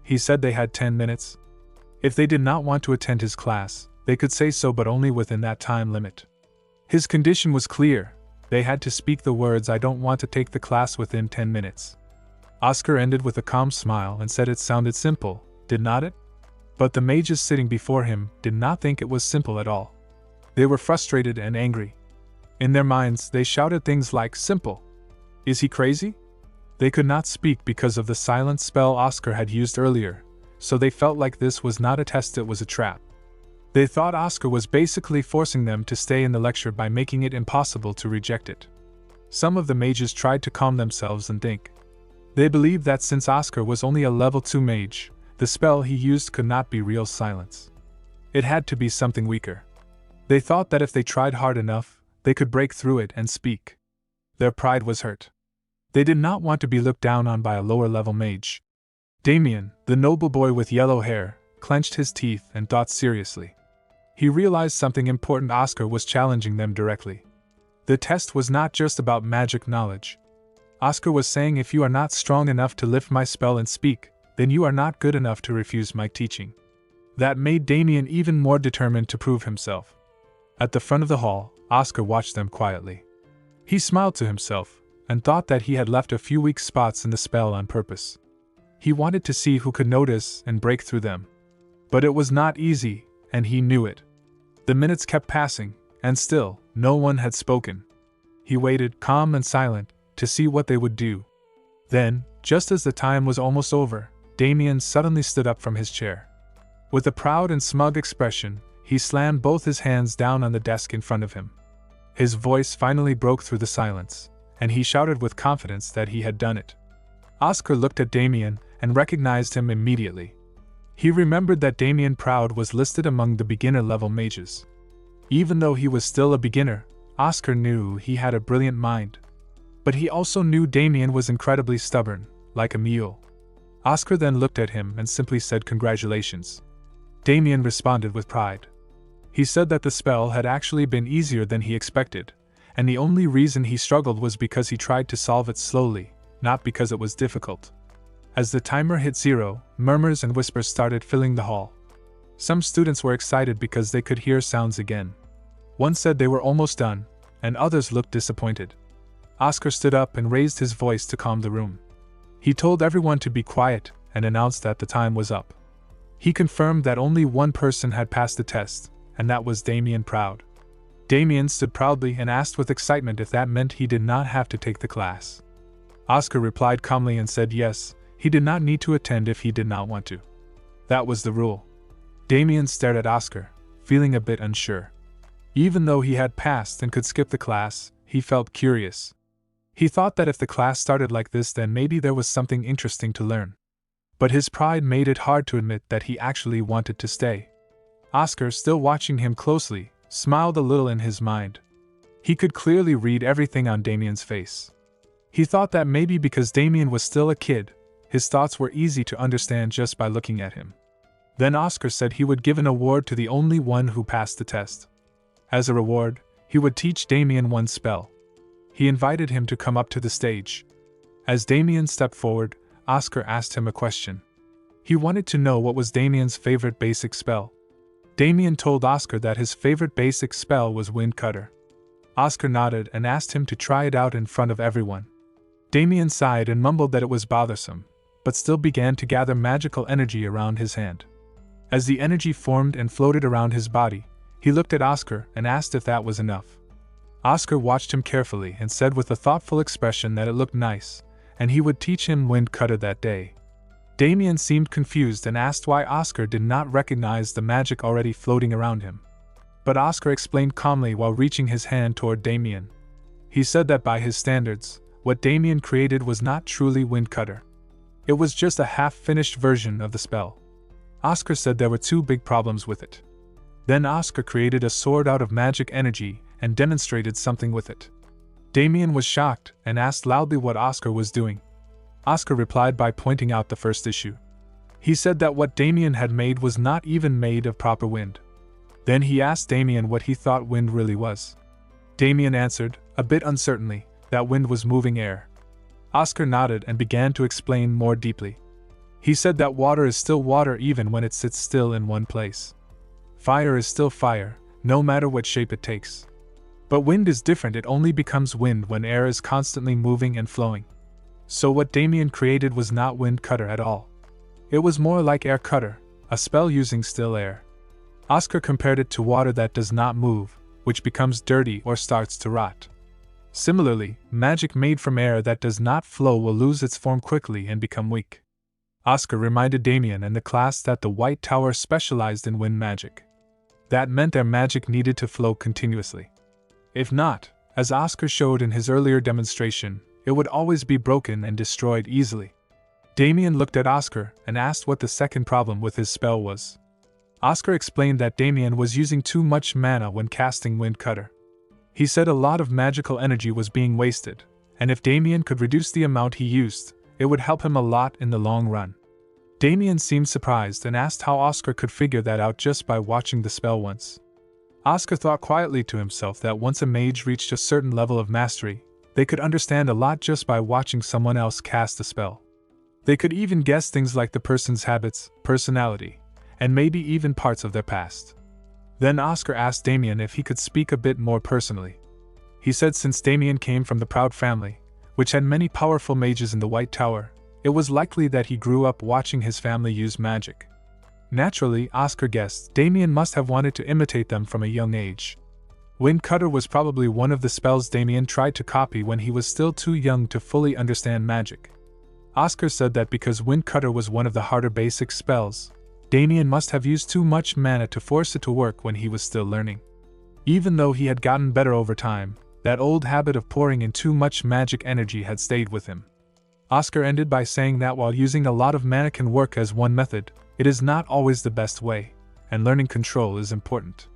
He said they had 10 minutes. If they did not want to attend his class, they could say so, but only within that time limit. His condition was clear. They had to speak the words "I don't want to take the class" within 10 minutes. Oscar ended with a calm smile and said it sounded simple, did not it? But the mages sitting before him did not think it was simple at all. They were frustrated and angry. In their minds, they shouted things like, "Simple? Is he crazy?" They could not speak because of the silence spell Oscar had used earlier, so they felt like this was not a test, it was a trap. They thought Oscar was basically forcing them to stay in the lecture by making it impossible to reject it. Some of the mages tried to calm themselves and think. They believed that since Oscar was only a level 2 mage, the spell he used could not be real silence. It had to be something weaker. They thought that if they tried hard enough, they could break through it and speak. Their pride was hurt. They did not want to be looked down on by a lower-level mage. Damien, the noble boy with yellow hair, clenched his teeth and thought seriously. He realized something important. Oscar was challenging them directly. The test was not just about magic knowledge. Oscar was saying, if you are not strong enough to lift my spell and speak, then you are not good enough to refuse my teaching. That made Damien even more determined to prove himself. At the front of the hall, Oscar watched them quietly. He smiled to himself, and thought that he had left a few weak spots in the spell on purpose. He wanted to see who could notice and break through them. But it was not easy, and he knew it. The minutes kept passing, and still, no one had spoken. He waited, calm and silent, to see what they would do. Then, just as the time was almost over, Damien suddenly stood up from his chair. With a proud and smug expression, he slammed both his hands down on the desk in front of him. His voice finally broke through the silence, and he shouted with confidence that he had done it. Oscar looked at Damien and recognized him immediately. He remembered that Damien Proud was listed among the beginner-level mages. Even though he was still a beginner, Oscar knew he had a brilliant mind. But he also knew Damien was incredibly stubborn, like a mule. Oscar then looked at him and simply said, "Congratulations." Damien responded with pride. He said that the spell had actually been easier than he expected, and the only reason he struggled was because he tried to solve it slowly, not because it was difficult. As the timer hit 0, murmurs and whispers started filling the hall. Some students were excited because they could hear sounds again. One said they were almost done, and others looked disappointed. Oscar stood up and raised his voice to calm the room. He told everyone to be quiet and announced that the time was up. He confirmed that only one person had passed the test, and that was Damien Proud. Damien stood proudly and asked with excitement if that meant he did not have to take the class. Oscar replied calmly and said yes, he did not need to attend if he did not want to. That was the rule. Damien stared at Oscar, feeling a bit unsure. Even though he had passed and could skip the class, he felt curious. He thought that if the class started like this, then maybe there was something interesting to learn. But his pride made it hard to admit that he actually wanted to stay. Oscar, still watching him closely, smiled a little in his mind. He could clearly read everything on Damien's face. He thought that maybe because Damien was still a kid, his thoughts were easy to understand just by looking at him. Then Oscar said he would give an award to the only one who passed the test. As a reward, he would teach Damien one spell. He invited him to come up to the stage. As Damien stepped forward, Oscar asked him a question. He wanted to know what was Damien's favorite basic spell. Damien told Oscar that his favorite basic spell was Wind Cutter. Oscar nodded and asked him to try it out in front of everyone. Damien sighed and mumbled that it was bothersome, but still began to gather magical energy around his hand. As the energy formed and floated around his body, he looked at Oscar and asked if that was enough. Oscar watched him carefully and said with a thoughtful expression that it looked nice, and he would teach him wind cutter that day. Damien seemed confused and asked why Oscar did not recognize the magic already floating around him. But Oscar explained calmly while reaching his hand toward Damien. He said that by his standards, what Damien created was not truly wind cutter. It was just a half-finished version of the spell. Oscar said there were two big problems with it. Then Oscar created a sword out of magic energy and demonstrated something with it. Damien was shocked and asked loudly what Oscar was doing. Oscar replied by pointing out the first issue. He said that what Damien had made was not even made of proper wind. Then he asked Damien what he thought wind really was. Damien answered, a bit uncertainly, that wind was moving air. Oscar nodded and began to explain more deeply. He said that water is still water even when it sits still in one place. Fire is still fire, no matter what shape it takes. But wind is different, it only becomes wind when air is constantly moving and flowing. So what Damien created was not wind cutter at all. It was more like air cutter, a spell using still air. Oscar compared it to water that does not move, which becomes dirty or starts to rot. Similarly, magic made from air that does not flow will lose its form quickly and become weak. Oscar reminded Damien and the class that the White Tower specialized in wind magic. That meant their magic needed to flow continuously. If not, as Oscar showed in his earlier demonstration, it would always be broken and destroyed easily. Damien looked at Oscar and asked what the second problem with his spell was. Oscar explained that Damien was using too much mana when casting wind cutter. He said a lot of magical energy was being wasted, and if Damien could reduce the amount he used, it would help him a lot in the long run. Damien seemed surprised and asked how Oscar could figure that out just by watching the spell once. Oscar thought quietly to himself that once a mage reached a certain level of mastery, they could understand a lot just by watching someone else cast a spell. They could even guess things like the person's habits, personality, and maybe even parts of their past. Then Oscar asked Damien if he could speak a bit more personally. He said since Damien came from the proud family, which had many powerful mages in the White Tower, it was likely that he grew up watching his family use magic. Naturally, Oscar guessed Damien must have wanted to imitate them from a young age. Wind cutter was probably one of the spells Damien tried to copy when he was still too young to fully understand magic. Oscar said that because wind cutter was one of the harder basic spells, Damien must have used too much mana to force it to work when he was still learning. Even though he had gotten better over time, that old habit of pouring in too much magic energy had stayed with him. Oscar ended by saying that while using a lot of mana can work as one method, it is not always the best way, and learning control is important.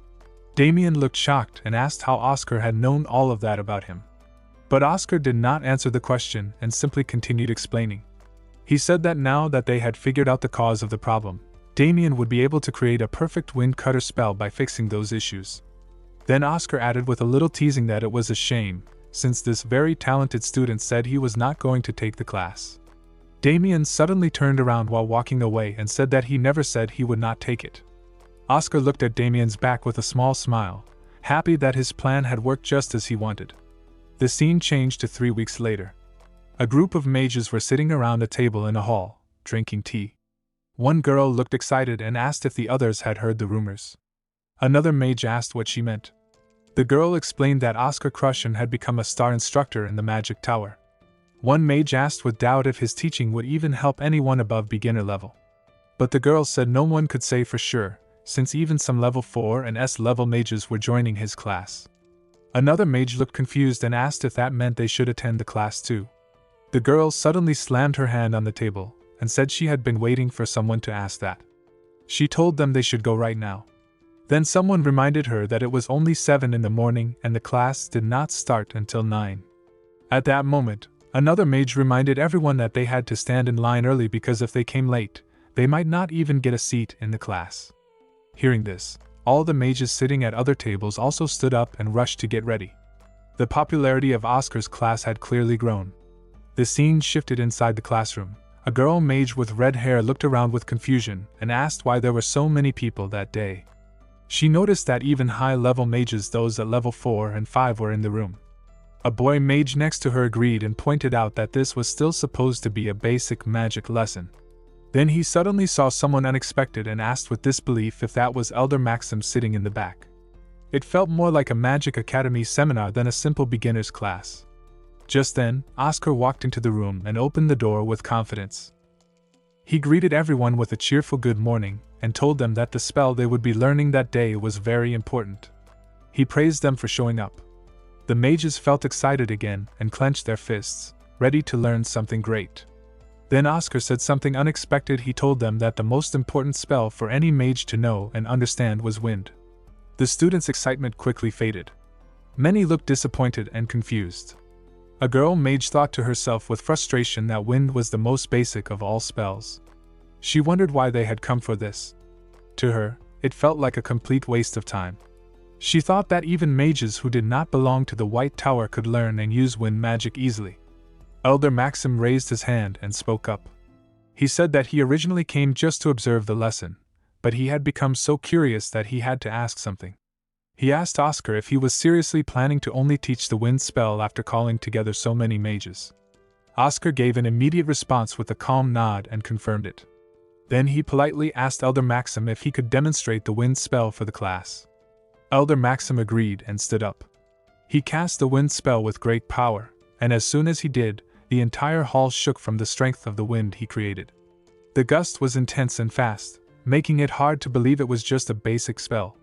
Damien looked shocked and asked how Oscar had known all of that about him. But Oscar did not answer the question and simply continued explaining. He said that now that they had figured out the cause of the problem, Damien would be able to create a perfect wind cutter spell by fixing those issues. Then Oscar added with a little teasing that it was a shame, since this very talented student said he was not going to take the class. Damien suddenly turned around while walking away and said that he never said he would not take it. Oscar looked at Damien's back with a small smile, happy that his plan had worked just as he wanted. The scene changed to 3 weeks later. A group of mages were sitting around a table in a hall, drinking tea. One girl looked excited and asked if the others had heard the rumors. Another mage asked what she meant. The girl explained that Oscar Crushen had become a star instructor in the Magic Tower. One mage asked with doubt if his teaching would even help anyone above beginner level. But the girl said no one could say for sure, since even some level 4 and S level mages were joining his class. Another mage looked confused and asked if that meant they should attend the class too. The girl suddenly slammed her hand on the table and said she had been waiting for someone to ask that. She told them they should go right now. Then someone reminded her that it was only 7 in the morning and the class did not start until 9. At that moment, another mage reminded everyone that they had to stand in line early because if they came late, they might not even get a seat in the class. Hearing this, all the mages sitting at other tables also stood up and rushed to get ready. The popularity of Oscar's class had clearly grown. The scene shifted inside the classroom. A girl mage with red hair looked around with confusion and asked why there were so many people that day. She noticed that even high-level mages, those at level 4 and 5, were in the room. A boy mage next to her agreed and pointed out that this was still supposed to be a basic magic lesson. Then he suddenly saw someone unexpected and asked with disbelief if that was Elder Maxim sitting in the back. It felt more like a Magic Academy seminar than a simple beginner's class. Just then, Oscar walked into the room and opened the door with confidence. He greeted everyone with a cheerful good morning and told them that the spell they would be learning that day was very important. He praised them for showing up. The mages felt excited again and clenched their fists, ready to learn something great. Then Oscar said something unexpected. He told them that the most important spell for any mage to know and understand was wind. The students' excitement quickly faded. Many looked disappointed and confused. A girl mage thought to herself with frustration that wind was the most basic of all spells. She wondered why they had come for this. To her, it felt like a complete waste of time. She thought that even mages who did not belong to the White Tower could learn and use wind magic easily. Elder Maxim raised his hand and spoke up. He said that he originally came just to observe the lesson, but he had become so curious that he had to ask something. He asked Oscar if he was seriously planning to only teach the wind spell after calling together so many mages. Oscar gave an immediate response with a calm nod and confirmed it. Then he politely asked Elder Maxim if he could demonstrate the wind spell for the class. Elder Maxim agreed and stood up. He cast the wind spell with great power, and as soon as he did, the entire hall shook from the strength of the wind he created. The gust was intense and fast, making it hard to believe it was just a basic spell.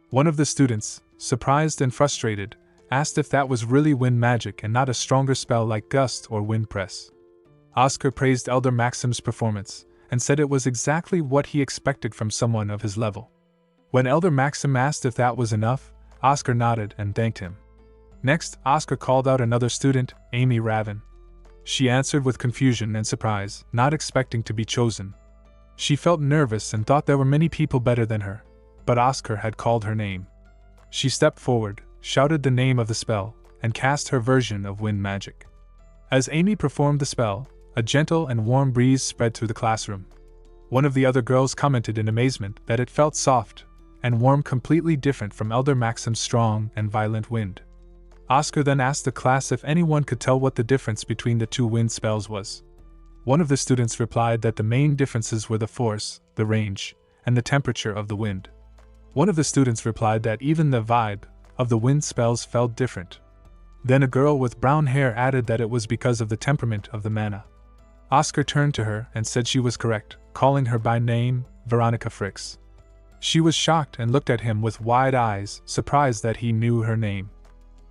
One of the students, surprised and frustrated, asked if that was really wind magic and not a stronger spell like gust or wind press. Oscar praised Elder Maxim's performance and said it was exactly what he expected from someone of his level. When Elder Maxim asked if that was enough, Oscar nodded and thanked him. Next, Oscar called out another student, Amy Raven. She answered with confusion and surprise, not expecting to be chosen. She felt nervous and thought there were many people better than her, but Oscar had called her name. She stepped forward, shouted the name of the spell, and cast her version of wind magic. As Amy performed the spell, a gentle and warm breeze spread through the classroom. One of the other girls commented in amazement that it felt soft and warm, completely different from Elder Maxim's strong and violent wind. Oscar then asked the class if anyone could tell what the difference between the two wind spells was. One of the students replied that the main differences were the force, the range, and the temperature of the wind. One of the students replied that even the vibe of the wind spells felt different. Then a girl with brown hair added that it was because of the temperament of the mana. Oscar turned to her and said she was correct, calling her by name, Veronica Fricks. She was shocked and looked at him with wide eyes, surprised that he knew her name.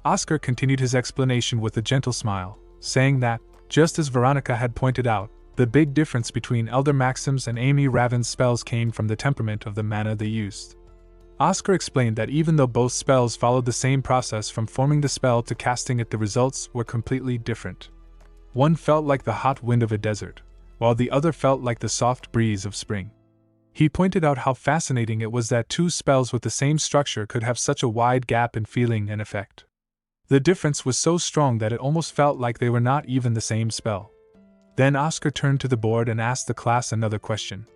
Oscar continued his explanation with a gentle smile, saying that, just as Veronica had pointed out, the big difference between Elder Maxim's and Amy Raven's spells came from the temperament of the mana they used. Oscar explained that even though both spells followed the same process from forming the spell to casting it, the results were completely different. One felt like the hot wind of a desert, while the other felt like the soft breeze of spring. He pointed out how fascinating it was that two spells with the same structure could have such a wide gap in feeling and effect. The difference was so strong that it almost felt like they were not even the same spell. Then Oscar turned to the board and asked the class another question.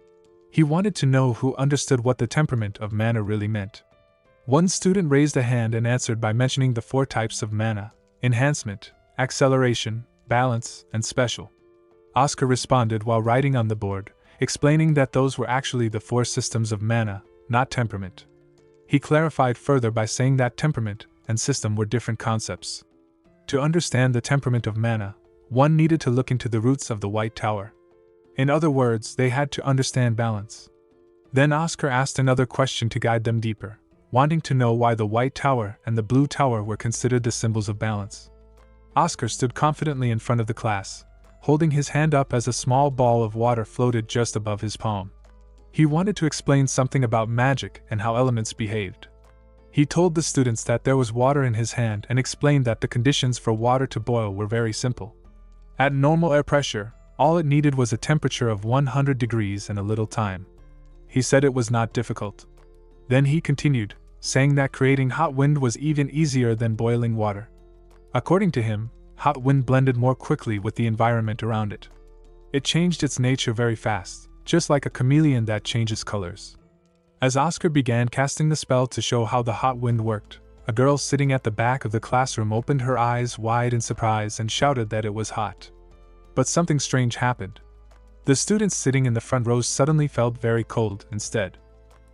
He wanted to know who understood what the temperament of mana really meant. One student raised a hand and answered by mentioning the 4 types of mana: enhancement, acceleration, balance, and special. Oscar responded while writing on the board, explaining that those were actually the 4 systems of mana, not temperament. He clarified further by saying that temperament and system were different concepts. To understand the temperament of mana, one needed to look into the roots of the White Tower. In other words, they had to understand balance. Then Oscar asked another question to guide them deeper, wanting to know why the White Tower and the Blue Tower were considered the symbols of balance. Oscar stood confidently in front of the class, holding his hand up as a small ball of water floated just above his palm. He wanted to explain something about magic and how elements behaved. He told the students that there was water in his hand and explained that the conditions for water to boil were very simple. At normal air pressure, all it needed was a temperature of 100 degrees and a little time. He said it was not difficult. Then he continued, saying that creating hot wind was even easier than boiling water. According to him, hot wind blended more quickly with the environment around it. It changed its nature very fast, just like a chameleon that changes colors. As Oscar began casting the spell to show how the hot wind worked, a girl sitting at the back of the classroom opened her eyes wide in surprise and shouted that it was hot. But something strange happened. The students sitting in the front rows suddenly felt very cold instead.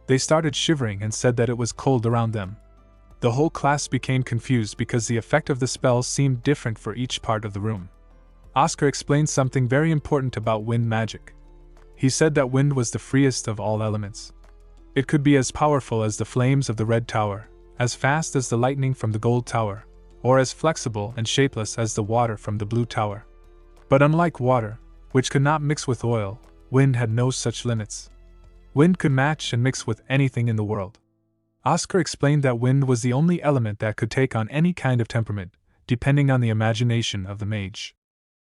They started shivering and said that it was cold around them. The whole class became confused because the effect of the spell seemed different for each part of the room. Oscar explained something very important about wind magic. He said that wind was the freest of all elements. It could be as powerful as the flames of the red tower, as fast as the lightning from the gold tower, or as flexible and shapeless as the water from the blue tower. But unlike water, which could not mix with oil, wind had no such limits. Wind could match and mix with anything in the world. Oscar explained that wind was the only element that could take on any kind of temperament, depending on the imagination of the mage.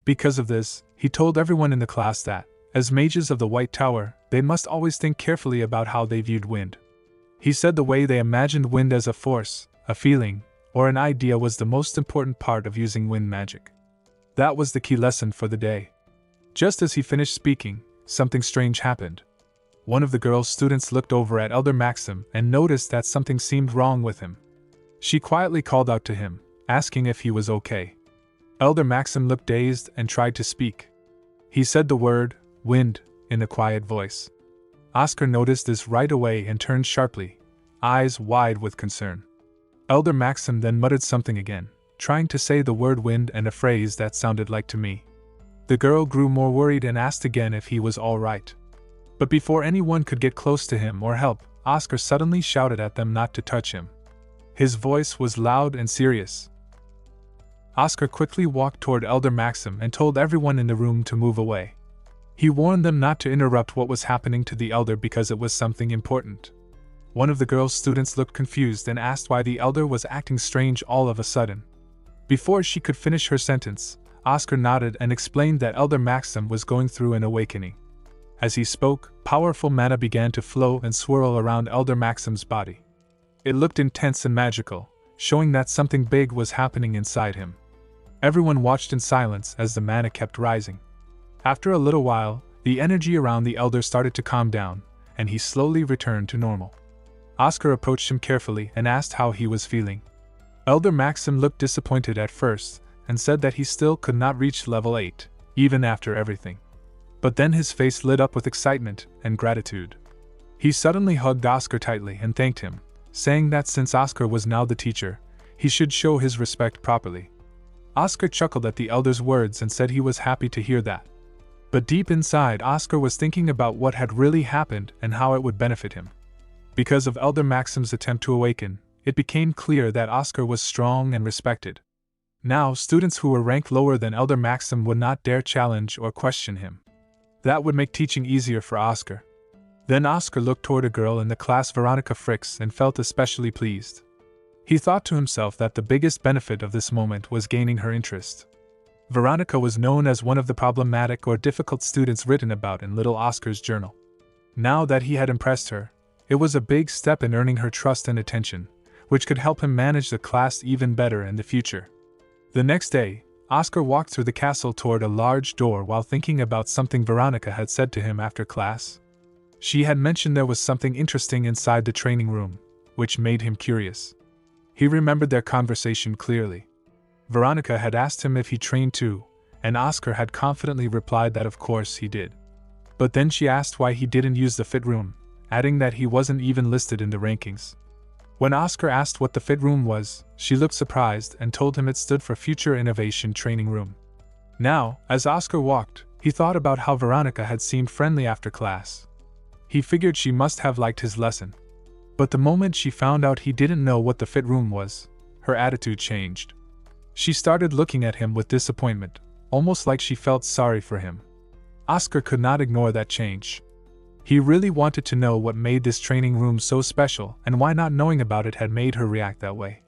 Because of this, he told everyone in the class that, as mages of the White Tower, they must always think carefully about how they viewed wind. He said the way they imagined wind as a force, a feeling, or an idea was the most important part of using wind magic. That was the key lesson for the day. Just as he finished speaking, something strange happened. One of the girl students looked over at Elder Maxim and noticed that something seemed wrong with him. She quietly called out to him, asking if he was okay. Elder Maxim looked dazed and tried to speak. He said the word, wind, in a quiet voice. Oscar noticed this right away and turned sharply, eyes wide with concern. Elder Maxim then muttered something again, trying to say the word wind and a phrase that sounded like to me. The girl grew more worried and asked again if he was all right. But before anyone could get close to him or help, Oscar suddenly shouted at them not to touch him. His voice was loud and serious. Oscar quickly walked toward Elder Maxim and told everyone in the room to move away. He warned them not to interrupt what was happening to the elder because it was something important. One of the girl's students looked confused and asked why the elder was acting strange all of a sudden. Before she could finish her sentence, Oscar nodded and explained that Elder Maxim was going through an awakening. As he spoke, powerful mana began to flow and swirl around Elder Maxim's body. It looked intense and magical, showing that something big was happening inside him. Everyone watched in silence as the mana kept rising. After a little while, the energy around the elder started to calm down, and he slowly returned to normal. Oscar approached him carefully and asked how he was feeling. Elder Maxim looked disappointed at first, and said that he still could not reach level 8, even after everything. But then his face lit up with excitement and gratitude. He suddenly hugged Oscar tightly and thanked him, saying that since Oscar was now the teacher, he should show his respect properly. Oscar chuckled at the elder's words and said he was happy to hear that. But deep inside, Oscar was thinking about what had really happened and how it would benefit him. Because of Elder Maxim's attempt to awaken, it became clear that Oscar was strong and respected. Now, students who were ranked lower than Elder Maxim would not dare challenge or question him. That would make teaching easier for Oscar. Then Oscar looked toward a girl in the class, Veronica Fricks, and felt especially pleased. He thought to himself that the biggest benefit of this moment was gaining her interest. Veronica was known as one of the problematic or difficult students written about in little Oscar's journal. Now that he had impressed her, it was a big step in earning her trust and attention, which could help him manage the class even better in the future. The next day, Oscar walked through the castle toward a large door while thinking about something Veronica had said to him after class. She had mentioned there was something interesting inside the training room, which made him curious. He remembered their conversation clearly. Veronica had asked him if he trained too, and Oscar had confidently replied that of course he did. But then she asked why he didn't use the fit room, adding that he wasn't even listed in the rankings. When Oscar asked what the fit room was, she looked surprised and told him it stood for Future Innovation Training Room. Now, as Oscar walked, he thought about how Veronica had seemed friendly after class. He figured she must have liked his lesson. But the moment she found out he didn't know what the fit room was, her attitude changed. She started looking at him with disappointment, almost like she felt sorry for him. Oscar could not ignore that change. He really wanted to know what made this training room so special and why not knowing about it had made her react that way.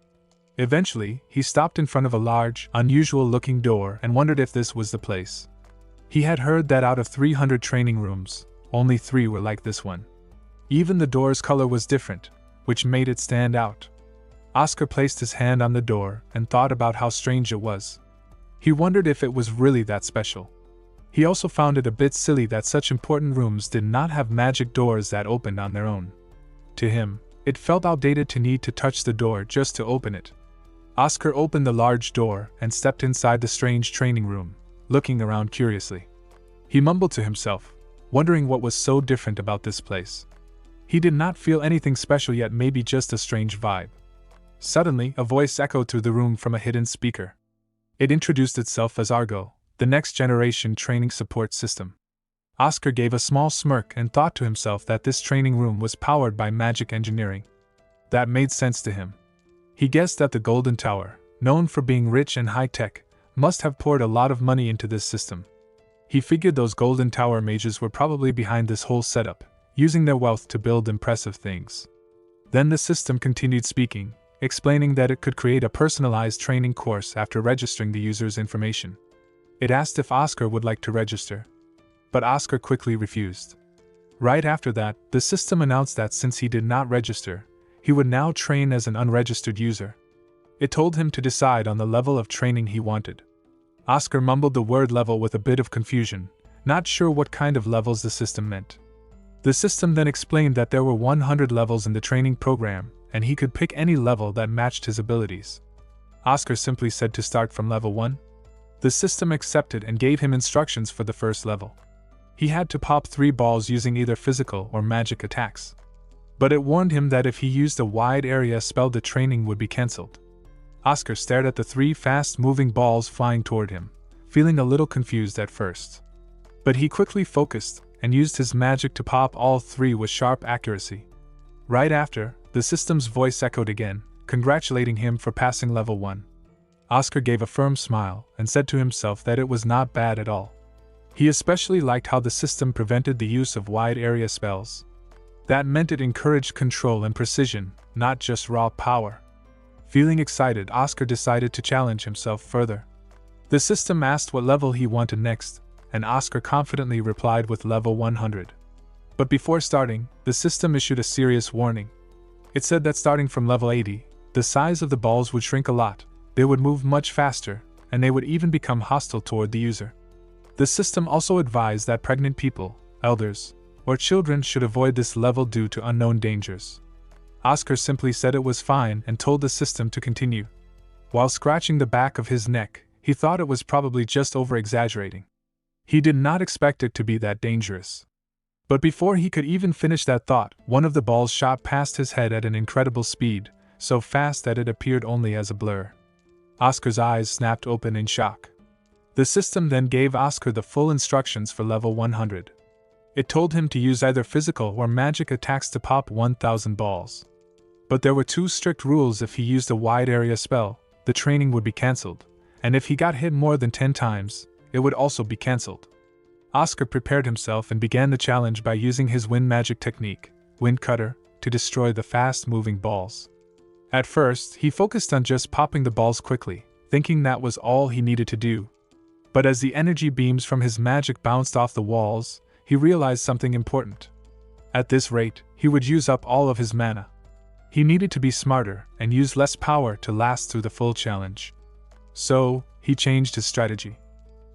Eventually, he stopped in front of a large, unusual-looking door and wondered if this was the place. He had heard that out of 300 training rooms, only 3 were like this one. Even the door's color was different, which made it stand out. Oscar placed his hand on the door and thought about how strange it was. He wondered if it was really that special. He also found it a bit silly that such important rooms did not have magic doors that opened on their own. To him, It felt outdated to need to touch the door just to open it. Oscar opened the large door and stepped inside the strange training room, looking around curiously. He mumbled to himself, wondering what was so different about this place. He did not feel anything special yet, maybe just a strange vibe. Suddenly, a voice echoed through the room from a hidden speaker. It introduced itself as Argo, the next generation training support system. Oscar gave a small smirk and thought to himself that this training room was powered by magic engineering. That made sense to him. He guessed that the Golden Tower, known for being rich and high-tech, must have poured a lot of money into this system. He figured those Golden Tower mages were probably behind this whole setup, using their wealth to build impressive things. Then the system continued speaking, explaining that it could create a personalized training course after registering the user's information. It asked if Oscar would like to register, but Oscar quickly refused. Right after that, the system announced that since he did not register, he would now train as an unregistered user. It told him to decide on the level of training he wanted. Oscar mumbled the word level with a bit of confusion, not sure what kind of levels the system meant. The system then explained that there were 100 levels in the training program, and he could pick any level that matched his abilities. Oscar simply said to start from level 1. The system accepted and gave him instructions for the first level. He had to pop 3 balls using either physical or magic attacks. But it warned him that if he used a wide area spell, the training would be cancelled. Oscar stared at the 3 fast-moving balls flying toward him, feeling a little confused at first. But he quickly focused and used his magic to pop all 3 with sharp accuracy. Right after, the system's voice echoed again, congratulating him for passing level 1. Oscar gave a firm smile and said to himself that it was not bad at all. He especially liked how the system prevented the use of wide area spells. That meant it encouraged control and precision, not just raw power. Feeling excited, Oscar decided to challenge himself further. The system asked what level he wanted next, and Oscar confidently replied with level 100. But before starting, the system issued a serious warning. It said that starting from level 80, the size of the balls would shrink a lot, they would move much faster, and they would even become hostile toward the user. The system also advised that pregnant people, elders, or children should avoid this level due to unknown dangers. Oscar simply said it was fine and told the system to continue. While scratching the back of his neck, he thought it was probably just over-exaggerating. He did not expect it to be that dangerous. But before he could even finish that thought, one of the balls shot past his head at an incredible speed, so fast that it appeared only as a blur. Oscar's eyes snapped open in shock. The system then gave Oscar the full instructions for level 100. It told him to use either physical or magic attacks to pop 1,000 balls. But there were 2 strict rules: if he used a wide area spell, the training would be cancelled, and if he got hit more than 10 times, it would also be cancelled. Oscar prepared himself and began the challenge by using his wind magic technique, Wind Cutter, to destroy the fast-moving balls. At first, he focused on just popping the balls quickly, thinking that was all he needed to do. But as the energy beams from his magic bounced off the walls, he realized something important. At this rate, he would use up all of his mana. He needed to be smarter and use less power to last through the full challenge. So, he changed his strategy.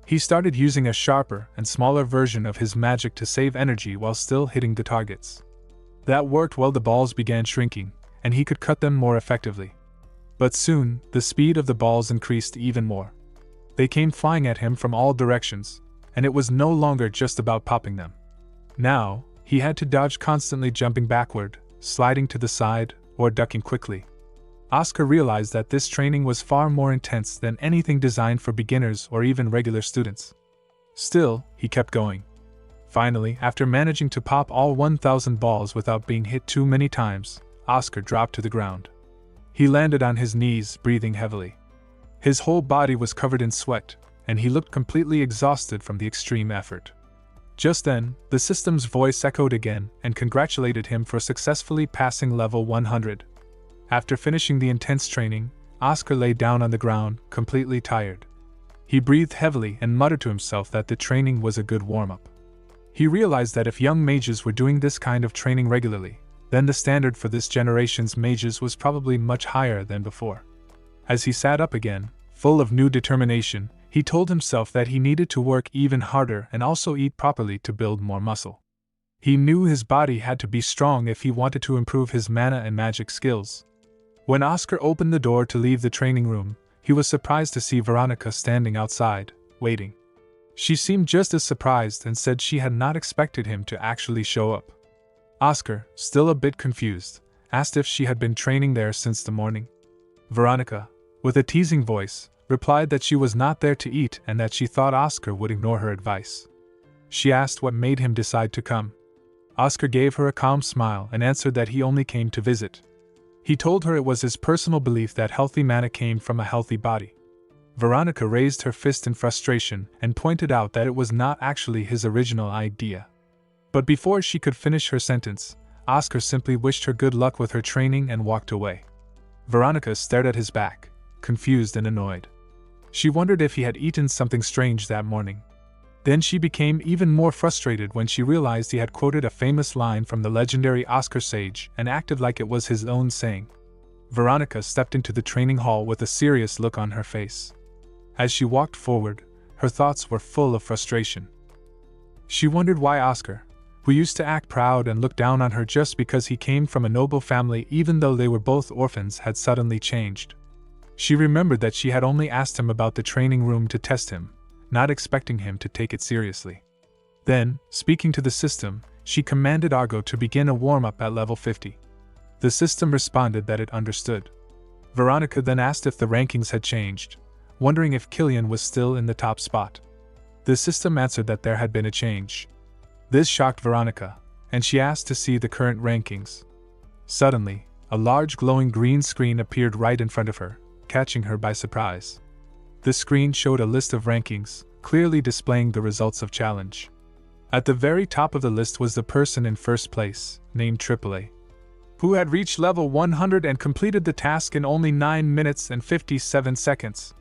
He started using a sharper and smaller version of his magic to save energy while still hitting the targets. That worked well. The balls began shrinking, and he could cut them more effectively. But soon, the speed of the balls increased even more. They came flying at him from all directions, and it was no longer just about popping them. Now, he had to dodge, constantly jumping backward, sliding to the side, or ducking quickly. Oscar realized that this training was far more intense than anything designed for beginners or even regular students. Still, he kept going. Finally, after managing to pop all 1,000 balls without being hit too many times, Oscar dropped to the ground. He landed on his knees, breathing heavily. His whole body was covered in sweat, and he looked completely exhausted from the extreme effort. Just then, the system's voice echoed again and congratulated him for successfully passing level 100. After finishing the intense training, Oscar lay down on the ground, completely tired. He breathed heavily and muttered to himself that the training was a good warm-up. He realized that if young mages were doing this kind of training regularly, then the standard for this generation's mages was probably much higher than before. As he sat up again, full of new determination, he told himself that he needed to work even harder and also eat properly to build more muscle. He knew his body had to be strong if he wanted to improve his mana and magic skills. When Oscar opened the door to leave the training room, he was surprised to see Veronica standing outside, waiting. She seemed just as surprised and said she had not expected him to actually show up. Oscar, still a bit confused, asked if she had been training there since the morning. Veronica, with a teasing voice, replied that she was not there to eat and that she thought Oscar would ignore her advice. She asked what made him decide to come. Oscar gave her a calm smile and answered that he only came to visit. He told her it was his personal belief that healthy mana came from a healthy body. Veronica raised her fist in frustration and pointed out that it was not actually his original idea. But before she could finish her sentence, Oscar simply wished her good luck with her training and walked away. Veronica stared at his back, confused and annoyed. She wondered if he had eaten something strange that morning. Then she became even more frustrated when she realized he had quoted a famous line from the legendary Oscar sage and acted like it was his own saying. Veronica stepped into the training hall with a serious look on her face. As she walked forward, her thoughts were full of frustration. She wondered why Oscar, who used to act proud and look down on her just because he came from a noble family even though they were both orphans, had suddenly changed. She remembered that she had only asked him about the training room to test him, not expecting him to take it seriously. Then, speaking to the system, she commanded Argo to begin a warm-up at level 50. The system responded that it understood. Veronica then asked if the rankings had changed, wondering if Killian was still in the top spot. The system answered that there had been a change. This shocked Veronica, and she asked to see the current rankings. Suddenly, a large glowing green screen appeared right in front of her, catching her by surprise. The screen showed a list of rankings, clearly displaying the results of challenge. At the very top of the list was the person in first place, named AAA, who had reached level 100 and completed the task in only 9 minutes and 57 seconds.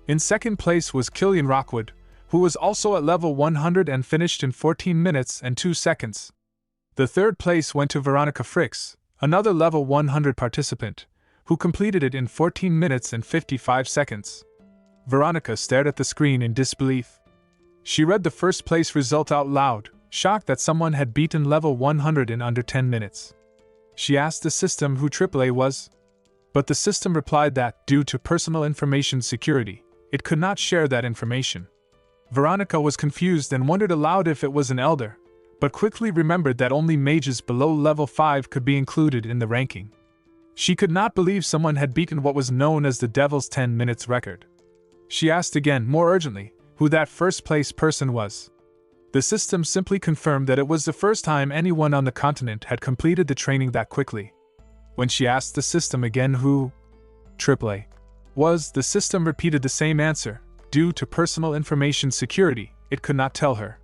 In second place was Killian Rockwood, who was also at level 100 and finished in 14 minutes and 2 seconds. The third place went to Veronica Fricks, another level 100 participant, who completed it in 14 minutes and 55 seconds. Veronica stared at the screen in disbelief. She read the first place result out loud, shocked that someone had beaten level 100 in under 10 minutes. She asked the system who AAA was, but the system replied that, due to personal information security, it could not share that information. Veronica was confused and wondered aloud if it was an elder, but quickly remembered that only mages below level 5 could be included in the ranking. She could not believe someone had beaten what was known as the Devil's 10 minutes record. She asked again, more urgently, who that first-place person was. The system simply confirmed that it was the first time anyone on the continent had completed the training that quickly. When she asked the system again who AAA was, the system repeated the same answer. Due to personal information security, it could not tell her.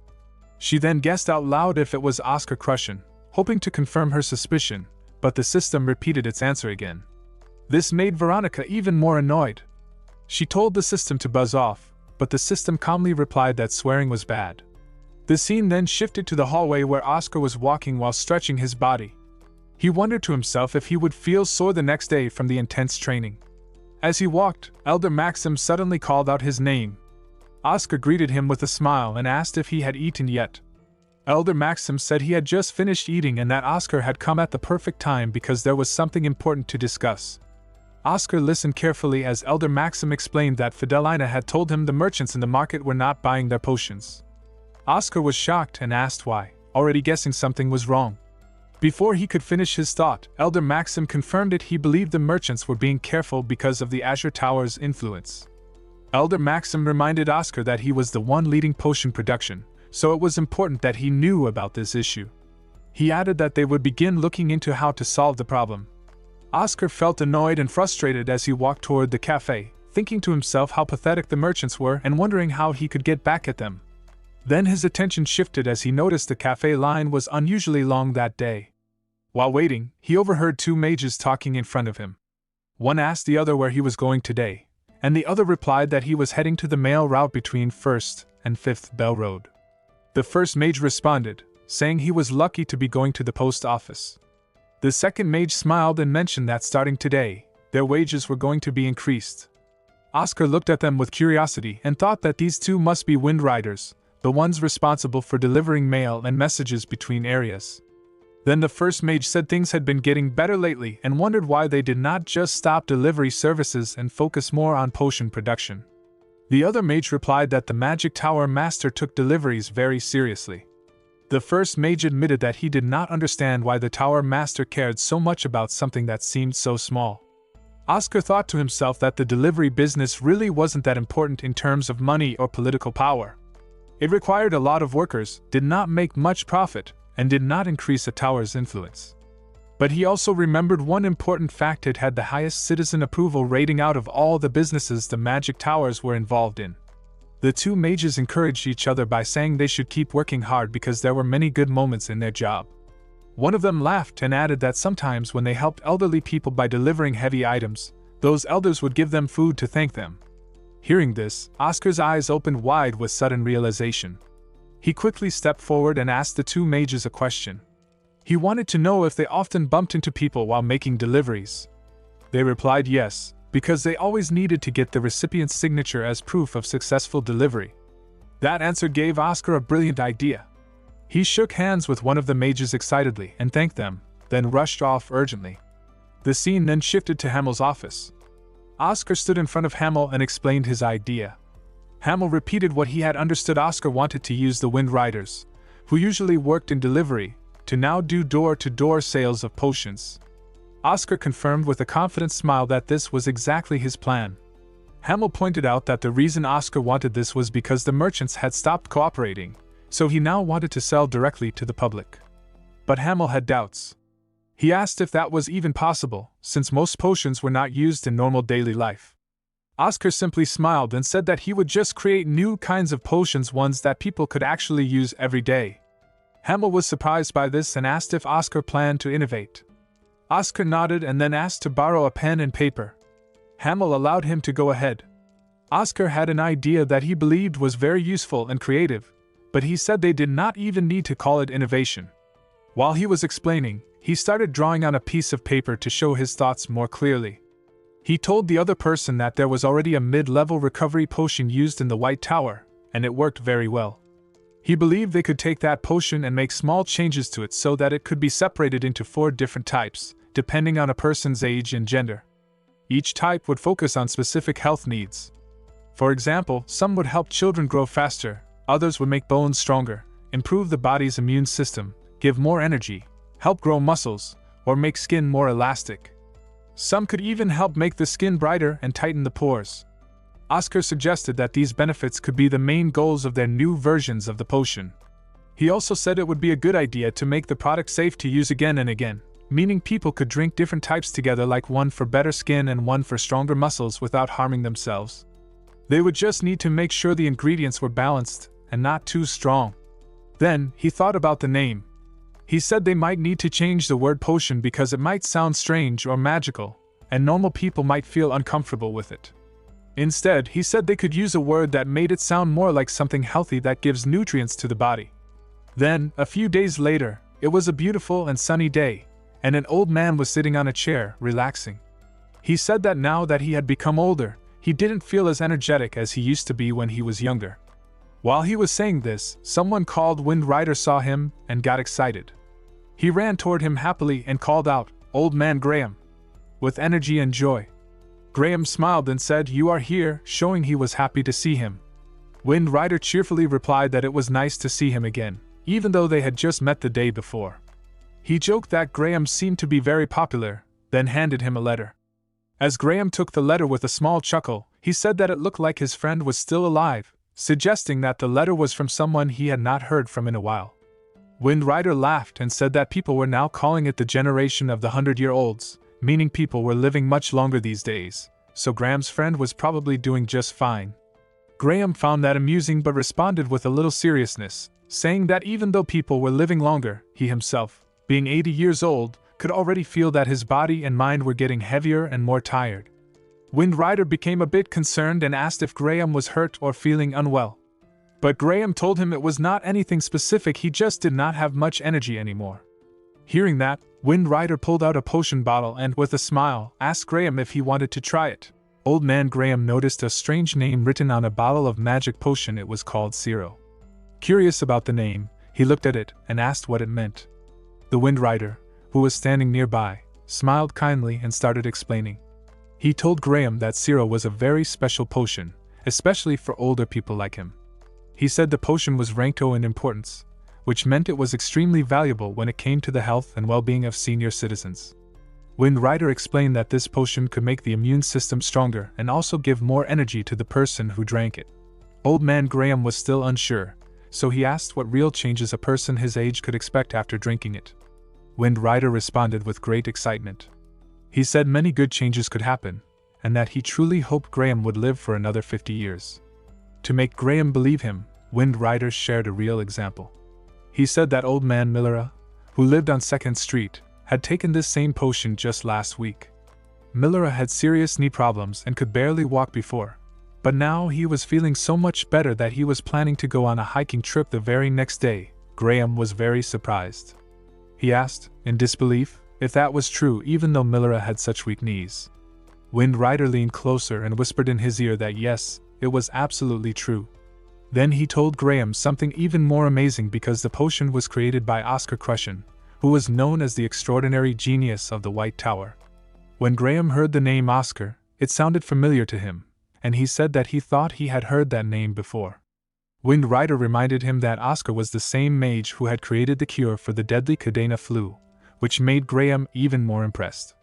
She then guessed out loud if it was Oscar Crushen, hoping to confirm her suspicion, but the system repeated its answer again. This made Veronica even more annoyed. She told the system to buzz off, but the system calmly replied that swearing was bad. The scene then shifted to the hallway where Oscar was walking while stretching his body. He wondered to himself if he would feel sore the next day from the intense training. As he walked, Elder Maxim suddenly called out his name. Oscar greeted him with a smile and asked if he had eaten yet. Elder Maxim said he had just finished eating and that Oscar had come at the perfect time because there was something important to discuss. Oscar listened carefully as Elder Maxim explained that Fidelina had told him the merchants in the market were not buying their potions. Oscar was shocked and asked why, already guessing something was wrong. Before he could finish his thought, Elder Maxim confirmed it. He believed the merchants were being careful because of the Azure Tower's influence. Elder Maxim reminded Oscar that he was the one leading potion production, so it was important that he knew about this issue. He added that they would begin looking into how to solve the problem. Oscar felt annoyed and frustrated as he walked toward the cafe, thinking to himself how pathetic the merchants were and wondering how he could get back at them. Then his attention shifted as he noticed the cafe line was unusually long that day. While waiting, he overheard two mages talking in front of him. One asked the other where he was going today, and the other replied that he was heading to the mail route between 1st and 5th Bell Road. The first mage responded, saying he was lucky to be going to the post office. The second mage smiled and mentioned that starting today, their wages were going to be increased. Oscar looked at them with curiosity and thought that these two must be Wind Riders, the ones responsible for delivering mail and messages between areas. Then the first mage said things had been getting better lately and wondered why they did not just stop delivery services and focus more on potion production. The other mage replied that the magic tower master took deliveries very seriously. The first mage admitted that he did not understand why the tower master cared so much about something that seemed so small. Oscar thought to himself that the delivery business really wasn't that important in terms of money or political power. It required a lot of workers, did not make much profit, and did not increase a tower's influence. But he also remembered one important fact: it had the highest citizen approval rating out of all the businesses the magic towers were involved in. The two mages encouraged each other by saying they should keep working hard because there were many good moments in their job. One of them laughed and added that sometimes when they helped elderly people by delivering heavy items, those elders would give them food to thank them. Hearing this, Oscar's eyes opened wide with sudden realization. He quickly stepped forward and asked the two mages a question. He wanted to know if they often bumped into people while making deliveries. They replied yes, because they always needed to get the recipient's signature as proof of successful delivery. That answer gave Oscar a brilliant idea. He shook hands with one of the mages excitedly and thanked them, then rushed off urgently. The scene then shifted to Hamel's office. Oscar stood in front of Hamel and explained his idea. Hamel repeated what he had understood. Oscar wanted to use the Wind Riders, who usually worked in delivery, to now do door-to-door sales of potions. Oscar confirmed with a confident smile that this was exactly his plan. Hamel pointed out that the reason Oscar wanted this was because the merchants had stopped cooperating, so he now wanted to sell directly to the public. But Hamel had doubts. He asked if that was even possible, since most potions were not used in normal daily life. Oscar simply smiled and said that he would just create new kinds of potions, ones that people could actually use every day. Hamel was surprised by this and asked if Oscar planned to innovate. Oscar nodded and then asked to borrow a pen and paper. Hamel allowed him to go ahead. Oscar had an idea that he believed was very useful and creative, but he said they did not even need to call it innovation. While he was explaining, he started drawing on a piece of paper to show his thoughts more clearly. He told the other person that there was already a mid-level recovery potion used in the White Tower, and it worked very well. He believed they could take that potion and make small changes to it so that it could be separated into 4 different types, depending on a person's age and gender. Each type would focus on specific health needs. For example, some would help children grow faster, others would make bones stronger, improve the body's immune system, give more energy, help grow muscles, or make skin more elastic. Some could even help make the skin brighter and tighten the pores. Oscar suggested that these benefits could be the main goals of their new versions of the potion. He also said it would be a good idea to make the product safe to use again and again, meaning people could drink different types together, like one for better skin and one for stronger muscles without harming themselves. They would just need to make sure the ingredients were balanced and not too strong. Then, he thought about the name. He said they might need to change the word potion because it might sound strange or magical, and normal people might feel uncomfortable with it. Instead, he said they could use a word that made it sound more like something healthy that gives nutrients to the body. Then, a few days later, it was a beautiful and sunny day, and an old man was sitting on a chair, relaxing. He said that now that he had become older, he didn't feel as energetic as he used to be when he was younger. While he was saying this, someone called Wind Rider saw him and got excited. He ran toward him happily and called out, "Old Man Graham," with energy and joy. Graham smiled and said, "You are here," showing he was happy to see him. Wind Rider cheerfully replied that it was nice to see him again, even though they had just met the day before. He joked that Graham seemed to be very popular, then handed him a letter. As Graham took the letter with a small chuckle, he said that it looked like his friend was still alive, suggesting that the letter was from someone he had not heard from in a while. Wind Rider laughed and said that people were now calling it the generation of the 100-year-olds, meaning people were living much longer these days, so Graham's friend was probably doing just fine. Graham found that amusing but responded with a little seriousness, saying that even though people were living longer, he himself, being 80 years old, could already feel that his body and mind were getting heavier and more tired. Wind Rider became a bit concerned and asked if Graham was hurt or feeling unwell. But Graham told him it was not anything specific, he just did not have much energy anymore. Hearing that, Wind Rider pulled out a potion bottle and, with a smile, asked Graham if he wanted to try it. Old Man Graham noticed a strange name written on a bottle of magic potion. It was called Zero. Curious about the name, he looked at it and asked what it meant. The Wind Rider, who was standing nearby, smiled kindly and started explaining. He told Graham that Siro was a very special potion, especially for older people like him. He said the potion was ranked O in importance, which meant it was extremely valuable when it came to the health and well-being of senior citizens. Wind Rider explained that this potion could make the immune system stronger and also give more energy to the person who drank it. Old man Graham was still unsure, so he asked what real changes a person his age could expect after drinking it. Wind Rider responded with great excitement. He said many good changes could happen, and that he truly hoped Graham would live for another 50 years. To make Graham believe him, Wind Rider shared a real example. He said that old man Millera, who lived on 2nd Street, had taken this same potion just last week. Millera had serious knee problems and could barely walk before, but now he was feeling so much better that he was planning to go on a hiking trip the very next day. Graham was very surprised. He asked, in disbelief, if that was true even though Millera had such weak knees. Wind Rider leaned closer and whispered in his ear that yes, it was absolutely true. Then he told Graham something even more amazing because the potion was created by Oscar Crushen, who was known as the extraordinary genius of the White Tower. When Graham heard the name Oscar, it sounded familiar to him, and he said that he thought he had heard that name before. Wind Rider reminded him that Oscar was the same mage who had created the cure for the deadly Cadena flu, which made Graham even more impressed.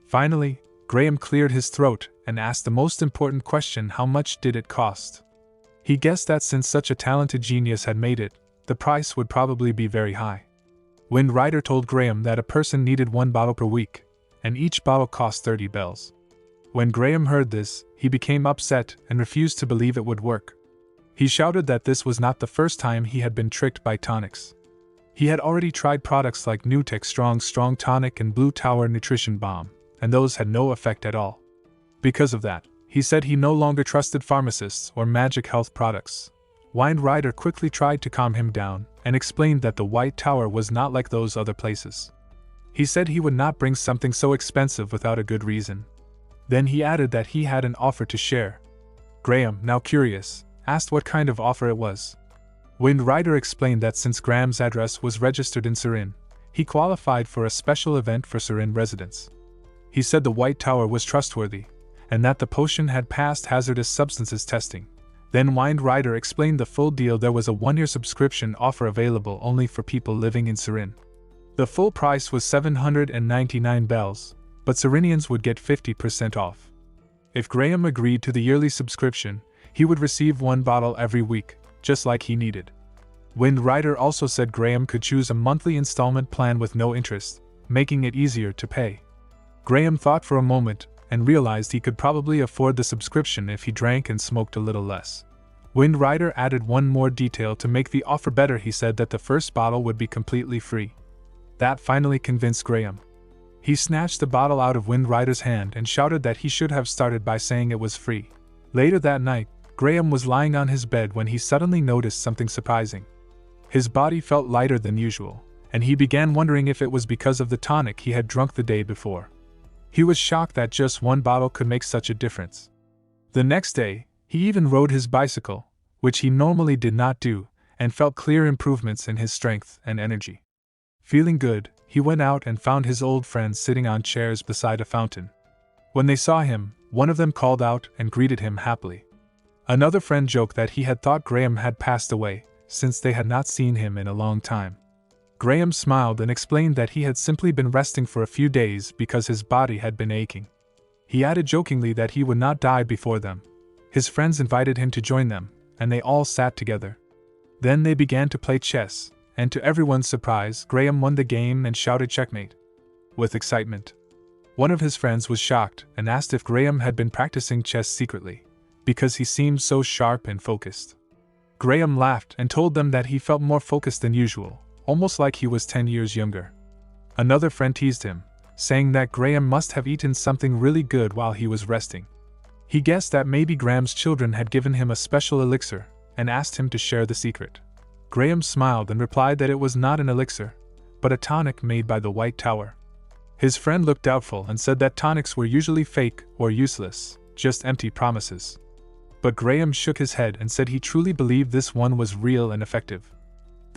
Finally, Graham cleared his throat and asked the most important question: how much did it cost? He guessed that since such a talented genius had made it, the price would probably be very high. Wind Rider told Graham that a person needed 1 bottle per week, and each bottle cost 30 bells. When Graham heard this, he became upset and refused to believe it would work. He shouted that this was not the first time he had been tricked by tonics. He had already tried products like Nutec Strong Tonic and Blue Tower Nutrition Bomb, and those had no effect at all. Because of that, he said he no longer trusted pharmacists or magic health products. Wind Rider quickly tried to calm him down and explained that the White Tower was not like those other places. He said he would not bring something so expensive without a good reason. Then he added that he had an offer to share. Graham, now curious, asked what kind of offer it was. Wind Rider explained that since Graham's address was registered in Surin, he qualified for a special event for Surin residents. He said the White Tower was trustworthy, and that the potion had passed hazardous substances testing. Then Wind Rider explained the full deal. There was a 1-year subscription offer available only for people living in Surin. The full price was 799 bells, but Surinians would get 50% off. If Graham agreed to the yearly subscription, he would receive 1 bottle every week, just like he needed. Wind Rider also said Graham could choose a monthly installment plan with no interest, making it easier to pay. Graham thought for a moment and realized he could probably afford the subscription if he drank and smoked a little less. Wind Rider added one more detail to make the offer better. He said that the first bottle would be completely free. That finally convinced Graham. He snatched the bottle out of Wind Rider's hand and shouted that he should have started by saying it was free. Later that night, Graham was lying on his bed when he suddenly noticed something surprising. His body felt lighter than usual, and he began wondering if it was because of the tonic he had drunk the day before. He was shocked that just 1 bottle could make such a difference. The next day, he even rode his bicycle, which he normally did not do, and felt clear improvements in his strength and energy. Feeling good, he went out and found his old friends sitting on chairs beside a fountain. When they saw him, one of them called out and greeted him happily. Another friend joked that he had thought Graham had passed away, since they had not seen him in a long time. Graham smiled and explained that he had simply been resting for a few days because his body had been aching. He added jokingly that he would not die before them. His friends invited him to join them, and they all sat together. Then they began to play chess, and to everyone's surprise, Graham won the game and shouted checkmate with excitement. One of his friends was shocked and asked if Graham had been practicing chess secretly, because he seemed so sharp and focused. Graham laughed and told them that he felt more focused than usual, almost like he was 10 years younger. Another friend teased him, saying that Graham must have eaten something really good while he was resting. He guessed that maybe Graham's children had given him a special elixir, and asked him to share the secret. Graham smiled and replied that it was not an elixir, but a tonic made by the White Tower. His friend looked doubtful and said that tonics were usually fake or useless, just empty promises. But Graham shook his head and said he truly believed this one was real and effective.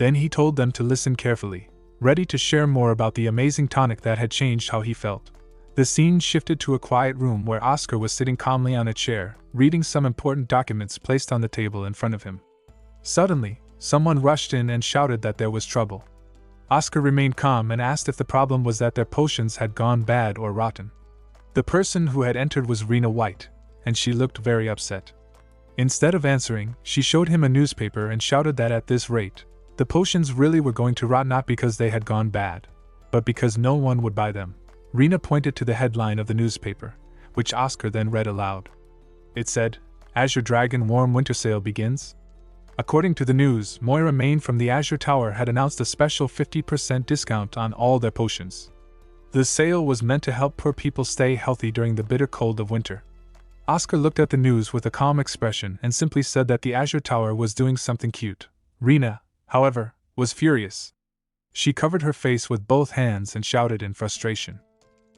Then he told them to listen carefully, ready to share more about the amazing tonic that had changed how he felt. The scene shifted to a quiet room where Oscar was sitting calmly on a chair, reading some important documents placed on the table in front of him. Suddenly, someone rushed in and shouted that there was trouble. Oscar remained calm and asked if the problem was that their potions had gone bad or rotten. The person who had entered was Rena White, and she looked very upset. Instead of answering, she showed him a newspaper and shouted that at this rate, the potions really were going to rot, not because they had gone bad, but because no one would buy them. Rena pointed to the headline of the newspaper, which Oscar then read aloud. It said, "Azure Dragon Warm Winter Sale Begins." According to the news, Moira Main from the Azure Tower had announced a special 50% discount on all their potions. The sale was meant to help poor people stay healthy during the bitter cold of winter. Oscar looked at the news with a calm expression and simply said that the Azure Tower was doing something cute. Rena, however, was furious. She covered her face with both hands and shouted in frustration.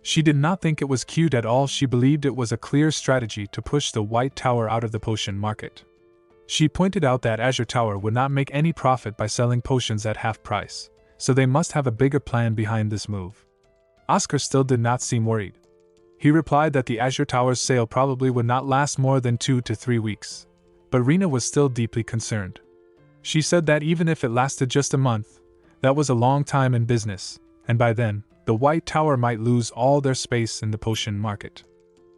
She did not think it was cute at all. She believed it was a clear strategy to push the White Tower out of the potion market. She pointed out that Azure Tower would not make any profit by selling potions at half price, so they must have a bigger plan behind this move. Oscar still did not seem worried. He replied that the Azure Tower's sale probably would not last more than 2 to 3 weeks, but Rena was still deeply concerned. She said that even if it lasted just a month, that was a long time in business, and by then, the White Tower might lose all their space in the potion market.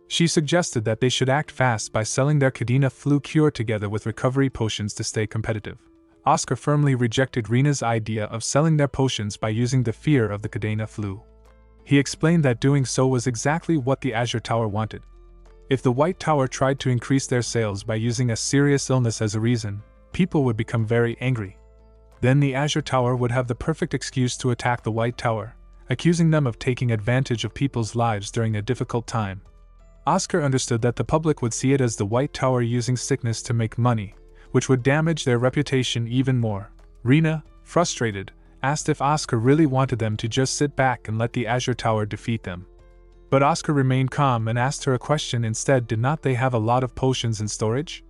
She suggested that they should act fast by selling their Cadena flu cure together with recovery potions to stay competitive. Oscar firmly rejected Rena's idea of selling their potions by using the fear of the Cadena flu. He explained that doing so was exactly what the Azure Tower wanted. If the White Tower tried to increase their sales by using a serious illness as a reason, people would become very angry. Then the Azure Tower would have the perfect excuse to attack the White Tower, accusing them of taking advantage of people's lives during a difficult time. Oscar understood that the public would see it as the White Tower using sickness to make money, which would damage their reputation even more. Rena, frustrated, asked if Oscar really wanted them to just sit back and let the Azure Tower defeat them. But Oscar remained calm and asked her a question instead. Did not they have a lot of potions in storage?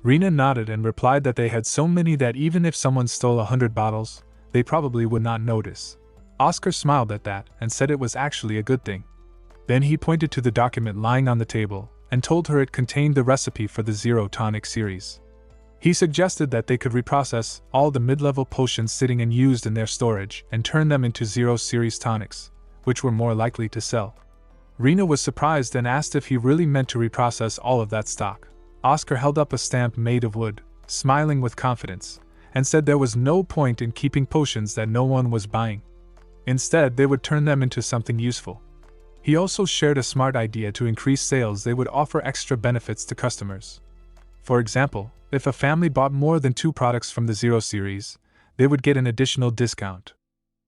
Rena nodded and replied that they had so many that even if someone stole 100 bottles, they probably would not notice. Oscar smiled at that and said it was actually a good thing. Then he pointed to the document lying on the table and told her it contained the recipe for the Zero Tonic series. He suggested that they could reprocess all the mid-level potions sitting and used in their storage and turn them into Zero series tonics, which were more likely to sell. Rena was surprised and asked if he really meant to reprocess all of that stock. Oscar held up a stamp made of wood, smiling with confidence, and said there was no point in keeping potions that no one was buying. Instead, they would turn them into something useful. He also shared a smart idea to increase sales. They would offer extra benefits to customers. For example, if a family bought more than 2 products from the Zero series, they would get an additional discount.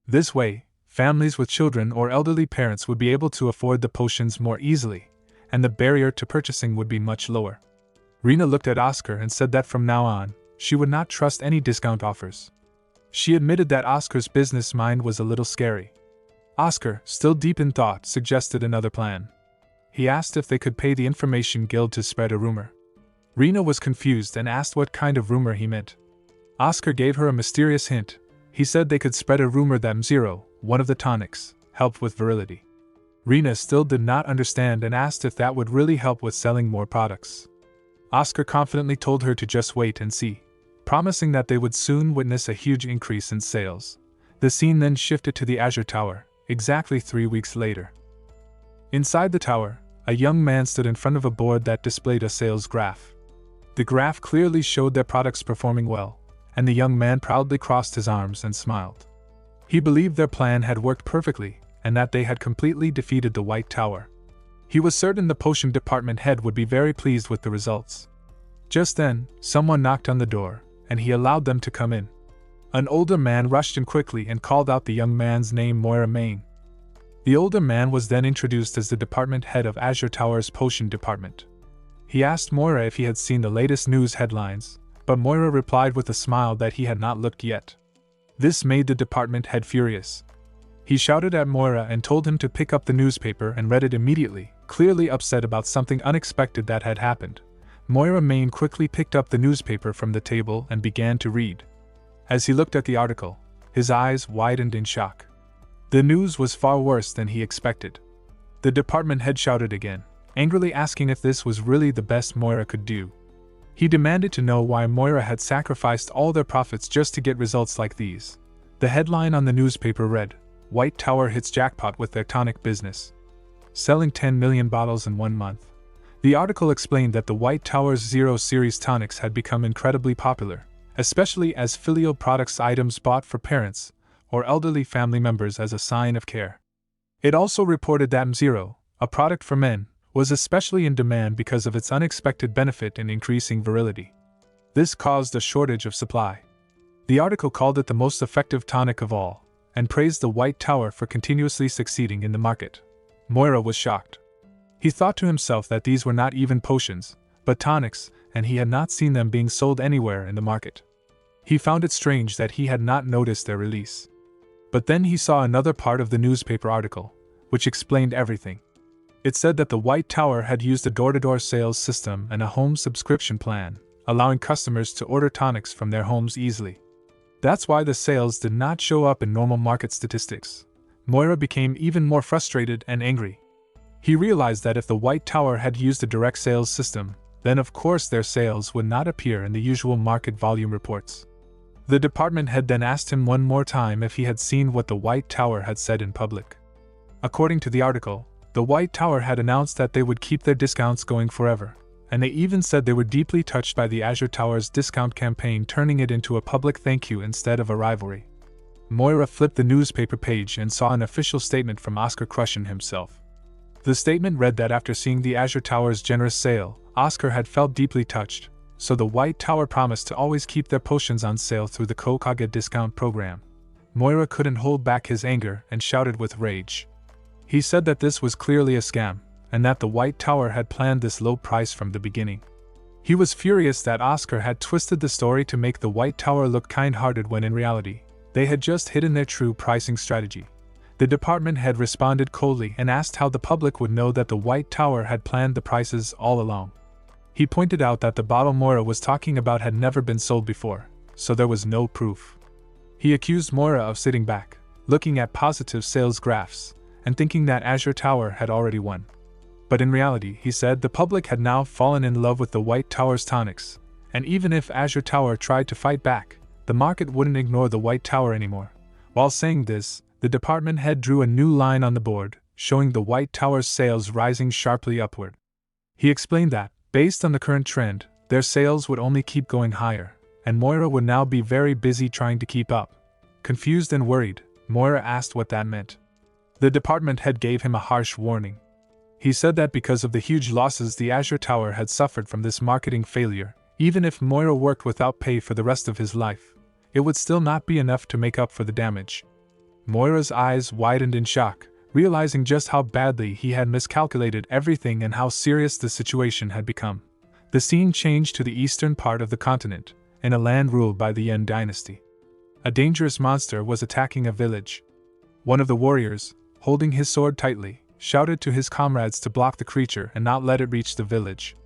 This way, families with children or elderly parents would be able to afford the potions more easily, and the barrier to purchasing would be much lower. Rena looked at Oscar and said that from now on, she would not trust any discount offers. She admitted that Oscar's business mind was a little scary. Oscar, still deep in thought, suggested another plan. He asked if they could pay the Information Guild to spread a rumor. Rena was confused and asked what kind of rumor he meant. Oscar gave her a mysterious hint. He said they could spread a rumor that Zero, one of the tonics, helped with virility. Rena still did not understand and asked if that would really help with selling more products. Oscar confidently told her to just wait and see, promising that they would soon witness a huge increase in sales. The scene then shifted to the Azure Tower, exactly 3 weeks later. Inside the tower, a young man stood in front of a board that displayed a sales graph. The graph clearly showed their products performing well, and the young man proudly crossed his arms and smiled. He believed their plan had worked perfectly, and that they had completely defeated the White Tower. He was certain the potion department head would be very pleased with the results. Just then, someone knocked on the door, and he allowed them to come in. An older man rushed in quickly and called out the young man's name, Moira Main. The older man was then introduced as the department head of Azure Tower's potion department. He asked Moira if he had seen the latest news headlines, but Moira replied with a smile that he had not looked yet. This made the department head furious. He shouted at Moira and told him to pick up the newspaper and read it immediately, clearly upset about something unexpected that had happened. Moira Main quickly picked up the newspaper from the table and began to read. As he looked at the article, his eyes widened in shock. The news was far worse than he expected. The department head shouted again, angrily asking if this was really the best Moira could do. He demanded to know why Moira had sacrificed all their profits just to get results like these. The headline on the newspaper read, "White Tower hits jackpot with their tonic business. Selling 10 million bottles in 1 month." The article explained that the White Tower's Zero Series tonics had become incredibly popular, especially as filial products items bought for parents or elderly family members as a sign of care. It also reported that Zero, a product for men, was especially in demand because of its unexpected benefit in increasing virility. This caused a shortage of supply. The article called it the most effective tonic of all, and praised the White Tower for continuously succeeding in the market. Moira was shocked. He thought to himself that these were not even potions, but tonics, and he had not seen them being sold anywhere in the market. He found it strange that he had not noticed their release. But then he saw another part of the newspaper article, which explained everything. It said that the White Tower had used a door-to-door sales system and a home subscription plan, allowing customers to order tonics from their homes easily. That's why the sales did not show up in normal market statistics. Moira became even more frustrated and angry. He realized that if the White Tower had used a direct sales system, then of course their sales would not appear in the usual market volume reports. The department head then asked him one more time if he had seen what the White Tower had said in public. According to the article, the White Tower had announced that they would keep their discounts going forever, and they even said they were deeply touched by the Azure Tower's discount campaign, turning it into a public thank you instead of a rivalry. Moira flipped the newspaper page and saw an official statement from Oscar Crushen himself. The statement read that after seeing the Azure Tower's generous sale, Oscar had felt deeply touched, so the White Tower promised to always keep their potions on sale through the Kokage discount program. Moira couldn't hold back his anger and shouted with rage. He said that this was clearly a scam, and that the White Tower had planned this low price from the beginning. He was furious that Oscar had twisted the story to make the White Tower look kind-hearted when in reality, they had just hidden their true pricing strategy. The department head responded coldly and asked how the public would know that the White Tower had planned the prices all along. He pointed out that the bottle Moira was talking about had never been sold before, so there was no proof. He accused Moira of sitting back, looking at positive sales graphs, and thinking that Azure Tower had already won. But in reality, he said, the public had now fallen in love with the White Tower's tonics, and even if Azure Tower tried to fight back, the market wouldn't ignore the White Tower anymore. While saying this, the department head drew a new line on the board, showing the White Tower's sales rising sharply upward. He explained that, based on the current trend, their sales would only keep going higher, and Moira would now be very busy trying to keep up. Confused and worried, Moira asked what that meant. The department head gave him a harsh warning. He said that because of the huge losses the Azure Tower had suffered from this marketing failure, even if Moira worked without pay for the rest of his life, it would still not be enough to make up for the damage. Moira's eyes widened in shock, realizing just how badly he had miscalculated everything and how serious the situation had become. The scene changed to the eastern part of the continent, in a land ruled by the Yen dynasty. A dangerous monster was attacking a village. One of the warriors, holding his sword tightly, shouted to his comrades to block the creature and not let it reach the village.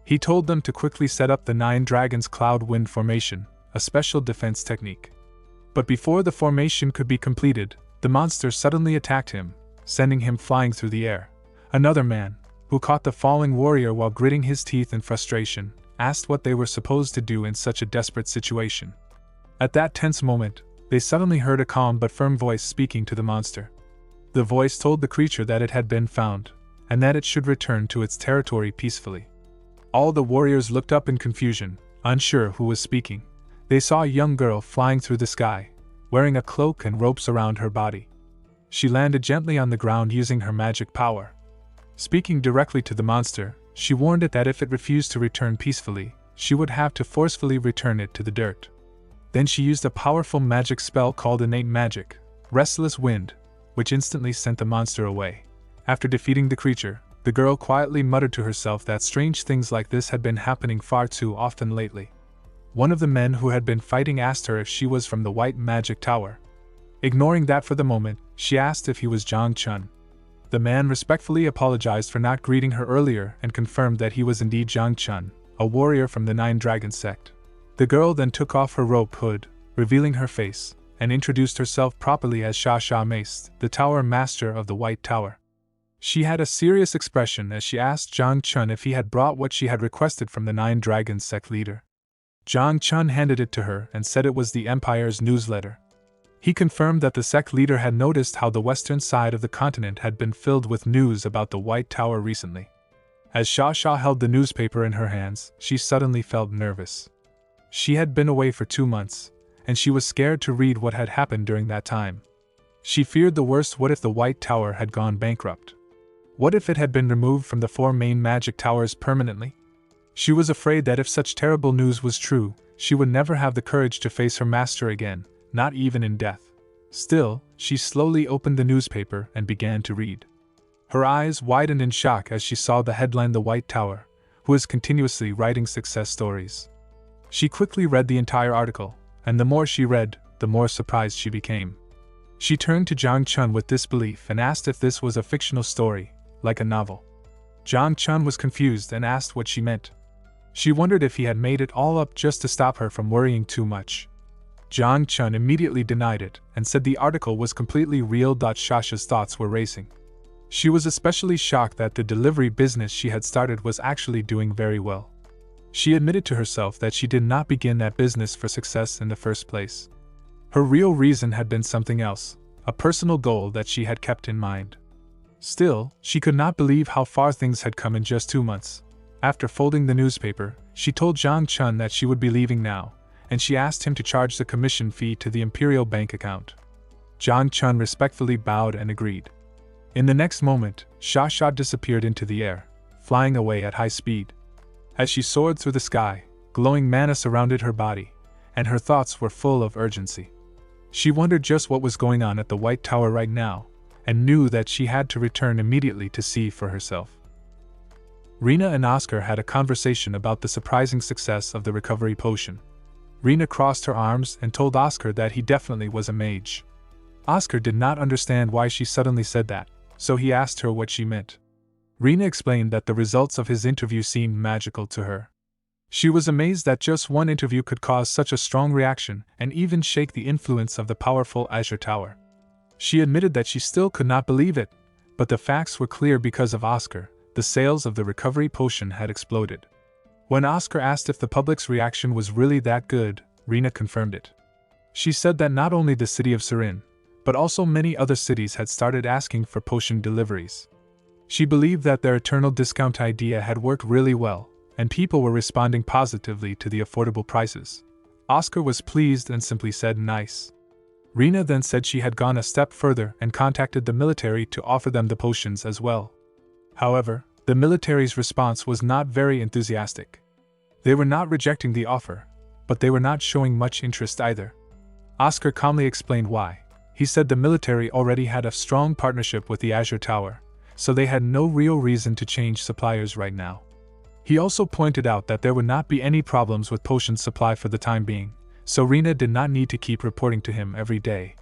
He told them to quickly set up the 9 Dragons Cloud Wind Formation, a special defense technique. But before the formation could be completed, the monster suddenly attacked him, sending him flying through the air. Another man, who caught the falling warrior while gritting his teeth in frustration, asked what they were supposed to do in such a desperate situation. At that tense moment, they suddenly heard a calm but firm voice speaking to the monster. The voice told the creature that it had been found, and that it should return to its territory peacefully. All the warriors looked up in confusion, unsure who was speaking. They saw a young girl flying through the sky, wearing a cloak and ropes around her body. She landed gently on the ground using her magic power. Speaking directly to the monster, she warned it that if it refused to return peacefully, she would have to forcefully return it to the dirt. Then she used a powerful magic spell called Innate Magic, Restless Wind, which instantly sent the monster away. After defeating the creature, the girl quietly muttered to herself that strange things like this had been happening far too often lately. One of the men who had been fighting asked her if she was from the White Magic Tower. Ignoring that for the moment, she asked if he was Zhang Chun. The man respectfully apologized for not greeting her earlier and confirmed that he was indeed Zhang Chun, a warrior from the 9 Dragon sect. The girl then took off her robe hood, revealing her face, and introduced herself properly as Sha Mace, the Tower Master of the White Tower. She had a serious expression as she asked Zhang Chun if he had brought what she had requested from the 9 Dragons sect leader. Zhang Chun handed it to her and said it was the Empire's newsletter. He confirmed that the sect leader had noticed how the western side of the continent had been filled with news about the White Tower recently. As Sha held the newspaper in her hands, she suddenly felt nervous. She had been away for 2 months, and she was scared to read what had happened during that time. She feared the worst. What if the White Tower had gone bankrupt? What if it had been removed from the 4 main magic towers permanently? She was afraid that if such terrible news was true, she would never have the courage to face her master again, not even in death. Still, she slowly opened the newspaper and began to read. Her eyes widened in shock as she saw the headline "The White Tower, who is continuously writing success stories." She quickly read the entire article, and the more she read, the more surprised she became. She turned to Zhang Chun with disbelief and asked if this was a fictional story, like a novel. Zhang Chun was confused and asked what she meant. She wondered if he had made it all up just to stop her from worrying too much. Zhang Chun immediately denied it and said the article was completely real. Shasha's thoughts were racing. She was especially shocked that the delivery business she had started was actually doing very well. She admitted to herself that she did not begin that business for success in the first place. Her real reason had been something else, a personal goal that she had kept in mind. Still, she could not believe how far things had come in just 2 months. After folding the newspaper, she told Zhang Chun that she would be leaving now, and she asked him to charge the commission fee to the Imperial Bank account. Zhang Chun respectfully bowed and agreed. In the next moment, Sha disappeared into the air, flying away at high speed. As she soared through the sky, glowing mana surrounded her body, and her thoughts were full of urgency. She wondered just what was going on at the White Tower right now, and knew that she had to return immediately to see for herself. Rena and Oscar had a conversation about the surprising success of the recovery potion. Rena crossed her arms and told Oscar that he definitely was a mage. Oscar did not understand why she suddenly said that, so he asked her what she meant. Rena explained that the results of his interview seemed magical to her. She was amazed that just one interview could cause such a strong reaction and even shake the influence of the powerful Azure Tower. She admitted that she still could not believe it, but the facts were clear because of Oscar. The sales of the recovery potion had exploded. When Oscar asked if the public's reaction was really that good, Rena confirmed it. She said that not only the city of Surin, but also many other cities had started asking for potion deliveries. She believed that their eternal discount idea had worked really well, and people were responding positively to the affordable prices. Oscar was pleased and simply said nice. Rena then said she had gone a step further and contacted the military to offer them the potions as well. However, the military's response was not very enthusiastic. They were not rejecting the offer, but they were not showing much interest either. Oscar calmly explained why. He said the military already had a strong partnership with the Azure Tower, so they had no real reason to change suppliers right now. He also pointed out that there would not be any problems with potion supply for the time being, so Rena did not need to keep reporting to him every day.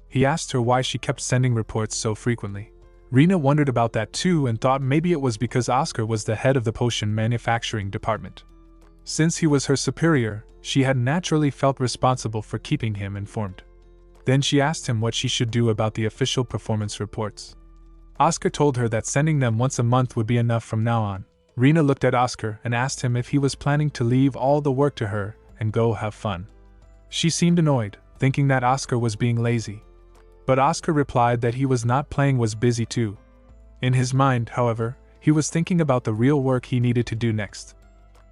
He asked her why she kept sending reports so frequently. Rena wondered about that too and thought maybe it was because Oscar was the head of the potion manufacturing department. Since he was her superior, she had naturally felt responsible for keeping him informed. Then she asked him what she should do about the official performance reports. Oscar told her that sending them once a month would be enough from now on. Rena looked at Oscar and asked him if he was planning to leave all the work to her and go have fun. She seemed annoyed, thinking that Oscar was being lazy. But Oscar replied that he was not playing, was busy too. In his mind, however, he was thinking about the real work he needed to do next.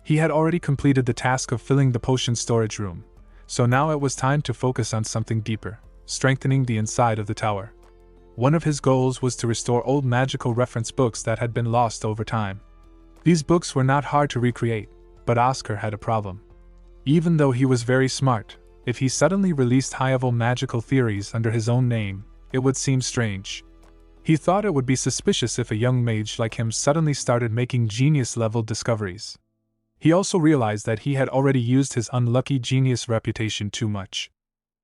He had already completed the task of filling the potion storage room, so now it was time to focus on something deeper, strengthening the inside of the tower. One of his goals was to restore old magical reference books that had been lost over time. These books were not hard to recreate, but Oscar had a problem. Even though he was very smart, if he suddenly released high-level magical theories under his own name, it would seem strange. He thought it would be suspicious if a young mage like him suddenly started making genius-level discoveries. He also realized that he had already used his unlucky genius reputation too much.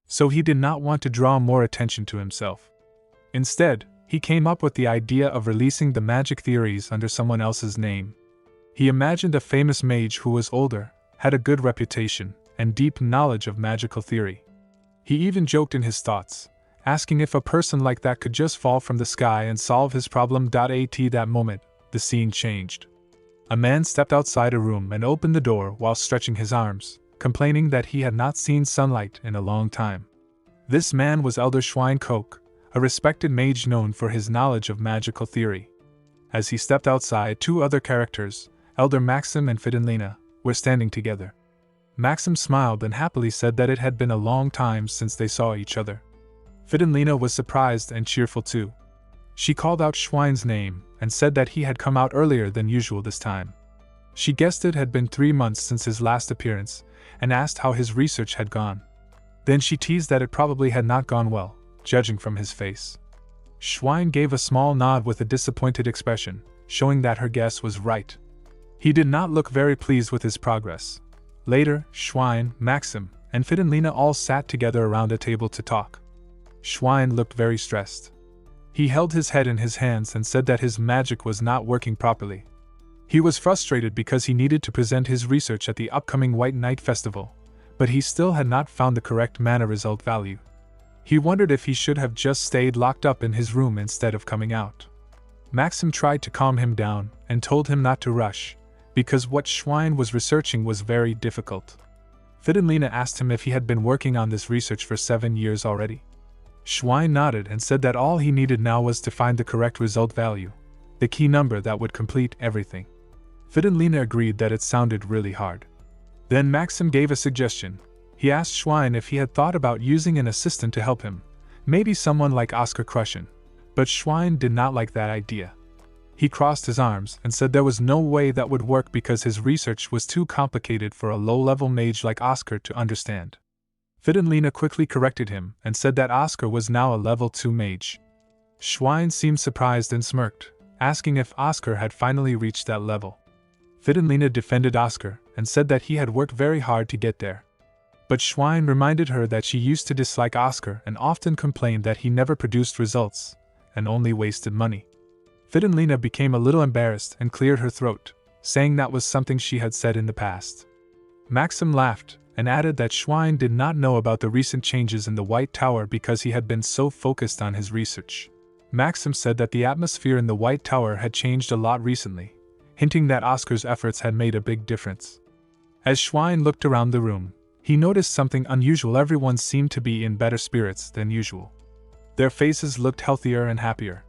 So he did not want to draw more attention to himself. Instead, he came up with the idea of releasing the magic theories under someone else's name. He imagined a famous mage who was older, had a good reputation, and deep knowledge of magical theory. He even joked in his thoughts, asking if a person like that could just fall from the sky and solve his problem. At that moment, the scene changed. A man stepped outside a room and opened the door while stretching his arms, complaining that he had not seen sunlight in a long time. This man was Elder Schwein Koch, a respected mage known for his knowledge of magical theory. As he stepped outside, two other characters, Elder Maxim and Fidenlina, were standing together. Maxim smiled and happily said that it had been a long time since they saw each other. Fidenlina was surprised and cheerful too. She called out Schwein's name and said that he had come out earlier than usual this time. She guessed it had been 3 months since his last appearance and asked how his research had gone. Then she teased that it probably had not gone well, judging from his face. Schwein gave a small nod with a disappointed expression, showing that her guess was right. He did not look very pleased with his progress. Later, Schwein, Maxim, and Fidenlina all sat together around a table to talk. Schwein looked very stressed. He held his head in his hands and said that his magic was not working properly. He was frustrated because he needed to present his research at the upcoming White Night Festival, but he still had not found the correct mana result value. He wondered if he should have just stayed locked up in his room instead of coming out. Maxim tried to calm him down and told him not to rush, because what Schwein was researching was very difficult. Fidenlina asked him if he had been working on this research for 7 years already. Schwein nodded and said that all he needed now was to find the correct result value, the key number that would complete everything. Fidenlina agreed that it sounded really hard. Then Maxim gave a suggestion. He asked Schwein if he had thought about using an assistant to help him, maybe someone like Oscar Crushen, but Schwein did not like that idea. He crossed his arms and said there was no way that would work because his research was too complicated for a low-level mage like Oscar to understand. Fidenlina quickly corrected him and said that Oscar was now a level 2 mage. Schwein seemed surprised and smirked, asking if Oscar had finally reached that level. Fidenlina defended Oscar and said that he had worked very hard to get there. But Schwein reminded her that she used to dislike Oscar and often complained that he never produced results and only wasted money. Fidenlina became a little embarrassed and cleared her throat, saying that was something she had said in the past. Maxim laughed and added that Schwein did not know about the recent changes in the White Tower because he had been so focused on his research. Maxim said that the atmosphere in the White Tower had changed a lot recently, hinting that Oscar's efforts had made a big difference. As Schwein looked around the room, he noticed something unusual. Everyone seemed to be in better spirits than usual. Their faces looked healthier and happier.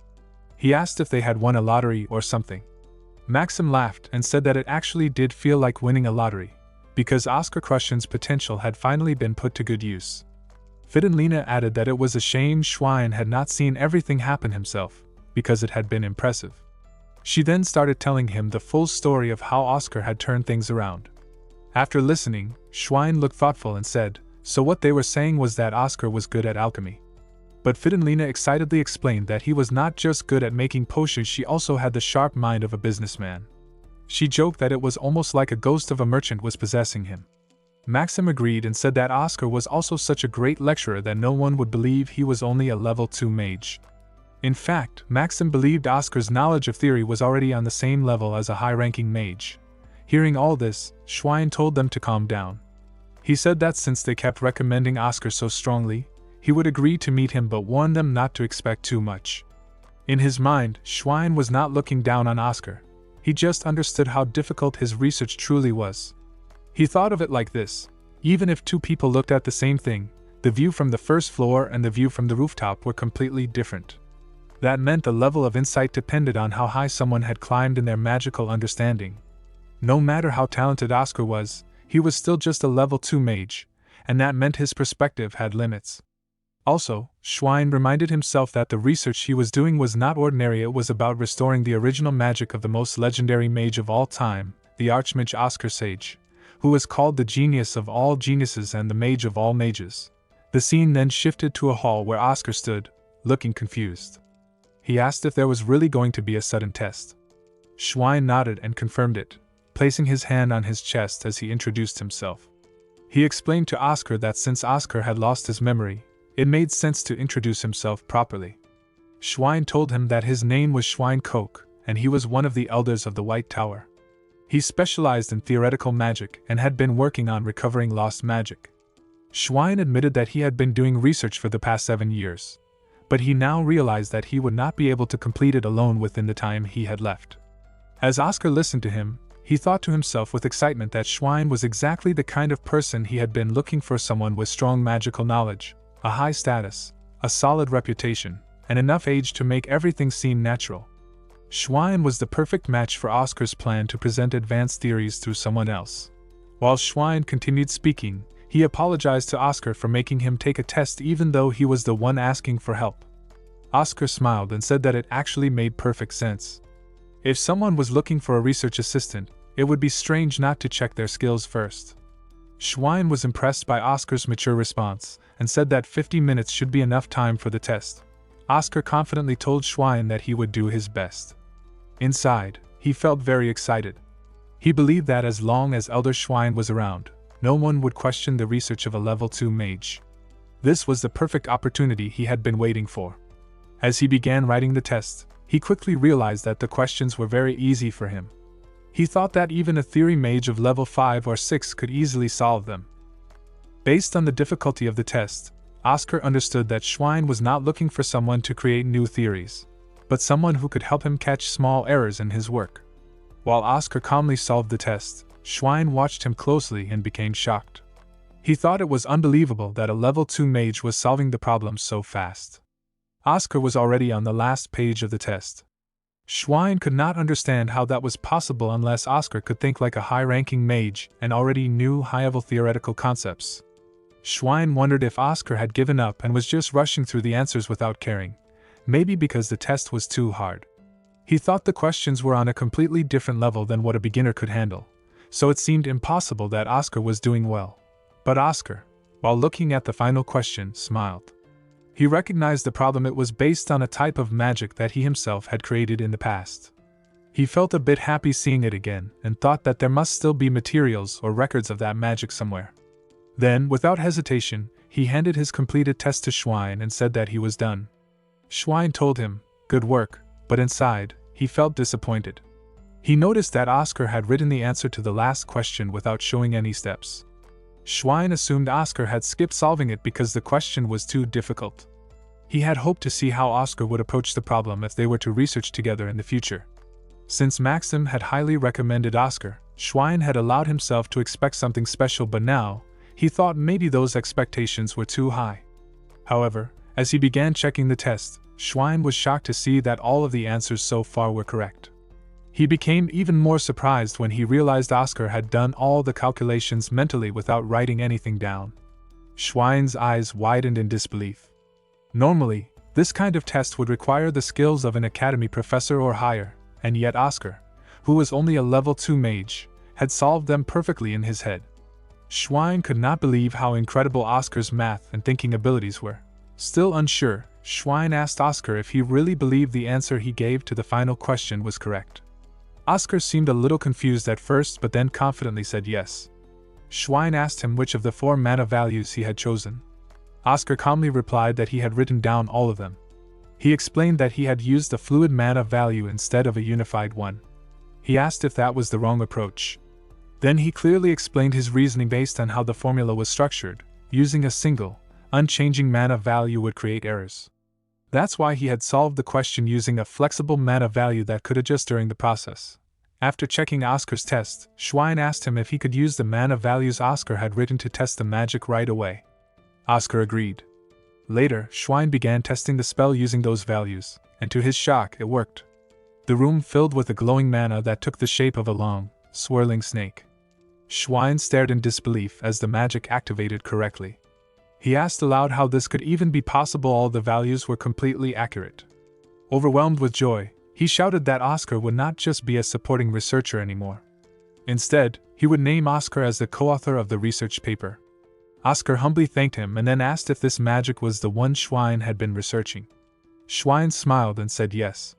He asked if they had won a lottery or something. Maxim laughed and said that it actually did feel like winning a lottery, because Oscar Crushen's potential had finally been put to good use. Fidenlina added that it was a shame Schwein had not seen everything happen himself, because it had been impressive. She then started telling him the full story of how Oscar had turned things around. After listening, Schwein looked thoughtful and said, "So what they were saying was that Oscar was good at alchemy." But Fidenlina excitedly explained that he was not just good at making potions, she also had the sharp mind of a businessman. She joked that it was almost like a ghost of a merchant was possessing him. Maxim agreed and said that Oscar was also such a great lecturer that no one would believe he was only a level 2 mage. In fact, Maxim believed Oscar's knowledge of theory was already on the same level as a high-ranking mage. Hearing all this, Schwein told them to calm down. He said that since they kept recommending Oscar so strongly, he would agree to meet him but warned them not to expect too much. In his mind, Schwein was not looking down on Oscar. He just understood how difficult his research truly was. He thought of it like this: even if two people looked at the same thing, the view from the first floor and the view from the rooftop were completely different. That meant the level of insight depended on how high someone had climbed in their magical understanding. No matter how talented Oscar was, he was still just a level 2 mage, and that meant his perspective had limits. Also, Schwein reminded himself that the research he was doing was not ordinary. It was about restoring the original magic of the most legendary mage of all time, the Archmage Oscar Sage, who was called the genius of all geniuses and the mage of all mages. The scene then shifted to a hall where Oscar stood, looking confused. He asked if there was really going to be a sudden test. Schwein nodded and confirmed it, placing his hand on his chest as he introduced himself. He explained to Oscar that since Oscar had lost his memory, it made sense to introduce himself properly. Schwein told him that his name was Schwein Koch, and he was one of the elders of the White Tower. He specialized in theoretical magic and had been working on recovering lost magic. Schwein admitted that he had been doing research for the past 7 years, but he now realized that he would not be able to complete it alone within the time he had left. As Oscar listened to him, he thought to himself with excitement that Schwein was exactly the kind of person he had been looking for, someone with strong magical knowledge, a high status, a solid reputation, and enough age to make everything seem natural. Schwein was the perfect match for Oscar's plan to present advanced theories through someone else. While Schwein continued speaking, he apologized to Oscar for making him take a test even though he was the one asking for help. Oscar smiled and said that it actually made perfect sense. If someone was looking for a research assistant, it would be strange not to check their skills first. Schwein was impressed by Oscar's mature response and said that 50 minutes should be enough time for the test. Oscar confidently told Schwein that he would do his best. Inside, he felt very excited. He believed that as long as Elder Schwein was around, no one would question the research of a level 2 mage. This was the perfect opportunity he had been waiting for. As he began writing the test, he quickly realized that the questions were very easy for him. He thought that even a theory mage of level 5 or 6 could easily solve them. Based on the difficulty of the test, Oscar understood that Schwein was not looking for someone to create new theories, but someone who could help him catch small errors in his work. While Oscar calmly solved the test, Schwein watched him closely and became shocked. He thought it was unbelievable that a level 2 mage was solving the problem so fast. Oscar was already on the last page of the test. Schwein could not understand how that was possible unless Oscar could think like a high-ranking mage and already knew high-level theoretical concepts. Schwein wondered if Oscar had given up and was just rushing through the answers without caring, maybe because the test was too hard. He thought the questions were on a completely different level than what a beginner could handle, so it seemed impossible that Oscar was doing well. But Oscar, while looking at the final question, smiled. He recognized the problem. It was based on a type of magic that he himself had created in the past. He felt a bit happy seeing it again and thought that there must still be materials or records of that magic somewhere. Then, without hesitation, he handed his completed test to Schwein and said that he was done. Schwein told him, "Good work," but inside, he felt disappointed. He noticed that Oscar had written the answer to the last question without showing any steps. Schwein assumed Oscar had skipped solving it because the question was too difficult. He had hoped to see how Oscar would approach the problem if they were to research together in the future. Since Maxim had highly recommended Oscar, Schwein had allowed himself to expect something special, but now, he thought maybe those expectations were too high. However, as he began checking the test, Schwein was shocked to see that all of the answers so far were correct. He became even more surprised when he realized Oscar had done all the calculations mentally without writing anything down. Schwein's eyes widened in disbelief. Normally, this kind of test would require the skills of an academy professor or higher, and yet Oscar, who was only a level 2 mage, had solved them perfectly in his head. Schwein could not believe how incredible Oscar's math and thinking abilities were. Still unsure, Schwein asked Oscar if he really believed the answer he gave to the final question was correct. Oscar seemed a little confused at first but then confidently said yes. Schwein asked him which of the 4 mana values he had chosen. Oscar calmly replied that he had written down all of them. He explained that he had used a fluid mana value instead of a unified one. He asked if that was the wrong approach. Then he clearly explained his reasoning based on how the formula was structured. Using a single, unchanging mana value would create errors. That's why he had solved the question using a flexible mana value that could adjust during the process. After checking Oscar's test, Schwein asked him if he could use the mana values Oscar had written to test the magic right away. Oscar agreed. Later, Schwein began testing the spell using those values, and to his shock, it worked. The room filled with a glowing mana that took the shape of a long, swirling snake. Schwein stared in disbelief as the magic activated correctly. He asked aloud how this could even be possible. All the values were completely accurate. Overwhelmed with joy, he shouted that Oscar would not just be a supporting researcher anymore. Instead, he would name Oscar as the co-author of the research paper. Oscar humbly thanked him and then asked if this magic was the one Schwein had been researching. Schwein smiled and said yes.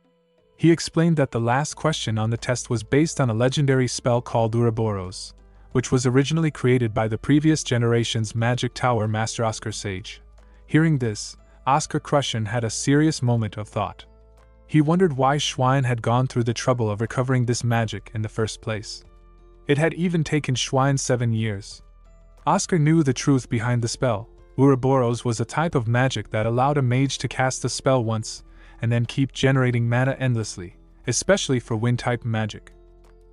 He explained that the last question on the test was based on a legendary spell called Ouroboros, which was originally created by the previous generation's magic tower master Oscar Sage. Hearing this, Oscar Crushen had a serious moment of thought. He wondered why Schwein had gone through the trouble of recovering this magic in the first place. It had even taken Schwein 7 years. Oscar knew the truth behind the spell. Ouroboros was a type of magic that allowed a mage to cast a spell once, and then keep generating mana endlessly, especially for wind-type magic.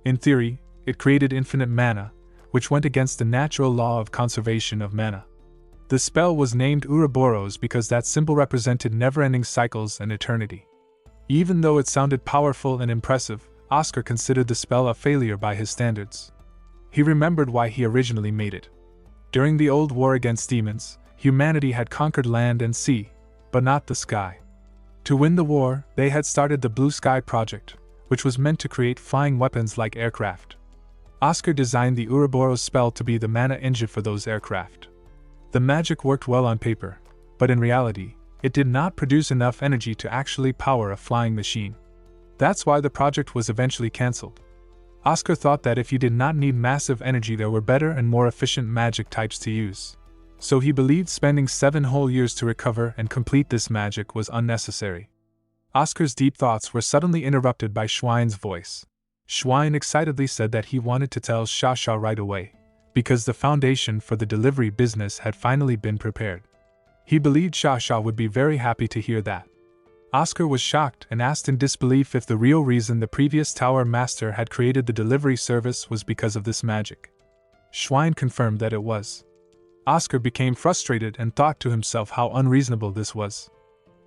In theory, it created infinite mana, which went against the natural law of conservation of mana. The spell was named Ouroboros because that symbol represented never-ending cycles and eternity. Even though it sounded powerful and impressive, Oscar considered the spell a failure by his standards. He remembered why he originally made it. During the old war against demons, humanity had conquered land and sea, but not the sky. To win the war, they had started the Blue Sky Project, which was meant to create flying weapons like aircraft. Oscar designed the Ouroboros spell to be the mana engine for those aircraft. The magic worked well on paper, but in reality, it did not produce enough energy to actually power a flying machine. That's why the project was eventually cancelled. Oscar thought that if you did not need massive energy, there were better and more efficient magic types to use. So he believed spending 7 whole years to recover and complete this magic was unnecessary. Oscar's deep thoughts were suddenly interrupted by Schwein's voice. Schwein excitedly said that he wanted to tell Shasha right away, because the foundation for the delivery business had finally been prepared. He believed Shasha would be very happy to hear that. Oscar was shocked and asked in disbelief if the real reason the previous tower master had created the delivery service was because of this magic. Schwein confirmed that it was. Oscar became frustrated and thought to himself how unreasonable this was.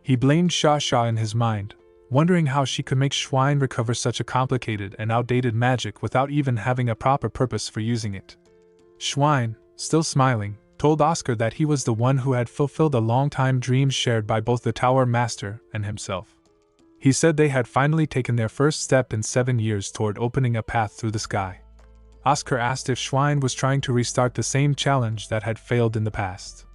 He blamed Shasha in his mind, wondering how she could make Schwein recover such a complicated and outdated magic without even having a proper purpose for using it. Schwein, still smiling, told Oscar that he was the one who had fulfilled a long-time dream shared by both the Tower Master and himself. He said they had finally taken their first step in 7 years toward opening a path through the sky. Oscar asked if Schwein was trying to restart the same challenge that had failed in the past.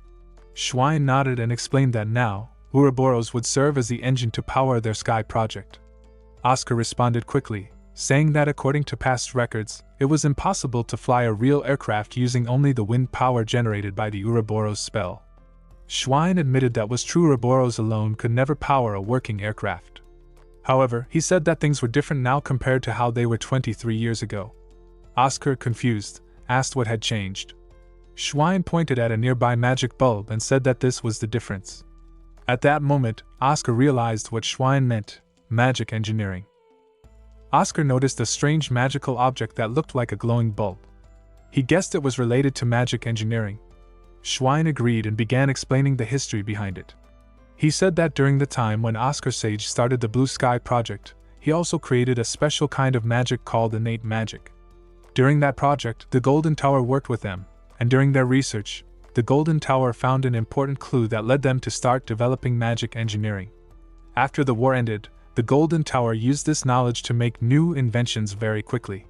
Schwein nodded and explained that now, Ouroboros would serve as the engine to power their sky project. Oscar responded quickly, saying that according to past records, it was impossible to fly a real aircraft using only the wind power generated by the Ouroboros spell. Schwein admitted that was true. Ouroboros alone could never power a working aircraft. However, he said that things were different now compared to how they were 23 years ago. Oscar, confused, asked what had changed. Schwein pointed at a nearby magic bulb and said that this was the difference. At that moment, Oscar realized what Schwein meant: magic engineering. Oscar noticed a strange magical object that looked like a glowing bulb. He guessed it was related to magic engineering. Schwein agreed and began explaining the history behind it. He said that during the time when Oscar Sage started the Blue Sky Project, he also created a special kind of magic called innate magic. During that project, the Golden Tower worked with them, and during their research, the Golden Tower found an important clue that led them to start developing magic engineering. After the war ended, the Golden Tower used this knowledge to make new inventions very quickly.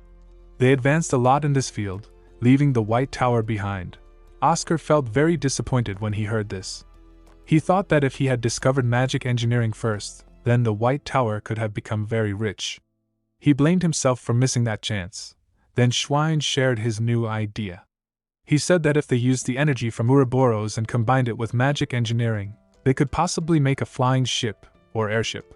They advanced a lot in this field, leaving the White Tower behind. Oscar felt very disappointed when he heard this. He thought that if he had discovered magic engineering first, then the White Tower could have become very rich. He blamed himself for missing that chance. Then Schwein shared his new idea. He said that if they used the energy from Ouroboros and combined it with magic engineering, they could possibly make a flying ship, or airship.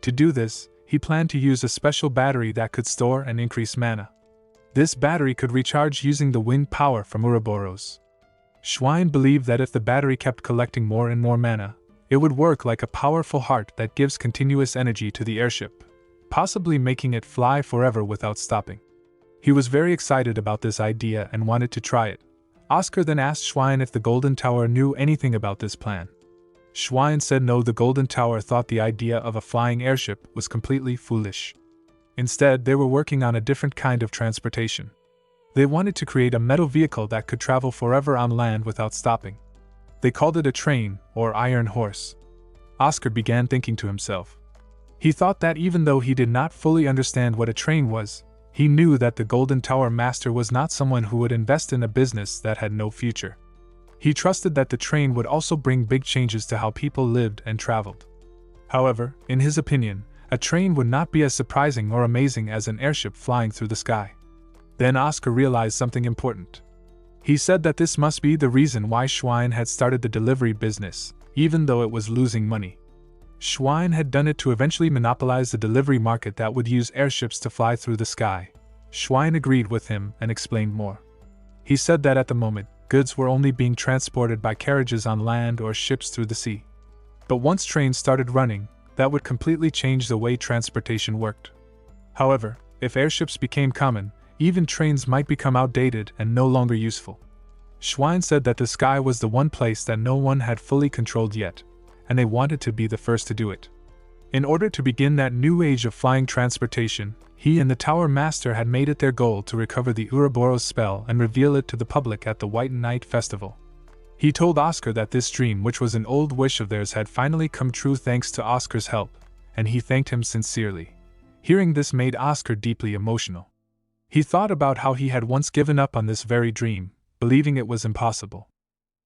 To do this, he planned to use a special battery that could store and increase mana. This battery could recharge using the wind power from Ouroboros. Schwein believed that if the battery kept collecting more and more mana, it would work like a powerful heart that gives continuous energy to the airship, possibly making it fly forever without stopping. He was very excited about this idea and wanted to try it. Oscar then asked Schwein if the Golden Tower knew anything about this plan. Schwein said no, the Golden Tower thought the idea of a flying airship was completely foolish. Instead, they were working on a different kind of transportation. They wanted to create a metal vehicle that could travel forever on land without stopping. They called it a train, or iron horse. Oscar began thinking to himself. He thought that even though he did not fully understand what a train was, he knew that the Golden Tower Master was not someone who would invest in a business that had no future. He trusted that the train would also bring big changes to how people lived and traveled. However, in his opinion, a train would not be as surprising or amazing as an airship flying through the sky. Then Oscar realized something important. He said that this must be the reason why Schwein had started the delivery business, even though it was losing money. Schwein had done it to eventually monopolize the delivery market that would use airships to fly through the sky. Schwein agreed with him and explained more. He said that at the moment, goods were only being transported by carriages on land or ships through the sea. But once trains started running, that would completely change the way transportation worked. However, if airships became common, even trains might become outdated and no longer useful. Schwein said that the sky was the one place that no one had fully controlled yet, and they wanted to be the first to do it. In order to begin that new age of flying transportation, he and the Tower Master had made it their goal to recover the Ouroboros spell and reveal it to the public at the White Night Festival. He told Oscar that this dream, which was an old wish of theirs, had finally come true thanks to Oscar's help, and he thanked him sincerely. Hearing this made Oscar deeply emotional. He thought about how he had once given up on this very dream, believing it was impossible.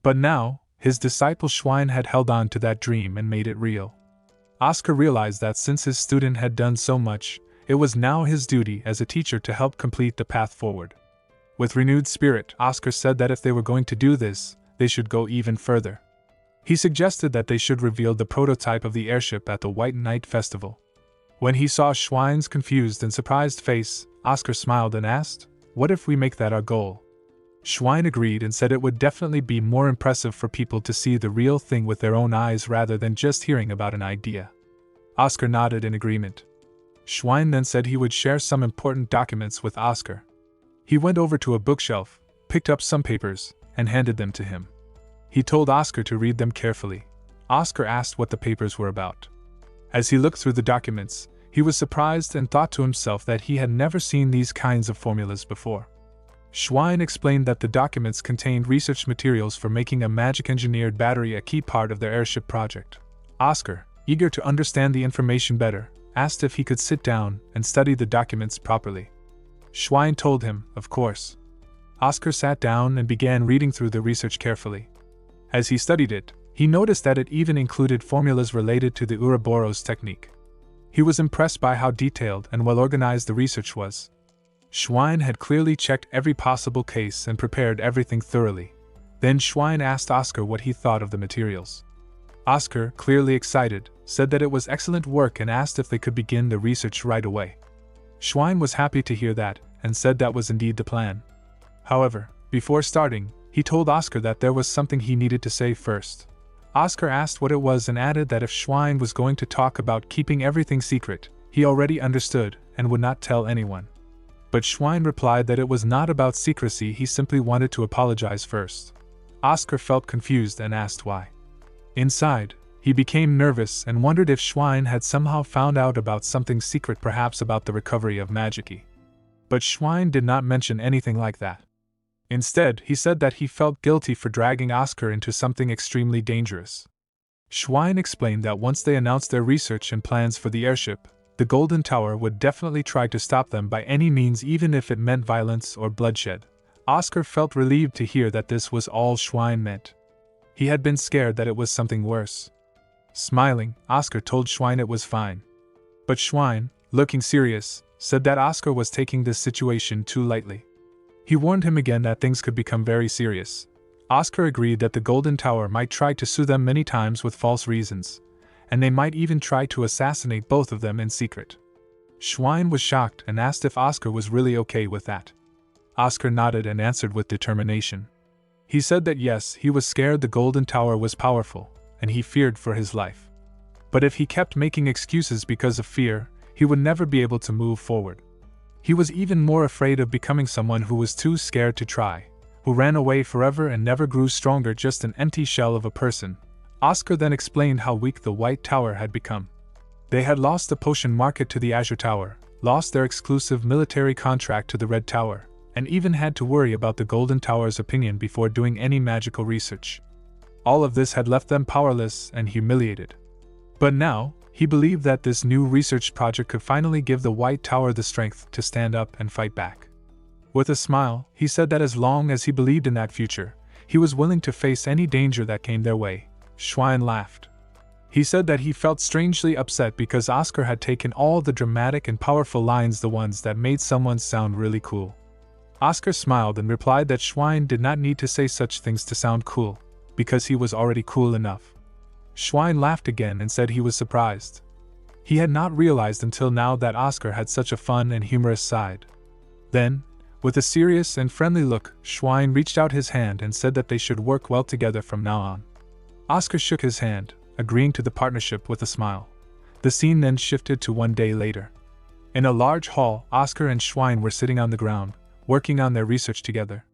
But now, his disciple Schwein had held on to that dream and made it real. Oscar realized that since his student had done so much, it was now his duty as a teacher to help complete the path forward. With renewed spirit, Oscar said that if they were going to do this, they should go even further. He suggested that they should reveal the prototype of the airship at the White Night Festival. When he saw Schwein's confused and surprised face, Oscar smiled and asked, "What if we make that our goal?" Schwein agreed and said it would definitely be more impressive for people to see the real thing with their own eyes rather than just hearing about an idea. Oscar nodded in agreement. Schwein then said he would share some important documents with Oscar. He went over to a bookshelf, picked up some papers, and handed them to him. He told Oscar to read them carefully. Oscar asked what the papers were about. As he looked through the documents, he was surprised and thought to himself that he had never seen these kinds of formulas before. Schwein explained that the documents contained research materials for making a magic-engineered battery a key part of their airship project. Oscar, eager to understand the information better, asked if he could sit down and study the documents properly. Schwein told him, of course. Oscar sat down and began reading through the research carefully. As he studied it, he noticed that it even included formulas related to the Ouroboros technique. He was impressed by how detailed and well-organized the research was. Schwein had clearly checked every possible case and prepared everything thoroughly. Then Schwein asked Oscar what he thought of the materials. Oscar, clearly excited, said that it was excellent work and asked if they could begin the research right away. Schwein was happy to hear that and said that was indeed the plan. However, before starting, he told Oscar that there was something he needed to say first. Oscar asked what it was and added that if Schwein was going to talk about keeping everything secret, he already understood and would not tell anyone. But Schwein replied that it was not about secrecy, he simply wanted to apologize first. Oscar felt confused and asked why. Inside, he became nervous and wondered if Schwein had somehow found out about something secret, perhaps about the recovery of Magiki. But Schwein did not mention anything like that. Instead, he said that he felt guilty for dragging Oscar into something extremely dangerous. Schwein explained that once they announced their research and plans for the airship, the Golden Tower would definitely try to stop them by any means, even if it meant violence or bloodshed. Oscar felt relieved to hear that this was all Schwein meant. He had been scared that it was something worse. Smiling, Oscar told Schwein it was fine. But Schwein, looking serious, said that Oscar was taking this situation too lightly. He warned him again that things could become very serious. Oscar agreed that the Golden Tower might try to sue them many times with false reasons, and they might even try to assassinate both of them in secret. Schwein was shocked and asked if Oscar was really okay with that. Oscar nodded and answered with determination. He said that yes, he was scared the Golden Tower was powerful, and he feared for his life. But if he kept making excuses because of fear, he would never be able to move forward. He was even more afraid of becoming someone who was too scared to try, who ran away forever and never grew stronger, just an empty shell of a person. Oscar then explained how weak the White Tower had become. They had lost the potion market to the Azure Tower, lost their exclusive military contract to the Red Tower, and even had to worry about the Golden Tower's opinion before doing any magical research. All of this had left them powerless and humiliated. But now, he believed that this new research project could finally give the White Tower the strength to stand up and fight back. With a smile, he said that as long as he believed in that future, he was willing to face any danger that came their way. Schwein laughed. He said that he felt strangely upset because Oscar had taken all the dramatic and powerful lines, the ones that made someone sound really cool. Oscar smiled and replied that Schwein did not need to say such things to sound cool, because he was already cool enough. Schwein laughed again and said he was surprised. He had not realized until now that Oscar had such a fun and humorous side. Then, With a serious and friendly look, Schwein reached out his hand and said that they should work well together from now on. Oscar shook his hand, agreeing to the partnership with a smile. The scene then shifted to one day later. In a large hall, Oscar and Schwein were sitting on the ground, working on their research together.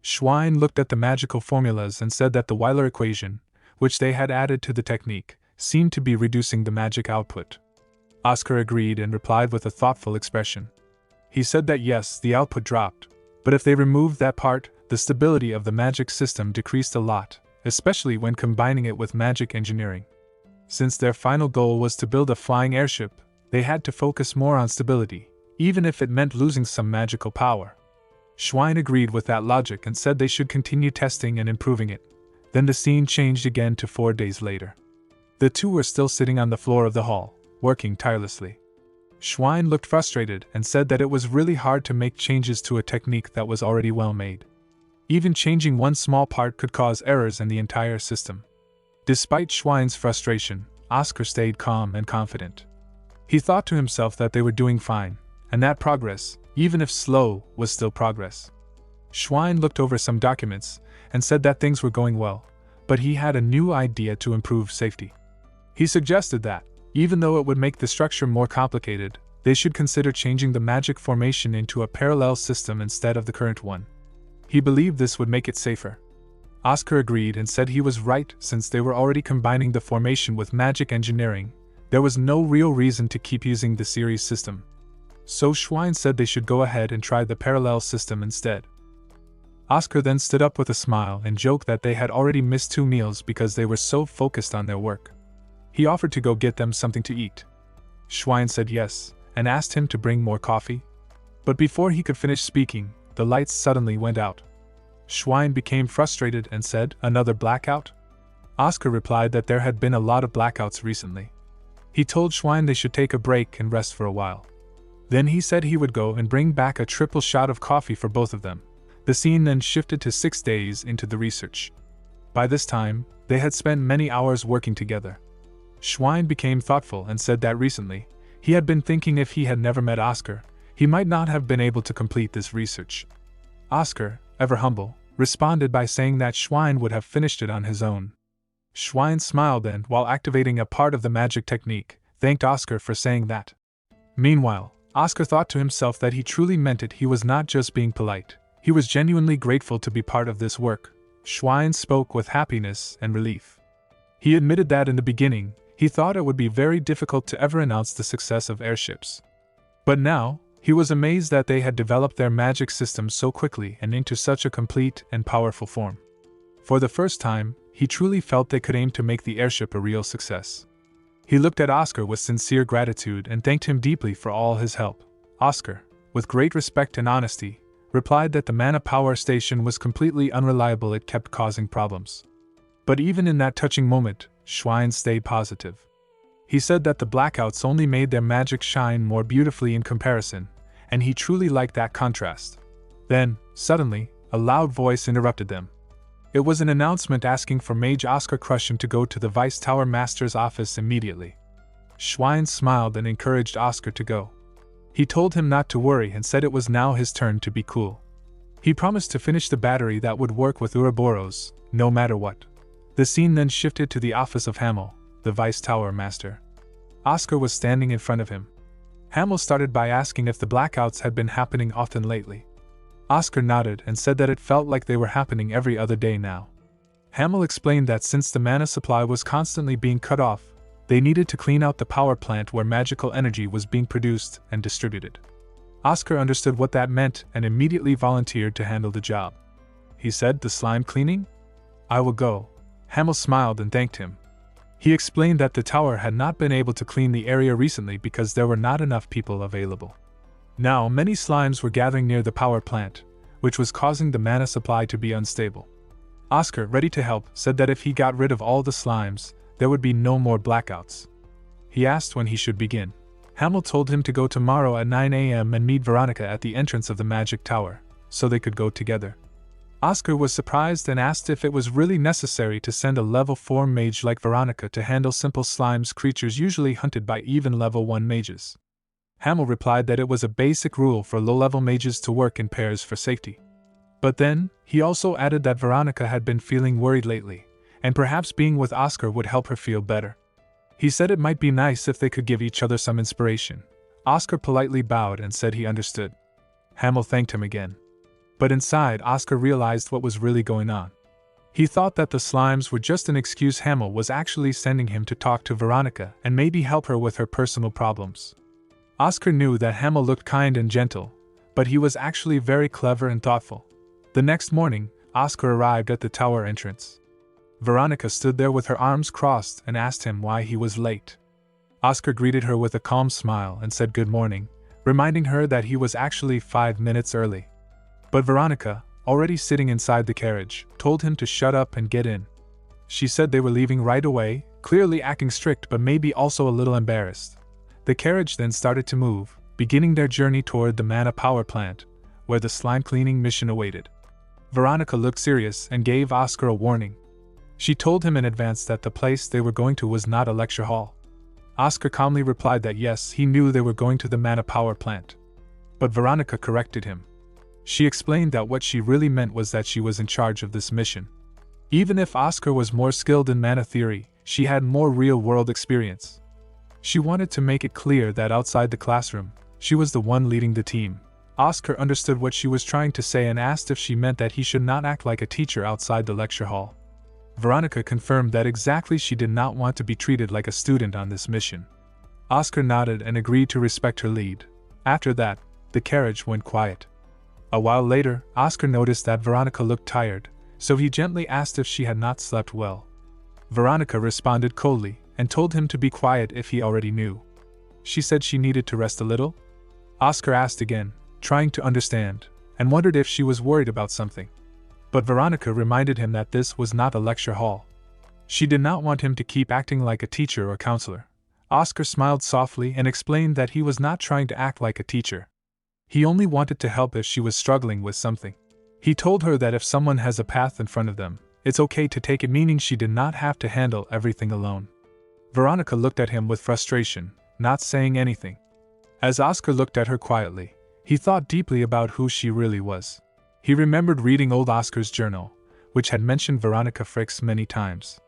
Schwein looked at the magical formulas and said that the Euler equation, which they had added to the technique, seemed to be reducing the magic output. Oscar agreed and replied with a thoughtful expression. He said that yes, the output dropped, but if they removed that part, the stability of the magic system decreased a lot, especially when combining it with magic engineering. Since their final goal was to build a flying airship, they had to focus more on stability, even if it meant losing some magical power. Schwein agreed with that logic and said they should continue testing and improving it. Then the scene changed again to 4 days later. The two were still sitting on the floor of the hall, working tirelessly. Schwein looked frustrated and said that it was really hard to make changes to a technique that was already well made. Even changing one small part could cause errors in the entire system. Despite Schwein's frustration, Oscar stayed calm and confident. He thought to himself that they were doing fine, and that progress, even if slow, was still progress. Schwein looked over some documents and said that things were going well, but he had a new idea to improve safety. He suggested that, even though it would make the structure more complicated, they should consider changing the magic formation into a parallel system instead of the current one. He believed this would make it safer. Oscar agreed and said he was right since they were already combining the formation with magic engineering. There was no real reason to keep using the series system. So Schwein said they should go ahead and try the parallel system instead. Oscar then stood up with a smile and joked that they had already missed 2 meals because they were so focused on their work. He offered to go get them something to eat. Schwein said yes, and asked him to bring more coffee. But before he could finish speaking, the lights suddenly went out. Schwein became frustrated and said, "Another blackout?" Oscar replied that there had been a lot of blackouts recently. He told Schwein they should take a break and rest for a while. Then he said he would go and bring back a triple shot of coffee for both of them. The scene then shifted to 6 days into the research. By this time, they had spent many hours working together. Schwein became thoughtful and said that recently, he had been thinking if he had never met Oscar, he might not have been able to complete this research. Oscar, ever humble, responded by saying that Schwein would have finished it on his own. Schwein smiled and, while activating a part of the magic technique, thanked Oscar for saying that. Meanwhile, Oscar thought to himself that he truly meant it. He was not just being polite. He was genuinely grateful to be part of this work. Schwein spoke with happiness and relief. He admitted that in the beginning, he thought it would be very difficult to ever announce the success of airships. But now, he was amazed that they had developed their magic system so quickly and into such a complete and powerful form. For the first time, he truly felt they could aim to make the airship a real success. He looked at Oscar with sincere gratitude and thanked him deeply for all his help. Oscar, with great respect and honesty, replied that the Manhwa power station was completely unreliable. It kept causing problems. But even in that touching moment, Schwein stayed positive. He said that the blackouts only made their magic shine more beautifully in comparison, and he truly liked that contrast. Then, suddenly, a loud voice interrupted them. It was an announcement asking for Mage Oscar Crushen to go to the Vice Tower Master's office immediately. Schwein smiled and encouraged Oscar to go. He told him not to worry and said it was now his turn to be cool. He promised to finish the battery that would work with Ouroboros, no matter what. The scene then shifted to the office of Hamel, the Vice Tower Master. Oscar was standing in front of him. Hamel started by asking if the blackouts had been happening often lately. Oscar nodded and said that it felt like they were happening every other day now. Hamel explained that since the mana supply was constantly being cut off, they needed to clean out the power plant where magical energy was being produced and distributed. Oscar understood what that meant and immediately volunteered to handle the job. He said, "The slime cleaning? I will go." Hamel smiled and thanked him. He explained that the tower had not been able to clean the area recently because there were not enough people available. Now, many slimes were gathering near the power plant, which was causing the mana supply to be unstable. Oscar, ready to help, said that if he got rid of all the slimes, there would be no more blackouts. He asked when he should begin. Hamel told him to go tomorrow at 9 a.m. and meet Veronica at the entrance of the magic tower, so they could go together. Oscar was surprised and asked if it was really necessary to send a level 4 mage like Veronica to handle simple slimes, creatures usually hunted by even level 1 mages. Hamel replied that it was a basic rule for low-level mages to work in pairs for safety. But then, he also added that Veronica had been feeling worried lately, and perhaps being with Oscar would help her feel better. He said it might be nice if they could give each other some inspiration. Oscar politely bowed and said he understood. Hamel thanked him again. But inside, Oscar realized what was really going on. He thought that the slimes were just an excuse. Hamel was actually sending him to talk to Veronica and maybe help her with her personal problems. Oscar knew that Hamel looked kind and gentle, but he was actually very clever and thoughtful. The next morning, Oscar arrived at the tower entrance. Veronica stood there with her arms crossed and asked him why he was late. Oscar greeted her with a calm smile and said good morning, reminding her that he was actually 5 minutes early. But Veronica, already sitting inside the carriage, told him to shut up and get in. She said they were leaving right away, clearly acting strict but maybe also a little embarrassed. The carriage then started to move, beginning their journey toward the Manhwa power plant, where the slime cleaning mission awaited. Veronica looked serious and gave Oscar a warning. She told him in advance that the place they were going to was not a lecture hall. Oscar calmly replied that yes, he knew they were going to the Manhwa power plant. But Veronica corrected him. She explained that what she really meant was that she was in charge of this mission. Even if Oscar was more skilled in mana theory, she had more real-world experience. She wanted to make it clear that outside the classroom, she was the one leading the team. Oscar understood what she was trying to say and asked if she meant that he should not act like a teacher outside the lecture hall. Veronica confirmed that exactly she did not want to be treated like a student on this mission. Oscar nodded and agreed to respect her lead. After that, the carriage went quiet. A while later, Oscar noticed that Veronica looked tired, so he gently asked if she had not slept well. Veronica responded coldly and told him to be quiet if he already knew. She said she needed to rest a little. Oscar asked again, trying to understand, and wondered if she was worried about something. But Veronica reminded him that this was not a lecture hall. She did not want him to keep acting like a teacher or counselor. Oscar smiled softly and explained that he was not trying to act like a teacher. He only wanted to help if she was struggling with something. He told her that if someone has a path in front of them, it's okay to take it, meaning she did not have to handle everything alone. Veronica looked at him with frustration, not saying anything. As Oscar looked at her quietly, he thought deeply about who she really was. He remembered reading old Oscar's journal, which had mentioned Veronica Fricks many times.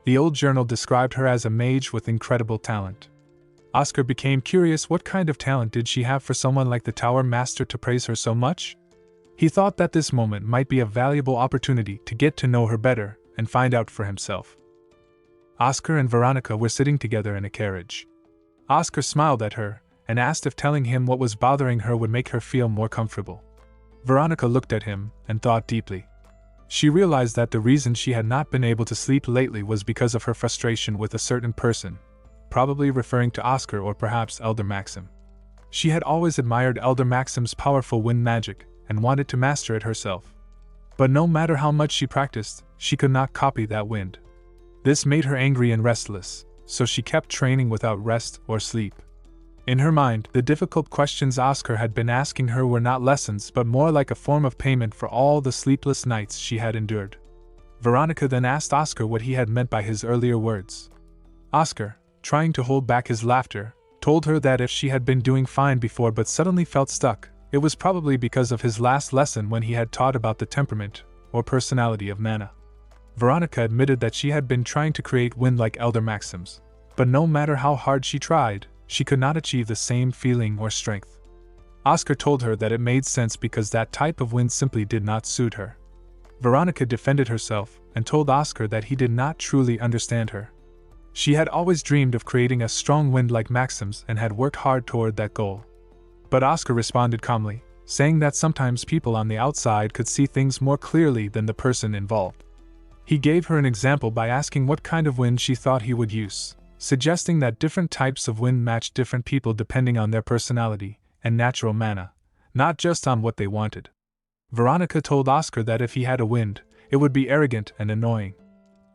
The old journal described her as a mage with incredible talent. Oscar became curious, what kind of talent did she have for someone like the Tower Master to praise her so much? He thought that this moment might be a valuable opportunity to get to know her better and find out for himself. Oscar and Veronica were sitting together in a carriage. Oscar smiled at her and asked if telling him what was bothering her would make her feel more comfortable. Veronica looked at him and thought deeply. She realized that the reason she had not been able to sleep lately was because of her frustration with a certain person, probably referring to Oscar or perhaps Elder Maxim. She had always admired Elder Maxim's powerful wind magic and wanted to master it herself. But no matter how much she practiced, she could not copy that wind. This made her angry and restless, so she kept training without rest or sleep. In her mind, the difficult questions Oscar had been asking her were not lessons but more like a form of payment for all the sleepless nights she had endured. Veronica then asked Oscar what he had meant by his earlier words. Oscar, trying to hold back his laughter, told her that if she had been doing fine before but suddenly felt stuck, it was probably because of his last lesson when he had taught about the temperament, or personality of mana. Veronica admitted that she had been trying to create wind like Elder Maxim's, but no matter how hard she tried, she could not achieve the same feeling or strength. Oscar told her that it made sense because that type of wind simply did not suit her. Veronica defended herself and told Oscar that he did not truly understand her. She had always dreamed of creating a strong wind like Maxim's and had worked hard toward that goal. But Oscar responded calmly, saying that sometimes people on the outside could see things more clearly than the person involved. He gave her an example by asking what kind of wind she thought he would use, suggesting that different types of wind match different people depending on their personality and natural mana, not just on what they wanted. Veronica told Oscar that if he had a wind, it would be arrogant and annoying.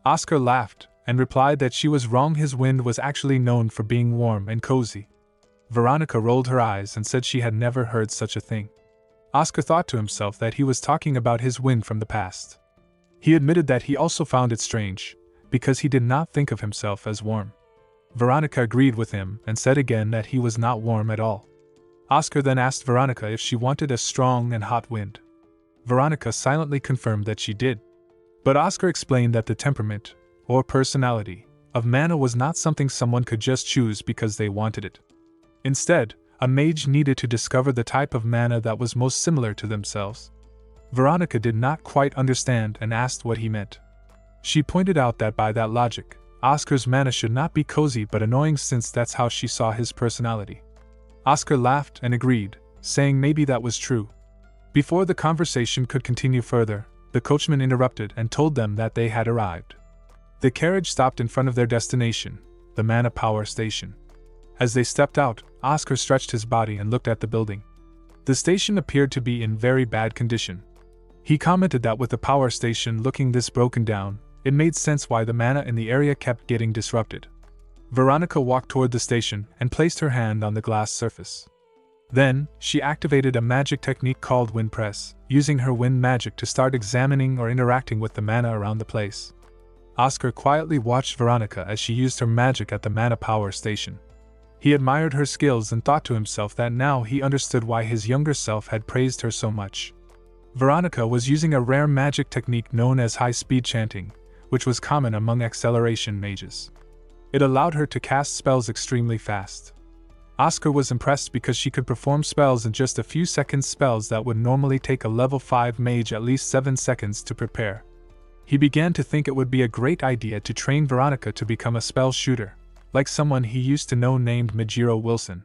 Oscar laughed and replied that she was wrong. His wind was actually known for being warm and cozy. Veronica rolled her eyes and said she had never heard such a thing. Oscar thought to himself that he was talking about his wind from the past. He admitted that he also found it strange, because he did not think of himself as warm. Veronica agreed with him and said again that he was not warm at all. Oscar then asked Veronica if she wanted a strong and hot wind. Veronica silently confirmed that she did. But Oscar explained that the temperament, or personality, of mana was not something someone could just choose because they wanted it. Instead, a mage needed to discover the type of mana that was most similar to themselves. Veronica did not quite understand and asked what he meant. She pointed out that by that logic, Oscar's mana should not be cozy but annoying, since that's how she saw his personality. Oscar laughed and agreed, saying maybe that was true. Before the conversation could continue further, the coachman interrupted and told them that they had arrived. The carriage stopped in front of their destination, the Mana Power Station. As they stepped out, Oscar stretched his body and looked at the building. The station appeared to be in very bad condition. He commented that with the power station looking this broken down, it made sense why the mana in the area kept getting disrupted. Veronica walked toward the station and placed her hand on the glass surface. Then, she activated a magic technique called Wind Press, using her wind magic to start examining or interacting with the mana around the place. Oscar quietly watched Veronica as she used her magic at the Mana Power Station. He admired her skills and thought to himself that now he understood why his younger self had praised her so much. Veronica was using a rare magic technique known as high-speed chanting, which was common among acceleration mages. It allowed her to cast spells extremely fast. Oscar was impressed because she could perform spells in just a few seconds, spells that would normally take a level 5 mage at least 7 seconds to prepare. He began to think it would be a great idea to train Veronica to become a spell shooter, like someone he used to know named Majiro Wilson.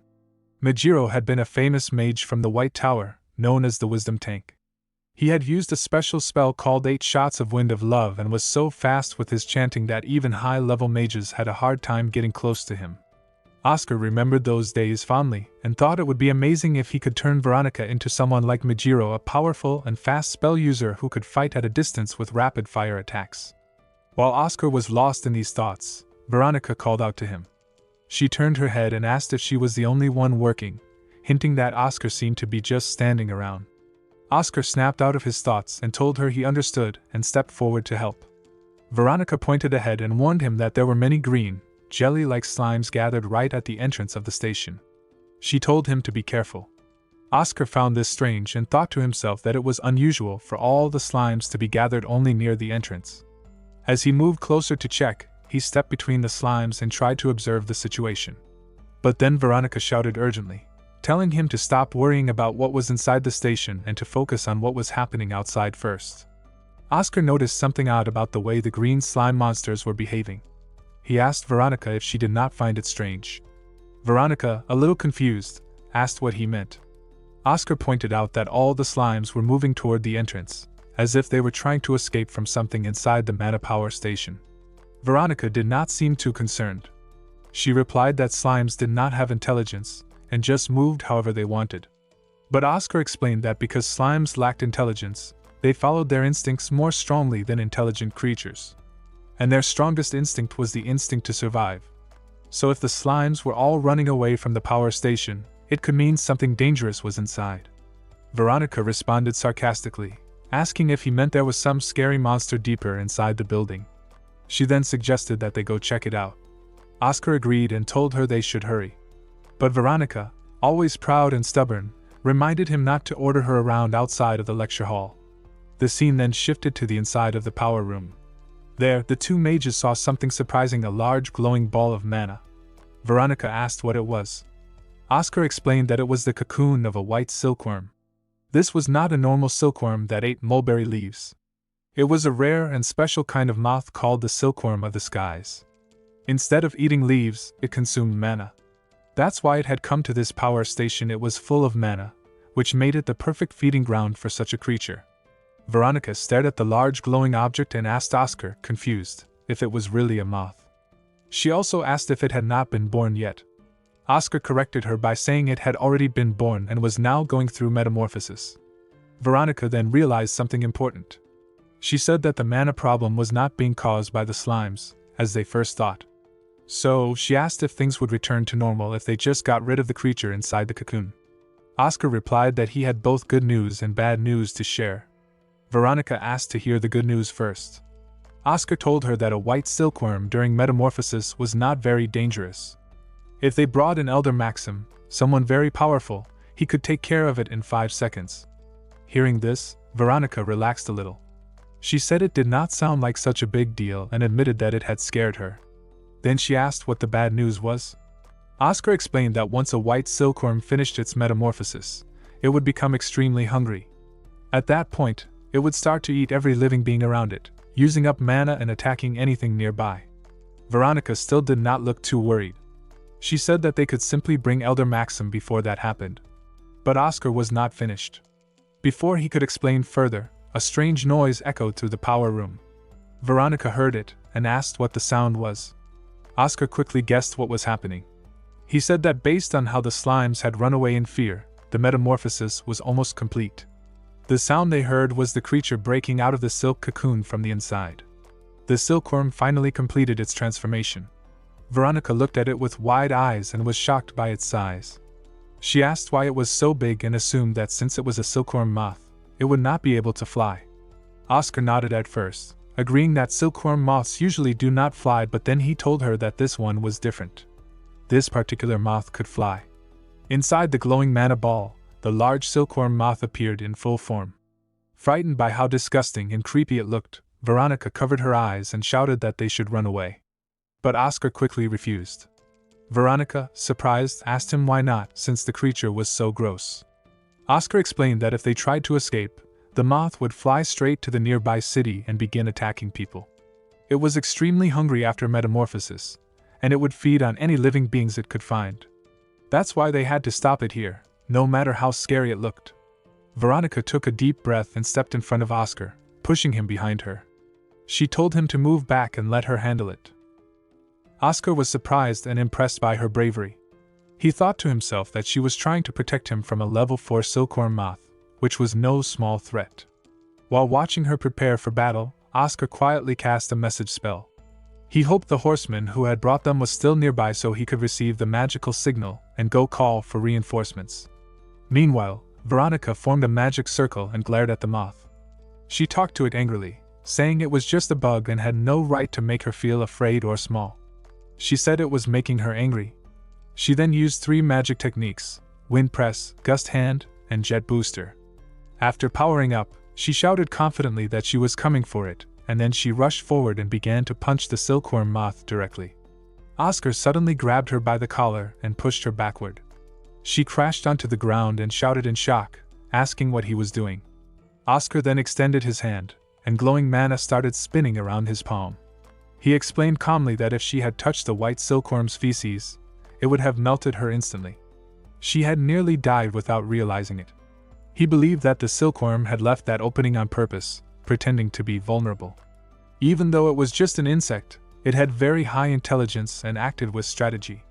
Majiro had been a famous mage from the White Tower, known as the Wisdom Tank. He had used a special spell called 8 Shots of Wind of Love and was so fast with his chanting that even high-level mages had a hard time getting close to him. Oscar remembered those days fondly and thought it would be amazing if he could turn Veronica into someone like Majiro, a powerful and fast spell user who could fight at a distance with rapid-fire attacks. While Oscar was lost in these thoughts, Veronica called out to him. She turned her head and asked if she was the only one working, hinting that Oscar seemed to be just standing around. Oscar snapped out of his thoughts and told her he understood and stepped forward to help. Veronica pointed ahead and warned him that there were many green, jelly-like slimes gathered right at the entrance of the station. She told him to be careful. Oscar found this strange and thought to himself that it was unusual for all the slimes to be gathered only near the entrance. As he moved closer to check, he stepped between the slimes and tried to observe the situation. But then Veronica shouted urgently, telling him to stop worrying about what was inside the station and to focus on what was happening outside first. Oscar noticed something odd about the way the green slime monsters were behaving. He asked Veronica if she did not find it strange. Veronica, a little confused, asked what he meant. Oscar pointed out that all the slimes were moving toward the entrance, as if they were trying to escape from something inside the Mana Power Station. Veronica did not seem too concerned. She replied that slimes did not have intelligence, and just moved however they wanted. But Oscar explained that because slimes lacked intelligence, they followed their instincts more strongly than intelligent creatures. And their strongest instinct was the instinct to survive. So if the slimes were all running away from the power station, it could mean something dangerous was inside. Veronica responded sarcastically, asking if he meant there was some scary monster deeper inside the building. She then suggested that they go check it out. Oscar agreed and told her they should hurry. But Veronica, always proud and stubborn, reminded him not to order her around outside of the lecture hall. The scene then shifted to the inside of the power room. There, the two mages saw something surprising, a large glowing ball of mana. Veronica asked what it was. Oscar explained that it was the cocoon of a white silkworm. This was not a normal silkworm that ate mulberry leaves. It was a rare and special kind of moth called the silkworm of the skies. Instead of eating leaves, it consumed mana. That's why it had come to this power station. It was full of mana, which made it the perfect feeding ground for such a creature. Veronica stared at the large glowing object and asked Oscar, confused, if it was really a moth. She also asked if it had not been born yet. Oscar corrected her by saying it had already been born and was now going through metamorphosis. Veronica then realized something important. She said that the mana problem was not being caused by the slimes, as they first thought. So, she asked if things would return to normal if they just got rid of the creature inside the cocoon. Oscar replied that he had both good news and bad news to share. Veronica asked to hear the good news first. Oscar told her that a white silkworm during metamorphosis was not very dangerous. If they brought an elder maxim, someone very powerful, He could take care of it in 5 seconds. Hearing this, Veronica relaxed a little. She said it did not sound like such a big deal and admitted that it had scared her. Then she asked what the bad news was. Oscar explained that once a white silkworm finished its metamorphosis, it would become extremely hungry. At that point, it would start to eat every living being around it, using up mana and attacking anything nearby. Veronica still did not look too worried. She said that they could simply bring Elder Maxim before that happened. But Oscar was not finished. Before he could explain further, a strange noise echoed through the power room. Veronica heard it and asked what the sound was. Oscar quickly guessed what was happening. He said that based on how the slimes had run away in fear, the metamorphosis was almost complete. The sound they heard was the creature breaking out of the silk cocoon from the inside. The silkworm finally completed its transformation. Veronica looked at it with wide eyes and was shocked by its size. She asked why it was so big and assumed that since it was a silkworm moth, it would not be able to fly. Oscar nodded at first, agreeing that silkworm moths usually do not fly, but then he told her that this one was different. This particular moth could fly. Inside the glowing mana ball, the large silkworm moth appeared in full form. Frightened by how disgusting and creepy it looked, Veronica covered her eyes and shouted that they should run away. But Oscar quickly refused. Veronica, surprised, asked him why not, since the creature was so gross. Oscar explained that if they tried to escape, the moth would fly straight to the nearby city and begin attacking people. It was extremely hungry after metamorphosis, and it would feed on any living beings it could find. That's why they had to stop it here, no matter how scary it looked. Veronica took a deep breath and stepped in front of Oscar, pushing him behind her. She told him to move back and let her handle it. Oscar was surprised and impressed by her bravery. He thought to himself that she was trying to protect him from a level 4 silkworm moth, which was no small threat. While watching her prepare for battle, Oscar quietly cast a message spell. He hoped the horseman who had brought them was still nearby so he could receive the magical signal and go call for reinforcements. Meanwhile, Veronica formed a magic circle and glared at the moth. She talked to it angrily, saying it was just a bug and had no right to make her feel afraid or small. She said it was making her angry. She then used 3 magic techniques: Wind Press, Gust Hand, and Jet Booster. After powering up, she shouted confidently that she was coming for it, and then she rushed forward and began to punch the silkworm moth directly. Oscar suddenly grabbed her by the collar and pushed her backward. She crashed onto the ground and shouted in shock, asking what he was doing. Oscar then extended his hand, and glowing mana started spinning around his palm. He explained calmly that if she had touched the white silkworm's feces, it would have melted her instantly. She had nearly died without realizing it. He believed that the silkworm had left that opening on purpose, pretending to be vulnerable. Even though it was just an insect, it had very high intelligence and acted with strategy.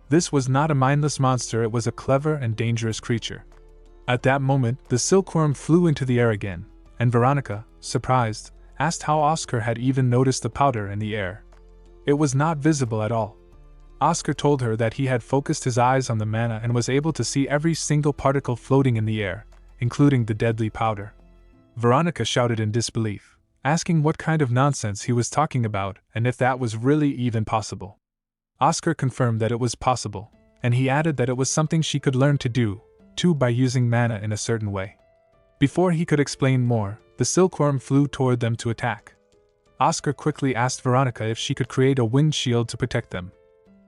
This was not a mindless monster, it was a clever and dangerous creature. At that moment, the silkworm flew into the air again, and Veronica, surprised, asked how Oscar had even noticed the powder in the air. It was not visible at all. Oscar told her that he had focused his eyes on the mana and was able to see every single particle floating in the air, including the deadly powder. Veronica shouted in disbelief, asking what kind of nonsense he was talking about and if that was really even possible. Oscar confirmed that it was possible, and he added that it was something she could learn to do, too, by using mana in a certain way. Before he could explain more, the silkworm flew toward them to attack. Oscar quickly asked Veronica if she could create a wind shield to protect them.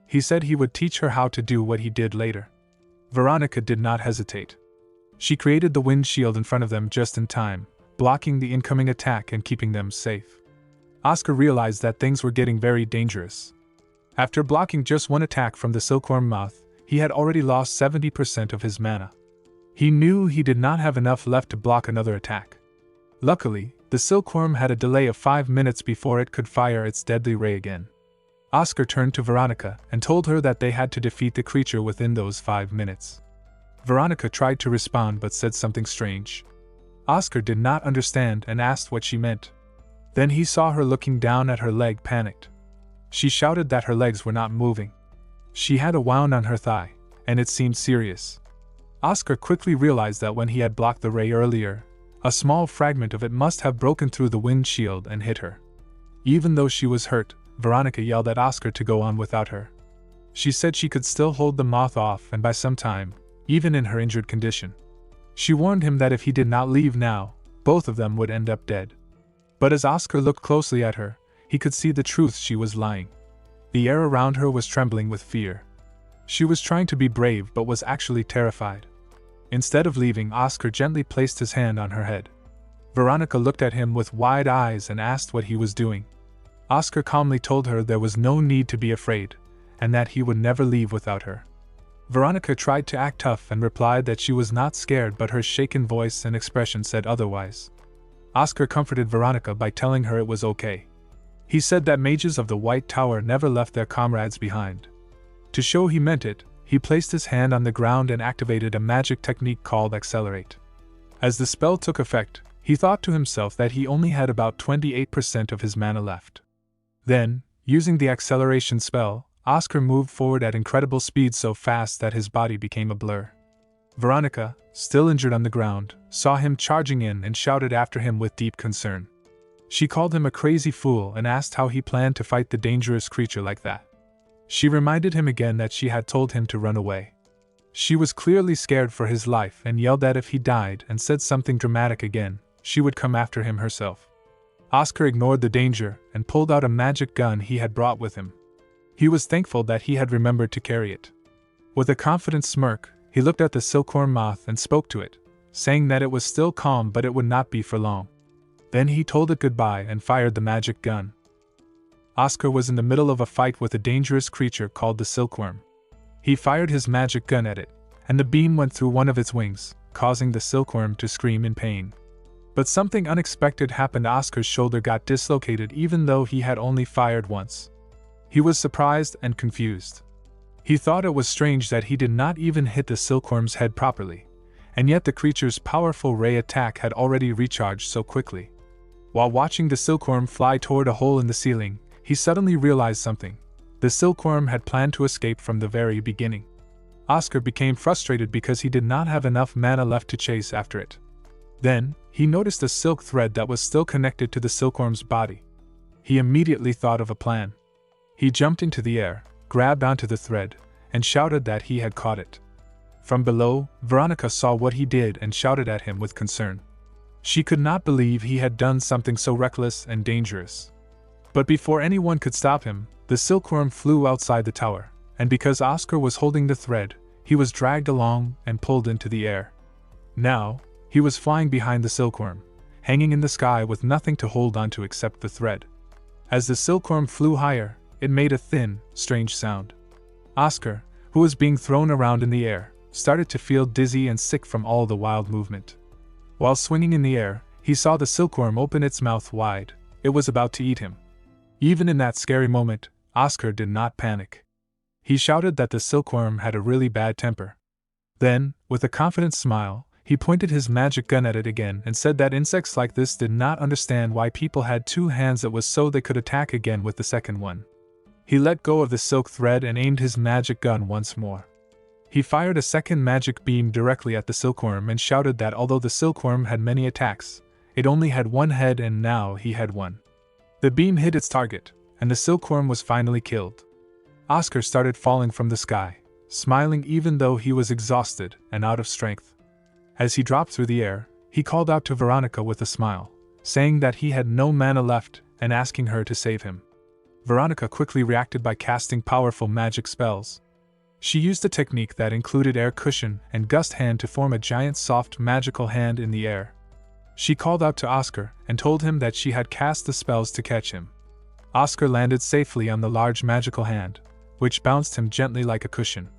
He said he would teach her how to do what he did later. Veronica did not hesitate. She created the wind shield in front of them just in time, blocking the incoming attack and keeping them safe. Oscar realized that things were getting very dangerous. After blocking just one attack from the silkworm moth, he had already lost 70% of his mana. He knew he did not have enough left to block another attack. Luckily, the silkworm had a delay of 5 minutes before it could fire its deadly ray again. Oscar turned to Veronica and told her that they had to defeat the creature within those 5 minutes. Veronica tried to respond but said something strange. Oscar did not understand and asked what she meant. Then he saw her looking down at her leg, panicked. She shouted that her legs were not moving. She had a wound on her thigh, and it seemed serious. Oscar quickly realized that when he had blocked the ray earlier, a small fragment of it must have broken through the wind shield and hit her. Even though she was hurt, Veronica yelled at Oscar to go on without her. She said she could still hold the moth off, and by some time, even in her injured condition. She warned him that if he did not leave now, both of them would end up dead. But as Oscar looked closely at her, he could see the truth: she was lying. The air around her was trembling with fear. She was trying to be brave but was actually terrified. Instead of leaving, Oscar gently placed his hand on her head. Veronica looked at him with wide eyes and asked what he was doing. Oscar calmly told her there was no need to be afraid, and that he would never leave without her. Veronica tried to act tough and replied that she was not scared, but her shaken voice and expression said otherwise. Oscar comforted Veronica by telling her it was okay. He said that mages of the White Tower never left their comrades behind. To show he meant it, he placed his hand on the ground and activated a magic technique called Accelerate. As the spell took effect, he thought to himself that he only had about 28% of his mana left. Then, using the acceleration spell, Oscar moved forward at incredible speed, so fast that his body became a blur. Veronica, still injured on the ground, saw him charging in and shouted after him with deep concern. She called him a crazy fool and asked how he planned to fight the dangerous creature like that. She reminded him again that she had told him to run away. She was clearly scared for his life and yelled that if he died and said something dramatic again, she would come after him herself. Oscar ignored the danger and pulled out a magic gun he had brought with him. He was thankful that he had remembered to carry it. With a confident smirk, he looked at the silkworm moth and spoke to it, saying that it was still calm but it would not be for long. Then he told it goodbye and fired the magic gun. Oscar was in the middle of a fight with a dangerous creature called the silkworm. He fired his magic gun at it, and the beam went through one of its wings, causing the silkworm to scream in pain. But something unexpected happened. Oscar's shoulder got dislocated even though he had only fired once. He was surprised and confused. He thought it was strange that he did not even hit the silkworm's head properly, and yet the creature's powerful ray attack had already recharged so quickly. While watching the silkworm fly toward a hole in the ceiling, he suddenly realized something. The silkworm had planned to escape from the very beginning. Oscar became frustrated because he did not have enough mana left to chase after it. Then, he noticed a silk thread that was still connected to the silkworm's body. He immediately thought of a plan. He jumped into the air, grabbed onto the thread, and shouted that he had caught it. From below, Veronica saw what he did and shouted at him with concern. She could not believe he had done something so reckless and dangerous. But before anyone could stop him, the silkworm flew outside the tower, and because Oscar was holding the thread, he was dragged along and pulled into the air. Now, he was flying behind the silkworm, hanging in the sky with nothing to hold onto except the thread. As the silkworm flew higher, it made a thin, strange sound. Oscar, who was being thrown around in the air, started to feel dizzy and sick from all the wild movement. While swinging in the air, he saw the silkworm open its mouth wide. It was about to eat him. Even in that scary moment, Oscar did not panic. He shouted that the silkworm had a really bad temper. Then, with a confident smile, he pointed his magic gun at it again and said that insects like this did not understand why people had two hands. It was so they could attack again with the second one. He let go of the silk thread and aimed his magic gun once more. He fired a second magic beam directly at the silkworm and shouted that although the silkworm had many attacks, it only had one head and now he had one. The beam hit its target, and the silkworm was finally killed. Oscar started falling from the sky, smiling even though he was exhausted and out of strength. As he dropped through the air, he called out to Veronica with a smile, saying that he had no mana left and asking her to save him. Veronica quickly reacted by casting powerful magic spells. She used a technique that included air cushion and gust hand to form a giant soft magical hand in the air. She called out to Oscar and told him that she had cast the spells to catch him. Oscar landed safely on the large magical hand, which bounced him gently like a cushion.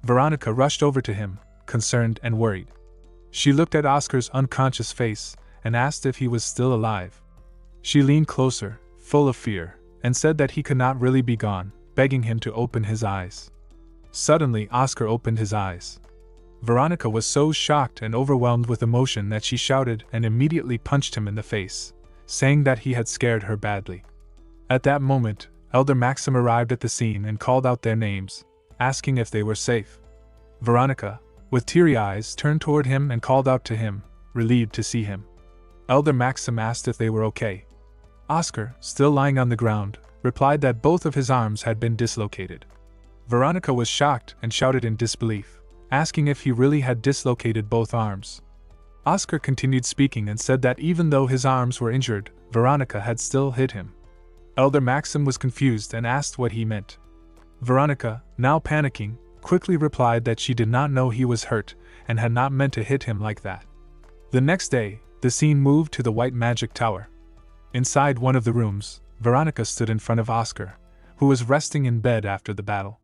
Veronica rushed over to him, concerned and worried. She looked at Oscar's unconscious face and asked if he was still alive. She leaned closer, full of fear, and said that he could not really be gone, begging him to open his eyes. Suddenly, Oscar opened his eyes. Veronica was so shocked and overwhelmed with emotion that she shouted and immediately punched him in the face, saying that he had scared her badly. At that moment, Elder Maxim arrived at the scene and called out their names, asking if they were safe. Veronica, with teary eyes, turned toward him and called out to him, relieved to see him. Elder Maxim asked if they were okay. Oscar, still lying on the ground, replied that both of his arms had been dislocated. Veronica was shocked and shouted in disbelief, asking if he really had dislocated both arms. Oscar continued speaking and said that even though his arms were injured, Veronica had still hit him. Elder Maxim was confused and asked what he meant. Veronica, now panicking, quickly replied that she did not know he was hurt and had not meant to hit him like that. The next day, the scene moved to the White Magic Tower. Inside one of the rooms, Veronica stood in front of Oscar, who was resting in bed after the battle.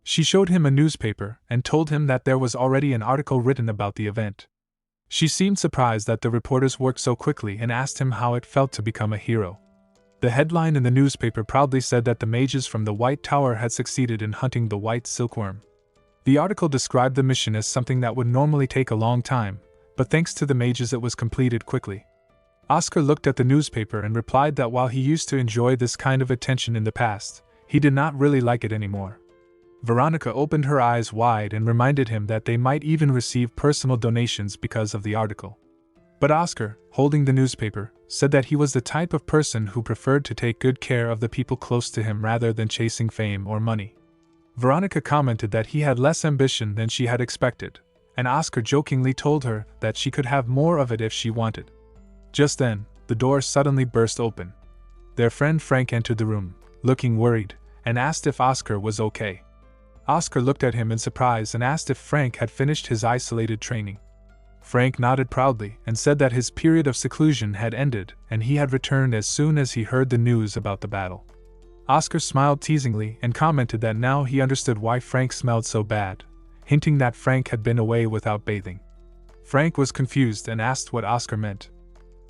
She showed him a newspaper and told him that there was already an article written about the event. She seemed surprised that the reporters worked so quickly and asked him how it felt to become a hero. The headline in the newspaper proudly said that the mages from the White Tower had succeeded in hunting the white silkworm. The article described the mission as something that would normally take a long time, but thanks to the mages it was completed quickly. Oscar looked at the newspaper and replied that while he used to enjoy this kind of attention in the past, he did not really like it anymore. Veronica opened her eyes wide and reminded him that they might even receive personal donations because of the article. But Oscar, holding the newspaper, said that he was the type of person who preferred to take good care of the people close to him rather than chasing fame or money. Veronica commented that he had less ambition than she had expected, and Oscar jokingly told her that she could have more of it if she wanted. Just then, the door suddenly burst open. Their friend Frank entered the room, looking worried, and asked if Oscar was okay. Oscar looked at him in surprise and asked if Frank had finished his isolated training. Frank nodded proudly and said that his period of seclusion had ended and he had returned as soon as he heard the news about the battle. Oscar smiled teasingly and commented that now he understood why Frank smelled so bad, hinting that Frank had been away without bathing. Frank was confused and asked what Oscar meant.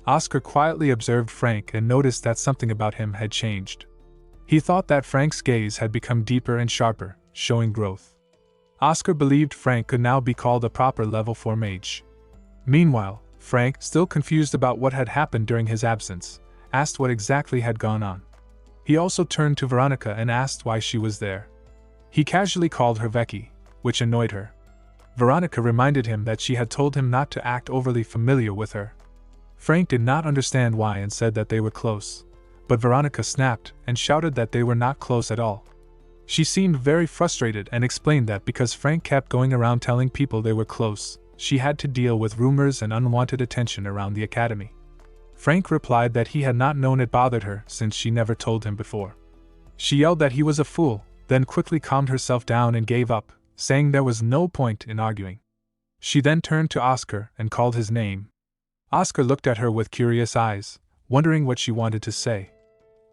Oscar quietly observed Frank and noticed that something about him had changed. He thought that Frank's gaze had become deeper and sharper, showing growth. Oscar believed Frank could now be called a proper level 4 mage. Meanwhile, Frank, still confused about what had happened during his absence, asked what exactly had gone on. He also turned to Veronica and asked why she was there. He casually called her Becky, which annoyed her. Veronica reminded him that she had told him not to act overly familiar with her. Frank did not understand why and said that they were close, but Veronica snapped and shouted that they were not close at all. She seemed very frustrated and explained that because Frank kept going around telling people they were close, she had to deal with rumors and unwanted attention around the academy. Frank replied that he had not known it bothered her since she never told him before. She yelled that he was a fool, then quickly calmed herself down and gave up, saying there was no point in arguing. She then turned to Oscar and called his name. Oscar looked at her with curious eyes, wondering what she wanted to say.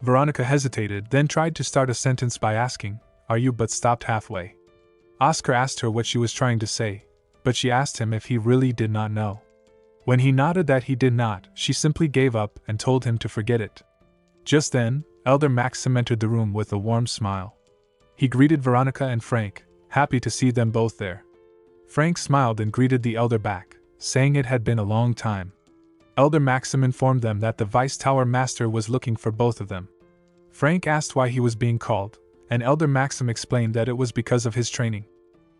Veronica hesitated, then tried to start a sentence by asking, "Are you?" but stopped halfway. Oscar asked her what she was trying to say, but she asked him if he really did not know. When he nodded that he did not, she simply gave up and told him to forget it. Just then, Elder Maxim entered the room with a warm smile. He greeted Veronica and Frank, happy to see them both there. Frank smiled and greeted the elder back, saying it had been a long time. Elder Maxim informed them that the Vice Tower Master was looking for both of them. Frank asked why he was being called, and Elder Maxim explained that it was because of his training.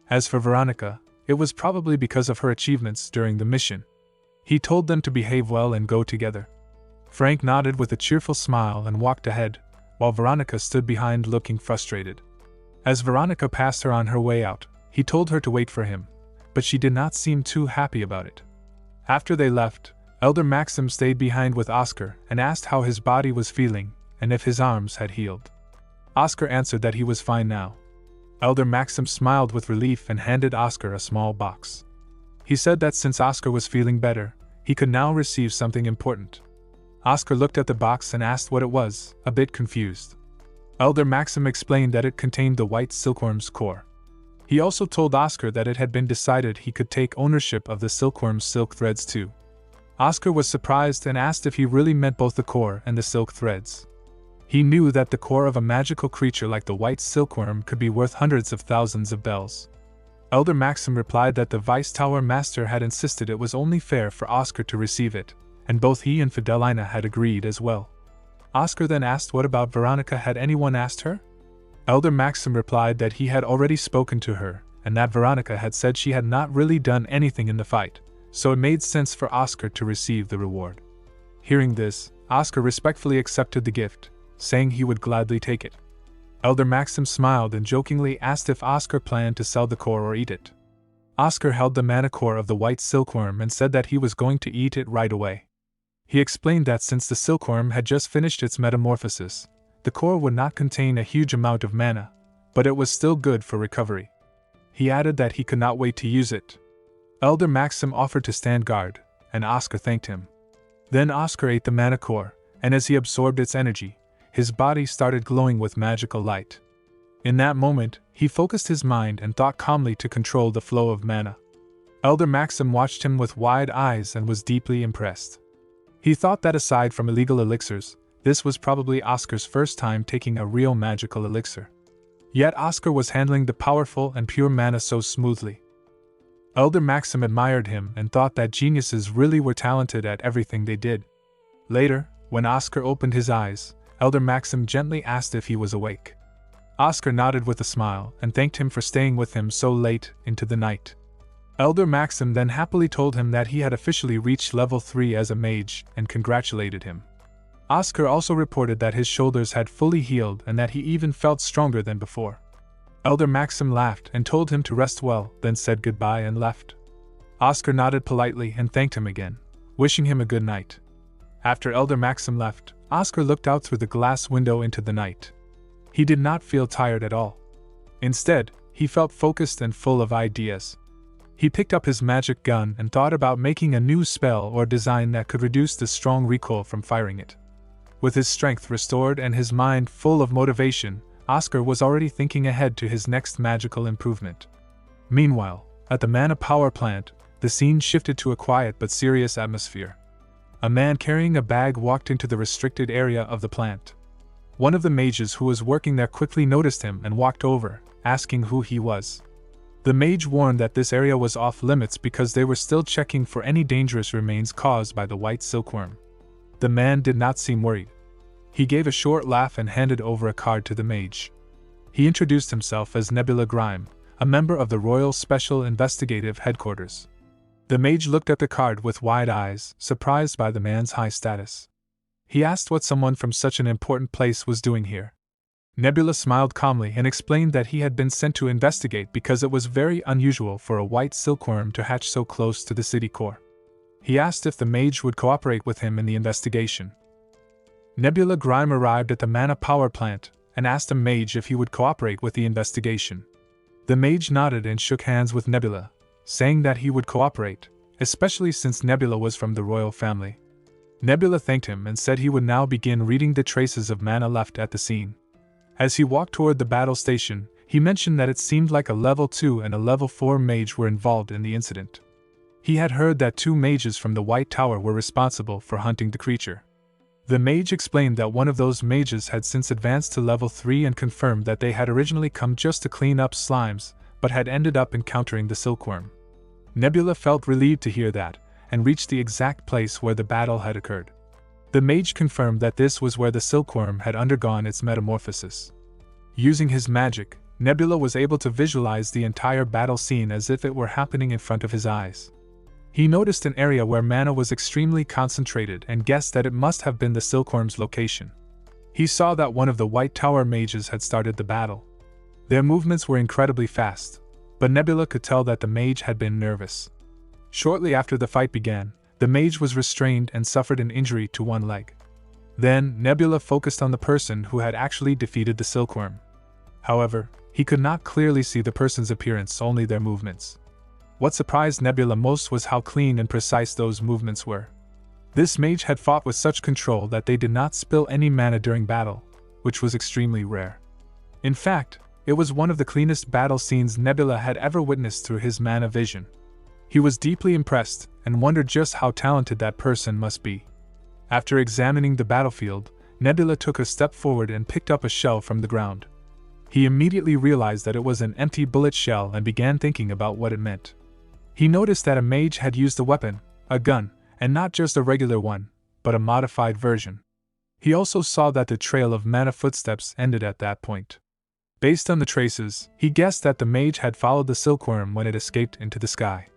As for Veronica, it was probably because of her achievements during the mission. He told them to behave well and go together. Frank nodded with a cheerful smile and walked ahead, while Veronica stood behind looking frustrated. As Veronica passed her on her way out, he told her to wait for him, but she did not seem too happy about it. After they left, Elder Maxim stayed behind with Oscar and asked how his body was feeling and if his arms had healed. Oscar answered that he was fine now. Elder Maxim smiled with relief and handed Oscar a small box. He said that since Oscar was feeling better, he could now receive something important. Oscar looked at the box and asked what it was, a bit confused. Elder Maxim explained that it contained the white silkworm's core. He also told Oscar that it had been decided he could take ownership of the silkworm's silk threads too. Oscar was surprised and asked if he really meant both the core and the silk threads. He knew that the core of a magical creature like the white silkworm could be worth hundreds of thousands of bells. Elder Maxim replied that the Vice Tower Master had insisted it was only fair for Oscar to receive it, and both he and Fidelina had agreed as well. Oscar then asked what about Veronica, had anyone asked her? Elder Maxim replied that he had already spoken to her, and that Veronica had said she had not really done anything in the fight, so it made sense for Oscar to receive the reward. Hearing this, Oscar respectfully accepted the gift, saying he would gladly take it. Elder Maxim smiled and jokingly asked if Oscar planned to sell the core or eat it. Oscar held the mana core of the white silkworm and said that he was going to eat it right away. He explained that since the silkworm had just finished its metamorphosis, the core would not contain a huge amount of mana, but it was still good for recovery. He added that he could not wait to use it. Elder Maxim offered to stand guard, and Oscar thanked him. Then Oscar ate the mana core, and as he absorbed its energy, his body started glowing with magical light. In that moment, he focused his mind and thought calmly to control the flow of mana. Elder Maxim watched him with wide eyes and was deeply impressed. He thought that aside from illegal elixirs, this was probably Oscar's first time taking a real magical elixir. Yet Oscar was handling the powerful and pure mana so smoothly. Elder Maxim admired him and thought that geniuses really were talented at everything they did. Later, when Oscar opened his eyes, Elder Maxim gently asked if he was awake. Oscar nodded with a smile and thanked him for staying with him so late into the night. Elder Maxim then happily told him that he had officially reached level 3 as a mage and congratulated him. Oscar also reported that his shoulders had fully healed and that he even felt stronger than before. Elder Maxim laughed and told him to rest well, then said goodbye and left. Oscar nodded politely and thanked him again, wishing him a good night. After Elder Maxim left, Oscar looked out through the glass window into the night. He did not feel tired at all. Instead, he felt focused and full of ideas. He picked up his magic gun and thought about making a new spell or design that could reduce the strong recoil from firing it. With his strength restored and his mind full of motivation, Oscar was already thinking ahead to his next magical improvement. Meanwhile, at the mana power plant, the scene shifted to a quiet but serious atmosphere. A man carrying a bag walked into the restricted area of the plant. One of the mages who was working there quickly noticed him and walked over, asking who he was. The mage warned that this area was off limits because they were still checking for any dangerous remains caused by the white silkworm. The man did not seem worried. He gave a short laugh and handed over a card to the mage. He introduced himself as Nebula Grime, a member of the Royal Special Investigative Headquarters. The mage looked at the card with wide eyes, surprised by the man's high status. He asked what someone from such an important place was doing here. Nebula smiled calmly and explained that he had been sent to investigate because it was very unusual for a white silkworm to hatch so close to the city core. He asked if the mage would cooperate with him in the investigation. Nebula Grime arrived at the mana power plant and asked a mage if he would cooperate with the investigation. The mage nodded and shook hands with Nebula, saying that he would cooperate, especially since Nebula was from the royal family. Nebula thanked him and said he would now begin reading the traces of mana left at the scene. As he walked toward the battle station, he mentioned that it seemed like a level 2 and a level 4 mage were involved in the incident. He had heard that 2 mages from the White Tower were responsible for hunting the creature. The mage explained that one of those mages had since advanced to level 3 and confirmed that they had originally come just to clean up slimes, but had ended up encountering the silkworm. Nebula felt relieved to hear that, and reached the exact place where the battle had occurred. The mage confirmed that this was where the silkworm had undergone its metamorphosis. Using his magic, Nebula was able to visualize the entire battle scene as if it were happening in front of his eyes. He noticed an area where mana was extremely concentrated and guessed that it must have been the silkworm's location. He saw that one of the White Tower mages had started the battle. Their movements were incredibly fast, but Nebula could tell that the mage had been nervous. Shortly after the fight began, the mage was restrained and suffered an injury to one leg. Then, Nebula focused on the person who had actually defeated the silkworm. However, he could not clearly see the person's appearance, only their movements. What surprised Nebula most was how clean and precise those movements were. This mage had fought with such control that they did not spill any mana during battle, which was extremely rare. In fact, it was one of the cleanest battle scenes Nebula had ever witnessed through his mana vision. He was deeply impressed and wondered just how talented that person must be. After examining the battlefield, Nebula took a step forward and picked up a shell from the ground. He immediately realized that it was an empty bullet shell and began thinking about what it meant. He noticed that a mage had used a weapon, a gun, and not just a regular one, but a modified version. He also saw that the trail of mana footsteps ended at that point. Based on the traces, he guessed that the mage had followed the silkworm when it escaped into the sky.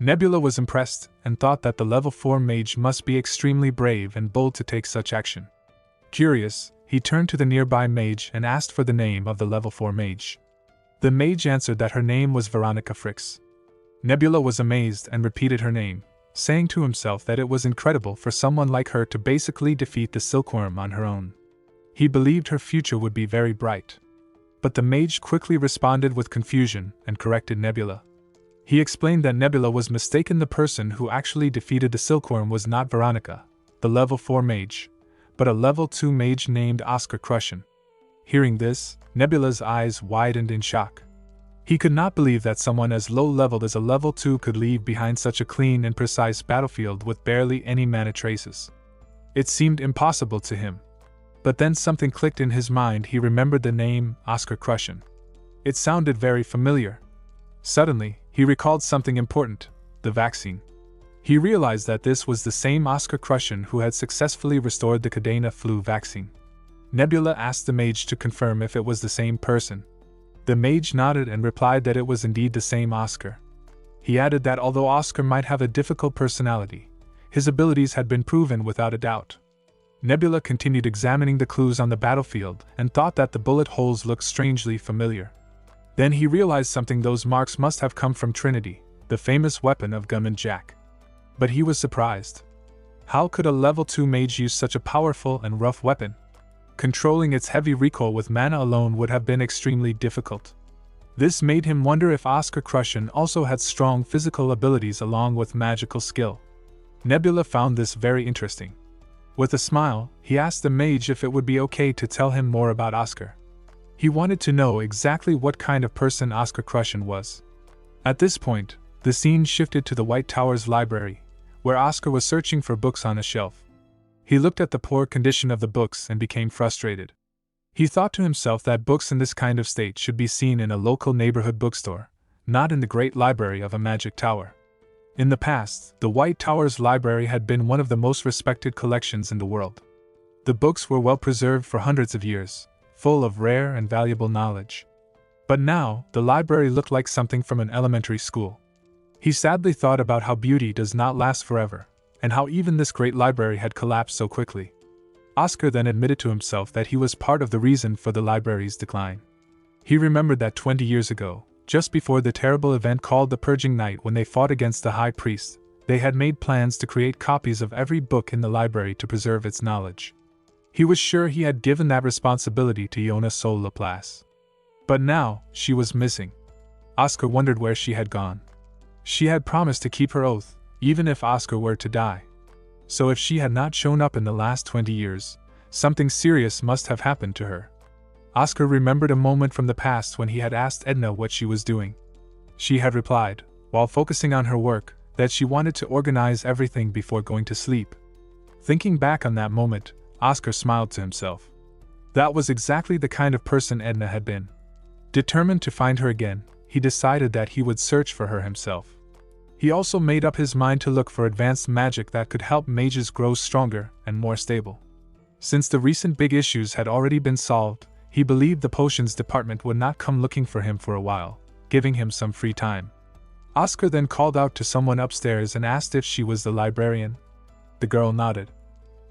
Nebula was impressed and thought that the level 4 mage must be extremely brave and bold to take such action. Curious, he turned to the nearby mage and asked for the name of the level 4 mage. The mage answered that her name was Veronica Fricks. Nebula was amazed and repeated her name, saying to himself that it was incredible for someone like her to basically defeat the silkworm on her own. He believed her future would be very bright. But the mage quickly responded with confusion and corrected Nebula. He explained that Nebula was mistaken. The person who actually defeated the silkworm was not Veronica, the level 4 mage, but a level 2 mage named Oscar Crushen. Hearing this, Nebula's eyes widened in shock. He could not believe that someone as low-leveled as a level 2 could leave behind such a clean and precise battlefield with barely any mana traces. It seemed impossible to him. But then something clicked in his mind. He remembered the name, Oscar Crushen. It sounded very familiar. Suddenly, he recalled something important, the vaccine. He realized that this was the same Oscar Crushen who had successfully restored the Cadena flu vaccine. Nebula asked the mage to confirm if it was the same person. The mage nodded and replied that it was indeed the same Oscar. He added that although Oscar might have a difficult personality, his abilities had been proven without a doubt. Nebula continued examining the clues on the battlefield and thought that the bullet holes looked strangely familiar. Then he realized something. Those marks must have come from Trinity, the famous weapon of Gunman Jack. But he was surprised. How could a level 2 mage use such a powerful and rough weapon? Controlling its heavy recoil with mana alone would have been extremely difficult. This made him wonder if Oscar Crushen also had strong physical abilities along with magical skill. Nebula found this very interesting. With a smile, he asked the mage if it would be okay to tell him more about Oscar. He wanted to know exactly what kind of person Oscar Crushen was. At this point, the scene shifted to the White Tower's library, where Oscar was searching for books on a shelf. He looked at the poor condition of the books and became frustrated. He thought to himself that books in this kind of state should be seen in a local neighborhood bookstore, not in the great library of a magic tower. In the past, the White Tower's library had been one of the most respected collections in the world. The books were well preserved for hundreds of years, full of rare and valuable knowledge. But now, the library looked like something from an elementary school. He sadly thought about how beauty does not last forever, and how even this great library had collapsed so quickly. Oscar then admitted to himself that he was part of the reason for the library's decline. He remembered that 20 years ago, just before the terrible event called the Purging Night when they fought against the High Priest, they had made plans to create copies of every book in the library to preserve its knowledge. He was sure he had given that responsibility to Yona Sol Laplace. But now, she was missing. Oscar wondered where she had gone. She had promised to keep her oath, even if Oscar were to die. So if she had not shown up in the last 20 years, something serious must have happened to her. Oscar remembered a moment from the past when he had asked Edna what she was doing. She had replied, while focusing on her work, that she wanted to organize everything before going to sleep. Thinking back on that moment, Oscar smiled to himself. That was exactly the kind of person Edna had been. Determined to find her again, he decided that he would search for her himself. He also made up his mind to look for advanced magic that could help mages grow stronger and more stable. Since the recent big issues had already been solved, he believed the potions department would not come looking for him for a while, giving him some free time. Oscar then called out to someone upstairs and asked if she was the librarian. The girl nodded.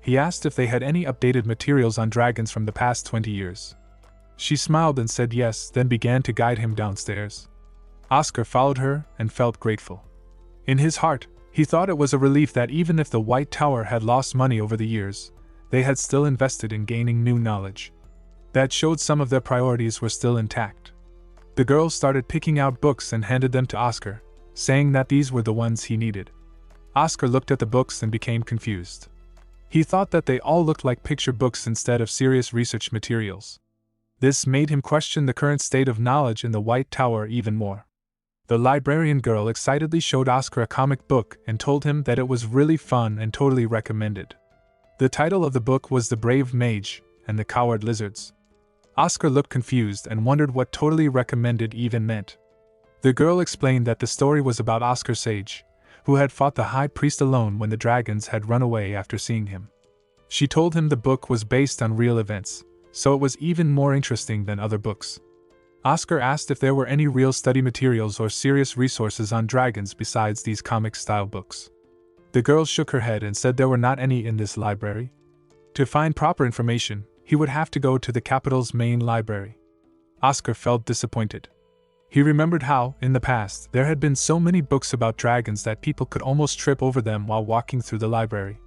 He asked if they had any updated materials on dragons from the past 20 years. She smiled and said yes, then began to guide him downstairs. Oscar followed her and felt grateful. In his heart, he thought it was a relief that even if the White Tower had lost money over the years, they had still invested in gaining new knowledge. That showed some of their priorities were still intact. The girl started picking out books and handed them to Oscar, saying that these were the ones he needed. Oscar looked at the books and became confused. He thought that they all looked like picture books instead of serious research materials. This made him question the current state of knowledge in the White Tower even more. The librarian girl excitedly showed Oscar a comic book and told him that it was really fun and totally recommended. The title of the book was The Brave Mage and the Coward Lizards. Oscar looked confused and wondered what totally recommended even meant. The girl explained that the story was about Oscar Sage, who had fought the High Priest alone when the dragons had run away after seeing him. She told him the book was based on real events, so it was even more interesting than other books. Oscar asked if there were any real study materials or serious resources on dragons besides these comic-style books. The girl shook her head and said there were not any in this library. To find proper information, he would have to go to the capital's main library. Oscar felt disappointed. He remembered how, in the past, there had been so many books about dragons that people could almost trip over them while walking through the library.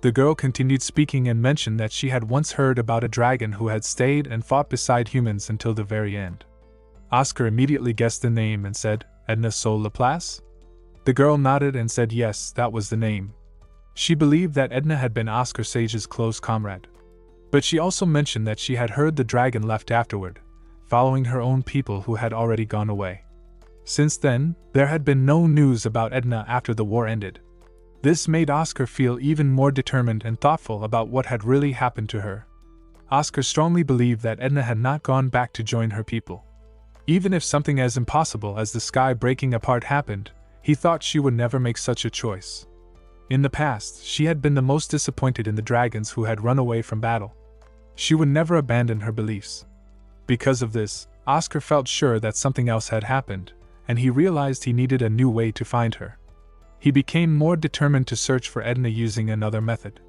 The girl continued speaking and mentioned that she had once heard about a dragon who had stayed and fought beside humans until the very end. Oscar immediately guessed the name and said, Edna Sol Laplace? The girl nodded and said yes, that was the name. She believed that Edna had been Oscar Sage's close comrade. But she also mentioned that she had heard the dragon left afterward, following her own people who had already gone away. Since then, there had been no news about Edna after the war ended. This made Oscar feel even more determined and thoughtful about what had really happened to her. Oscar strongly believed that Edna had not gone back to join her people. Even if something as impossible as the sky breaking apart happened, he thought she would never make such a choice. In the past, she had been the most disappointed in the dragons who had run away from battle. She would never abandon her beliefs. Because of this, Oscar felt sure that something else had happened, and he realized he needed a new way to find her. He became more determined to search for Edna using another method.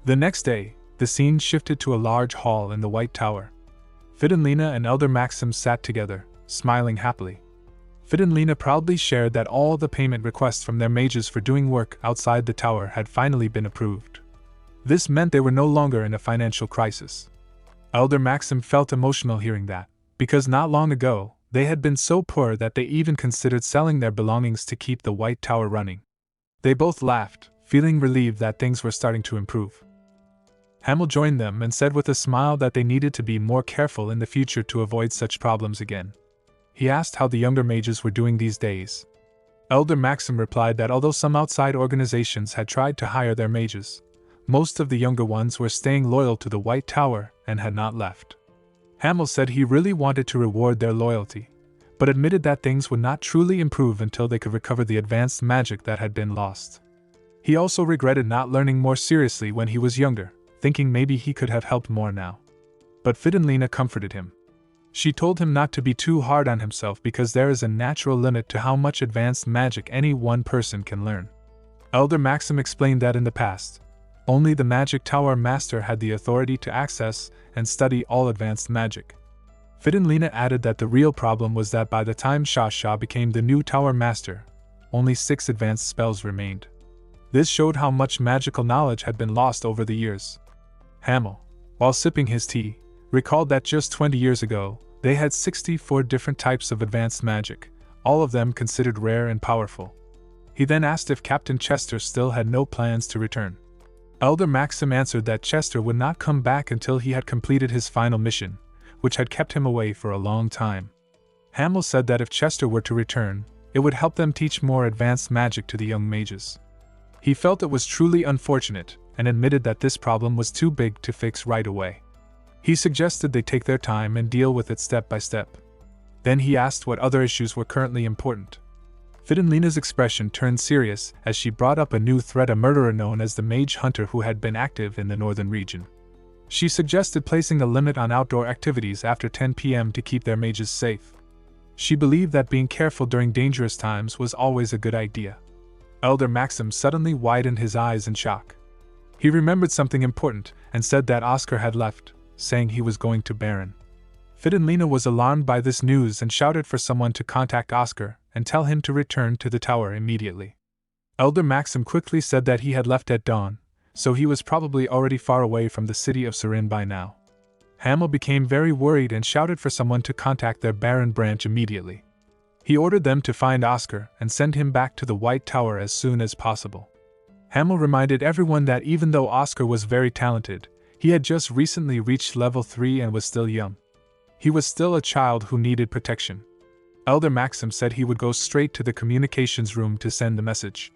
The next day, the scene shifted to a large hall in the White Tower. Fidenlina and Elder Maxim sat together, smiling happily. Fidenlina proudly shared that all the payment requests from their mages for doing work outside the tower had finally been approved. This meant they were no longer in a financial crisis. Elder Maxim felt emotional hearing that, because not long ago, they had been so poor that they even considered selling their belongings to keep the White Tower running. They both laughed, feeling relieved that things were starting to improve. Hamel joined them and said with a smile that they needed to be more careful in the future to avoid such problems again. He asked how the younger mages were doing these days. Elder Maxim replied that although some outside organizations had tried to hire their mages, most of the younger ones were staying loyal to the White Tower and had not left. Hamel said he really wanted to reward their loyalty, but admitted that things would not truly improve until they could recover the advanced magic that had been lost. He also regretted not learning more seriously when he was younger, thinking maybe he could have helped more now. But Fidenlina comforted him. She told him not to be too hard on himself because there is a natural limit to how much advanced magic any one person can learn. Elder Maxim explained that in the past, only the Magic Tower Master had the authority to access and study all advanced magic. Fidenlina added that the real problem was that by the time Shasha became the new Tower Master, only 6 advanced spells remained. This showed how much magical knowledge had been lost over the years. Hamel, while sipping his tea, recalled that just 20 years ago, they had 64 different types of advanced magic, all of them considered rare and powerful. He then asked if Captain Chester still had no plans to return. Elder Maxim answered that Chester would not come back until he had completed his final mission, which had kept him away for a long time. Hamel said that if Chester were to return, it would help them teach more advanced magic to the young mages. He felt it was truly unfortunate, and admitted that this problem was too big to fix right away. He suggested they take their time and deal with it step by step. Then he asked what other issues were currently important. Fidenlina's expression turned serious as she brought up a new threat: a murderer known as the Mage Hunter who had been active in the northern region. She suggested placing a limit on outdoor activities after 10 p.m. to keep their mages safe. She believed that being careful during dangerous times was always a good idea. Elder Maxim suddenly widened his eyes in shock. He remembered something important and said that Oscar had left, saying he was going to Baron. Fidenlina was alarmed by this news and shouted for someone to contact Oscar and tell him to return to the tower immediately. Elder Maxim quickly said that he had left at dawn, so he was probably already far away from the city of Surin by now. Hamel became very worried and shouted for someone to contact their Baron branch immediately. He ordered them to find Oscar and send him back to the White Tower as soon as possible. Hamel reminded everyone that even though Oscar was very talented, he had just recently reached level 3 and was still young. He was still a child who needed protection. Elder Maxim said he would go straight to the communications room to send the message.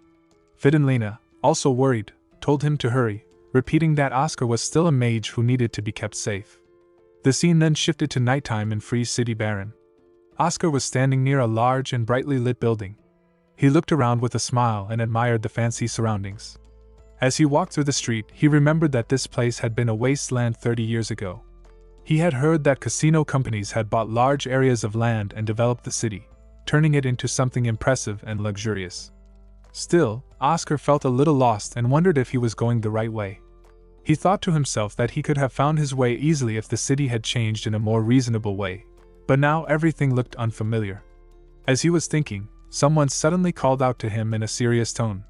Fidenlina, also worried, told him to hurry, repeating that Oscar was still a mage who needed to be kept safe. The scene then shifted to nighttime in Free City Baron. Oscar was standing near a large and brightly lit building. He looked around with a smile and admired the fancy surroundings. As he walked through the street, he remembered that this place had been a wasteland 30 years ago. He had heard that casino companies had bought large areas of land and developed the city, turning it into something impressive and luxurious. Still, Oscar felt a little lost and wondered if he was going the right way. He thought to himself that he could have found his way easily if the city had changed in a more reasonable way, but now everything looked unfamiliar. As he was thinking, someone suddenly called out to him in a serious tone.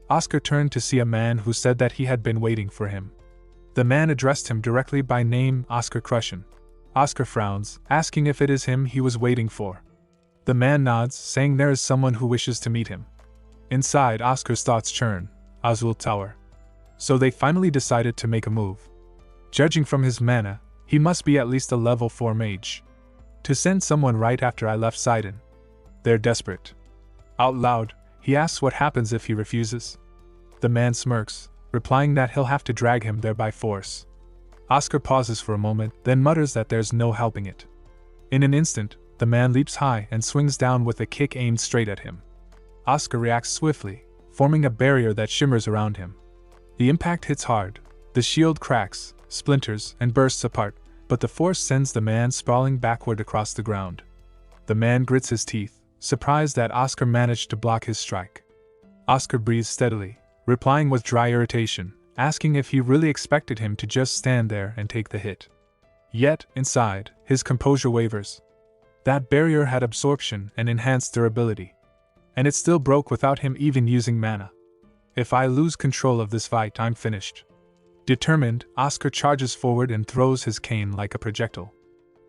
Oscar turned to see a man who said that he had been waiting for him. The man addressed him directly by name, Oscar Crushen. Oscar frowns, asking if it is him he was waiting for. The man nods, saying there is someone who wishes to meet him. Inside, Oscar's thoughts churn. Azul Tower. So they finally decided to make a move. Judging from his mana, he must be at least a level 4 mage. To send someone right after I left Sidon. They're desperate. Out loud, he asks what happens if he refuses. The man smirks, replying that he'll have to drag him there by force. Oscar pauses for a moment, then mutters that there's no helping it. In an instant, the man leaps high and swings down with a kick aimed straight at him. Oscar reacts swiftly, forming a barrier that shimmers around him. The impact hits hard, the shield cracks, splinters, and bursts apart, but the force sends the man sprawling backward across the ground. The man grits his teeth, surprised that Oscar managed to block his strike. Oscar breathes steadily, replying with dry irritation, asking if he really expected him to just stand there and take the hit. Yet, inside, his composure wavers. That barrier had absorption and enhanced durability. And it still broke without him even using mana. If I lose control of this fight, I'm finished. Determined, Oscar charges forward and throws his cane like a projectile.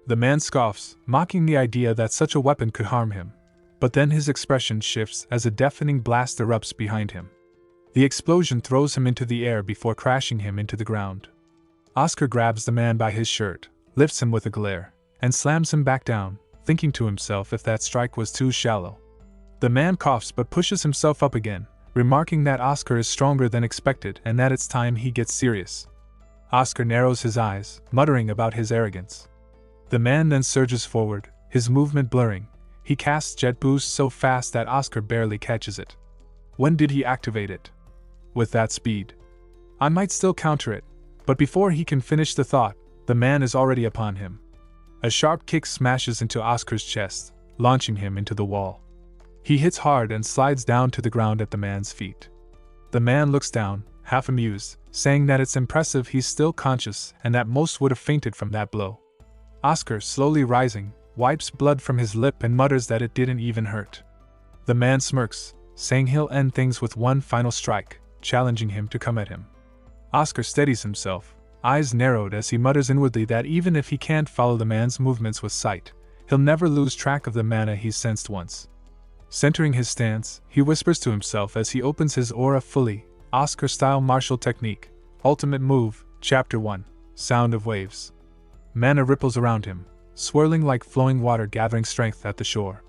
The man scoffs, mocking the idea that such a weapon could harm him. But then his expression shifts as a deafening blast erupts behind him. The explosion throws him into the air before crashing him into the ground. Oscar grabs the man by his shirt, lifts him with a glare, and slams him back down, thinking to himself if that strike was too shallow. The man coughs but pushes himself up again, remarking that Oscar is stronger than expected and that it's time he gets serious. Oscar narrows his eyes, muttering about his arrogance. The man then surges forward, his movement blurring. He casts jet boost so fast that Oscar barely catches it. When did he activate it? With that speed. I might still counter it, but before he can finish the thought, the man is already upon him. A sharp kick smashes into Oscar's chest, launching him into the wall. He hits hard and slides down to the ground at the man's feet. The man looks down, half amused, saying that it's impressive he's still conscious and that most would have fainted from that blow. Oscar, slowly rising, wipes blood from his lip and mutters that it didn't even hurt. The man smirks, saying he'll end things with one final strike, challenging him to come at him. Oscar steadies himself, eyes narrowed as he mutters inwardly that even if he can't follow the man's movements with sight, he'll never lose track of the mana he's sensed once. Centering his stance, he whispers to himself as he opens his aura fully, Oscar-style martial technique, ultimate move, Chapter 1, Sound of Waves. Mana ripples around him, swirling like flowing water gathering strength at the shore.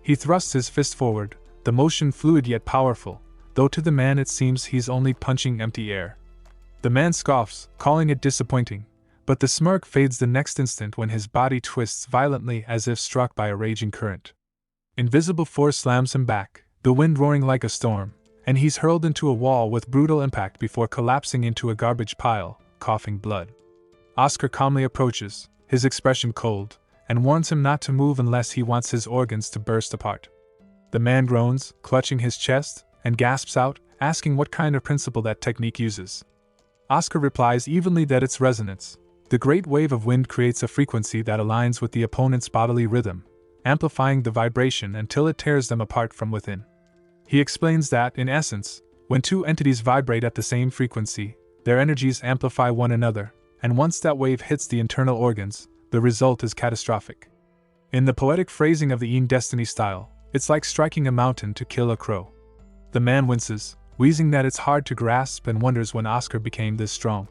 He thrusts his fist forward, the motion fluid yet powerful, though to the man it seems he's only punching empty air. The man scoffs, calling it disappointing, but the smirk fades the next instant when his body twists violently as if struck by a raging current. Invisible force slams him back, the wind roaring like a storm, and he's hurled into a wall with brutal impact before collapsing into a garbage pile, coughing blood. Oscar calmly approaches, his expression cold, and warns him not to move unless he wants his organs to burst apart. The man groans, clutching his chest, and gasps out, asking what kind of principle that technique uses. Oscar replies evenly that it's resonance. The great wave of wind creates a frequency that aligns with the opponent's bodily rhythm, amplifying the vibration until it tears them apart from within. He explains that, in essence, when two entities vibrate at the same frequency, their energies amplify one another, and once that wave hits the internal organs, the result is catastrophic. In the poetic phrasing of the Yin Destiny style, it's like striking a mountain to kill a crow. The man winces, wheezing that it's hard to grasp and wonders when Oscar became this strong.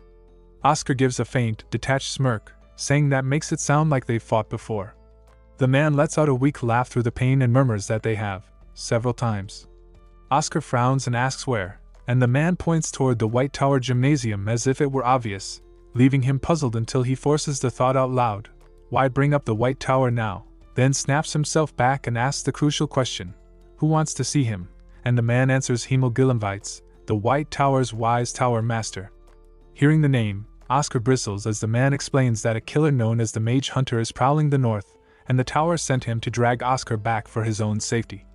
Oscar gives a faint, detached smirk, saying that makes it sound like they've fought before. The man lets out a weak laugh through the pain and murmurs that they have, several times. Oscar frowns and asks where, and the man points toward the White Tower Gymnasium as if it were obvious, leaving him puzzled until he forces the thought out loud, why bring up the White Tower now, then snaps himself back and asks the crucial question, who wants to see him, and the man answers Hemogillenvites, the White Tower's wise tower master. Hearing the name, Oscar bristles as the man explains that a killer known as the Mage Hunter is prowling the north, and the tower sent him to drag Oscar back for his own safety.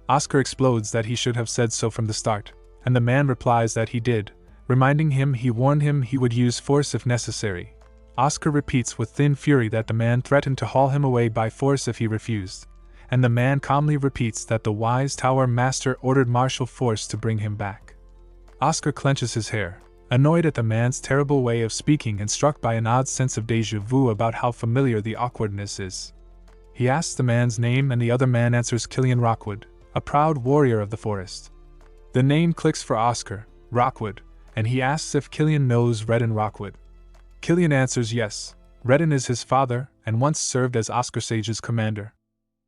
Oscar explodes that he should have said so from the start, and the man replies that he did, reminding him he warned him he would use force if necessary. Oscar repeats with thin fury that the man threatened to haul him away by force if he refused, and the man calmly repeats that the wise tower master ordered martial force to bring him back. Oscar clenches his hair, annoyed at the man's terrible way of speaking and struck by an odd sense of déjà vu about how familiar the awkwardness is. He asks the man's name and the other man answers Killian Rockwood, a proud warrior of the forest. The name clicks for Oscar, Rockwood, and he asks if Killian knows Redden Rockwood. Killian answers yes, Redden is his father and once served as Oscar Sage's commander.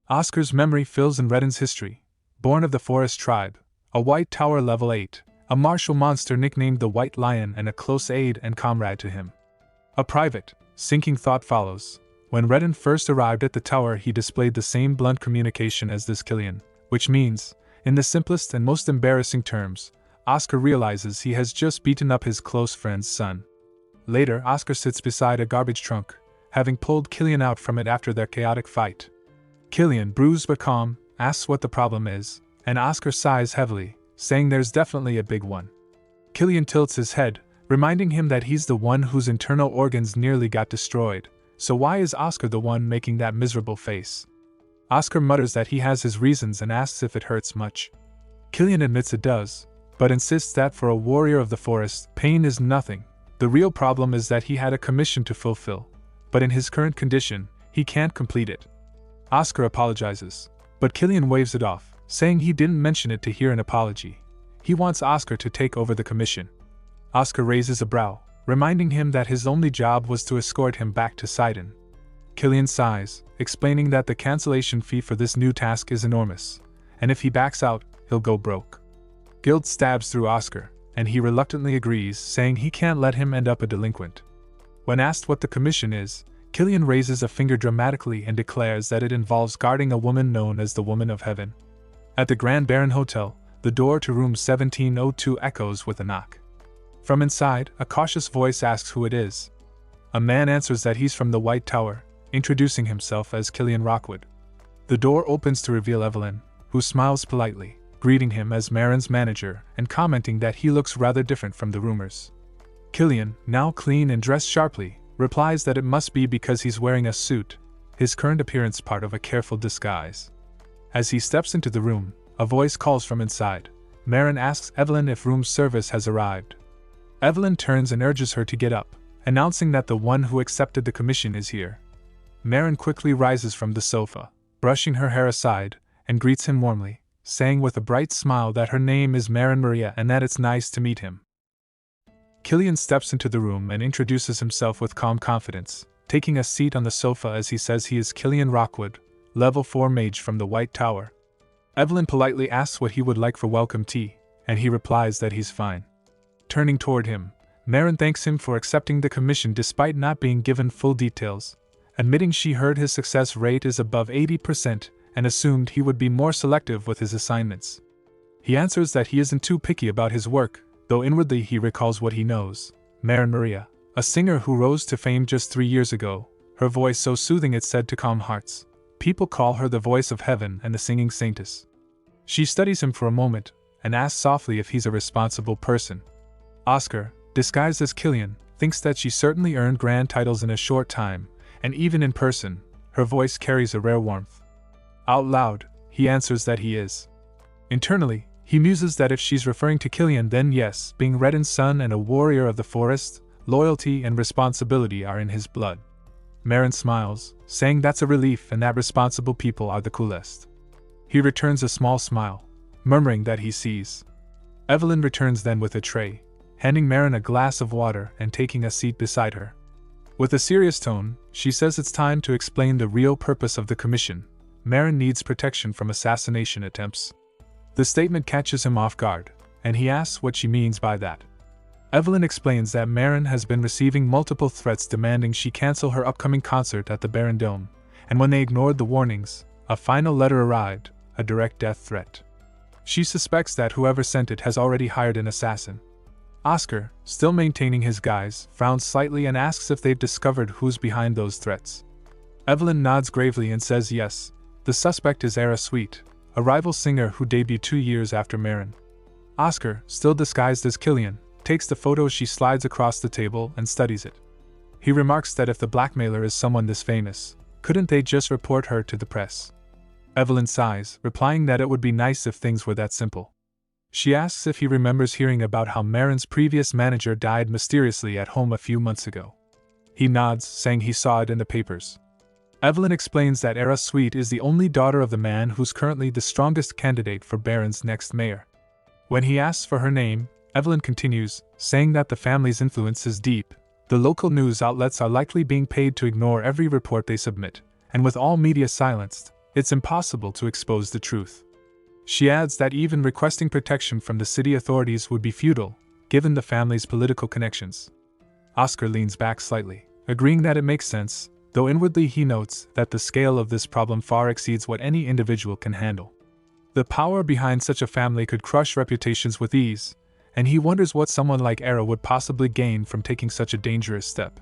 Oscar's memory fills in Redden's history, born of the forest tribe, a White Tower level 8, a martial monster nicknamed the White Lion and a close aide and comrade to him. A private, sinking thought follows. When Redden first arrived at the tower he displayed the same blunt communication as this Killian, which means, in the simplest and most embarrassing terms, Oscar realizes he has just beaten up his close friend's son. Later, Oscar sits beside a garbage trunk, having pulled Killian out from it after their chaotic fight. Killian, bruised but calm, asks what the problem is, and Oscar sighs heavily, saying there's definitely a big one. Killian tilts his head, reminding him that he's the one whose internal organs nearly got destroyed, so why is Oscar the one making that miserable face? Oscar mutters that he has his reasons and asks if it hurts much. Killian admits it does, but insists that for a warrior of the forest, pain is nothing. The real problem is that he had a commission to fulfill, but in his current condition, he can't complete it. Oscar apologizes, but Killian waves it off, saying he didn't mention it to hear an apology. He wants Oscar to take over the commission. Oscar raises a brow, reminding him that his only job was to escort him back to Sidon. Killian sighs, explaining that the cancellation fee for this new task is enormous, and if he backs out, he'll go broke. Guilt stabs through Oscar, and he reluctantly agrees, saying he can't let him end up a delinquent. When asked what the commission is, Killian raises a finger dramatically and declares that it involves guarding a woman known as the Woman of Heaven. At the Grand Baron Hotel, the door to room 1702 echoes with a knock. From inside, a cautious voice asks who it is. A man answers that he's from the White Tower, introducing himself as Killian Rockwood. The door opens to reveal Evelyn, who smiles politely, greeting him as Marin's manager and commenting that he looks rather different from the rumors. Killian, now clean and dressed sharply, replies that it must be because he's wearing a suit, his current appearance part of a careful disguise. As he steps into the room, a voice calls from inside. Marin asks Evelyn if room service has arrived. Evelyn turns and urges her to get up, announcing that the one who accepted the commission is here. Marin quickly rises from the sofa, brushing her hair aside, and greets him warmly, saying with a bright smile that her name is Marin Maria and that it's nice to meet him. Killian steps into the room and introduces himself with calm confidence, taking a seat on the sofa as he says he is Killian Rockwood, level 4 mage from the White Tower. Evelyn politely asks what he would like for welcome tea, and he replies that he's fine. Turning toward him, Marin thanks him for accepting the commission despite not being given full details, admitting she heard his success rate is above 80% and assumed he would be more selective with his assignments. He answers that he isn't too picky about his work, though inwardly he recalls what he knows. Marin Maria, a singer who rose to fame just 3 years ago, her voice so soothing it's said to calm hearts. People call her the voice of heaven and the singing saintess. She studies him for a moment, and asks softly if he's a responsible person. Oscar, disguised as Killian, thinks that she certainly earned grand titles in a short time, and even in person, her voice carries a rare warmth. Out loud, he answers that he is. Internally, he muses that if she's referring to Killian then yes, being Redden's son and a warrior of the forest, loyalty and responsibility are in his blood. Marin smiles, saying that's a relief and that responsible people are the coolest. He returns a small smile, murmuring that he sees. Evelyn returns then with a tray, handing Marin a glass of water and taking a seat beside her. With a serious tone, she says it's time to explain the real purpose of the commission. Marin needs protection from assassination attempts. The statement catches him off guard, and he asks what she means by that. Evelyn explains that Marin has been receiving multiple threats demanding she cancel her upcoming concert at the Baron Dome, and when they ignored the warnings, a final letter arrived, a direct death threat. She suspects that whoever sent it has already hired an assassin. Oscar, still maintaining his guise, frowns slightly and asks if they've discovered who's behind those threats. Evelyn nods gravely and says yes, the suspect is Era Sweet, a rival singer who debuted 2 years after Marin. Oscar, still disguised as Killian, takes the photo she slides across the table and studies it. He remarks that if the blackmailer is someone this famous, couldn't they just report her to the press? Evelyn sighs, replying that it would be nice if things were that simple. She asks if he remembers hearing about how Marin's previous manager died mysteriously at home a few months ago. He nods, saying he saw it in the papers. Evelyn explains that Era Sweet is the only daughter of the man who's currently the strongest candidate for Baron's next mayor. When he asks for her name, Evelyn continues, saying that the family's influence is deep. The local news outlets are likely being paid to ignore every report they submit, and with all media silenced, it's impossible to expose the truth. She adds that even requesting protection from the city authorities would be futile, given the family's political connections. Oscar leans back slightly, agreeing that it makes sense, though inwardly he notes that the scale of this problem far exceeds what any individual can handle. The power behind such a family could crush reputations with ease, and he wonders what someone like Era would possibly gain from taking such a dangerous step.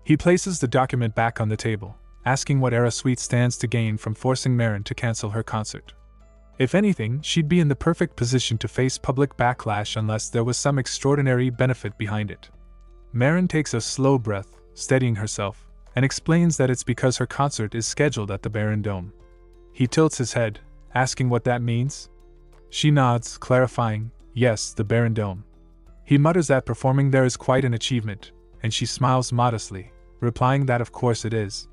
He places the document back on the table, asking what Era Sweet stands to gain from forcing Marin to cancel her concert. If anything, she'd be in the perfect position to face public backlash unless there was some extraordinary benefit behind it. Marin takes a slow breath, steadying herself, and explains that it's because her concert is scheduled at the Baron Dome. He tilts his head, asking what that means. She nods, clarifying, yes, the Baron Dome. He mutters that performing there is quite an achievement, and she smiles modestly, replying that of course it is.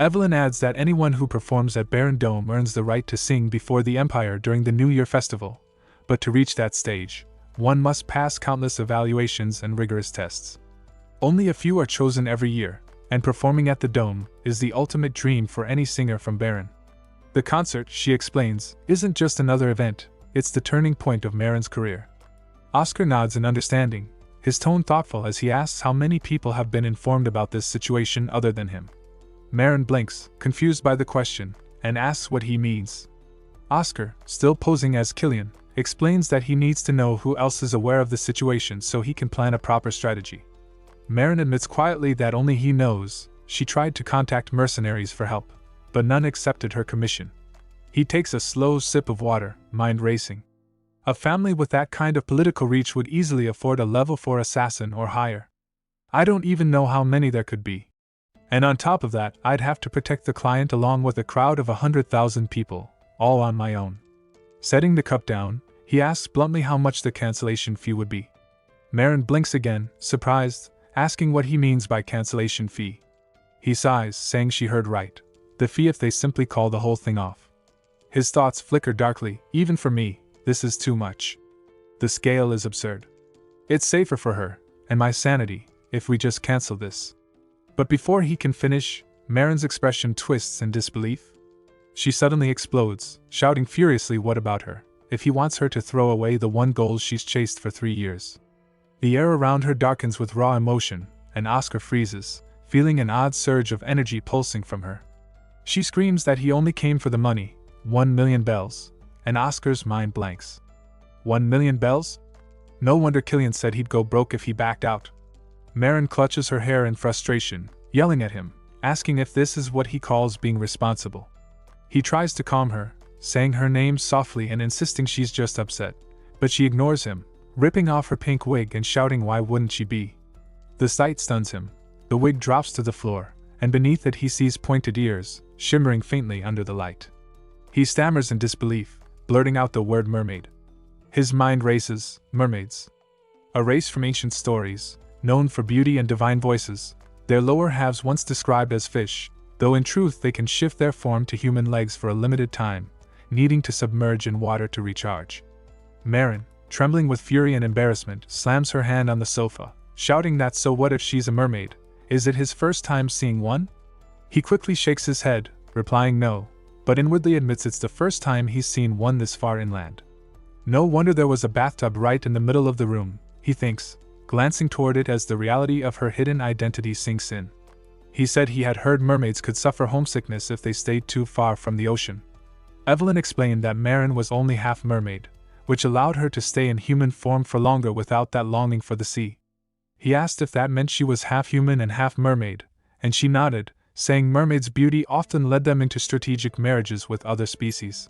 Evelyn adds that anyone who performs at Baron Dome earns the right to sing before the Empire during the New Year festival, but to reach that stage, one must pass countless evaluations and rigorous tests. Only a few are chosen every year, and performing at the Dome is the ultimate dream for any singer from Baron. The concert, she explains, isn't just another event, it's the turning point of Marin's career. Oscar nods in understanding, his tone thoughtful as he asks how many people have been informed about this situation other than him. Marin blinks, confused by the question, and asks what he means. Oscar, still posing as Killian, explains that he needs to know who else is aware of the situation so he can plan a proper strategy. Marin admits quietly that only he knows. She tried to contact mercenaries for help, but none accepted her commission. He takes a slow sip of water, mind racing. A family with that kind of political reach would easily afford a level 4 assassin or higher. I don't even know how many there could be. And on top of that, I'd have to protect the client along with a crowd of 100,000 people, all on my own. Setting the cup down, he asks bluntly how much the cancellation fee would be. Marin blinks again, surprised, asking what he means by cancellation fee. He sighs, saying she heard right. The fee if they simply call the whole thing off. His thoughts flicker darkly. Even for me, this is too much. The scale is absurd. It's safer for her, and my sanity, if we just cancel this. But before he can finish, Marin's expression twists in disbelief. She suddenly explodes, shouting furiously what about her, if he wants her to throw away the one goal she's chased for 3 years. The air around her darkens with raw emotion, and Oscar freezes, feeling an odd surge of energy pulsing from her. She screams that he only came for the money, 1 million bells, and Oscar's mind blanks. 1 million bells? No wonder Killian said he'd go broke if he backed out. Marin clutches her hair in frustration, yelling at him, asking if this is what he calls being responsible. He tries to calm her, saying her name softly and insisting she's just upset, but she ignores him, ripping off her pink wig and shouting why wouldn't she be. The sight stuns him. The wig drops to the floor, and beneath it he sees pointed ears, shimmering faintly under the light. He stammers in disbelief, blurting out the word mermaid. His mind races. Mermaids. A race from ancient stories, known for beauty and divine voices, their lower halves once described as fish, though in truth they can shift their form to human legs for a limited time, needing to submerge in water to recharge. Marin, trembling with fury and embarrassment, slams her hand on the sofa, shouting that so what if she's a mermaid? Is it his first time seeing one? He quickly shakes his head, replying no, but inwardly admits it's the first time he's seen one this far inland. No wonder there was a bathtub right in the middle of the room, he thinks, glancing toward it as the reality of her hidden identity sinks in. He said he had heard mermaids could suffer homesickness if they stayed too far from the ocean. Evelyn explained that Marin was only half mermaid, which allowed her to stay in human form for longer without that longing for the sea. He asked if that meant she was half human and half mermaid, and she nodded, saying mermaids' beauty often led them into strategic marriages with other species.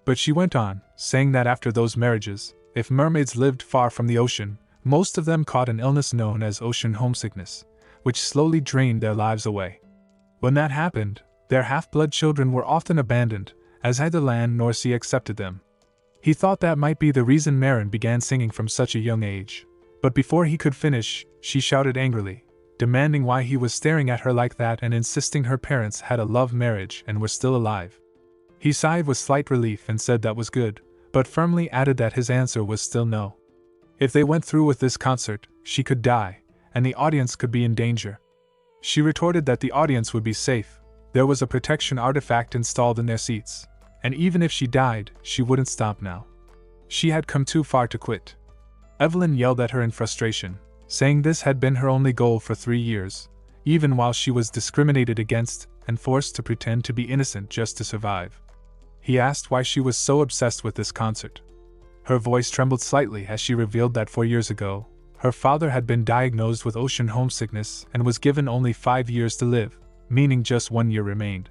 But she went on, saying that after those marriages, if mermaids lived far from the ocean, most of them caught an illness known as ocean homesickness, which slowly drained their lives away. When that happened, their half-blood children were often abandoned, as neither land nor sea accepted them. He thought that might be the reason Marin began singing from such a young age, but before he could finish, she shouted angrily, demanding why he was staring at her like that and insisting her parents had a love marriage and were still alive. He sighed with slight relief and said that was good, but firmly added that his answer was still no. If they went through with this concert, she could die, and the audience could be in danger. She retorted that the audience would be safe. There was a protection artifact installed in their seats, and even if she died, she wouldn't stop now. She had come too far to quit. Evelyn yelled at her in frustration, saying this had been her only goal for 3 years, even while she was discriminated against and forced to pretend to be innocent just to survive. He asked why she was so obsessed with this concert. Her voice trembled slightly as she revealed that 4 years ago, her father had been diagnosed with ocean homesickness and was given only 5 years to live, meaning just 1 year remained.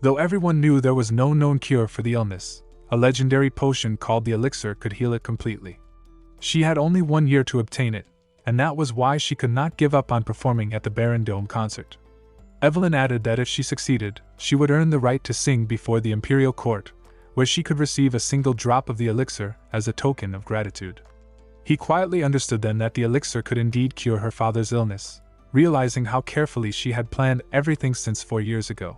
Though everyone knew there was no known cure for the illness, a legendary potion called the elixir could heal it completely. She had only 1 year to obtain it, and that was why she could not give up on performing at the Barren Dome concert. Evelyn added that if she succeeded, she would earn the right to sing before the imperial court, where she could receive a single drop of the elixir as a token of gratitude. He quietly understood then that the elixir could indeed cure her father's illness, realizing how carefully she had planned everything since 4 years ago.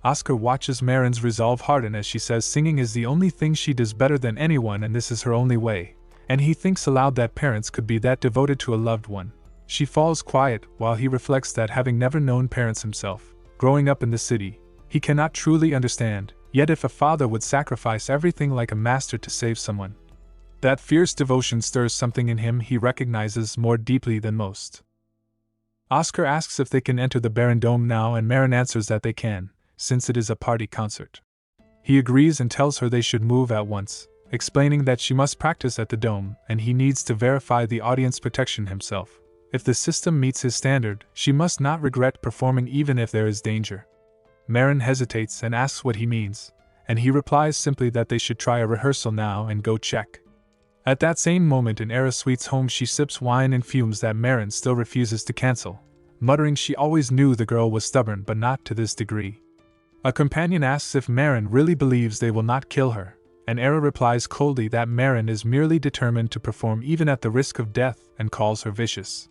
Oscar watches Marin's resolve harden as she says singing is the only thing she does better than anyone and this is her only way, and he thinks aloud that parents could be that devoted to a loved one. She falls quiet while he reflects that having never known parents himself, growing up in the city, he cannot truly understand, yet if a father would sacrifice everything like a master to save someone, that fierce devotion stirs something in him he recognizes more deeply than most. Oscar asks if they can enter the Barren Dome now and Marin answers that they can, since it is a party concert. He agrees and tells her they should move at once, explaining that she must practice at the dome and he needs to verify the audience protection himself. If the system meets his standard, she must not regret performing even if there is danger. Marin hesitates and asks what he means, and he replies simply that they should try a rehearsal now and go check. At that same moment in Era Sweet's home she sips wine and fumes that Marin still refuses to cancel, muttering she always knew the girl was stubborn but not to this degree. A companion asks if Marin really believes they will not kill her, and Era replies coldly that Marin is merely determined to perform even at the risk of death and calls her vicious.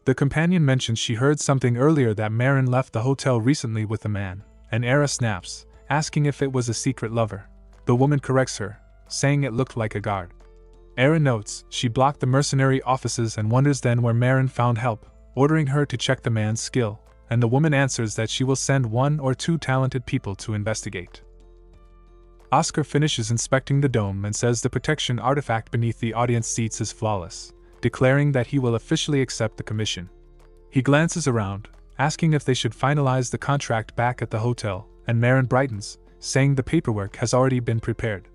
The companion mentions she heard something earlier that Marin left the hotel recently with a man, and Era snaps, asking if it was a secret lover. The woman corrects her, saying it looked like a guard. Era notes she blocked the mercenary offices and wonders then where Marin found help, ordering her to check the man's skill, and the woman answers that she will send 1 or 2 talented people to investigate. Oscar finishes inspecting the dome and says the protection artifact beneath the audience seats is flawless, declaring that he will officially accept the commission. He glances around, asking if they should finalize the contract back at the hotel, and Marin brightens, saying the paperwork has already been prepared.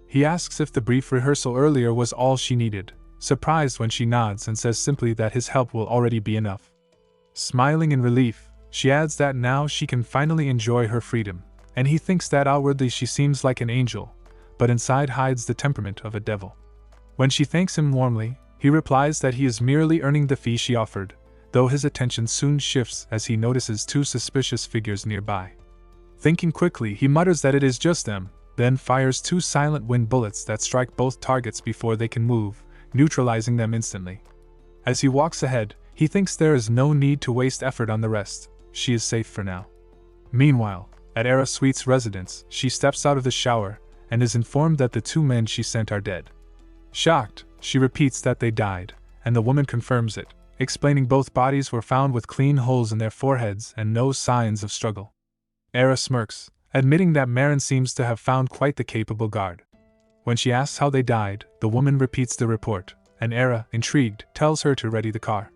He asks if the brief rehearsal earlier was all she needed, surprised when she nods and says simply that his help will already be enough. Smiling in relief, she adds that now she can finally enjoy her freedom, and he thinks that outwardly she seems like an angel, but inside hides the temperament of a devil. When she thanks him warmly, he replies that he is merely earning the fee she offered, though his attention soon shifts as he notices 2 suspicious figures nearby. Thinking quickly, he mutters that it is just them, then fires 2 silent wind bullets that strike both targets before they can move, neutralizing them instantly. As he walks ahead, he thinks there is no need to waste effort on the rest, she is safe for now. Meanwhile, at Era Sweet's residence, she steps out of the shower and is informed that the 2 men she sent are dead. Shocked, she repeats that they died, and the woman confirms it, explaining both bodies were found with clean holes in their foreheads and no signs of struggle. Era smirks, admitting that Marin seems to have found quite the capable guard. When she asks how they died, the woman repeats the report, and Era, intrigued, tells her to ready the car.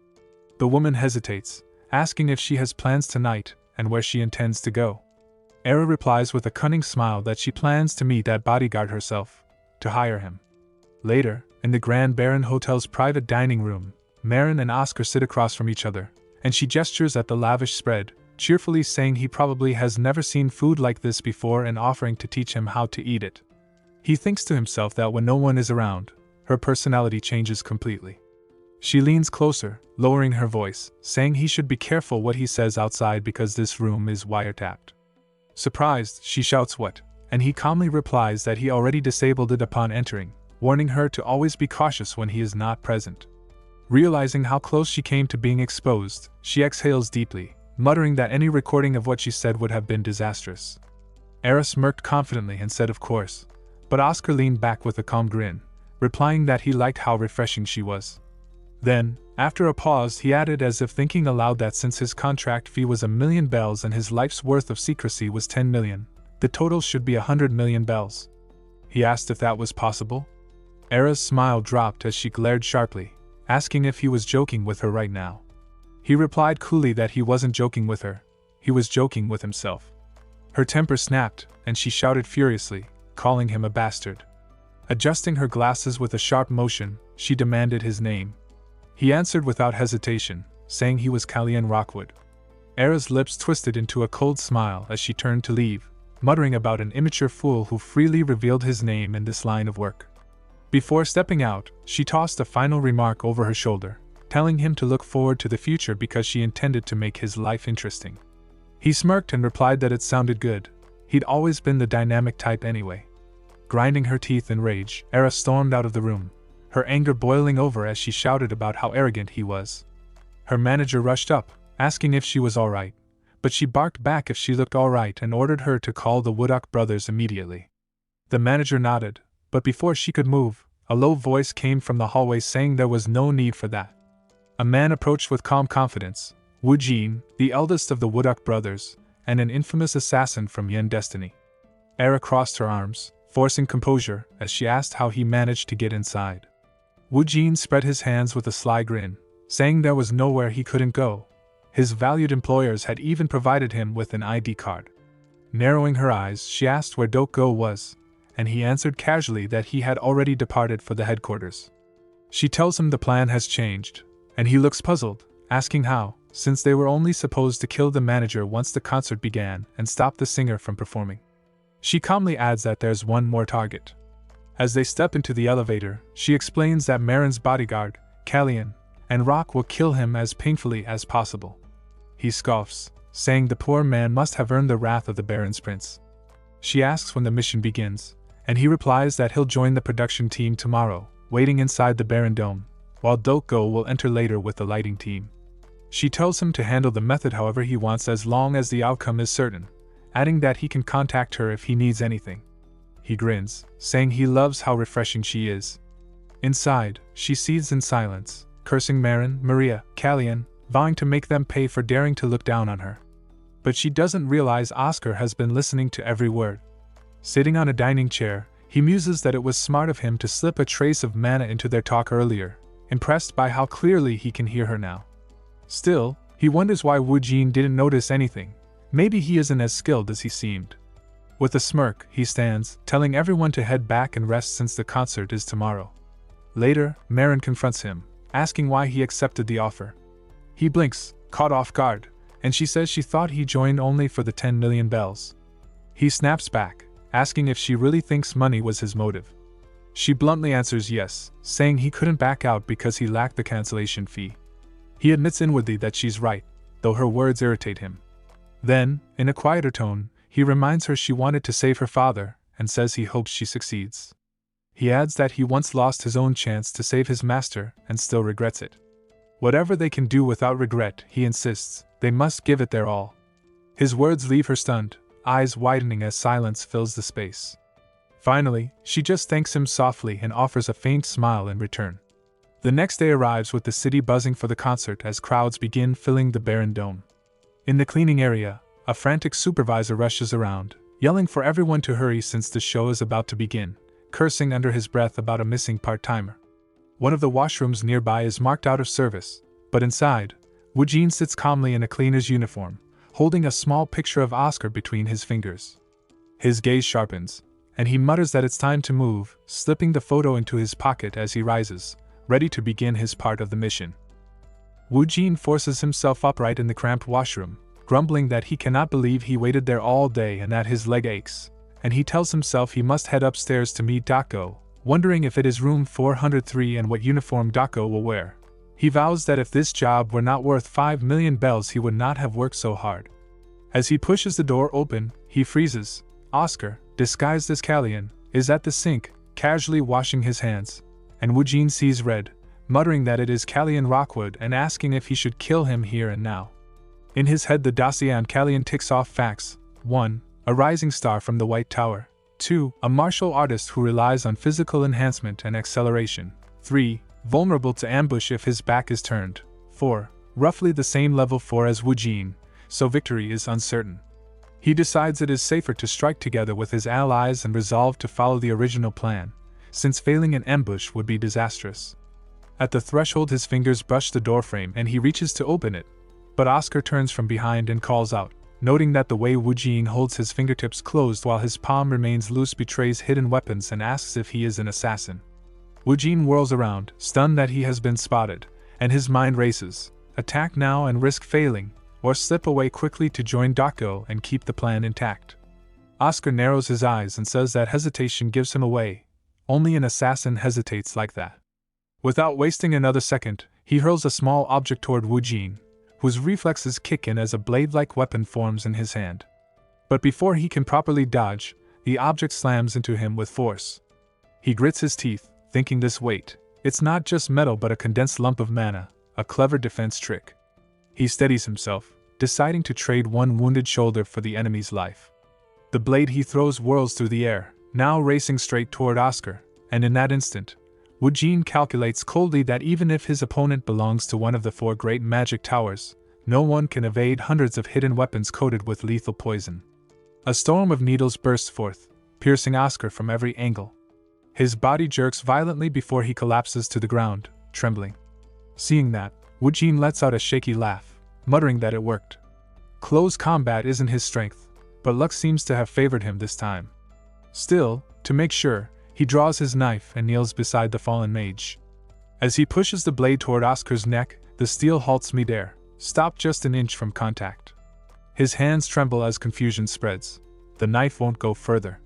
The woman hesitates, asking if she has plans tonight and where she intends to go. Era replies with a cunning smile that she plans to meet that bodyguard herself, to hire him. Later, in the Grand Baron Hotel's private dining room, Marin and Oscar sit across from each other, and she gestures at the lavish spread, cheerfully saying he probably has never seen food like this before and offering to teach him how to eat it. He thinks to himself that when no one is around, her personality changes completely. She leans closer, lowering her voice, saying he should be careful what he says outside because this room is wiretapped. Surprised, she shouts what, and he calmly replies that he already disabled it upon entering, warning her to always be cautious when he is not present. Realizing how close she came to being exposed, she exhales deeply, muttering that any recording of what she said would have been disastrous. Era smirked confidently and said of course, but Oscar leaned back with a calm grin, replying that he liked how refreshing she was. Then, after a pause, he added as if thinking aloud that since his contract fee was 1,000,000 bells and his life's worth of secrecy was 10 million, the total should be 100 million bells. He asked if that was possible. Era's smile dropped as she glared sharply, asking if he was joking with her right now. He replied coolly that he wasn't joking with her, he was joking with himself. Her temper snapped, and she shouted furiously, calling him a bastard. Adjusting her glasses with a sharp motion, she demanded his name. He answered without hesitation, saying he was Kalyan Rockwood. Era's lips twisted into a cold smile as she turned to leave, muttering about an immature fool who freely revealed his name in this line of work. Before stepping out, she tossed a final remark over her shoulder, telling him to look forward to the future because she intended to make his life interesting. He smirked and replied that it sounded good. He'd always been the dynamic type anyway. Grinding her teeth in rage, Era stormed out of the room, her anger boiling over as she shouted about how arrogant he was. Her manager rushed up, asking if she was alright, but she barked back if she looked alright and ordered her to call the Woodcock brothers immediately. The manager nodded, but before she could move, a low voice came from the hallway saying there was no need for that. A man approached with calm confidence, Wu Jin, the eldest of the Woodcock brothers, and an infamous assassin from Yen Destiny. Era crossed her arms, forcing composure, as she asked how he managed to get inside. Wu Jin spread his hands with a sly grin, saying there was nowhere he couldn't go. His valued employers had even provided him with an ID card. Narrowing her eyes, she asked where DONGHUA was, and he answered casually that he had already departed for the headquarters. She tells him the plan has changed, and he looks puzzled, asking how, since they were only supposed to kill the manager once the concert began and stop the singer from performing. She calmly adds that there's one more target. As they step into the elevator, she explains that Marin's bodyguard, Kalyan, and Rock will kill him as painfully as possible. He scoffs, saying the poor man must have earned the wrath of the Baron's prince. She asks when the mission begins, and he replies that he'll join the production team tomorrow, waiting inside the Baron Dome, while DONGHUA will enter later with the lighting team. She tells him to handle the method however he wants as long as the outcome is certain, adding that he can contact her if he needs anything. He grins, saying he loves how refreshing she is. Inside, she seethes in silence, cursing Marin, Maria, Kalyan, vowing to make them pay for daring to look down on her. But she doesn't realize Oscar has been listening to every word. Sitting on a dining chair, he muses that it was smart of him to slip a trace of mana into their talk earlier, impressed by how clearly he can hear her now. Still, he wonders why Wu Jin didn't notice anything. Maybe he isn't as skilled as he seemed. With a smirk, he stands, telling everyone to head back and rest since the concert is tomorrow. Later, Marin confronts him, asking why he accepted the offer. He blinks, caught off guard, and she says she thought he joined only for the 10 million bells. He snaps back, asking if she really thinks money was his motive. She bluntly answers yes, saying he couldn't back out because he lacked the cancellation fee. He admits inwardly that she's right, though her words irritate him. Then, in a quieter tone, he reminds her she wanted to save her father, and says he hopes she succeeds. He adds that he once lost his own chance to save his master and still regrets it. Whatever they can do without regret, he insists, they must give it their all. His words leave her stunned, eyes widening as silence fills the space. Finally, she just thanks him softly and offers a faint smile in return. The next day arrives with the city buzzing for the concert as crowds begin filling the Baron Dome. In the cleaning area, a frantic supervisor rushes around, yelling for everyone to hurry since the show is about to begin, cursing under his breath about a missing part-timer. One of the washrooms nearby is marked out of service, but inside, Wu Jin sits calmly in a cleaner's uniform, holding a small picture of Oscar between his fingers. His gaze sharpens, and he mutters that it's time to move, slipping the photo into his pocket as he rises, ready to begin his part of the mission. Wu Jin forces himself upright in the cramped washroom, grumbling that he cannot believe he waited there all day and that his leg aches, and he tells himself he must head upstairs to meet DONGHUA, wondering if it is room 403 and what uniform DONGHUA will wear. He vows that if this job were not worth 5 million bells he would not have worked so hard. As he pushes the door open, he freezes. Oscar, disguised as Kallian, is at the sink, casually washing his hands, and Woojin sees red, muttering that it is Kallian Rockwood and asking if he should kill him here and now. In his head the dossier on Kallian ticks off facts. 1. A rising star from the White Tower. 2. A martial artist who relies on physical enhancement and acceleration. 3. Vulnerable to ambush if his back is turned. 4. Roughly the same level 4 as Woojin, so victory is uncertain. He decides it is safer to strike together with his allies and resolve to follow the original plan, since failing an ambush would be disastrous. At the threshold his fingers brush the doorframe and he reaches to open it, but Oscar turns from behind and calls out, noting that the way Woojin holds his fingertips closed while his palm remains loose betrays hidden weapons and asks if he is an assassin. Woojin whirls around, stunned that he has been spotted, and his mind races: attack now and risk failing, or slip away quickly to join DONGHUA and keep the plan intact. Oscar narrows his eyes and says that hesitation gives him away. Only an assassin hesitates like that. Without wasting another second, he hurls a small object toward Woojin, whose reflexes kick in as a blade-like weapon forms in his hand. But before he can properly dodge, the object slams into him with force. He grits his teeth, thinking this weight, it's not just metal but a condensed lump of mana, a clever defense trick. He steadies himself, deciding to trade one wounded shoulder for the enemy's life. The blade he throws whirls through the air, now racing straight toward Oscar, and in that instant, Woojin calculates coldly that even if his opponent belongs to one of the 4 great magic towers, no one can evade hundreds of hidden weapons coated with lethal poison. A storm of needles bursts forth, piercing Oscar from every angle. His body jerks violently before he collapses to the ground, trembling. Seeing that, Woojin lets out a shaky laugh, muttering that it worked. Close combat isn't his strength, but luck seems to have favored him this time. Still, to make sure, he draws his knife and kneels beside the fallen mage. As he pushes the blade toward Oscar's neck, the steel halts midair, stopped just an inch from contact. His hands tremble as confusion spreads. The knife won't go further.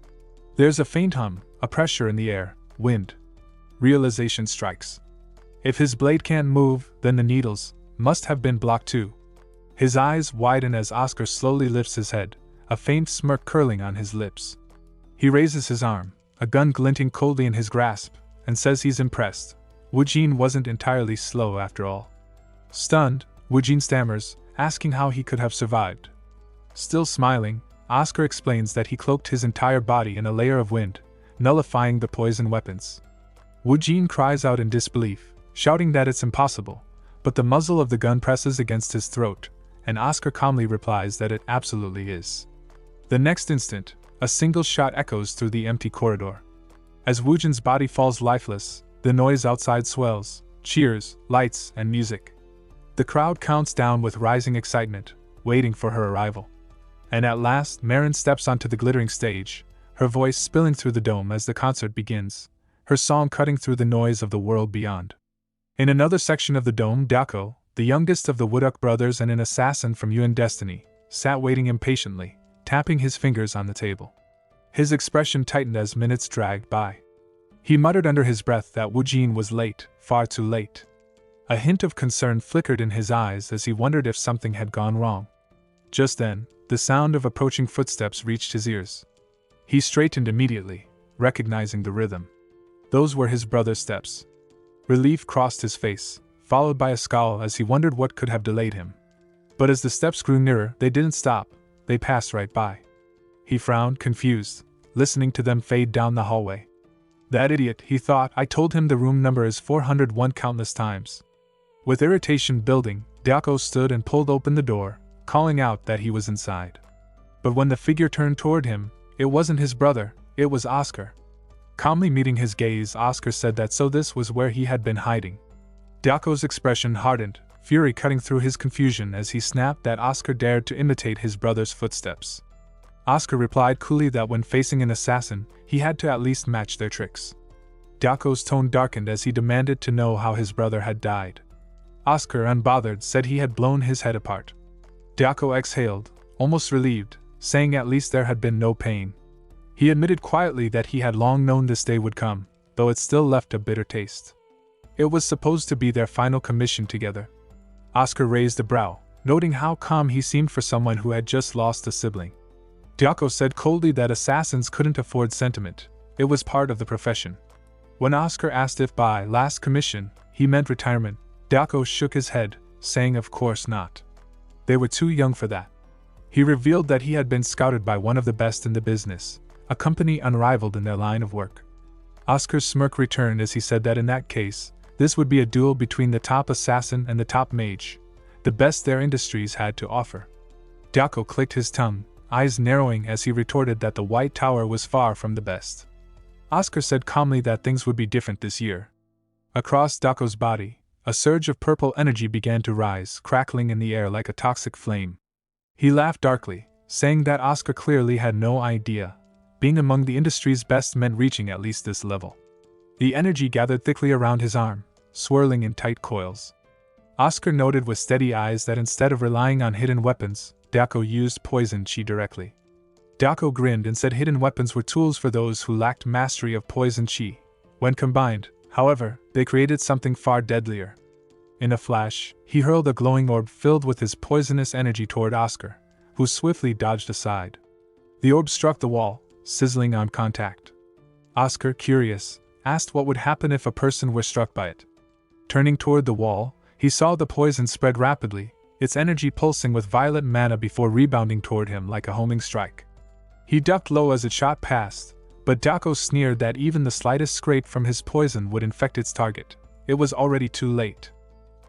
There's a faint hum, a pressure in the air, wind. Realization strikes. If his blade can't move, then the needles must have been blocked too. His eyes widen as Oscar slowly lifts his head, a faint smirk curling on his lips. He raises his arm, a gun glinting coldly in his grasp, and says he's impressed. Woojin wasn't entirely slow after all. Stunned, Woojin stammers, asking how he could have survived. Still smiling, Oscar explains that he cloaked his entire body in a layer of wind, nullifying the poison weapons. Woojin cries out in disbelief, shouting that it's impossible, but the muzzle of the gun presses against his throat, and Oscar calmly replies that it absolutely is. The next instant, a single shot echoes through the empty corridor. As Woojin's body falls lifeless, the noise outside swells, cheers, lights, and music. The crowd counts down with rising excitement, waiting for her arrival. And at last, Marin steps onto the glittering stage, her voice spilling through the dome as the concert begins, her song cutting through the noise of the world beyond. In another section of the dome, DONGHUA, the youngest of the Wooduk brothers and an assassin from Yuan Destiny, sat waiting impatiently, tapping his fingers on the table. His expression tightened as minutes dragged by. He muttered under his breath that Woojin was late, far too late. A hint of concern flickered in his eyes as he wondered if something had gone wrong. Just then, the sound of approaching footsteps reached his ears. He straightened immediately, recognizing the rhythm. Those were his brother's steps. Relief crossed his face, followed by a scowl as he wondered what could have delayed him. But as the steps grew nearer, they didn't stop, they passed right by. He frowned, confused, listening to them fade down the hallway. That idiot, he thought, I told him the room number is 401 countless times. With irritation building, DONGHUA stood and pulled open the door, calling out that he was inside. But when the figure turned toward him, it wasn't his brother, it was Oscar. Calmly meeting his gaze, Oscar said that so this was where he had been hiding. DONGHUA's expression hardened, fury cutting through his confusion as he snapped that Oscar dared to imitate his brother's footsteps. Oscar replied coolly that when facing an assassin, he had to at least match their tricks. DONGHUA's tone darkened as he demanded to know how his brother had died. Oscar, unbothered, said he had blown his head apart. DONGHUA exhaled, almost relieved, saying at least there had been no pain. He admitted quietly that he had long known this day would come, though it still left a bitter taste. It was supposed to be their final commission together. Oscar raised a brow, noting how calm he seemed for someone who had just lost a sibling. Dyako said coldly that assassins couldn't afford sentiment, it was part of the profession. When Oscar asked if by last commission he meant retirement, Dyako shook his head, saying of course not. They were too young for that. He revealed that he had been scouted by one of the best in the business, a company unrivaled in their line of work. Oscar's smirk returned as he said that in that case, this would be a duel between the top assassin and the top mage, the best their industries had to offer. Dyako clicked his tongue, eyes narrowing as he retorted that the White Tower was far from the best. Oscar said calmly that things would be different this year. Across Dyako's body, a surge of purple energy began to rise, crackling in the air like a toxic flame. He laughed darkly, saying that Oscar clearly had no idea. Being among the industry's best meant reaching at least this level. The energy gathered thickly around his arm, swirling in tight coils. Oscar noted with steady eyes that instead of relying on hidden weapons, Dyako used poison chi directly. Dyako grinned and said hidden weapons were tools for those who lacked mastery of poison chi. When combined, however, they created something far deadlier. In a flash, he hurled a glowing orb filled with his poisonous energy toward Oscar, who swiftly dodged aside. The orb struck the wall, sizzling on contact. Oscar, curious, asked what would happen if a person were struck by it. Turning toward the wall, he saw the poison spread rapidly, its energy pulsing with violet mana before rebounding toward him like a homing strike. He ducked low as it shot past, but Dyako sneered that even the slightest scrape from his poison would infect its target. It was already too late.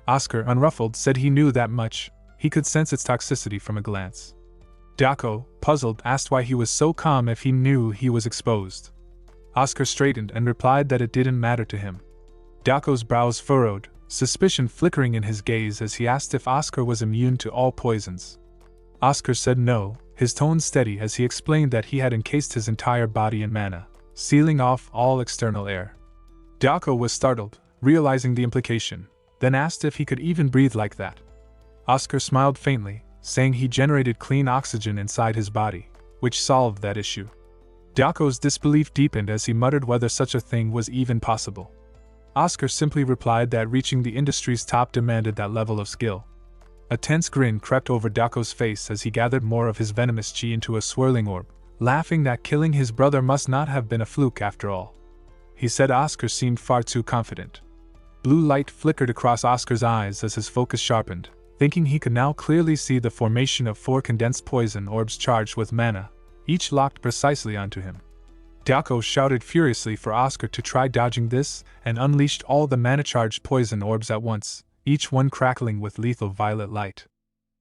Oscar, unruffled, said he knew that much. He could sense its toxicity from a glance. Dyako, puzzled, asked why he was so calm if he knew he was exposed. Oscar straightened and replied that it didn't matter to him. Dyako's brows furrowed, suspicion flickering in his gaze as he asked if Oscar was immune to all poisons. Oscar said no, his tone steady as he explained that he had encased his entire body in mana, sealing off all external air. Dyako was startled, realizing the implication, then asked if he could even breathe like that. Oscar smiled faintly, saying he generated clean oxygen inside his body, which solved that issue. Dyako's disbelief deepened as he muttered whether such a thing was even possible. Oscar simply replied that reaching the industry's top demanded that level of skill. A tense grin crept over Dyako's face as he gathered more of his venomous chi into a swirling orb, laughing that killing his brother must not have been a fluke after all. He said Oscar seemed far too confident. Blue light flickered across Oscar's eyes as his focus sharpened, thinking he could now clearly see the formation of 4 condensed poison orbs charged with mana, each locked precisely onto him. Dyako shouted furiously for Oscar to try dodging this and unleashed all the mana-charged poison orbs at once, each one crackling with lethal violet light.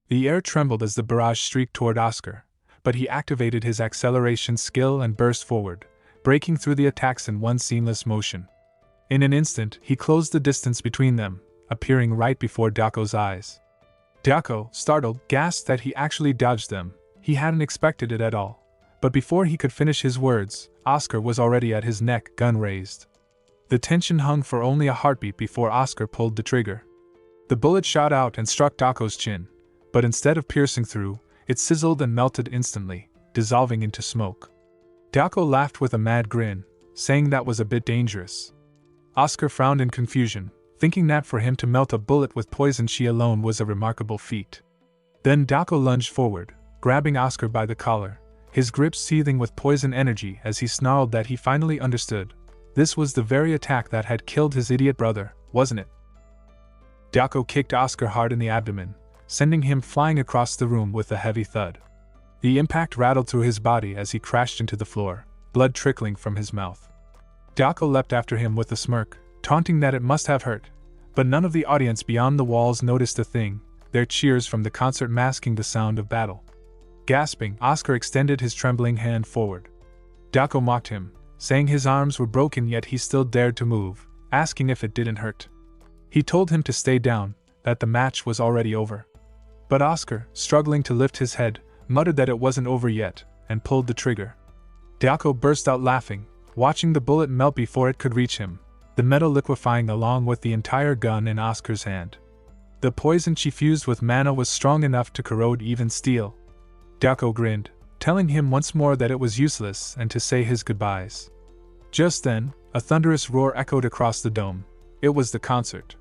The air trembled as the barrage streaked toward Oscar, but he activated his acceleration skill and burst forward, breaking through the attacks in one seamless motion. In an instant, he closed the distance between them, appearing right before Dyako's eyes. Dyako, startled, gasped that he actually dodged them. He hadn't expected it at all. But before he could finish his words, Oscar was already at his neck, gun raised. The tension hung for only a heartbeat before Oscar pulled the trigger. The bullet shot out and struck Dyako's chin, but instead of piercing through, it sizzled and melted instantly, dissolving into smoke. Dyako laughed with a mad grin, saying that was a bit dangerous. Oscar frowned in confusion, thinking that for him to melt a bullet with poison chi alone was a remarkable feat. Then Dyako lunged forward, grabbing Oscar by the collar, his grip seething with poison energy as he snarled that he finally understood. This was the very attack that had killed his idiot brother, wasn't it? Dyako kicked Oscar hard in the abdomen, sending him flying across the room with a heavy thud. The impact rattled through his body as he crashed into the floor, blood trickling from his mouth. Dyako leapt after him with a smirk, taunting that it must have hurt, but none of the audience beyond the walls noticed a thing, their cheers from the concert masking the sound of battle. Gasping, Oscar extended his trembling hand forward. Dyako mocked him, saying his arms were broken yet he still dared to move, asking if it didn't hurt. He told him to stay down, that the match was already over. But Oscar, struggling to lift his head, muttered that it wasn't over yet, and pulled the trigger. Dyako burst out laughing, watching the bullet melt before it could reach him, the metal liquefying along with the entire gun in Oscar's hand. The poison chi fused with mana was strong enough to corrode even steel. Dyako grinned, telling him once more that it was useless and to say his goodbyes. Just then, a thunderous roar echoed across the dome. It was the concert.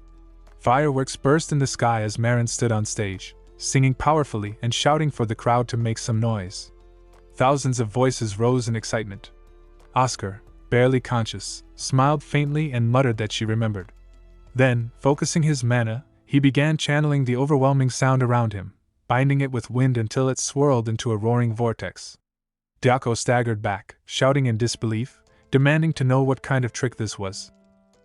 Fireworks burst in the sky as Marin stood on stage, singing powerfully and shouting for the crowd to make some noise. Thousands of voices rose in excitement. Oscar, barely conscious, smiled faintly and muttered that she remembered. Then, focusing his mana, he began channeling the overwhelming sound around him, binding it with wind until it swirled into a roaring vortex. Daco staggered back, shouting in disbelief, demanding to know what kind of trick this was.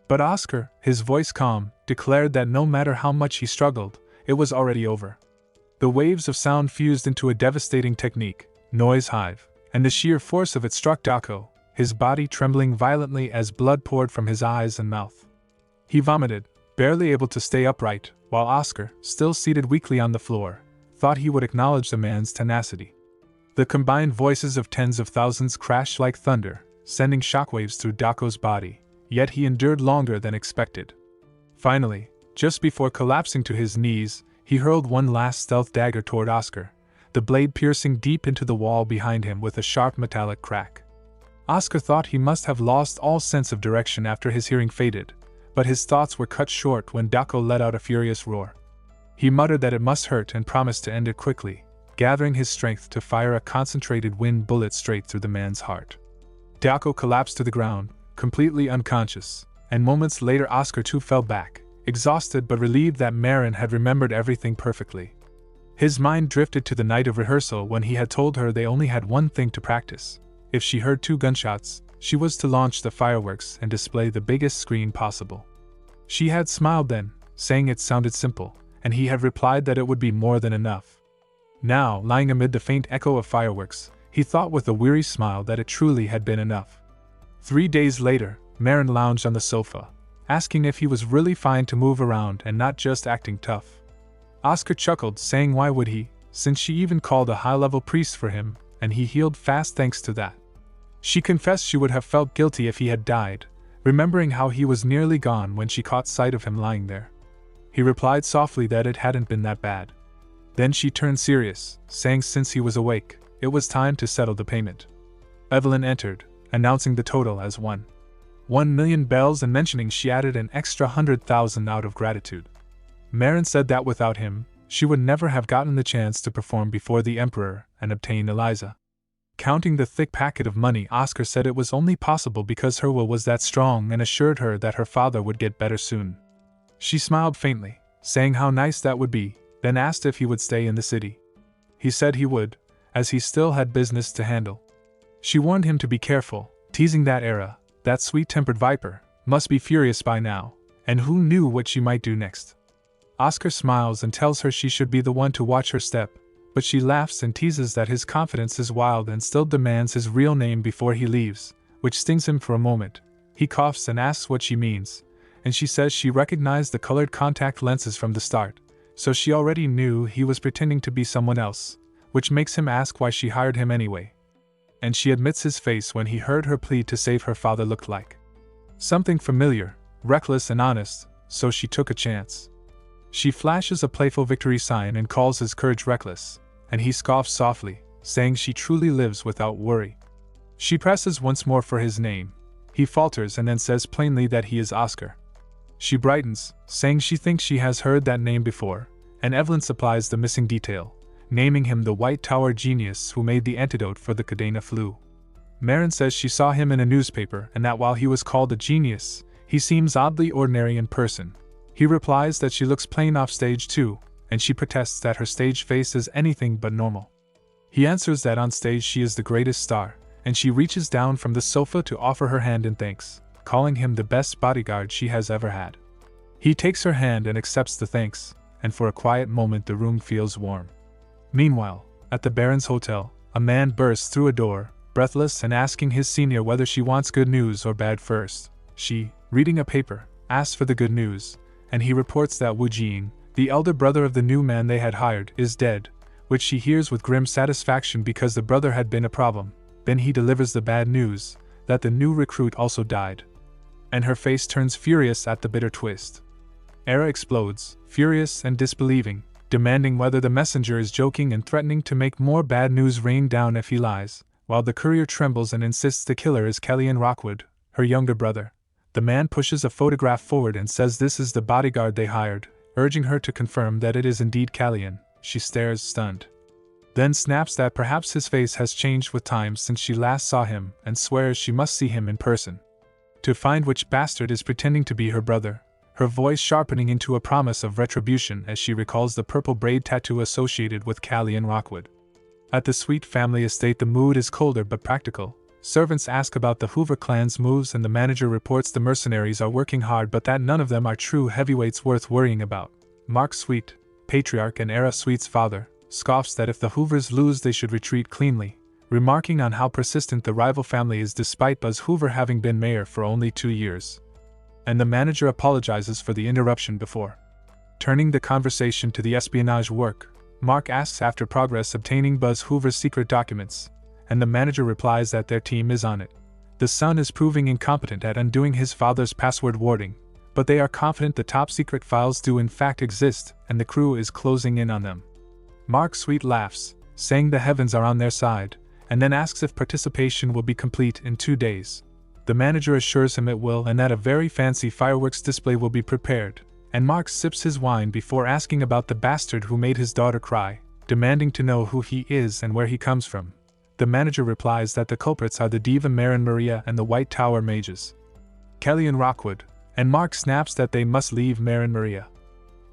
But Oscar, his voice calm, declared that no matter how much he struggled, it was already over. The waves of sound fused into a devastating technique, Noise Hive, and the sheer force of it struck Daco, his body trembling violently as blood poured from his eyes and mouth. He vomited, barely able to stay upright, while Oscar, still seated weakly on the floor, thought he would acknowledge the man's tenacity. The combined voices of tens of thousands crashed like thunder, sending shockwaves through Daco's body, yet he endured longer than expected. Finally, just before collapsing to his knees, he hurled one last stealth dagger toward Oscar, the blade piercing deep into the wall behind him with a sharp metallic crack. Oscar thought he must have lost all sense of direction after his hearing faded, but his thoughts were cut short when Daco let out a furious roar. He muttered that it must hurt and promised to end it quickly, gathering his strength to fire a concentrated wind bullet straight through the man's heart. Daco collapsed to the ground, completely unconscious, and moments later Oscar too fell back, exhausted but relieved that Marin had remembered everything perfectly. His mind drifted to the night of rehearsal when he had told her they only had one thing to practice. If she heard 2 gunshots, she was to launch the fireworks and display the biggest screen possible. She had smiled then, saying it sounded simple, and he had replied that it would be more than enough. Now, lying amid the faint echo of fireworks, he thought with a weary smile that it truly had been enough. 3 days later, Marin lounged on the sofa, asking if he was really fine to move around and not just acting tough. Oscar chuckled, saying why would he, since she even called a high-level priest for him, and he healed fast thanks to that. She confessed she would have felt guilty if he had died, remembering how he was nearly gone when she caught sight of him lying there. He replied softly that it hadn't been that bad. Then she turned serious, saying since he was awake, it was time to settle the payment. Evelyn entered, announcing the total as 1,000,000 bells and mentioning she added an extra 100,000 out of gratitude. Marin said that without him, she would never have gotten the chance to perform before the Emperor and obtain Eliza. Counting the thick packet of money, Oscar said it was only possible because her will was that strong and assured her that her father would get better soon. She smiled faintly, saying how nice that would be, then asked if he would stay in the city. He said he would, as he still had business to handle. She warned him to be careful, teasing that sweet-tempered viper, must be furious by now, and who knew what she might do next. Oscar smiles and tells her she should be the one to watch her step, but she laughs and teases that his confidence is wild and still demands his real name before he leaves, which stings him for a moment. He coughs and asks what she means, and she says she recognized the colored contact lenses from the start, so she already knew he was pretending to be someone else, which makes him ask why she hired him anyway. And she admits his face when he heard her plead to save her father looked like something familiar, reckless and honest, so she took a chance. She flashes a playful victory sign and calls his courage reckless, and he scoffs softly, saying she truly lives without worry. She presses once more for his name. He falters and then says plainly that he is Oscar. She brightens, saying she thinks she has heard that name before, and Evelyn supplies the missing detail, naming him the White Tower genius who made the antidote for the Cadena flu. Marin says she saw him in a newspaper and that while he was called a genius, he seems oddly ordinary in person. He replies that she looks plain off stage too, and she protests that her stage face is anything but normal. He answers that on stage she is the greatest star, and she reaches down from the sofa to offer her hand in thanks, calling him the best bodyguard she has ever had. He takes her hand and accepts the thanks, and for a quiet moment the room feels warm. Meanwhile, at the Baron's hotel, a man bursts through a door, breathless and asking his senior whether she wants good news or bad first. She, reading a paper, asks for the good news, and he reports that Wu Jing, the elder brother of the new man they had hired, is dead, which she hears with grim satisfaction because the brother had been a problem. Then he delivers the bad news, that the new recruit also died. And her face turns furious at the bitter twist. Era explodes, furious and disbelieving, demanding whether the messenger is joking and threatening to make more bad news rain down if he lies, while the courier trembles and insists the killer is Kellyanne Rockwood, her younger brother. The man pushes a photograph forward and says this is the bodyguard they hired, urging her to confirm that it is indeed Kellyanne. She stares, stunned. then snaps that perhaps his face has changed with time since she last saw him and swears she must see him in person. To find which bastard is pretending to be her brother, her voice sharpening into a promise of retribution as she recalls the purple braid tattoo associated with Callie and Rockwood. At the Sweet family estate the mood is colder but practical. Servants ask about the Hoover clan's moves and the manager reports the mercenaries are working hard but that none of them are true heavyweights worth worrying about. Mark Sweet, patriarch and Era Sweet's father, scoffs that if the Hoovers lose they should retreat cleanly, remarking on how persistent the rival family is despite Buzz Hoover having been mayor for only 2 years. And the manager apologizes for the interruption before turning the conversation to the espionage work. Mark asks after progress obtaining Buzz Hoover's secret documents, and the manager replies that their team is on it. The son is proving incompetent at undoing his father's password warding, but they are confident the top secret files do in fact exist and the crew is closing in on them. Mark Sweet laughs, saying the heavens are on their side, and then asks if participation will be complete in 2 days. The manager assures him it will and that a very fancy fireworks display will be prepared, and Mark sips his wine before asking about the bastard who made his daughter cry, demanding to know who he is and where he comes from. The manager replies that the culprits are the diva Marin Maria and the White Tower mages, Kelly and Rockwood, and Mark snaps that they must leave Marin Maria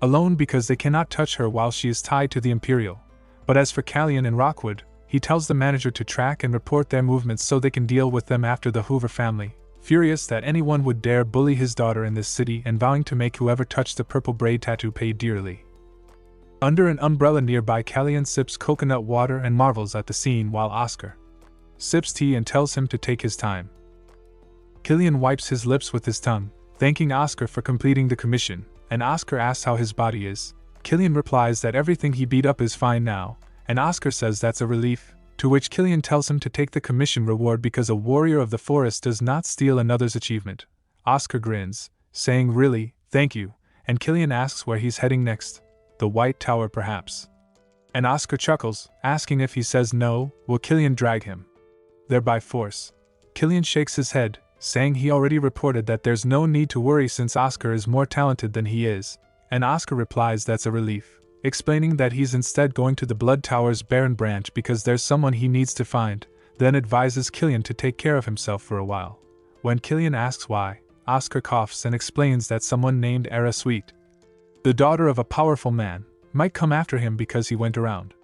alone because they cannot touch her while she is tied to the Imperial. But as for Callian and Rockwood, he tells the manager to track and report their movements so they can deal with them after the Hoover family, furious that anyone would dare bully his daughter in this city and vowing to make whoever touched the purple braid tattoo pay dearly. Under an umbrella nearby, Callian sips coconut water and marvels at the scene while Oscar sips tea and tells him to take his time. Killian wipes his lips with his tongue, thanking Oscar for completing the commission, and Oscar asks how his body is. Killian replies that everything he beat up is fine now, and Oscar says that's a relief, to which Killian tells him to take the commission reward because a warrior of the forest does not steal another's achievement. Oscar grins, saying really, thank you, and Killian asks where he's heading next. The White Tower perhaps. And Oscar chuckles, asking if he says no, will Killian drag him there by force. Killian shakes his head, saying he already reported that there's no need to worry since Oscar is more talented than he is, and Oscar replies that's a relief, explaining that he's instead going to the Blood Tower's barren branch because there's someone he needs to find, then advises Killian to take care of himself for a while. When Killian asks why, Oscar coughs and explains that someone named Era Sweet, the daughter of a powerful man, might come after him because he went around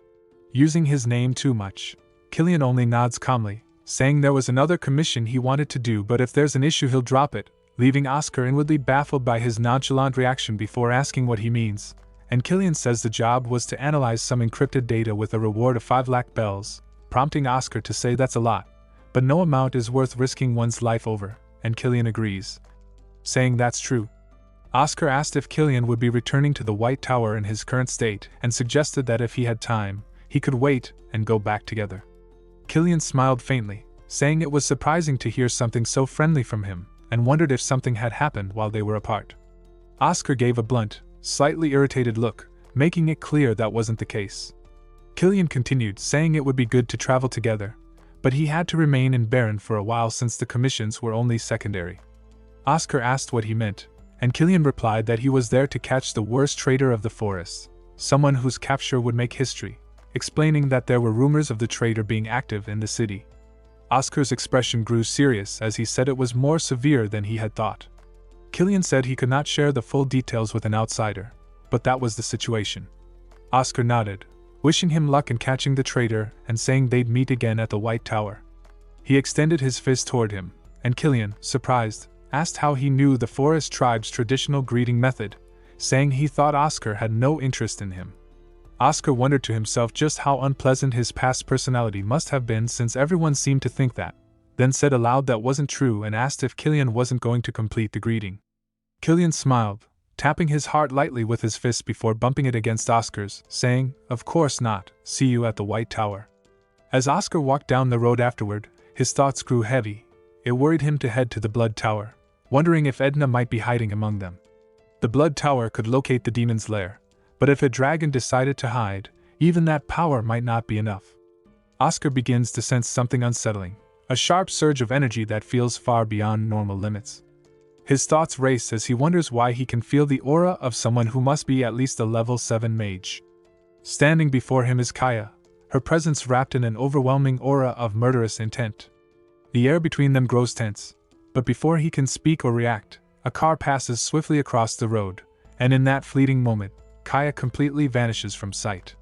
using his name too much. Killian only nods calmly, saying there was another commission he wanted to do but if there's an issue he'll drop it, leaving Oscar inwardly baffled by his nonchalant reaction before asking what he means. And Killian says the job was to analyze some encrypted data with a reward of 5 lakh bells, prompting Oscar to say that's a lot, but no amount is worth risking one's life over, and Killian agrees, saying that's true. Oscar asked if Killian would be returning to the White Tower in his current state and suggested that if he had time, he could wait and go back together. Killian smiled faintly, saying it was surprising to hear something so friendly from him, and wondered if something had happened while they were apart. Oscar gave a blunt, slightly irritated look, making it clear that wasn't the case. Killian continued, saying it would be good to travel together, but he had to remain in Barren for a while since the commissions were only secondary. Oscar asked what he meant, and Killian replied that he was there to catch the worst traitor of the forest, someone whose capture would make history, explaining that there were rumors of the traitor being active in the city. Oscar's expression grew serious as he said it was more severe than he had thought. Killian said he could not share the full details with an outsider, but that was the situation. Oscar nodded, wishing him luck in catching the traitor and saying they'd meet again at the White Tower. He extended his fist toward him, and Killian, surprised, asked how he knew the forest tribe's traditional greeting method, saying he thought Oscar had no interest in him. Oscar wondered to himself just how unpleasant his past personality must have been since everyone seemed to think that, then said aloud that wasn't true and asked if Killian wasn't going to complete the greeting. Killian smiled, tapping his heart lightly with his fist before bumping it against Oscar's, saying, "Of course not, see you at the White Tower." As Oscar walked down the road afterward, his thoughts grew heavy. It worried him to head to the Blood Tower, wondering if Edna might be hiding among them. The Blood Tower could locate the demon's lair, but if a dragon decided to hide, even that power might not be enough. Oscar begins to sense something unsettling, a sharp surge of energy that feels far beyond normal limits. His thoughts race as he wonders why he can feel the aura of someone who must be at least a level 7 mage. Standing before him is Kaya, her presence wrapped in an overwhelming aura of murderous intent. The air between them grows tense, but before he can speak or react, a car passes swiftly across the road, and in that fleeting moment, Kaya completely vanishes from sight.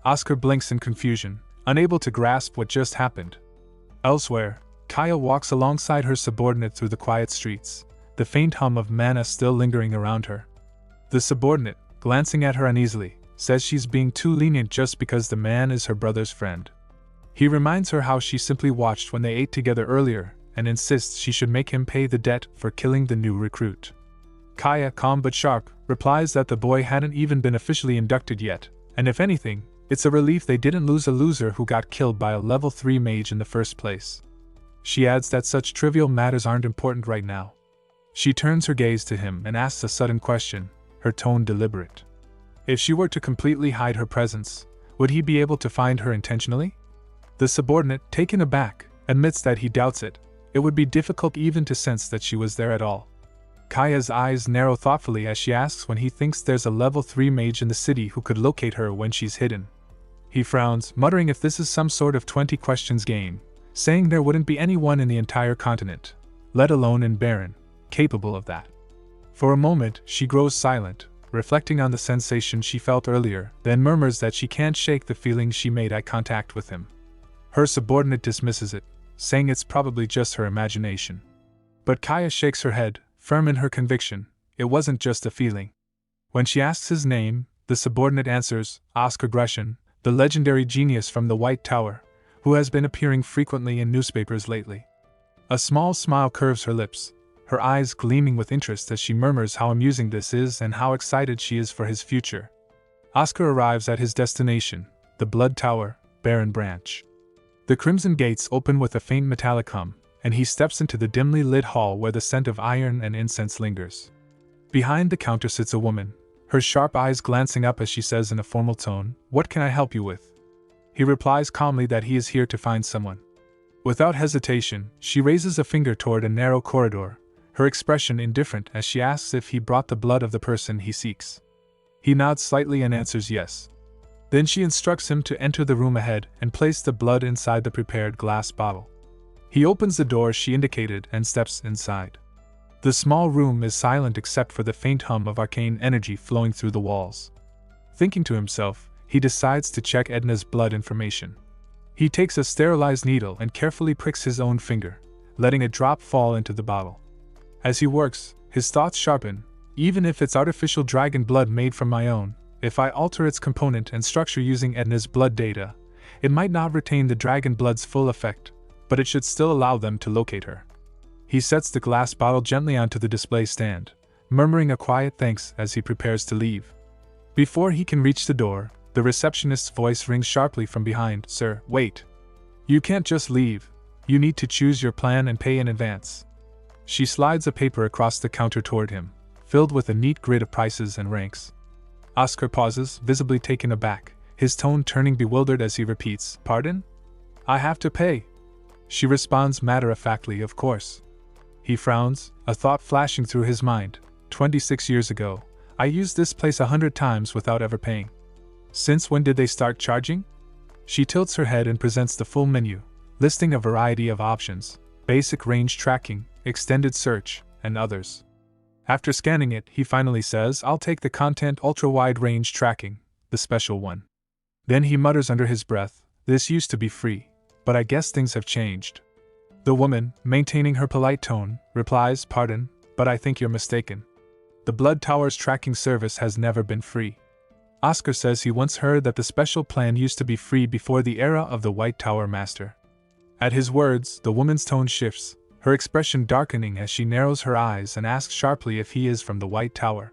Oscar blinks in confusion, unable to grasp what just happened. Elsewhere, Kaya walks alongside her subordinate through the quiet streets, the faint hum of manna still lingering around her. The subordinate, glancing at her uneasily, says she's being too lenient just because the man is her brother's friend. He reminds her how she simply watched when they ate together earlier, and insists she should make him pay the debt for killing the new recruit. Kaya, calm but sharp, replies that the boy hadn't even been officially inducted yet, and if anything, it's a relief they didn't lose a loser who got killed by a level 3 mage in the first place. She adds that such trivial matters aren't important right now. She turns her gaze to him and asks a sudden question, her tone deliberate. If she were to completely hide her presence, would he be able to find her intentionally? The subordinate, taken aback, admits that he doubts it. It would be difficult even to sense that she was there at all. Kaya's eyes narrow thoughtfully as she asks when he thinks there's a level 3 mage in the city who could locate her when she's hidden. He frowns, muttering if this is some sort of 20 questions game, saying there wouldn't be anyone in the entire continent, let alone in Baron, capable of that. For a moment, she grows silent, reflecting on the sensation she felt earlier, then murmurs that she can't shake the feeling she made eye contact with him. Her subordinate dismisses it, saying it's probably just her imagination. But Kaya shakes her head, firm in her conviction, it wasn't just a feeling. When she asks his name, the subordinate answers, Oscar Gresham, the legendary genius from the White Tower, who has been appearing frequently in newspapers lately. A small smile curves her lips, her eyes gleaming with interest as she murmurs how amusing this is and how excited she is for his future. Oscar arrives at his destination, the Blood Tower, Baron Branch. The crimson gates open with a faint metallic hum, and he steps into the dimly lit hall where the scent of iron and incense lingers. Behind the counter sits a woman, her sharp eyes glancing up as she says in a formal tone, "What can I help you with?" He replies calmly that he is here to find someone. Without hesitation, she raises a finger toward a narrow corridor, her expression indifferent as she asks if he brought the blood of the person he seeks. He nods slightly and answers yes. Then she instructs him to enter the room ahead and place the blood inside the prepared glass bottle. He opens the door she indicated and steps inside. The small room is silent except for the faint hum of arcane energy flowing through the walls. Thinking to himself, he decides to check Edna's blood information. He takes a sterilized needle and carefully pricks his own finger, letting a drop fall into the bottle. As he works, his thoughts sharpen. Even if it's artificial dragon blood made from my own, if I alter its component and structure using Edna's blood data, it might not retain the dragon blood's full effect, but it should still allow them to locate her. He sets the glass bottle gently onto the display stand, murmuring a quiet thanks as he prepares to leave. Before he can reach the door, the receptionist's voice rings sharply from behind. "Sir, wait. You can't just leave. You need to choose your plan and pay in advance." She slides a paper across the counter toward him, filled with a neat grid of prices and ranks. Oscar pauses, visibly taken aback, his tone turning bewildered as he repeats, "Pardon? I have to pay." She responds matter-of-factly, "Of course." He frowns, a thought flashing through his mind. 26 years ago, I used this place 100 times without ever paying. Since when did they start charging? She tilts her head and presents the full menu, listing a variety of options, basic range tracking, extended search, and others. After scanning it, he finally says, "I'll take the content ultra-wide range tracking, the special one." Then he mutters under his breath, "This used to be free, but I guess things have changed." The woman, maintaining her polite tone, replies, "Pardon, but I think you're mistaken. The Blood Tower's tracking service has never been free." Oscar says he once heard that the special plan used to be free before the era of the White Tower Master. At his words, the woman's tone shifts, her expression darkening as she narrows her eyes and asks sharply if he is from the White Tower.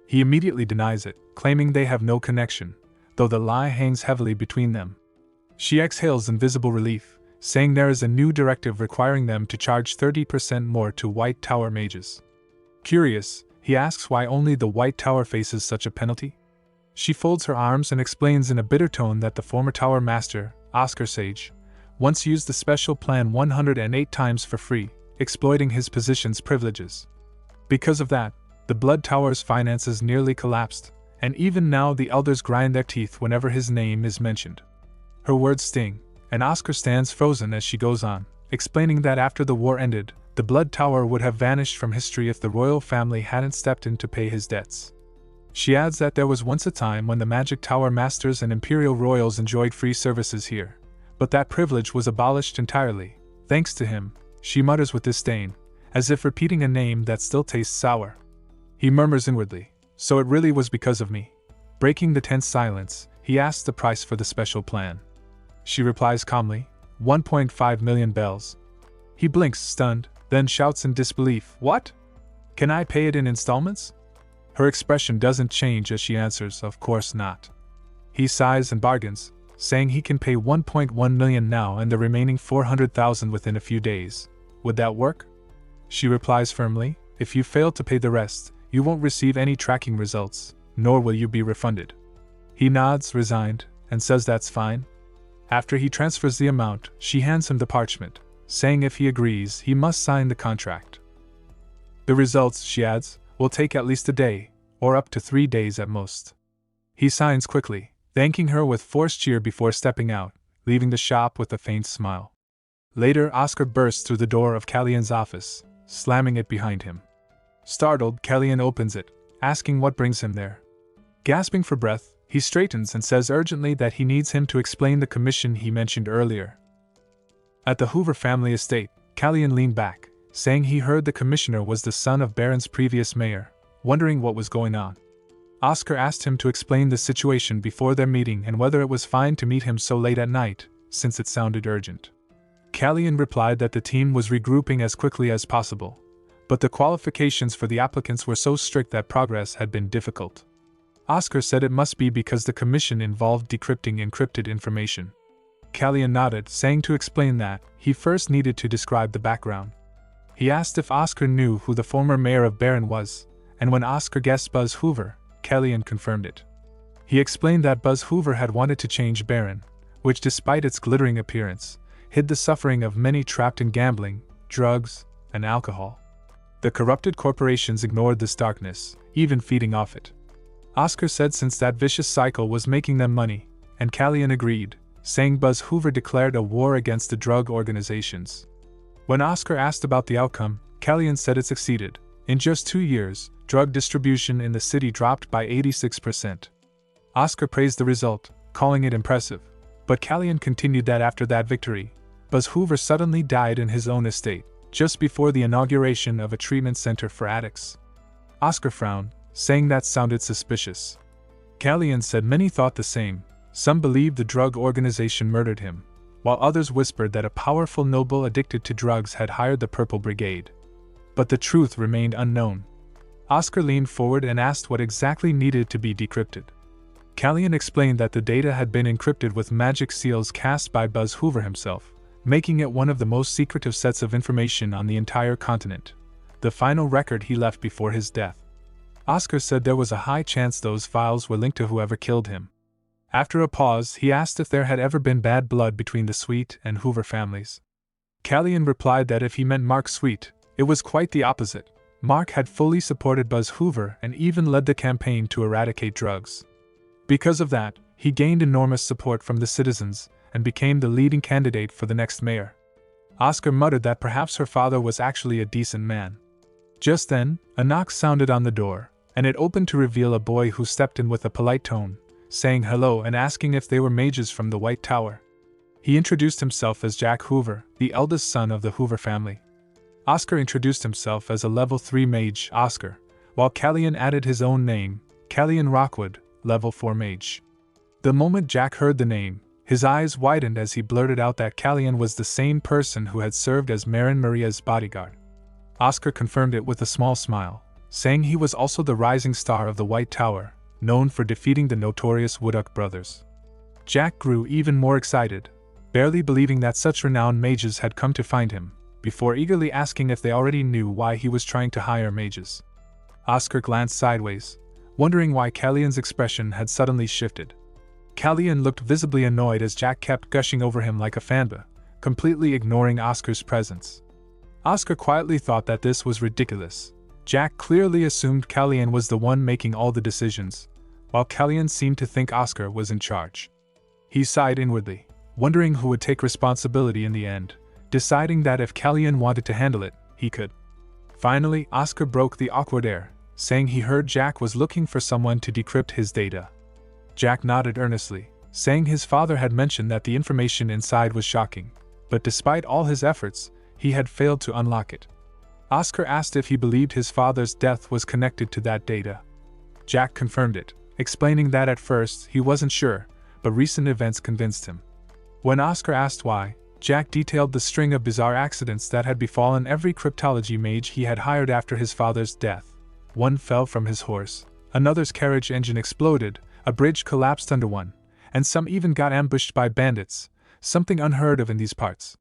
He immediately denies it, claiming they have no connection, though the lie hangs heavily between them. She exhales in visible relief, saying there is a new directive requiring them to charge 30% more to White Tower mages. Curious, he asks why only the White Tower faces such a penalty. She folds her arms and explains in a bitter tone that the former Tower Master, Oscar Sage, once used the special plan 108 times for free, exploiting his position's privileges. Because of that, the Blood Tower's finances nearly collapsed, and even now the elders grind their teeth whenever his name is mentioned. Her words sting, and Oscar stands frozen as she goes on, explaining that after the war ended, the Blood Tower would have vanished from history if the royal family hadn't stepped in to pay his debts. She adds that there was once a time when the Magic Tower masters and imperial royals enjoyed free services here, but that privilege was abolished entirely, thanks to him, she mutters with disdain, as if repeating a name that still tastes sour. He murmurs inwardly, so it really was because of me. Breaking the tense silence, he asks the price for the special plan. She replies calmly, 1.5 million bells. He blinks, stunned, then shouts in disbelief, "What? Can I pay it in installments?" Her expression doesn't change as she answers, "Of course not." He sighs and bargains, saying he can pay 1.1 million now and the remaining 400,000 within a few days. Would that work? She replies firmly, "If you fail to pay the rest, you won't receive any tracking results, nor will you be refunded." He nods, resigned, and says that's fine. After he transfers the amount, she hands him the parchment, saying if he agrees, he must sign the contract. The results, she adds, will take at least a day, or up to 3 days at most. He signs quickly, thanking her with forced cheer before stepping out, leaving the shop with a faint smile. Later, Oscar bursts through the door of Kallian's office, slamming it behind him. Startled, Kallian opens it, asking what brings him there. Gasping for breath, he straightens and says urgently that he needs him to explain the commission he mentioned earlier. At the Hoover family estate, Kallian leaned back, saying he heard the commissioner was the son of Barron's previous mayor, wondering what was going on. Oscar asked him to explain the situation before their meeting and whether it was fine to meet him so late at night, since it sounded urgent. Kallian replied that the team was regrouping as quickly as possible, but the qualifications for the applicants were so strict that progress had been difficult. Oscar said it must be because the commission involved decrypting encrypted information. Kallian nodded, saying to explain that, he first needed to describe the background. He asked if Oscar knew who the former mayor of Barron was, and when Oscar guessed Buzz Hoover, Kallian confirmed it. He explained that Buzz Hoover had wanted to change Barron, which despite its glittering appearance, hid the suffering of many trapped in gambling, drugs, and alcohol. The corrupted corporations ignored this darkness, even feeding off it. Oscar said since that vicious cycle was making them money, and Kallian agreed, saying Buzz Hoover declared a war against the drug organizations. When Oscar asked about the outcome, Kallian said it succeeded. In just 2 years, drug distribution in the city dropped by 86%. Oscar praised the result, calling it impressive, but Kallian continued that after that victory, Buzz Hoover suddenly died in his own estate, just before the inauguration of a treatment center for addicts. Oscar frowned, saying that sounded suspicious. Kallian said many thought the same. Some believed the drug organization murdered him, while others whispered that a powerful noble addicted to drugs had hired the Purple Brigade. But the truth remained unknown. Oscar leaned forward and asked what exactly needed to be decrypted. Kallian explained that the data had been encrypted with magic seals cast by Buzz Hoover himself, making it one of the most secretive sets of information on the entire continent, the final record he left before his death. Oscar said there was a high chance those files were linked to whoever killed him. After a pause, he asked if there had ever been bad blood between the Sweet and Hoover families. Kallian replied that if he meant Mark Sweet, it was quite the opposite. Mark had fully supported Buzz Hoover and even led the campaign to eradicate drugs. Because of that, he gained enormous support from the citizens and became the leading candidate for the next mayor. Oscar muttered that perhaps her father was actually a decent man. Just then, a knock sounded on the door, and it opened to reveal a boy who stepped in with a polite tone, saying hello and asking if they were mages from the White Tower. He introduced himself as Jack Hoover, the eldest son of the Hoover family. Oscar introduced himself as a level 3 mage, Oscar, while Kallian added his own name, Kallian Rockwood, level 4 mage. The moment Jack heard the name, his eyes widened as he blurted out that Kallian was the same person who had served as Marin Maria's bodyguard. Oscar confirmed it with a small smile, saying he was also the rising star of the White Tower, known for defeating the notorious Woodhuck brothers. Jack grew even more excited, barely believing that such renowned mages had come to find him, before eagerly asking if they already knew why he was trying to hire mages. Oscar glanced sideways, wondering why Kallian's expression had suddenly shifted. Kallian looked visibly annoyed as Jack kept gushing over him like a fanba, completely ignoring Oscar's presence. Oscar quietly thought that this was ridiculous. Jack clearly assumed Kallian was the one making all the decisions, while Kallian seemed to think Oscar was in charge. He sighed inwardly, wondering who would take responsibility in the end, deciding that if Kalyan wanted to handle it, he could. Finally, Oscar broke the awkward air, saying he heard Jack was looking for someone to decrypt his data. Jack nodded earnestly, saying his father had mentioned that the information inside was shocking, but despite all his efforts, he had failed to unlock it. Oscar asked if he believed his father's death was connected to that data. Jack confirmed it, explaining that at first he wasn't sure, but recent events convinced him. When Oscar asked why, Jack detailed the string of bizarre accidents that had befallen every cryptology mage he had hired after his father's death. One fell from his horse, another's carriage engine exploded, a bridge collapsed under one, and some even got ambushed by bandits, something unheard of in these parts.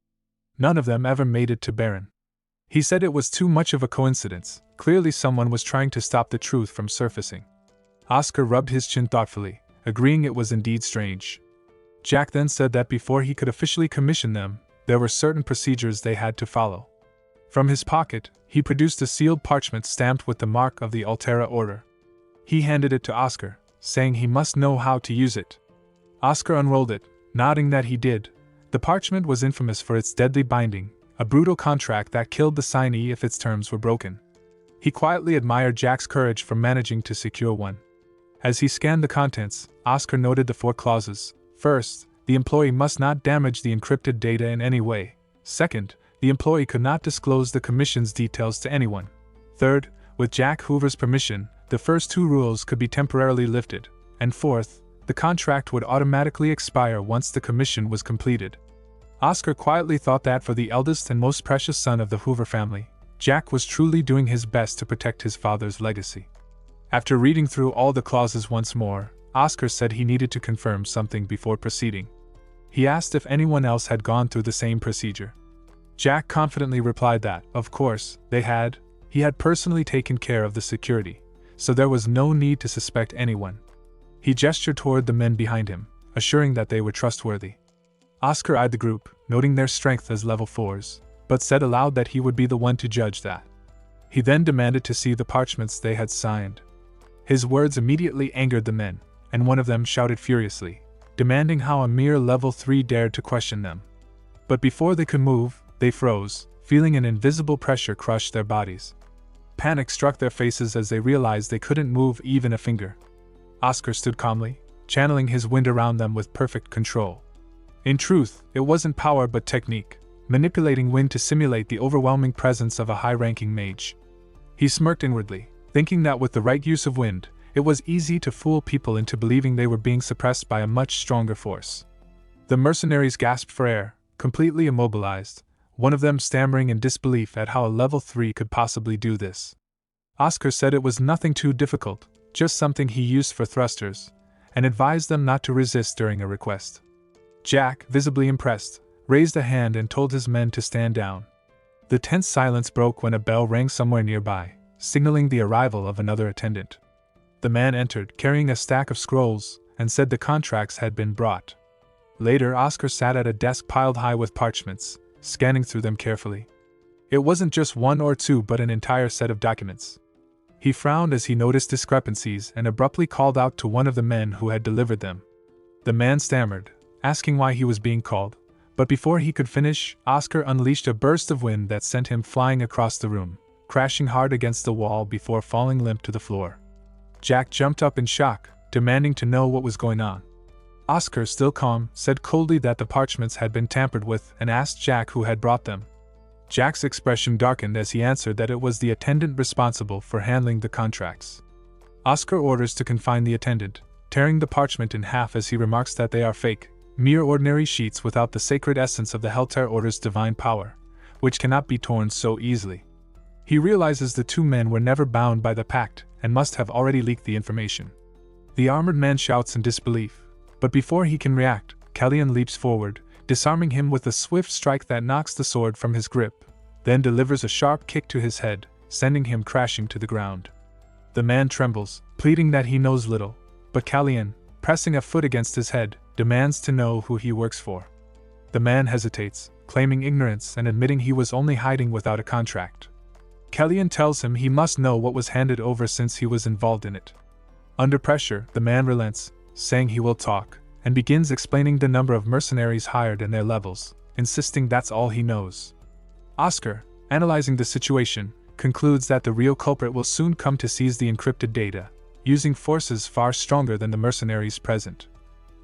None of them ever made it to Baron. He said it was too much of a coincidence, clearly someone was trying to stop the truth from surfacing. Oscar rubbed his chin thoughtfully, agreeing it was indeed strange. Jack then said that before he could officially commission them, there were certain procedures they had to follow. From his pocket, he produced a sealed parchment stamped with the mark of the Altera Order. He handed it to Oscar, saying he must know how to use it. Oscar unrolled it, nodding that he did. The parchment was infamous for its deadly binding, a brutal contract that killed the signee if its terms were broken. He quietly admired Jack's courage for managing to secure one. As he scanned the contents, Oscar noted the 4 clauses. First, the employee must not damage the encrypted data in any way. Second, the employee could not disclose the commission's details to anyone. Third, with Jack Hoover's permission, the first 2 rules could be temporarily lifted. And fourth, the contract would automatically expire once the commission was completed. Oscar quietly thought that for the eldest and most precious son of the Hoover family, Jack was truly doing his best to protect his father's legacy. After reading through all the clauses once more, Oscar said he needed to confirm something before proceeding. He asked if anyone else had gone through the same procedure. Jack confidently replied that, of course, they had. He had personally taken care of the security, so there was no need to suspect anyone. He gestured toward the men behind him, assuring that they were trustworthy. Oscar eyed the group, noting their strength as level 4s, but said aloud that he would be the one to judge that. He then demanded to see the parchments they had signed. His words immediately angered the men, and one of them shouted furiously, demanding how a mere level 3 dared to question them. But before they could move, they froze, feeling an invisible pressure crush their bodies. Panic struck their faces as they realized they couldn't move even a finger. Oscar stood calmly, channeling his wind around them with perfect control. In truth, it wasn't power but technique, manipulating wind to simulate the overwhelming presence of a high-ranking mage. He smirked inwardly, thinking that with the right use of wind, it was easy to fool people into believing they were being suppressed by a much stronger force. The mercenaries gasped for air, completely immobilized, one of them stammering in disbelief at how a level 3 could possibly do this. Oscar said it was nothing too difficult, just something he used for thrusters, and advised them not to resist during a request. Jack, visibly impressed, raised a hand and told his men to stand down. The tense silence broke when a bell rang somewhere nearby, signaling the arrival of another attendant. The man entered, carrying a stack of scrolls, and said the contracts had been brought. Later, Oscar sat at a desk piled high with parchments, scanning through them carefully. It wasn't just 1 or 2 but an entire set of documents. He frowned as he noticed discrepancies and abruptly called out to one of the men who had delivered them. The man stammered, asking why he was being called, but before he could finish, Oscar unleashed a burst of wind that sent him flying across the room, crashing hard against the wall before falling limp to the floor. Jack jumped up in shock, demanding to know what was going on. Oscar, still calm, said coldly that the parchments had been tampered with and asked Jack who had brought them. Jack's expression darkened as he answered that it was the attendant responsible for handling the contracts. Oscar orders to confine the attendant, tearing the parchment in half as he remarks that they are fake, mere ordinary sheets without the sacred essence of the Helter Order's divine power, which cannot be torn so easily. He realizes the 2 men were never bound by the pact and must have already leaked the information. The armored man shouts in disbelief, but before he can react, Kalyan leaps forward, disarming him with a swift strike that knocks the sword from his grip, then delivers a sharp kick to his head, sending him crashing to the ground. The man trembles, pleading that he knows little, but Kalyan, pressing a foot against his head, demands to know who he works for. The man hesitates, claiming ignorance and admitting he was only hiding without a contract. Kalyan tells him he must know what was handed over since he was involved in it. Under pressure, the man relents, saying he will talk, and begins explaining the number of mercenaries hired and their levels, insisting that's all he knows. Oscar, analyzing the situation, concludes that the real culprit will soon come to seize the encrypted data, using forces far stronger than the mercenaries present.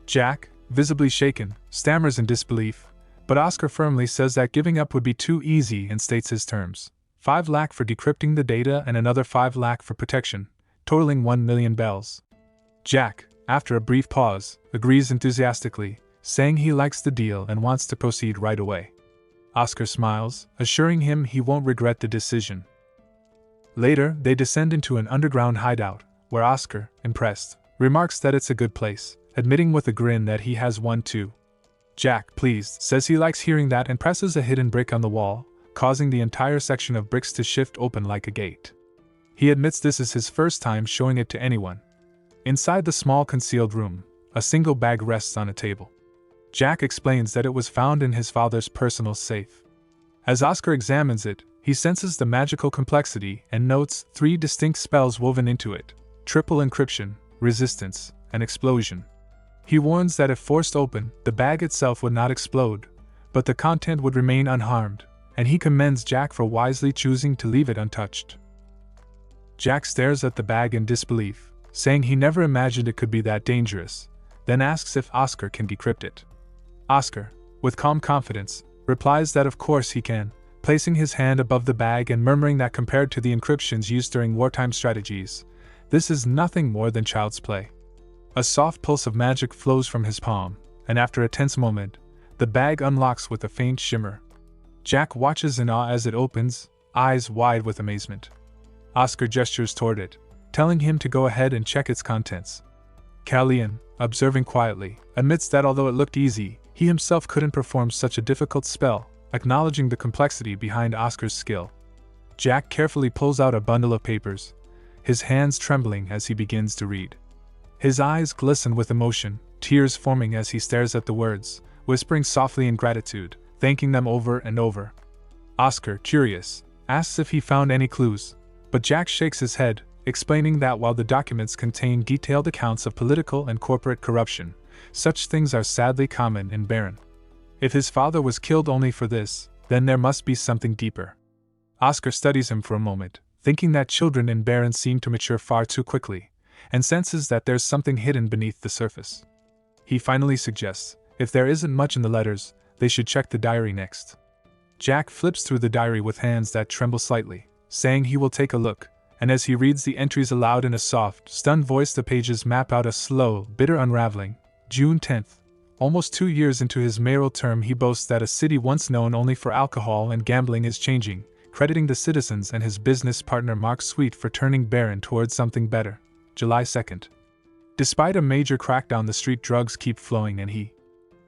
Jack, visibly shaken, stammers in disbelief, but Oscar firmly says that giving up would be too easy and states his terms: 5 lakh for decrypting the data and another 5 lakh for protection, totaling 1 million bells. Jack, after a brief pause, agrees enthusiastically, saying he likes the deal and wants to proceed right away. Oscar smiles, assuring him he won't regret the decision. Later, they descend into an underground hideout, where Oscar, impressed, remarks that it's a good place, admitting with a grin that he has one too. Jack, pleased, says he likes hearing that and presses a hidden brick on the wall, causing the entire section of bricks to shift open like a gate. He admits this is his first time showing it to anyone. Inside the small concealed room, a single bag rests on a table. Jack explains that it was found in his father's personal safe. As Oscar examines it, he senses the magical complexity and notes 3 distinct spells woven into it: triple encryption, resistance, and explosion. He warns that if forced open, the bag itself would not explode, but the content would remain unharmed, and he commends Jack for wisely choosing to leave it untouched. Jack stares at the bag in disbelief, saying he never imagined it could be that dangerous, then asks if Oscar can decrypt it. Oscar, with calm confidence, replies that of course he can, placing his hand above the bag and murmuring that compared to the encryptions used during wartime strategies, this is nothing more than child's play. A soft pulse of magic flows from his palm, and after a tense moment, the bag unlocks with a faint shimmer. Jack watches in awe as it opens, eyes wide with amazement. Oscar gestures toward it, telling him to go ahead and check its contents. Callian, observing quietly, admits that although it looked easy, he himself couldn't perform such a difficult spell, acknowledging the complexity behind Oscar's skill. Jack carefully pulls out a bundle of papers, his hands trembling as he begins to read. His eyes glisten with emotion, tears forming as he stares at the words, whispering softly in gratitude, thanking them over and over. Oscar, curious, asks if he found any clues, but Jack shakes his head, explaining that while the documents contain detailed accounts of political and corporate corruption, such things are sadly common in Baron. If his father was killed only for this, then there must be something deeper. Oscar studies him for a moment, thinking that children in Baron seem to mature far too quickly, and senses that there's something hidden beneath the surface. He finally suggests, if there isn't much in the letters, they should check the diary next. Jack flips through the diary with hands that tremble slightly, saying he will take a look, and as he reads the entries aloud in a soft, stunned voice, the pages map out a slow, bitter unraveling. June 10th. Almost 2 years into his mayoral term, he boasts that a city once known only for alcohol and gambling is changing, crediting the citizens and his business partner Mark Sweet for turning Baron towards something better. July 2nd. Despite a major crackdown, the street drugs keep flowing and he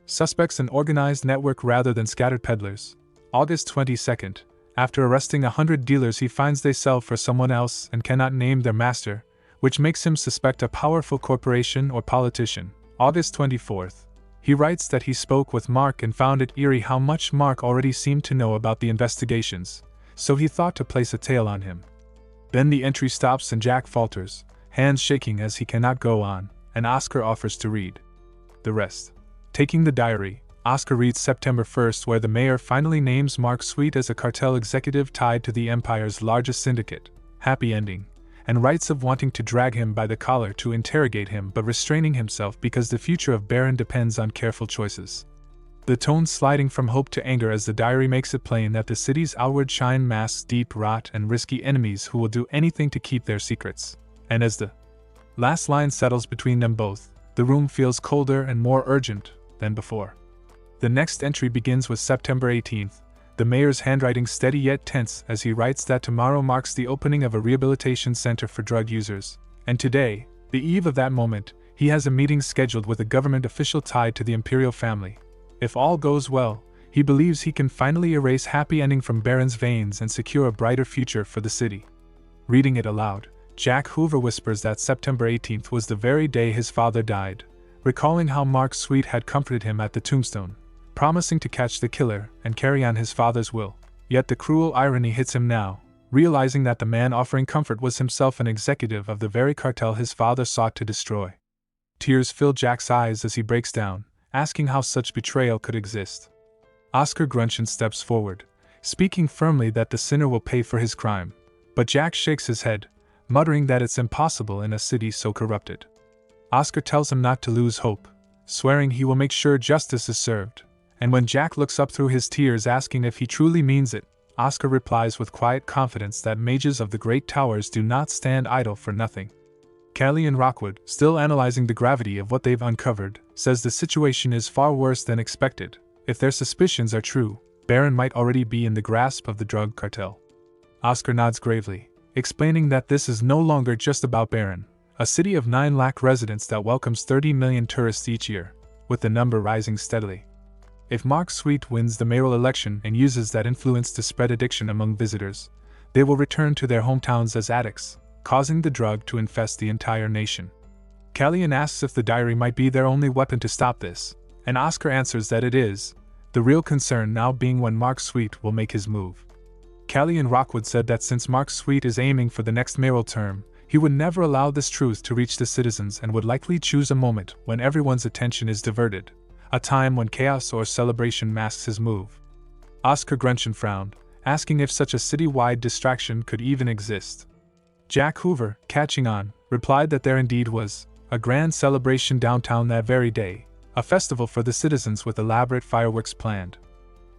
suspects an organized network rather than scattered peddlers. August 22nd. After arresting 100 dealers, he finds they sell for someone else and cannot name their master, which makes him suspect a powerful corporation or politician. August 24th. He writes that he spoke with Mark and found it eerie how much Mark already seemed to know about the investigations, so he thought to place a tail on him. Then the entry stops and Jack falters, hands shaking as he cannot go on, and Oscar offers to read the rest. Taking the diary, Oscar reads September 1st, where the mayor finally names Mark Sweet as a cartel executive tied to the empire's largest syndicate. Happy ending. And writes of wanting to drag him by the collar to interrogate him but restraining himself because the future of Baron depends on careful choices. The tone sliding from hope to anger as the diary makes it plain that the city's outward shine masks deep rot and risky enemies who will do anything to keep their secrets. And as the last line settles between them both, the room feels colder and more urgent than before. The next entry begins with September 18th, the mayor's handwriting steady yet tense as he writes that tomorrow marks the opening of a rehabilitation center for drug users, and today, the eve of that moment, he has a meeting scheduled with a government official tied to the imperial family. If all goes well, he believes he can finally erase happy ending from Baron's veins and secure a brighter future for the city. Reading it aloud, Jack Hoover whispers that September 18th was the very day his father died, recalling how Mark Sweet had comforted him at the tombstone, promising to catch the killer and carry on his father's will. Yet the cruel irony hits him now, realizing that the man offering comfort was himself an executive of the very cartel his father sought to destroy. Tears fill Jack's eyes as he breaks down, asking how such betrayal could exist. Oscar Grunchen steps forward, speaking firmly that the sinner will pay for his crime, but Jack shakes his head, muttering that it's impossible in a city so corrupted. Oscar tells him not to lose hope, swearing he will make sure justice is served, and when Jack looks up through his tears asking if he truly means it, Oscar replies with quiet confidence that mages of the Great Towers do not stand idle for nothing. Callie and Rockwood, still analyzing the gravity of what they've uncovered, says the situation is far worse than expected. If their suspicions are true, Baron might already be in the grasp of the drug cartel. Oscar nods gravely, explaining that this is no longer just about Baron, a city of 9 lakh residents that welcomes 30 million tourists each year, with the number rising steadily. If Mark Sweet wins the mayoral election and uses that influence to spread addiction among visitors, they will return to their hometowns as addicts, causing the drug to infest the entire nation. Callian asks if the diary might be their only weapon to stop this, and Oscar answers that it is, the real concern now being when Mark Sweet will make his move. Callie and Rockwood said that since Mark Sweet is aiming for the next mayoral term, he would never allow this truth to reach the citizens and would likely choose a moment when everyone's attention is diverted, a time when chaos or celebration masks his move. Oscar Grunchen frowned, asking if such a city-wide distraction could even exist. Jack Hoover, catching on, replied that there indeed was a grand celebration downtown that very day, a festival for the citizens with elaborate fireworks planned.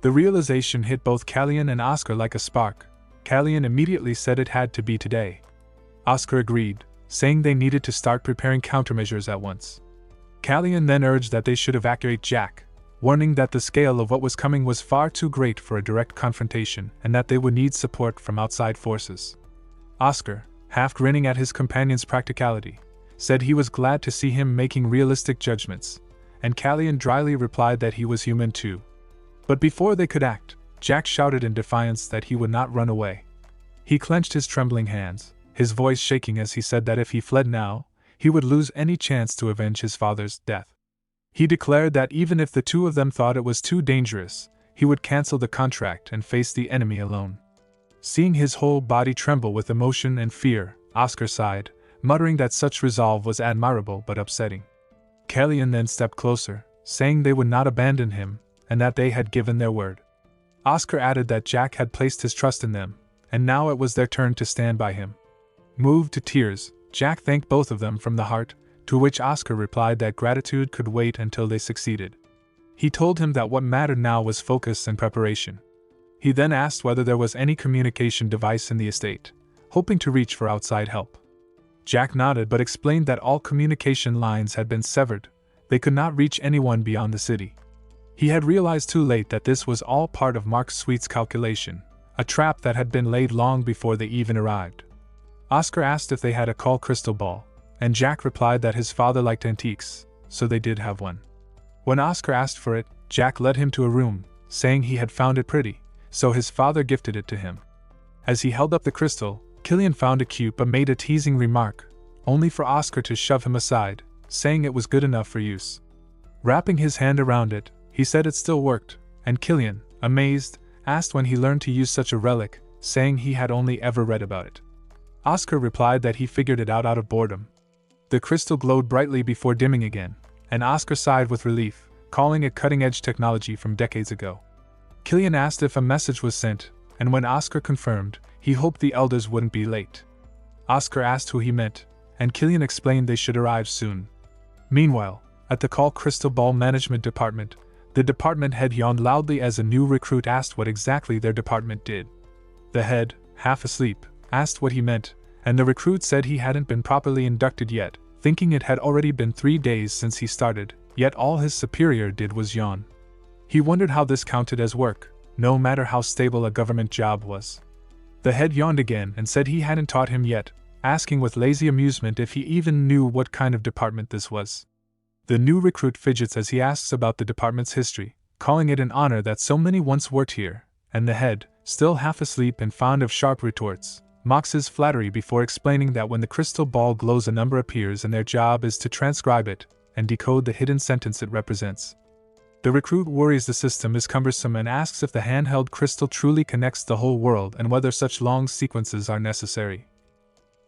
The realization hit both Callian and Oscar like a spark. Callian immediately said it had to be today. Oscar agreed, saying they needed to start preparing countermeasures at once. Callian then urged that they should evacuate Jack, warning that the scale of what was coming was far too great for a direct confrontation and that they would need support from outside forces. Oscar, half grinning at his companion's practicality, said he was glad to see him making realistic judgments, and Callian dryly replied that he was human too. But before they could act, Jack shouted in defiance that he would not run away. He clenched his trembling hands, his voice shaking as he said that if he fled now, he would lose any chance to avenge his father's death. He declared that even if the two of them thought it was too dangerous, he would cancel the contract and face the enemy alone. Seeing his whole body tremble with emotion and fear, Oscar sighed, muttering that such resolve was admirable but upsetting. Callian then stepped closer, saying they would not abandon him, and that they had given their word. Oscar added that Jack had placed his trust in them, and now it was their turn to stand by him. Moved to tears, Jack thanked both of them from the heart, to which Oscar replied that gratitude could wait until they succeeded. He told him that what mattered now was focus and preparation. He then asked whether there was any communication device in the estate, hoping to reach for outside help. Jack nodded but explained that all communication lines had been severed. They could not reach anyone beyond the city. He had realized too late that this was all part of Mark Sweet's calculation, a trap that had been laid long before they even arrived. Oscar asked if they had a call crystal ball, and Jack replied that his father liked antiques, so they did have one. When Oscar asked for it, Jack led him to a room, saying he had found it pretty, so his father gifted it to him. As he held up the crystal, Killian found it cute but made a teasing remark, only for Oscar to shove him aside, saying it was good enough for use. Wrapping his hand around it, he said it still worked, and Killian, amazed, asked when he learned to use such a relic, saying he had only ever read about it. Oscar replied that he figured it out of boredom. The crystal glowed brightly before dimming again, and Oscar sighed with relief, calling it cutting-edge technology from decades ago. Killian asked if a message was sent, and when Oscar confirmed, he hoped the elders wouldn't be late. Oscar asked who he meant, and Killian explained they should arrive soon. Meanwhile, at the Call Crystal Ball Management Department, the department head yawned loudly as a new recruit asked what exactly their department did. The head, half asleep, asked what he meant, and the recruit said he hadn't been properly inducted yet, thinking it had already been 3 days since he started, yet all his superior did was yawn. He wondered how this counted as work, no matter how stable a government job was. The head yawned again and said he hadn't taught him yet, asking with lazy amusement if he even knew what kind of department this was. The new recruit fidgets as he asks about the department's history, calling it an honor that so many once worked here, and the head, still half asleep and fond of sharp retorts, mocks his flattery before explaining that when the crystal ball glows a number appears and their job is to transcribe it and decode the hidden sentence it represents. The recruit worries the system is cumbersome and asks if the handheld crystal truly connects the whole world and whether such long sequences are necessary.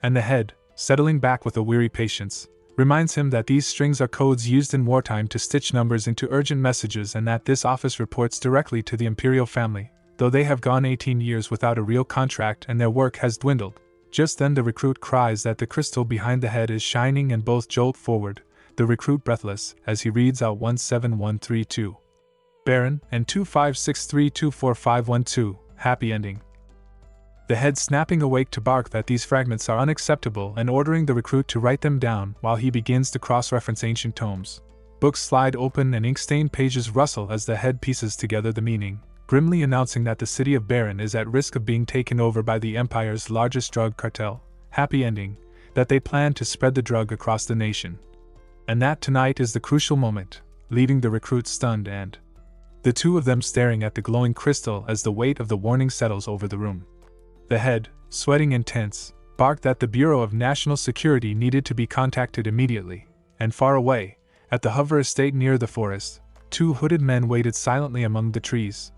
And the head, settling back with a weary patience, reminds him that these strings are codes used in wartime to stitch numbers into urgent messages and that this office reports directly to the imperial family, though they have gone 18 years without a real contract and their work has dwindled. Just then the recruit cries that the crystal behind the head is shining and both jolt forward, the recruit breathless, as he reads out 17132. Baron, and 2563245512, happy ending. The head snapping awake to bark that these fragments are unacceptable and ordering the recruit to write them down while he begins to cross-reference ancient tomes. Books slide open and ink-stained pages rustle as the head pieces together the meaning, grimly announcing that the city of Baron is at risk of being taken over by the Empire's largest drug cartel. Happy ending, that they plan to spread the drug across the nation. And that tonight is the crucial moment, leaving the recruit stunned and the two of them staring at the glowing crystal as the weight of the warning settles over the room. The head, sweating and tense, barked that the Bureau of National Security needed to be contacted immediately, and far away, at the Hover estate near the forest, two hooded men waited silently among the trees.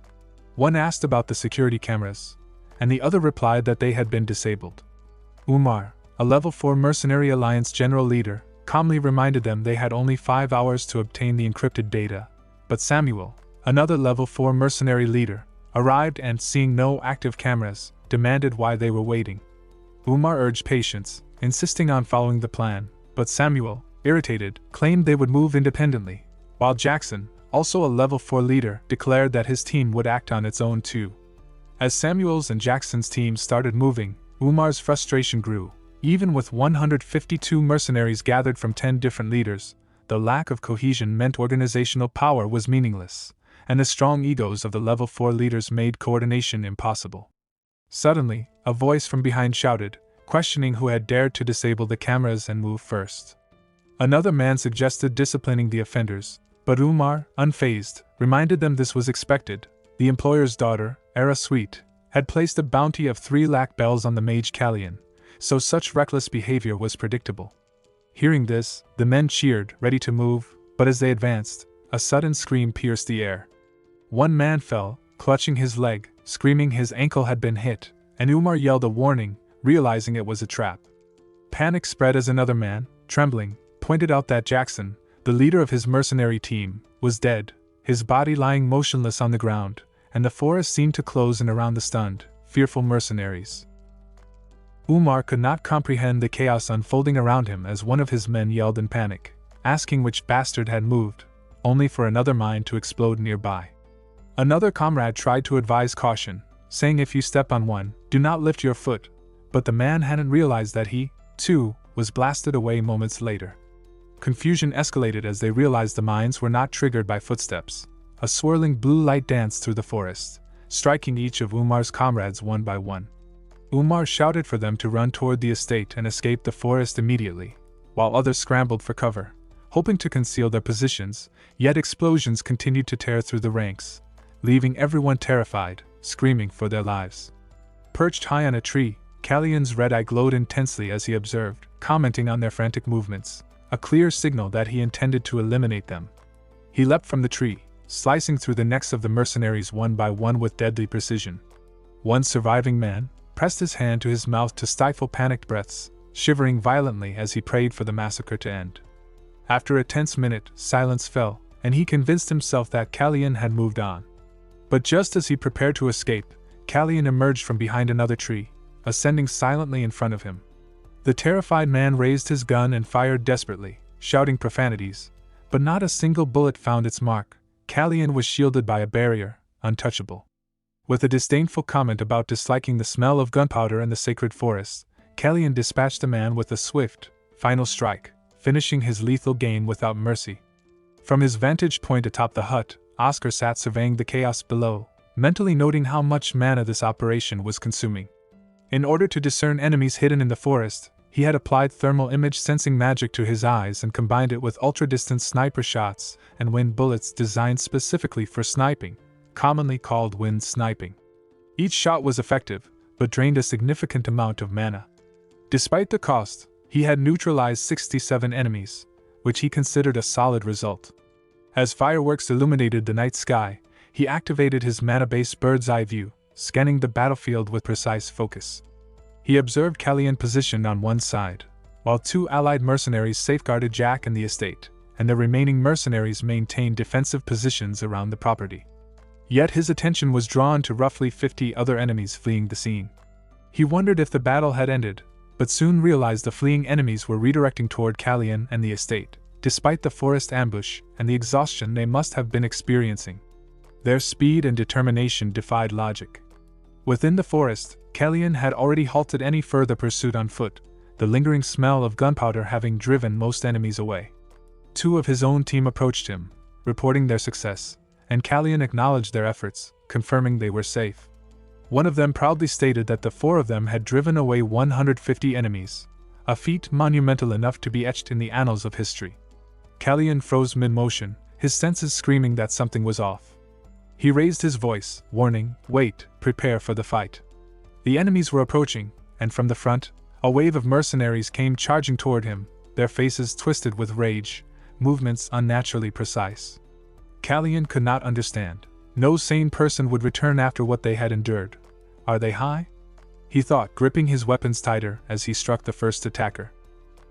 One asked about the security cameras, and the other replied that they had been disabled. Umar, a Level 4 Mercenary Alliance general leader, calmly reminded them they had only 5 hours to obtain the encrypted data, but Samuel, another Level 4 mercenary leader, arrived and, seeing no active cameras, demanded why they were waiting. Umar urged patience, insisting on following the plan, but Samuel, irritated, claimed they would move independently, while Jackson, also a Level 4 leader, declared that his team would act on its own too. As Samuel's and Jackson's teams started moving, Umar's frustration grew. Even with 152 mercenaries gathered from 10 different leaders, the lack of cohesion meant organizational power was meaningless, and the strong egos of the Level 4 leaders made coordination impossible. Suddenly, a voice from behind shouted, questioning who had dared to disable the cameras and move first. Another man suggested disciplining the offenders, but Umar, unfazed, reminded them this was expected. The employer's daughter, Era Sweet, had placed a bounty of 3 lakh bells on the Mage Callion, so such reckless behavior was predictable. Hearing this, the men cheered, ready to move, but as they advanced, a sudden scream pierced the air. One man fell, clutching his leg, screaming his ankle had been hit, and Umar yelled a warning, realizing it was a trap. Panic spread as another man, trembling, pointed out that Jackson, the leader of his mercenary team, was dead, his body lying motionless on the ground, and the forest seemed to close in around the stunned, fearful mercenaries. Umar could not comprehend the chaos unfolding around him as one of his men yelled in panic, asking which bastard had moved, only for another mine to explode nearby. Another comrade tried to advise caution, saying if you step on one, do not lift your foot, but the man hadn't realized that he, too, was blasted away moments later. Confusion escalated as they realized the mines were not triggered by footsteps. A swirling blue light danced through the forest, striking each of Umar's comrades one by one. Umar shouted for them to run toward the estate and escape the forest immediately, while others scrambled for cover, hoping to conceal their positions, yet explosions continued to tear through the ranks, leaving everyone terrified, screaming for their lives. Perched high on a tree, Callion's red eye glowed intensely as he observed, commenting on their frantic movements, a clear signal that he intended to eliminate them. He leapt from the tree, slicing through the necks of the mercenaries one by one with deadly precision. One surviving man pressed his hand to his mouth to stifle panicked breaths, shivering violently as he prayed for the massacre to end. After a tense minute, silence fell, and he convinced himself that Callion had moved on. But just as he prepared to escape, Callion emerged from behind another tree, ascending silently in front of him. The terrified man raised his gun and fired desperately, shouting profanities, but not a single bullet found its mark. Callion was shielded by a barrier, untouchable. With a disdainful comment about disliking the smell of gunpowder in the sacred forest, Callion dispatched the man with a swift, final strike, finishing his lethal game without mercy. From his vantage point atop the hut, Oscar sat surveying the chaos below, mentally noting how much mana this operation was consuming. In order to discern enemies hidden in the forest, he had applied thermal image sensing magic to his eyes and combined it with ultra-distance sniper shots and wind bullets designed specifically for sniping, commonly called wind sniping. Each shot was effective, but drained a significant amount of mana. Despite the cost, he had neutralized 67 enemies, which he considered a solid result. As fireworks illuminated the night sky, he activated his mana-based bird's eye view, scanning the battlefield with precise focus. He observed Callion positioned on one side, while 2 allied mercenaries safeguarded Jack and the estate, and the remaining mercenaries maintained defensive positions around the property. Yet his attention was drawn to roughly 50 other enemies fleeing the scene. He wondered if the battle had ended, but soon realized the fleeing enemies were redirecting toward Kallian and the estate, despite the forest ambush and the exhaustion they must have been experiencing. Their speed and determination defied logic. Within the forest, Kallian had already halted any further pursuit on foot, the lingering smell of gunpowder having driven most enemies away. 2 of his own team approached him, reporting their success, and Kallian acknowledged their efforts, confirming they were safe. One of them proudly stated that the 4 of them had driven away 150 enemies, a feat monumental enough to be etched in the annals of history. Kallian froze mid-motion, his senses screaming that something was off. He raised his voice, warning, "Wait, prepare for the fight." The enemies were approaching, and from the front, a wave of mercenaries came charging toward him, their faces twisted with rage, movements unnaturally precise. Kallian could not understand. No sane person would return after what they had endured. Are they high? He thought, gripping his weapons tighter as he struck the first attacker.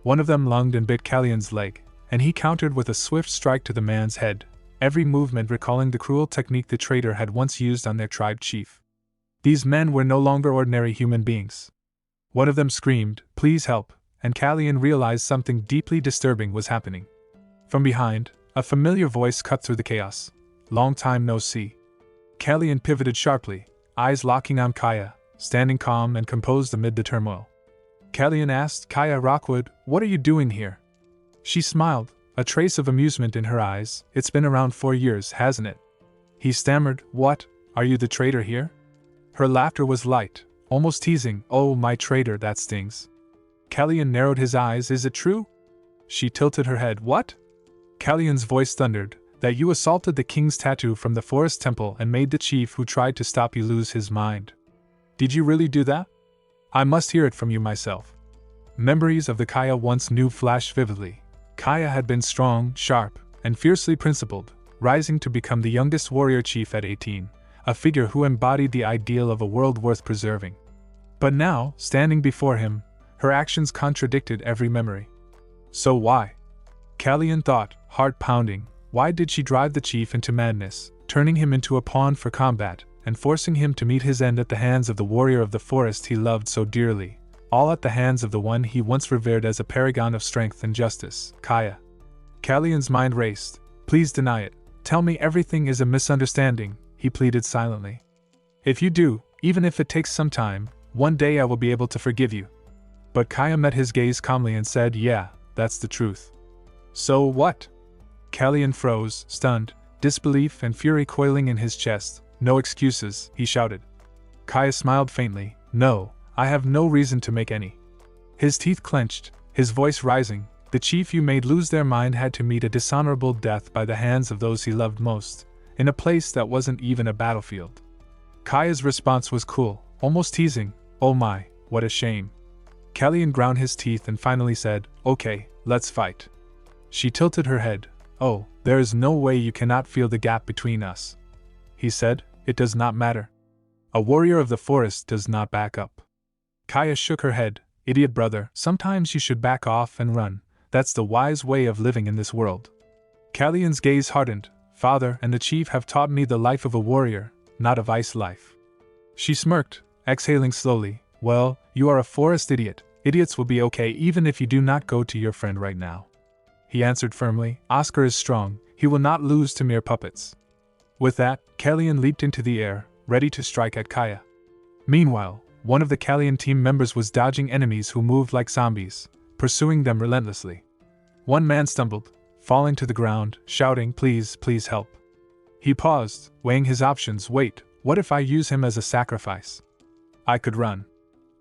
One of them lunged and bit Kallian's leg, and he countered with a swift strike to the man's head, every movement recalling the cruel technique the traitor had once used on their tribe chief. These men were no longer ordinary human beings. One of them screamed, "Please help," and Kallian realized something deeply disturbing was happening. From behind, a familiar voice cut through the chaos. "Long time no see." Kallian pivoted sharply, eyes locking on Kaya, standing calm and composed amid the turmoil. Kallian asked, "Kaya Rockwood, what are you doing here?" She smiled, a trace of amusement in her eyes. "It's been around 4 years, hasn't it?" He stammered, "What, are you the traitor here?" Her laughter was light, almost teasing. "Oh, my traitor, that stings." Kallian narrowed his eyes. "Is it true?" She tilted her head. "What?" Kallian's voice thundered, "That you assaulted the king's tattoo from the forest temple and made the chief who tried to stop you lose his mind. Did you really do that? I must hear it from you myself." Memories of the Kaya once knew flashed vividly. Kaya had been strong, sharp, and fiercely principled, rising to become the youngest warrior chief at 18, a figure who embodied the ideal of a world worth preserving. But now, standing before him, her actions contradicted every memory. So why? Kallian thought, heart pounding, why did she drive the chief into madness, turning him into a pawn for combat, and forcing him to meet his end at the hands of the warrior of the forest he loved so dearly, all at the hands of the one he once revered as a paragon of strength and justice, Kaya? Kallian's mind raced. "Please deny it. Tell me everything is a misunderstanding," he pleaded silently. "If you do, even if it takes some time, one day I will be able to forgive you." But Kaya met his gaze calmly and said, "Yeah, that's the truth." "So what?" Kallian froze, stunned, disbelief and fury coiling in his chest. "No excuses," he shouted. Kaya smiled faintly. "No, I have no reason to make any." His teeth clenched, his voice rising. "The chief you made lose their mind had to meet a dishonorable death by the hands of those he loved most, in a place that wasn't even a battlefield." Kaya's response was cool, almost teasing. "Oh my, what a shame." Kallian ground his teeth and finally said, "Okay, let's fight." She tilted her head. "Oh, there is no way you cannot feel the gap between us." He said, "It does not matter. A warrior of the forest does not back up." Kaya shook her head. "Idiot brother, sometimes you should back off and run. That's the wise way of living in this world." Kallian's gaze hardened. "Father and the chief have taught me the life of a warrior, not of ice life." She smirked, exhaling slowly. "Well, you are a forest idiot. Idiots will be okay even if you do not go to your friend right now." He answered firmly, "Oscar is strong, he will not lose to mere puppets." With that, Kallian leaped into the air, ready to strike at Kaya. Meanwhile, one of the Kallian team members was dodging enemies who moved like zombies, pursuing them relentlessly. One man stumbled, falling to the ground, shouting, "Please, please help." He paused, weighing his options. "Wait, what if I use him as a sacrifice? I could run."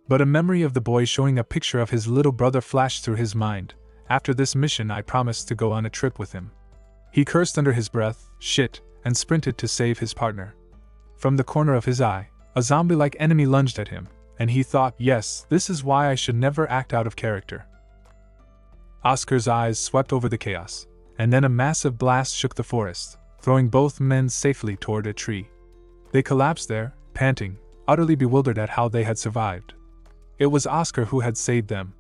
But a memory of the boy showing a picture of his little brother flashed through his mind. "After this mission I promised to go on a trip with him." He cursed under his breath, "Shit," and sprinted to save his partner. From the corner of his eye, a zombie-like enemy lunged at him, and he thought, "Yes, this is why I should never act out of character." Oscar's eyes swept over the chaos, and then a massive blast shook the forest, throwing both men safely toward a tree. They collapsed there, panting, utterly bewildered at how they had survived. It was Oscar who had saved them.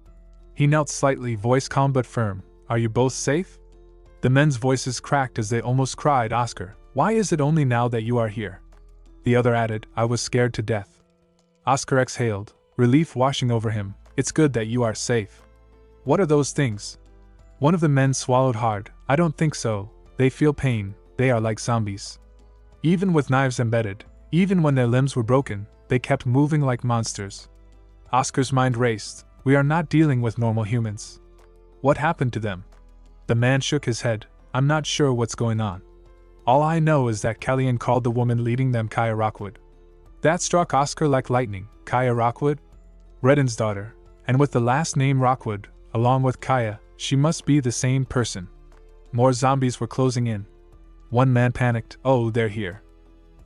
He knelt slightly, voice calm but firm. Are you both safe? The men's voices cracked as they almost cried. Oscar, why is it only now that you are here? The other added, I was scared to death. Oscar exhaled, relief washing over him. It's good that you are safe. What are those things? One of the men swallowed hard. I don't think so. They feel pain. They are like zombies. Even with knives embedded, even when their limbs were broken, they kept moving like monsters. Oscar's mind raced. We are not dealing with normal humans. What happened to them? The man shook his head. I'm not sure what's going on. All I know is that Kalyan called the woman leading them Kaya Rockwood. That struck Oscar like lightning. Kaya Rockwood? Redden's daughter, and with the last name Rockwood, along with Kaya, she must be the same person. More zombies were closing in. One man panicked. Oh, they're here.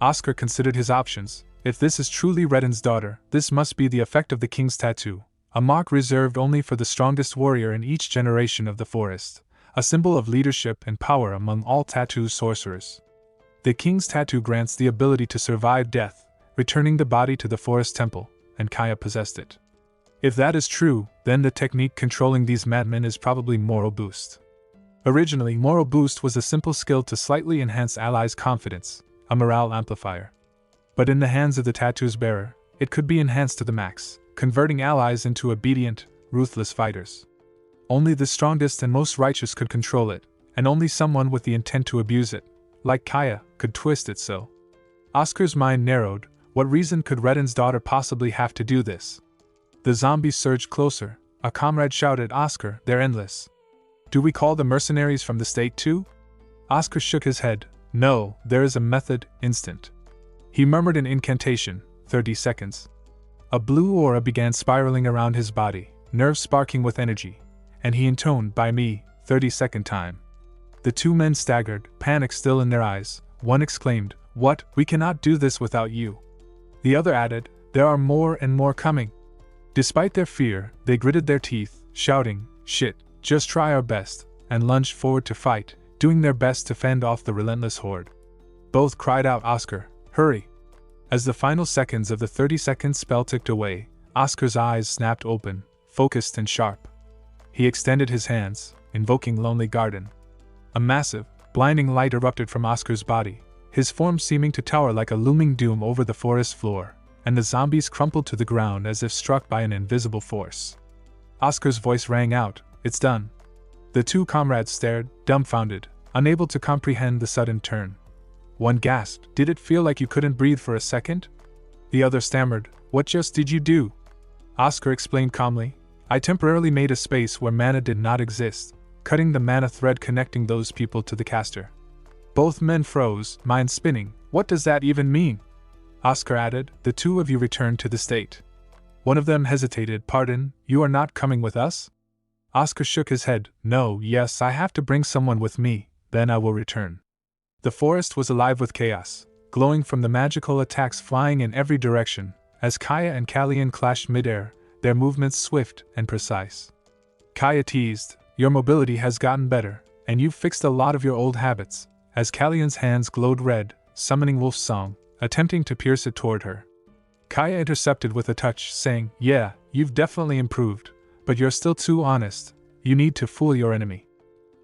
Oscar considered his options. If this is truly Redden's daughter, this must be the effect of the king's tattoo, a mark reserved only for the strongest warrior in each generation of the forest, a symbol of leadership and power among all tattoo sorcerers. The king's tattoo grants the ability to survive death, returning the body to the forest temple, and Kaya possessed it. If that is true, then the technique controlling these madmen is probably Moral Boost. Originally, Moral Boost was a simple skill to slightly enhance allies' confidence, a morale amplifier. But in the hands of the tattoo's bearer, it could be enhanced to the max, converting allies into obedient, ruthless fighters. Only the strongest and most righteous could control it, and only someone with the intent to abuse it, like Kaya, could twist it so. Oscar's mind narrowed. What reason could Redden's daughter possibly have to do this? The zombies surged closer. A comrade shouted, Oscar, they're endless. Do we call the mercenaries from the state too? Oscar shook his head. No, there is a method, instant. He murmured an incantation, 30 seconds. A blue aura began spiraling around his body, nerves sparking with energy, and he intoned, by me, 30-second time. The two men staggered, panic still in their eyes. One exclaimed, What, we cannot do this without you. The other added, There are more and more coming. Despite their fear, they gritted their teeth, shouting, Shit, just try our best, and lunged forward to fight, doing their best to fend off the relentless horde. Both cried out, Oscar, hurry! As the final seconds of the 30-second spell ticked away, Oscar's eyes snapped open, focused and sharp. He extended his hands, invoking Lonely Garden. A massive, blinding light erupted from Oscar's body, his form seeming to tower like a looming doom over the forest floor, and the zombies crumpled to the ground as if struck by an invisible force. Oscar's voice rang out, It's done. The two comrades stared, dumbfounded, unable to comprehend the sudden turn. One gasped, Did it feel like you couldn't breathe for a second? The other stammered, What just did you do? Oscar explained calmly, I temporarily made a space where mana did not exist, cutting the mana thread connecting those people to the caster. Both men froze, mind spinning. What does that even mean? Oscar added, The two of you returned to the state. One of them hesitated, Pardon, you are not coming with us? Oscar shook his head, No, yes, I have to bring someone with me, then I will return. The forest was alive with chaos, glowing from the magical attacks flying in every direction, as Kaya and Kalyan clashed midair, their movements swift and precise. Kaya teased, Your mobility has gotten better, and you've fixed a lot of your old habits, as Kalyan's hands glowed red, summoning Wolf's Song, attempting to pierce it toward her. Kaya intercepted with a touch, saying, Yeah, you've definitely improved, but you're still too honest. You need to fool your enemy.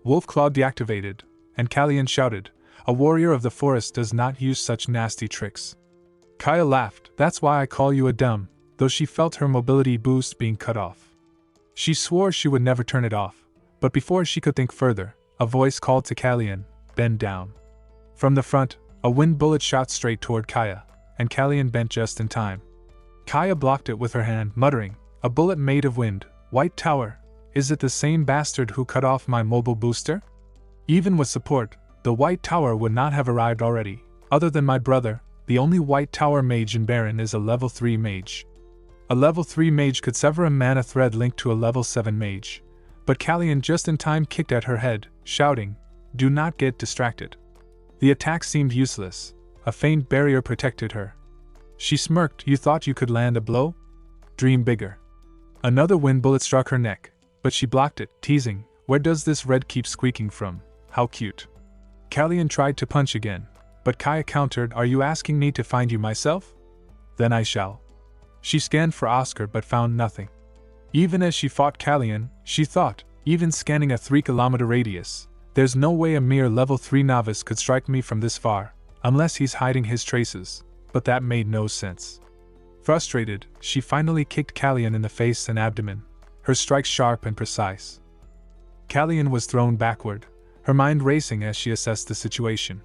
Wolf Claw deactivated, and Kalyan shouted, A warrior of the forest does not use such nasty tricks. Kaya laughed, That's why I call you a dumb, though she felt her mobility boost being cut off. She swore she would never turn it off, but before she could think further, a voice called to Kalyan, Bend down. From the front, a wind bullet shot straight toward Kaya, and Kalyan bent just in time. Kaya blocked it with her hand, muttering, A bullet made of wind, White Tower, is it the same bastard who cut off my mobile booster? Even with support, the White Tower would not have arrived already. Other than my brother, the only White Tower mage in Baron is a level 3 mage. A level 3 mage could sever a mana thread linked to a level 7 mage, but Kalyan just in time kicked at her head, shouting, Do not get distracted. The attack seemed useless. A faint barrier protected her. She smirked, You thought you could land a blow? Dream bigger. Another wind bullet struck her neck, but she blocked it, teasing, Where does this red keep squeaking from? How cute. Kalyan tried to punch again, but Kaya countered, Are you asking me to find you myself? Then I shall. She scanned for Oscar but found nothing. Even as she fought Kallian, she thought, even scanning a 3-kilometer radius, there's no way a mere level 3 novice could strike me from this far, unless he's hiding his traces, but that made no sense. Frustrated, she finally kicked Kallian in the face and abdomen, her strikes sharp and precise. Kallian was thrown backward, her mind racing as she assessed the situation.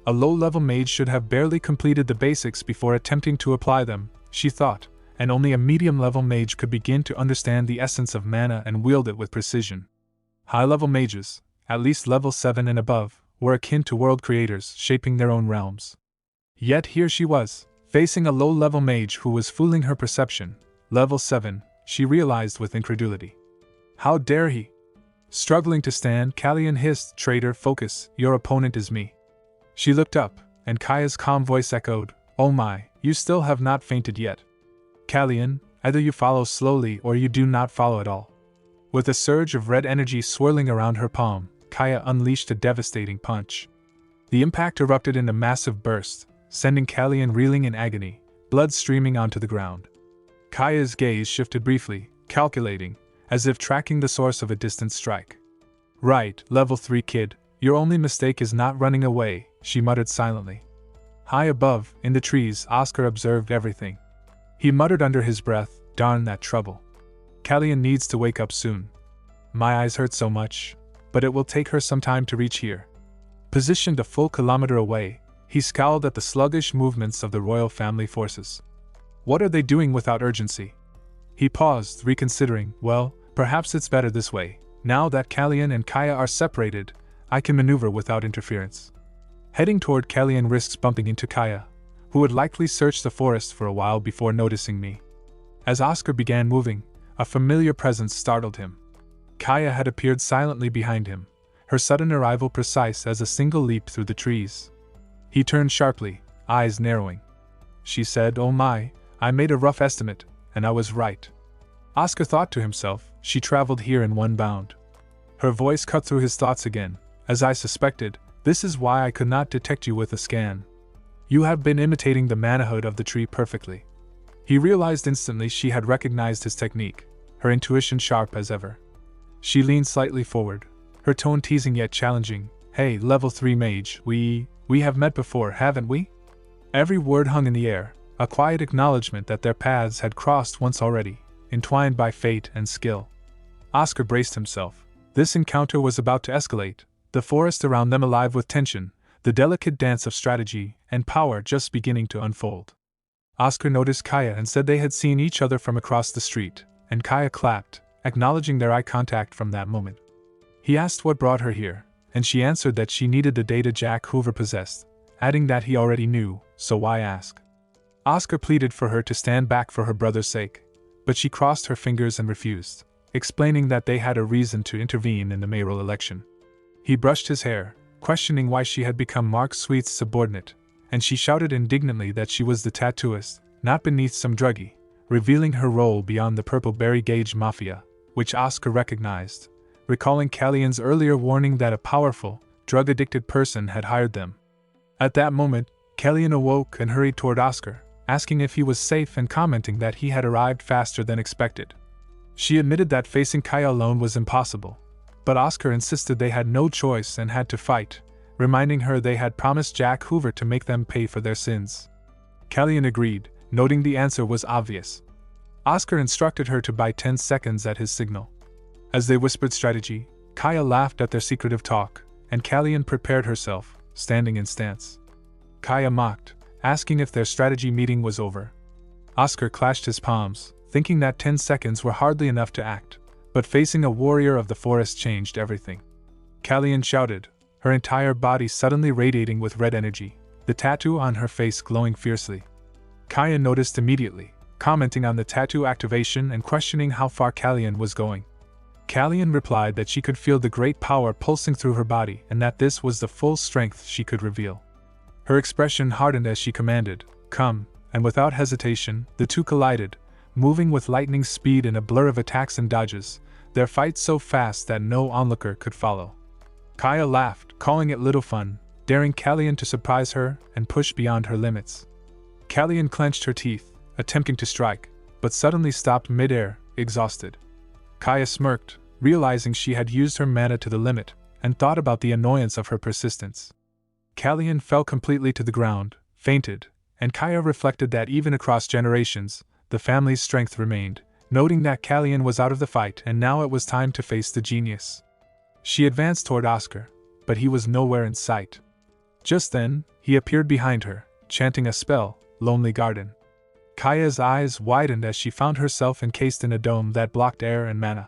A low-level mage should have barely completed the basics before attempting to apply them, she thought, and only a medium-level mage could begin to understand the essence of mana and wield it with precision. High-level mages, at least level 7 and above, were akin to world creators shaping their own realms. Yet here she was, facing a low-level mage who was fooling her perception. Level 7, she realized with incredulity. How dare he? Struggling to stand, Kallian hissed, "Traitor, focus, your opponent is me." She looked up, and Kaya's calm voice echoed, "Oh my, you still have not fainted yet. Kallian, either you follow slowly or you do not follow at all." With a surge of red energy swirling around her palm, Kaya unleashed a devastating punch. The impact erupted in a massive burst, sending Kallian reeling in agony, blood streaming onto the ground. Kaya's gaze shifted briefly, calculating, as if tracking the source of a distant strike. "Right, level 3 kid, your only mistake is not running away," she muttered silently. High above, in the trees, Oscar observed everything. He muttered under his breath, "Darn that trouble. Kallian needs to wake up soon. My eyes hurt so much, but it will take her some time to reach here." Positioned a full kilometer away, he scowled at the sluggish movements of the royal family forces. What are they doing without urgency? He paused, reconsidering. Well, perhaps it's better this way. Now that Kallian and Kaya are separated, I can maneuver without interference. Heading toward Kallian risks bumping into Kaya, who would likely search the forest for a while before noticing me. As Oscar began moving, a familiar presence startled him. Kaya had appeared silently behind him, her sudden arrival precise as a single leap through the trees. He turned sharply, eyes narrowing. She said, "Oh my, I made a rough estimate, and I was right." Oscar thought to himself, she traveled here in one bound. Her voice cut through his thoughts again. "As I suspected, this is why I could not detect you with a scan. You have been imitating the manhood of the tree perfectly." He realized instantly she had recognized his technique, her intuition sharp as ever. She leaned slightly forward, her tone teasing yet challenging. "Hey, level 3 mage, we have met before, haven't we?" Every word hung in the air, a quiet acknowledgement that their paths had crossed once already, entwined by fate and skill. Oscar braced himself. This encounter was about to escalate, the forest around them alive with tension, the delicate dance of strategy and power just beginning to unfold. Oscar noticed Kaya and said they had seen each other from across the street, and Kaya clapped, acknowledging their eye contact from that moment. He asked what brought her here, and she answered that she needed the data Jack Hoover possessed, adding that he already knew, so why ask? Oscar pleaded for her to stand back for her brother's sake, but she crossed her fingers and refused, explaining that they had a reason to intervene in the mayoral election. He brushed his hair, questioning why she had become Mark Sweet's subordinate, and she shouted indignantly that she was the tattooist, not beneath some druggie, revealing her role beyond the Purple Berry Gauge Mafia, which Oscar recognized, recalling Kallian's earlier warning that a powerful, drug-addicted person had hired them. At that moment, Kallian awoke and hurried toward Oscar, asking if he was safe and commenting that he had arrived faster than expected. She admitted that facing Kaya alone was impossible, but Oscar insisted they had no choice and had to fight, reminding her they had promised Jack Hoover to make them pay for their sins. Kallian agreed, noting the answer was obvious. Oscar instructed her to buy 10 seconds at his signal. As they whispered strategy, Kaya laughed at their secretive talk, and Kallian prepared herself, standing in stance. Kaya mocked, asking if their strategy meeting was over. Oscar clashed his palms, thinking that 10 seconds were hardly enough to act, but facing a warrior of the forest changed everything. Kallian shouted, her entire body suddenly radiating with red energy, the tattoo on her face glowing fiercely. Kaya noticed immediately, commenting on the tattoo activation and questioning how far Kallian was going. Kallian replied that she could feel the great power pulsing through her body and that this was the full strength she could reveal. Her expression hardened as she commanded, "Come," and without hesitation, the two collided, moving with lightning speed in a blur of attacks and dodges, their fight so fast that no onlooker could follow. Kaya laughed, calling it little fun, daring Kallian to surprise her and push beyond her limits. Kallian clenched her teeth, attempting to strike, but suddenly stopped mid-air, exhausted. Kaya smirked, realizing she had used her mana to the limit, and thought about the annoyance of her persistence. Kallian fell completely to the ground, fainted, and Kaya reflected that even across generations, the family's strength remained, noting that Kallian was out of the fight and now it was time to face the genius. She advanced toward Oscar, but he was nowhere in sight. Just then, he appeared behind her, chanting a spell, Lonely Garden. Kaya's eyes widened as she found herself encased in a dome that blocked air and mana.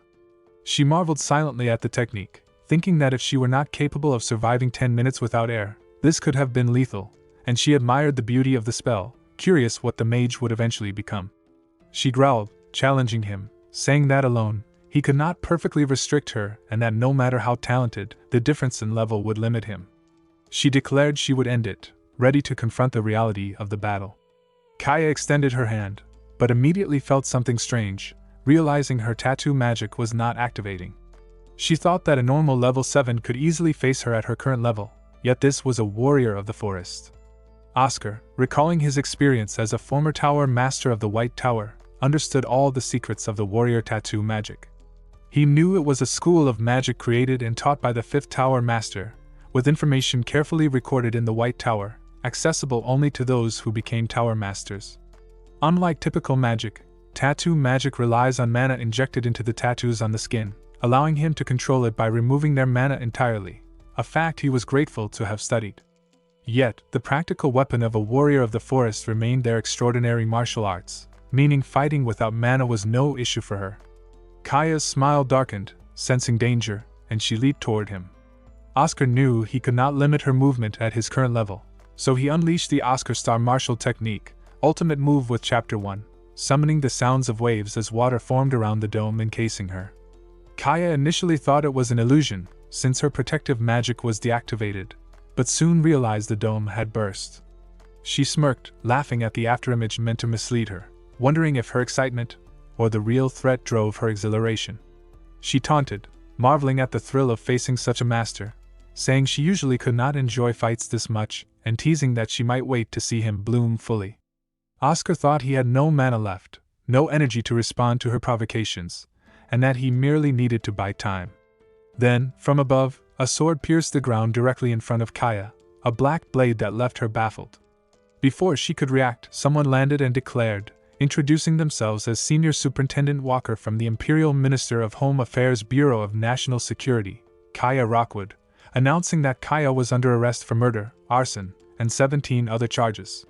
She marveled silently at the technique, thinking that if she were not capable of surviving 10 minutes without air, this could have been lethal, and she admired the beauty of the spell, curious what the mage would eventually become. She growled, challenging him, saying that alone, he could not perfectly restrict her and that no matter how talented, the difference in level would limit him. She declared she would end it, ready to confront the reality of the battle. Kaya extended her hand, but immediately felt something strange, realizing her tattoo magic was not activating. She thought that a normal level 7 could easily face her at her current level, yet this was a warrior of the forest. Oscar, recalling his experience as a former tower master of the White Tower, understood all the secrets of the warrior tattoo magic. He knew it was a school of magic created and taught by the 5th Tower Master, with information carefully recorded in the White Tower, accessible only to those who became Tower Masters. Unlike typical magic, tattoo magic relies on mana injected into the tattoos on the skin, allowing him to control it by removing their mana entirely, a fact he was grateful to have studied. Yet, the practical weapon of a warrior of the forest remained their extraordinary martial arts, meaning fighting without mana was no issue for her. Kaya's smile darkened, sensing danger, and she leaped toward him. Oscar knew he could not limit her movement at his current level, so he unleashed the Oscar Star martial technique, ultimate move with Chapter 1, summoning the sounds of waves as water formed around the dome encasing her. Kaya initially thought it was an illusion, since her protective magic was deactivated, but soon realized the dome had burst. She smirked, laughing at the afterimage meant to mislead her, wondering if her excitement or the real threat drove her exhilaration. She taunted, marveling at the thrill of facing such a master, saying she usually could not enjoy fights this much, and teasing that she might wait to see him bloom fully. Oscar thought he had no mana left, no energy to respond to her provocations, and that he merely needed to buy time. Then, from above, a sword pierced the ground directly in front of Kaya, a black blade that left her baffled. Before she could react, someone landed and declared, introducing themselves as Senior Superintendent Walker from the Imperial Minister of Home Affairs Bureau of National Security, Kaya Rockwood, announcing that Kaya was under arrest for murder, arson, and 17 other charges.